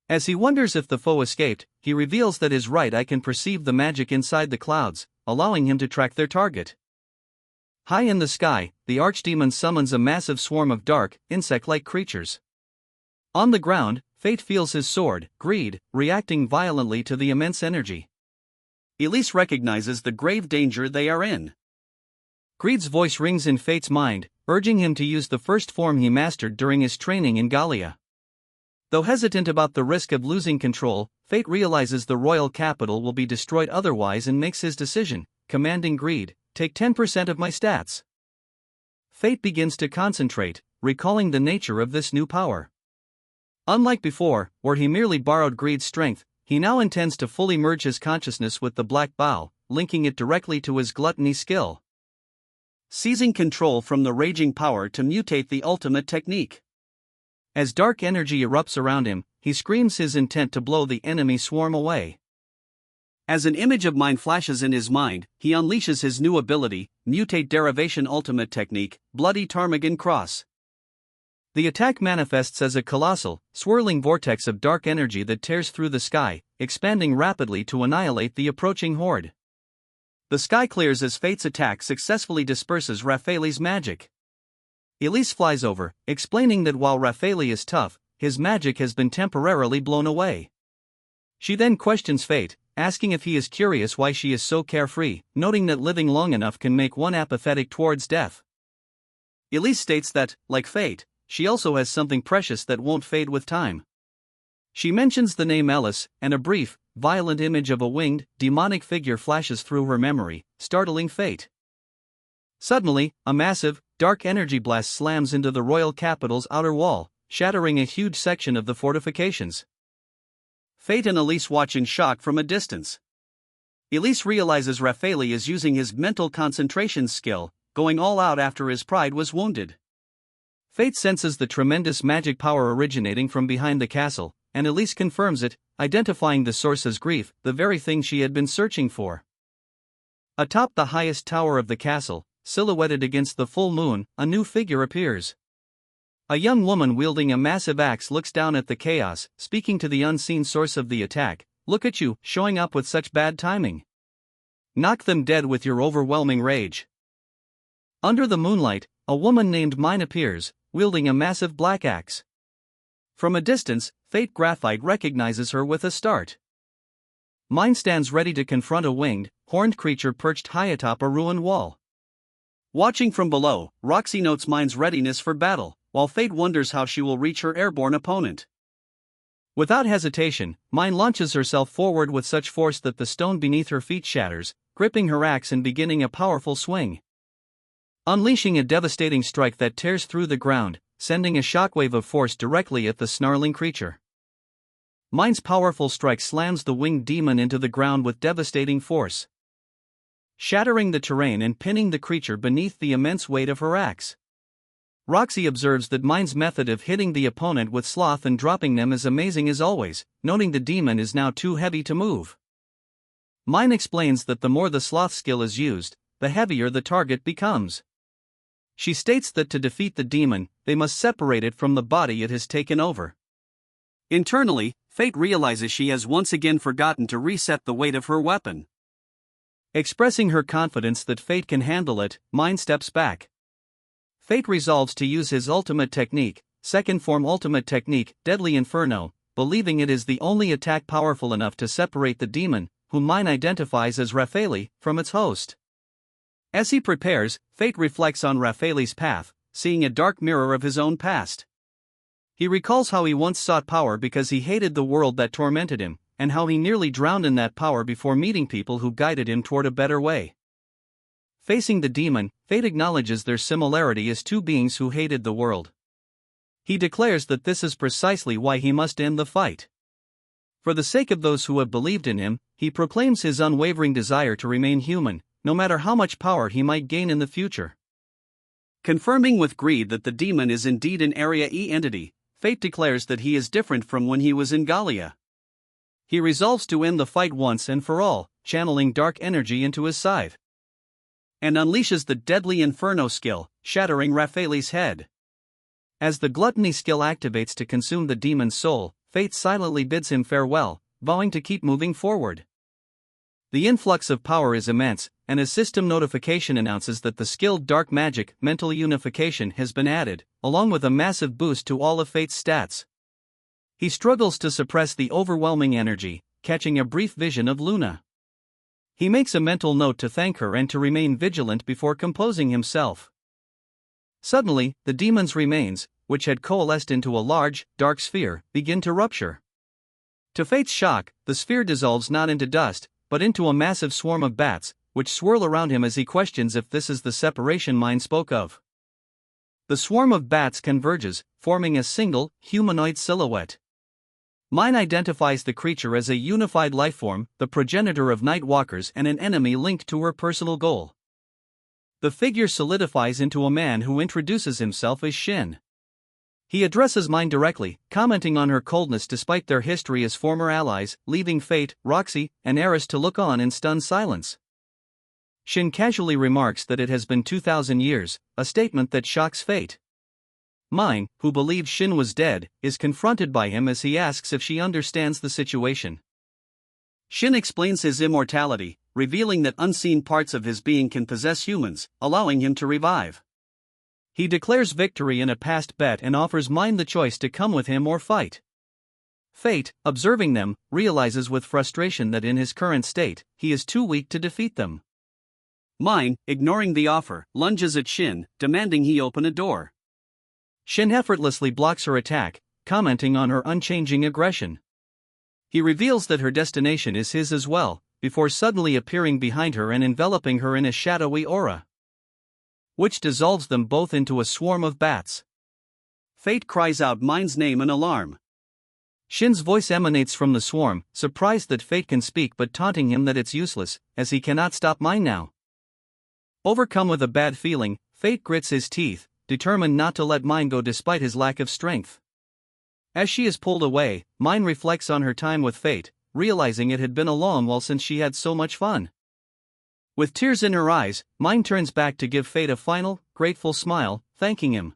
As he wonders if the foe escaped, he reveals that his right eye can perceive the magic inside the clouds, allowing him to track their target. High in the sky, the archdemon summons a massive swarm of dark, insect-like creatures. On the ground, Fate feels his sword, Greed, reacting violently to the immense energy. Elise recognizes the grave danger they are in. Greed's voice rings in Fate's mind, urging him to use the first form he mastered during his training in Galia. Though hesitant about the risk of losing control, Fate realizes the royal capital will be destroyed otherwise and makes his decision, commanding Greed, "Take 10% of my stats." Fate begins to concentrate, recalling the nature of this new power. Unlike before, where he merely borrowed Greed's strength, he now intends to fully merge his consciousness with the Black Bow, linking it directly to his gluttony skill. Seizing control from the raging power to mutate the ultimate technique. As dark energy erupts around him, he screams his intent to blow the enemy swarm away. As an image of mine flashes in his mind, he unleashes his new ability, Mutate Derivation Ultimate Technique, Bloody Ptarmigan Cross. The attack manifests as a colossal, swirling vortex of dark energy that tears through the sky, expanding rapidly to annihilate the approaching horde. The sky clears as Fate's attack successfully disperses Raffaele's magic. Elise flies over, explaining that while Raffaele is tough, his magic has been temporarily blown away. She then questions Fate, asking if he is curious why she is so carefree, noting that living long enough can make one apathetic towards death. Elise states that, like Fate, she also has something precious that won't fade with time. She mentions the name Ellis, and a brief, violent image of a winged, demonic figure flashes through her memory, startling Fate. Suddenly, a massive, dark energy blast slams into the royal capital's outer wall, shattering a huge section of the fortifications. Fate and Elise watch in shock from a distance. Elise realizes Raffaele is using his mental concentration skill, going all out after his pride was wounded. Fate senses the tremendous magic power originating from behind the castle, and Elise confirms it, identifying the source as grief, the very thing she had been searching for. Atop the highest tower of the castle, silhouetted against the full moon, a new figure appears. A young woman wielding a massive axe looks down at the chaos, speaking to the unseen source of the attack. "Look at you, showing up with such bad timing. Knock them dead with your overwhelming rage." Under the moonlight, a woman named Mine appears, wielding a massive black axe. From a distance, Fate Graphite recognizes her with a start. Mine stands ready to confront a winged, horned creature perched high atop a ruined wall. Watching from below, Roxy notes Mine's readiness for battle, while Fate wonders how she will reach her airborne opponent. Without hesitation, Mine launches herself forward with such force that the stone beneath her feet shatters, gripping her axe and beginning a powerful swing. Unleashing a devastating strike that tears through the ground, sending a shockwave of force directly at the snarling creature. Mine's powerful strike slams the winged demon into the ground with devastating force, shattering the terrain and pinning the creature beneath the immense weight of her axe. Roxy observes that Mine's method of hitting the opponent with sloth and dropping them is amazing as always, noting the demon is now too heavy to move. Mine explains that the more the sloth skill is used, the heavier the target becomes. She states that to defeat the demon, they must separate it from the body it has taken over. Internally, Fate realizes she has once again forgotten to reset the weight of her weapon. Expressing her confidence that Fate can handle it, Mine steps back. Fate resolves to use his ultimate technique, second form ultimate technique, Deadly Inferno, believing it is the only attack powerful enough to separate the demon, whom Mine identifies as Raffaele, from its host. As he prepares, Fate reflects on Raffaele's path, seeing a dark mirror of his own past. He recalls how he once sought power because he hated the world that tormented him, and how he nearly drowned in that power before meeting people who guided him toward a better way. Facing the demon, Fate acknowledges their similarity as two beings who hated the world. He declares that this is precisely why he must end the fight. For the sake of those who have believed in him, he proclaims his unwavering desire to remain human, no matter how much power he might gain in the future. Confirming with Greed that the demon is indeed an Area E entity, Fate declares that he is different from when he was in Galia. He resolves to end the fight once and for all, channeling dark energy into his scythe, and unleashes the Deadly Inferno skill, shattering Raffaele's head. As the gluttony skill activates to consume the demon's soul, Fate silently bids him farewell, vowing to keep moving forward. The influx of power is immense, and a system notification announces that the skilled dark magic, Mental Unification, has been added, along with a massive boost to all of Fate's stats. He struggles to suppress the overwhelming energy, catching a brief vision of Luna. He makes a mental note to thank her and to remain vigilant before composing himself. Suddenly, the demon's remains, which had coalesced into a large, dark sphere, begin to rupture. To Fate's shock, the sphere dissolves not into dust, but into a massive swarm of bats, which swirl around him as he questions if this is the separation mind spoke of. The swarm of bats converges, forming a single, humanoid silhouette. Mind identifies the creature as a unified lifeform, the progenitor of night walkers and an enemy linked to her personal goal. The figure solidifies into a man who introduces himself as Shin. He addresses Mind directly, commenting on her coldness despite their history as former allies, leaving Fate, Roxy, and Eris to look on in stunned silence. Shin casually remarks that it has been 2,000 years, a statement that shocks Fate. Mind, who believes Shin was dead, is confronted by him as he asks if she understands the situation. Shin explains his immortality, revealing that unseen parts of his being can possess humans, allowing him to revive. He declares victory in a past bet and offers Mind the choice to come with him or fight. Fate, observing them, realizes with frustration that in his current state, he is too weak to defeat them. Mind, ignoring the offer, lunges at Shin, demanding he open a door. Shin effortlessly blocks her attack, commenting on her unchanging aggression. He reveals that her destination is his as well, before suddenly appearing behind her and enveloping her in a shadowy aura, which dissolves them both into a swarm of bats. Fate cries out Mind's name in alarm. Shin's voice emanates from the swarm, surprised that Fate can speak but taunting him that it's useless, as he cannot stop Mind now. Overcome with a bad feeling, Fate grits his teeth, determined not to let Mind go despite his lack of strength. As she is pulled away, Mind reflects on her time with Fate, realizing it had been a long while since she had so much fun. With tears in her eyes, Mind turns back to give Fate a final, grateful smile, thanking him.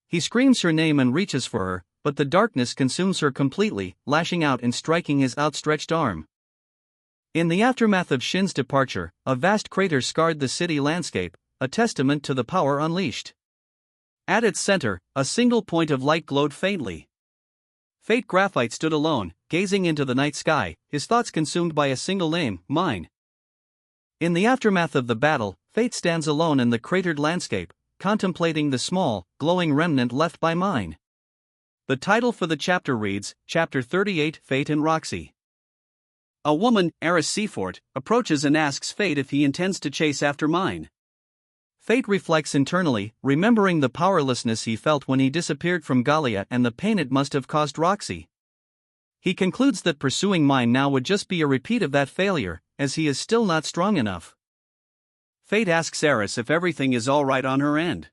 He screams her name and reaches for her, but the darkness consumes her completely, lashing out and striking his outstretched arm. In the aftermath of Shin's departure, a vast crater scarred the city landscape, a testament to the power unleashed. At its center, a single point of light glowed faintly. Fate Graphite stood alone, gazing into the night sky, his thoughts consumed by a single name, Mind. In the aftermath of the battle, Fate stands alone in the cratered landscape, contemplating the small, glowing remnant left by Mind. The title for the chapter reads, Chapter 38, Fate and Roxy. A woman, Eris Seafort, approaches and asks Fate if he intends to chase after Mind. Fate reflects internally, remembering the powerlessness he felt when he disappeared from Galia and the pain it must have caused Roxy. He concludes that pursuing Mind now would just be a repeat of that failure, as he is still not strong enough. Fate asks Eris if everything is alright on her end.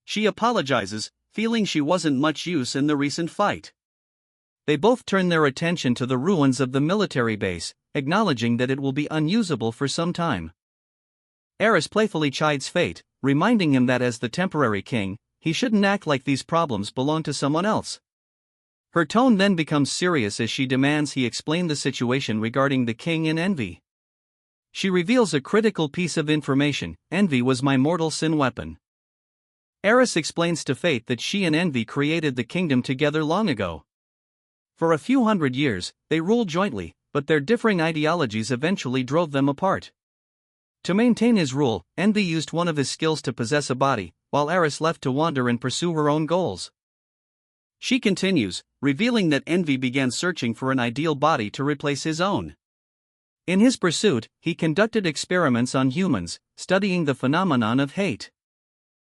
She apologizes, feeling she wasn't much use in the recent fight. They both turn their attention to the ruins of the military base, acknowledging that it will be unusable for some time. Eris playfully chides Fate, reminding him that as the temporary king, he shouldn't act like these problems belong to someone else. Her tone then becomes serious as she demands he explain the situation regarding the king and envy. She reveals a critical piece of information: envy was my mortal sin weapon. Eris explains to Fate that she and envy created the kingdom together long ago. For a few hundred years, they ruled jointly, but their differing ideologies eventually drove them apart. To maintain his rule, envy used one of his skills to possess a body, while Eris left to wander and pursue her own goals. She continues, revealing that envy began searching for an ideal body to replace his own. In his pursuit, he conducted experiments on humans, studying the phenomenon of hate.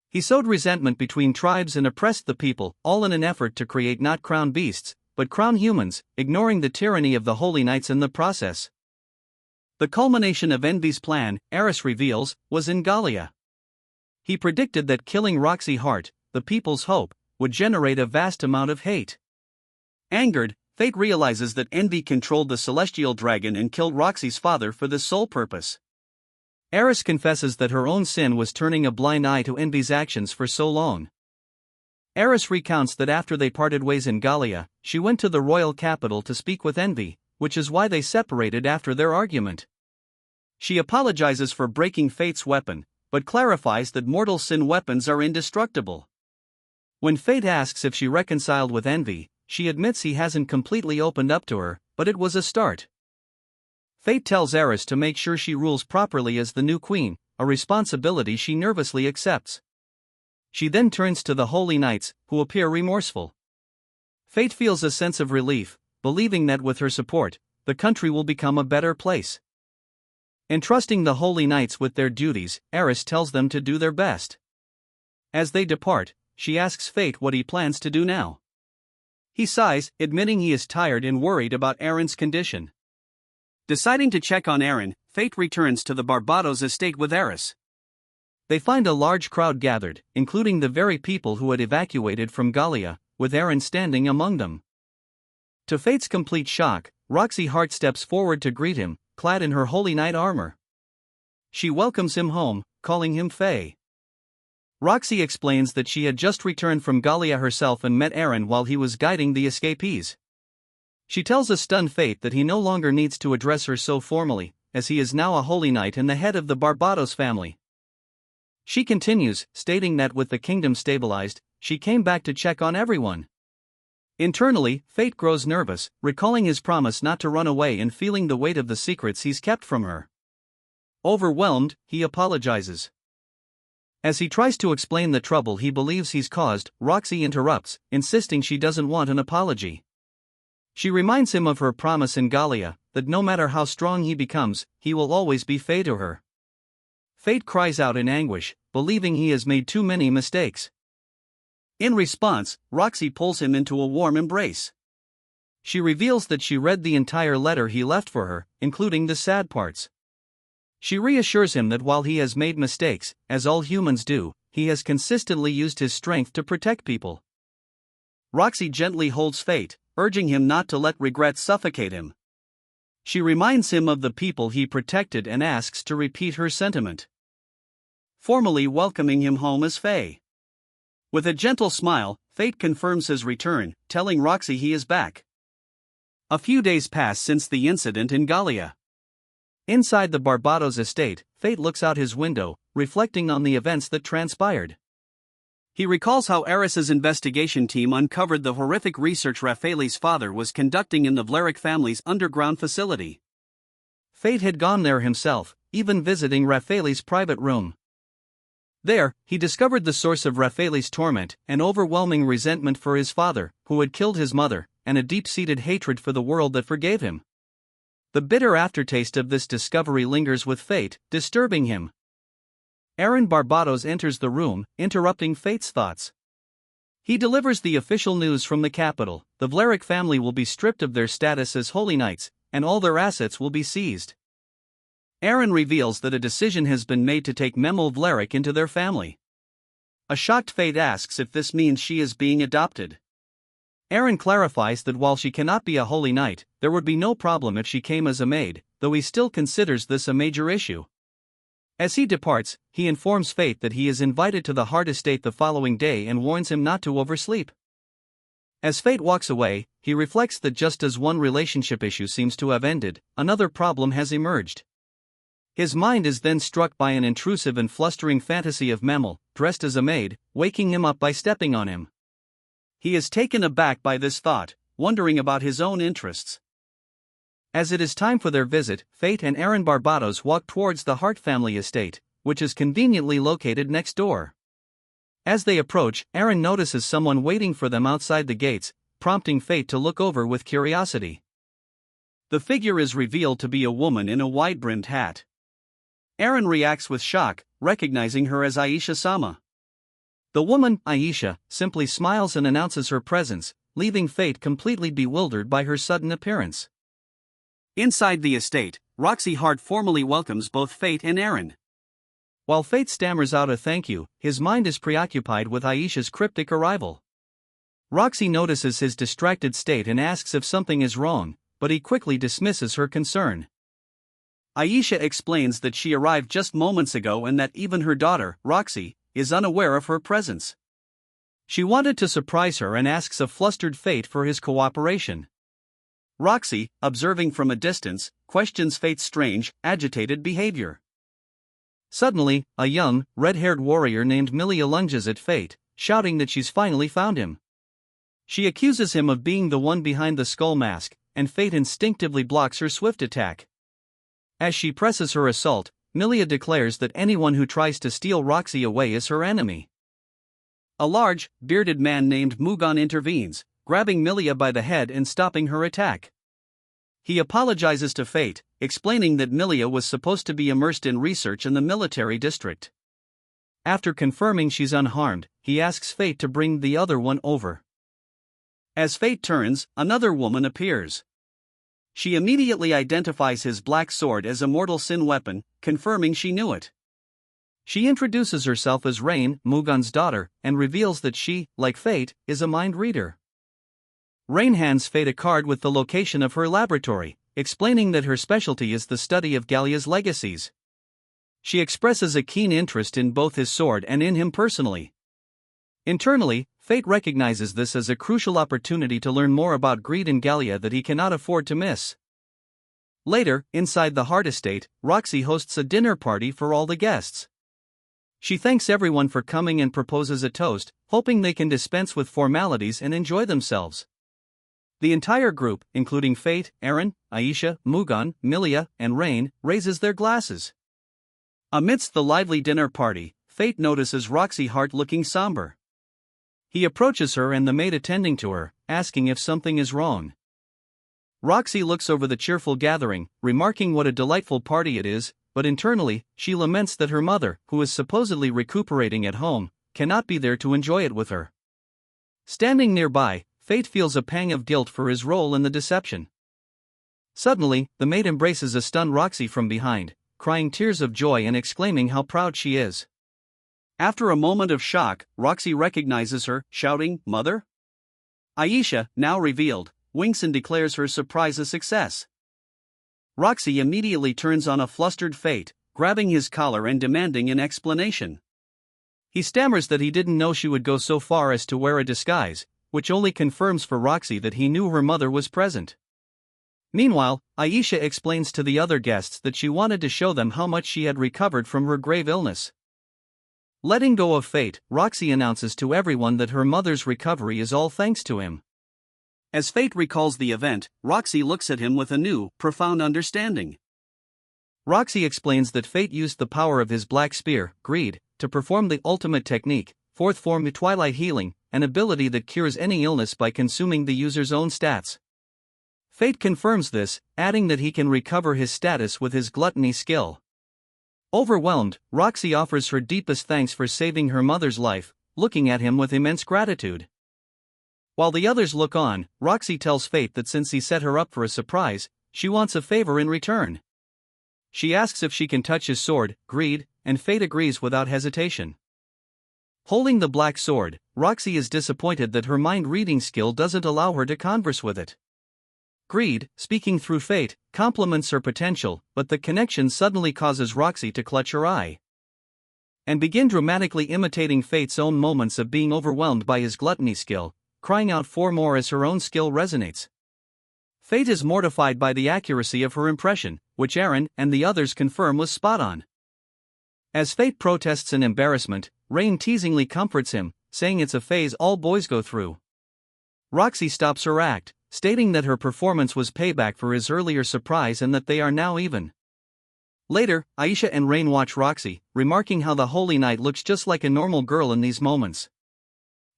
He sowed resentment between tribes and oppressed the people, all in an effort to create not crown beasts, but crown humans, ignoring the tyranny of the holy knights in the process. The culmination of envy's plan, Eris reveals, was in Galia. He predicted that killing Roxy Hart, the people's hope, would generate a vast amount of hate. Angered, Fate realizes that envy controlled the celestial dragon and killed Roxy's father for this sole purpose. Eris confesses that her own sin was turning a blind eye to envy's actions for so long. Eris recounts that after they parted ways in Galia, she went to the royal capital to speak with envy, which is why they separated after their argument. She apologizes for breaking Fate's weapon, but clarifies that mortal sin weapons are indestructible. When Fate asks if she reconciled with envy, she admits he hasn't completely opened up to her, but it was a start. Fate tells Eris to make sure she rules properly as the new queen, a responsibility she nervously accepts. She then turns to the Holy Knights, who appear remorseful. Fate feels a sense of relief, believing that with her support, the country will become a better place. Entrusting the Holy Knights with their duties, Eris tells them to do their best. As they depart, she asks Fate what he plans to do now. He sighs, admitting he is tired and worried about Erin's condition. Deciding to check on Erin, Fate returns to the Barbados estate with Eris. They find a large crowd gathered, including the very people who had evacuated from Galia, with Erin standing among them. To Fate's complete shock, Roxy Hart steps forward to greet him, clad in her Holy Knight armor. She welcomes him home, calling him Faye. Roxy explains that she had just returned from Galia herself and met Erin while he was guiding the escapees. She tells a stunned Fate that he no longer needs to address her so formally, as he is now a Holy Knight and the head of the Barbados family. She continues, stating that with the kingdom stabilized, she came back to check on everyone. Internally, Fate grows nervous, recalling his promise not to run away and feeling the weight of the secrets he's kept from her. Overwhelmed, he apologizes. As he tries to explain the trouble he believes he's caused, Roxy interrupts, insisting she doesn't want an apology. She reminds him of her promise in Galia, that no matter how strong he becomes, he will always be Faye to her. Fate cries out in anguish, believing he has made too many mistakes. In response, Roxy pulls him into a warm embrace. She reveals that she read the entire letter he left for her, including the sad parts. She reassures him that while he has made mistakes, as all humans do, he has consistently used his strength to protect people. Roxy gently holds Fate, urging him not to let regret suffocate him. She reminds him of the people he protected and asks to repeat her sentiment, formally welcoming him home as Faye. With a gentle smile, Fate confirms his return, telling Roxy he is back. A few days pass since the incident in Galia. Inside the Barbados estate, Fate looks out his window, reflecting on the events that transpired. He recalls how Eris's investigation team uncovered the horrific research Raffaele's father was conducting in the Veric family's underground facility. Fate had gone there himself, even visiting Raffaele's private room. There, he discovered the source of Raffaele's torment, an overwhelming resentment for his father, who had killed his mother, and a deep-seated hatred for the world that forgave him. The bitter aftertaste of this discovery lingers with Fate, disturbing him. Erin Barbados enters the room, interrupting Fate's thoughts. He delivers the official news from the capital: the Veric family will be stripped of their status as Holy Knights, and all their assets will be seized. Erin reveals that a decision has been made to take Memo Veric into their family. A shocked Fate asks if this means she is being adopted. Erin clarifies that while she cannot be a Holy Knight, there would be no problem if she came as a maid, though he still considers this a major issue. As he departs, he informs Fate that he is invited to the Hart estate the following day and warns him not to oversleep. As Fate walks away, he reflects that just as one relationship issue seems to have ended, another problem has emerged. His mind is then struck by an intrusive and flustering fantasy of Memel, dressed as a maid, waking him up by stepping on him. He is taken aback by this thought, wondering about his own interests. As it is time for their visit, Fate and Erin Barbados walk towards the Hart family estate, which is conveniently located next door. As they approach, Erin notices someone waiting for them outside the gates, prompting Fate to look over with curiosity. The figure is revealed to be a woman in a wide-brimmed hat. Erin reacts with shock, recognizing her as Aisha-sama. The woman, Aisha, simply smiles and announces her presence, leaving Fate completely bewildered by her sudden appearance. Inside the estate, Roxy Hart formally welcomes both Fate and Erin. While Fate stammers out a thank you, his mind is preoccupied with Aisha's cryptic arrival. Roxy notices his distracted state and asks if something is wrong, but he quickly dismisses her concern. Aisha explains that she arrived just moments ago and that even her daughter, Roxy, is unaware of her presence. She wanted to surprise her and asks a flustered Fate for his cooperation. Roxy, observing from a distance, questions Fate's strange, agitated behavior. Suddenly, a young, red-haired warrior named Milia lunges at Fate, shouting that she's finally found him. She accuses him of being the one behind the skull mask, and Fate instinctively blocks her swift attack. As she presses her assault, Milia declares that anyone who tries to steal Roxy away is her enemy. A large, bearded man named Mugan intervenes, grabbing Milia by the head and stopping her attack. He apologizes to Fate, explaining that Milia was supposed to be immersed in research in the military district. After confirming she's unharmed, he asks Fate to bring the other one over. As Fate turns, another woman appears. She immediately identifies his black sword as a mortal sin weapon, confirming she knew it. She introduces herself as Rain, Mugan's daughter, and reveals that she, like Fate, is a mind reader. Rain hands Fate a card with the location of her laboratory, explaining that her specialty is the study of Galia's legacies. She expresses a keen interest in both his sword and in him personally. Internally, Fate recognizes this as a crucial opportunity to learn more about greed in Galia that he cannot afford to miss. Later, inside the Hart estate, Roxy hosts a dinner party for all the guests. She thanks everyone for coming and proposes a toast, hoping they can dispense with formalities and enjoy themselves. The entire group, including Fate, Aaron, Aisha, Mugan, Milia, and Rain, raises their glasses. Amidst the lively dinner party, Fate notices Roxy Hart looking somber. He approaches her and the maid attending to her, asking if something is wrong. Roxy looks over the cheerful gathering, remarking what a delightful party it is, but internally, she laments that her mother, who is supposedly recuperating at home, cannot be there to enjoy it with her. Standing nearby, Fate feels a pang of guilt for his role in the deception. Suddenly, the maid embraces a stunned Roxy from behind, crying tears of joy and exclaiming how proud she is. After a moment of shock, Roxy recognizes her, shouting, "Mother?" Aisha, now revealed, winks and declares her surprise a success. Roxy immediately turns on a flustered Fate, grabbing his collar and demanding an explanation. He stammers that he didn't know she would go so far as to wear a disguise, which only confirms for Roxy that he knew her mother was present. Meanwhile, Aisha explains to the other guests that she wanted to show them how much she had recovered from her grave illness. Letting go of Fate, Roxy announces to everyone that her mother's recovery is all thanks to him. As Fate recalls the event, Roxy looks at him with a new, profound understanding. Roxy explains that Fate used the power of his black spear, greed, to perform the ultimate technique, fourth form Twilight Healing, an ability that cures any illness by consuming the user's own stats. Fate confirms this, adding that he can recover his status with his gluttony skill. Overwhelmed, Roxy offers her deepest thanks for saving her mother's life, looking at him with immense gratitude. While the others look on, Roxy tells Fate that since he set her up for a surprise, she wants a favor in return. She asks if she can touch his sword, Greed, and Fate agrees without hesitation. Holding the black sword, Roxy is disappointed that her mind-reading skill doesn't allow her to converse with it. Greed, speaking through Fate, compliments her potential, but the connection suddenly causes Roxy to clutch her eye and begin dramatically imitating Fate's own moments of being overwhelmed by his gluttony skill, crying out for more as her own skill resonates. Fate is mortified by the accuracy of her impression, which Aaron and the others confirm was spot on. As Fate protests in embarrassment, Rain teasingly comforts him, saying it's a phase all boys go through. Roxy stops her act, stating that her performance was payback for his earlier surprise and that they are now even. Later, Aisha and Rain watch Roxy, remarking how the Holy Knight looks just like a normal girl in these moments.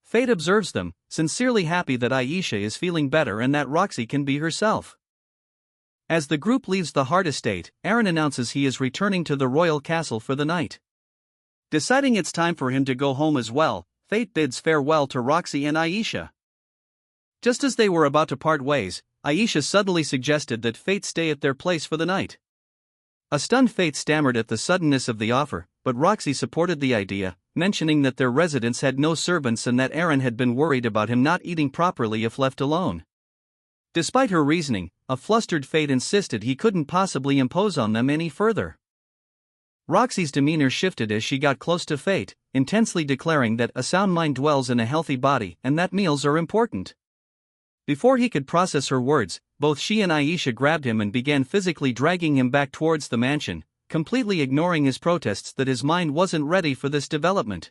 Fate observes them, sincerely happy that Aisha is feeling better and that Roxy can be herself. As the group leaves the Hart estate, Aaron announces he is returning to the royal castle for the night. Deciding it's time for him to go home as well, Fate bids farewell to Roxy and Aisha. Just as they were about to part ways, Aisha suddenly suggested that Fate stay at their place for the night. A stunned Fate stammered at the suddenness of the offer, but Roxy supported the idea, mentioning that their residence had no servants and that Aaron had been worried about him not eating properly if left alone. Despite her reasoning, a flustered Fate insisted he couldn't possibly impose on them any further. Roxy's demeanor shifted as she got close to Fate, intensely declaring that a sound mind dwells in a healthy body and that meals are important. Before he could process her words, both she and Aisha grabbed him and began physically dragging him back towards the mansion, completely ignoring his protests that his mind wasn't ready for this development.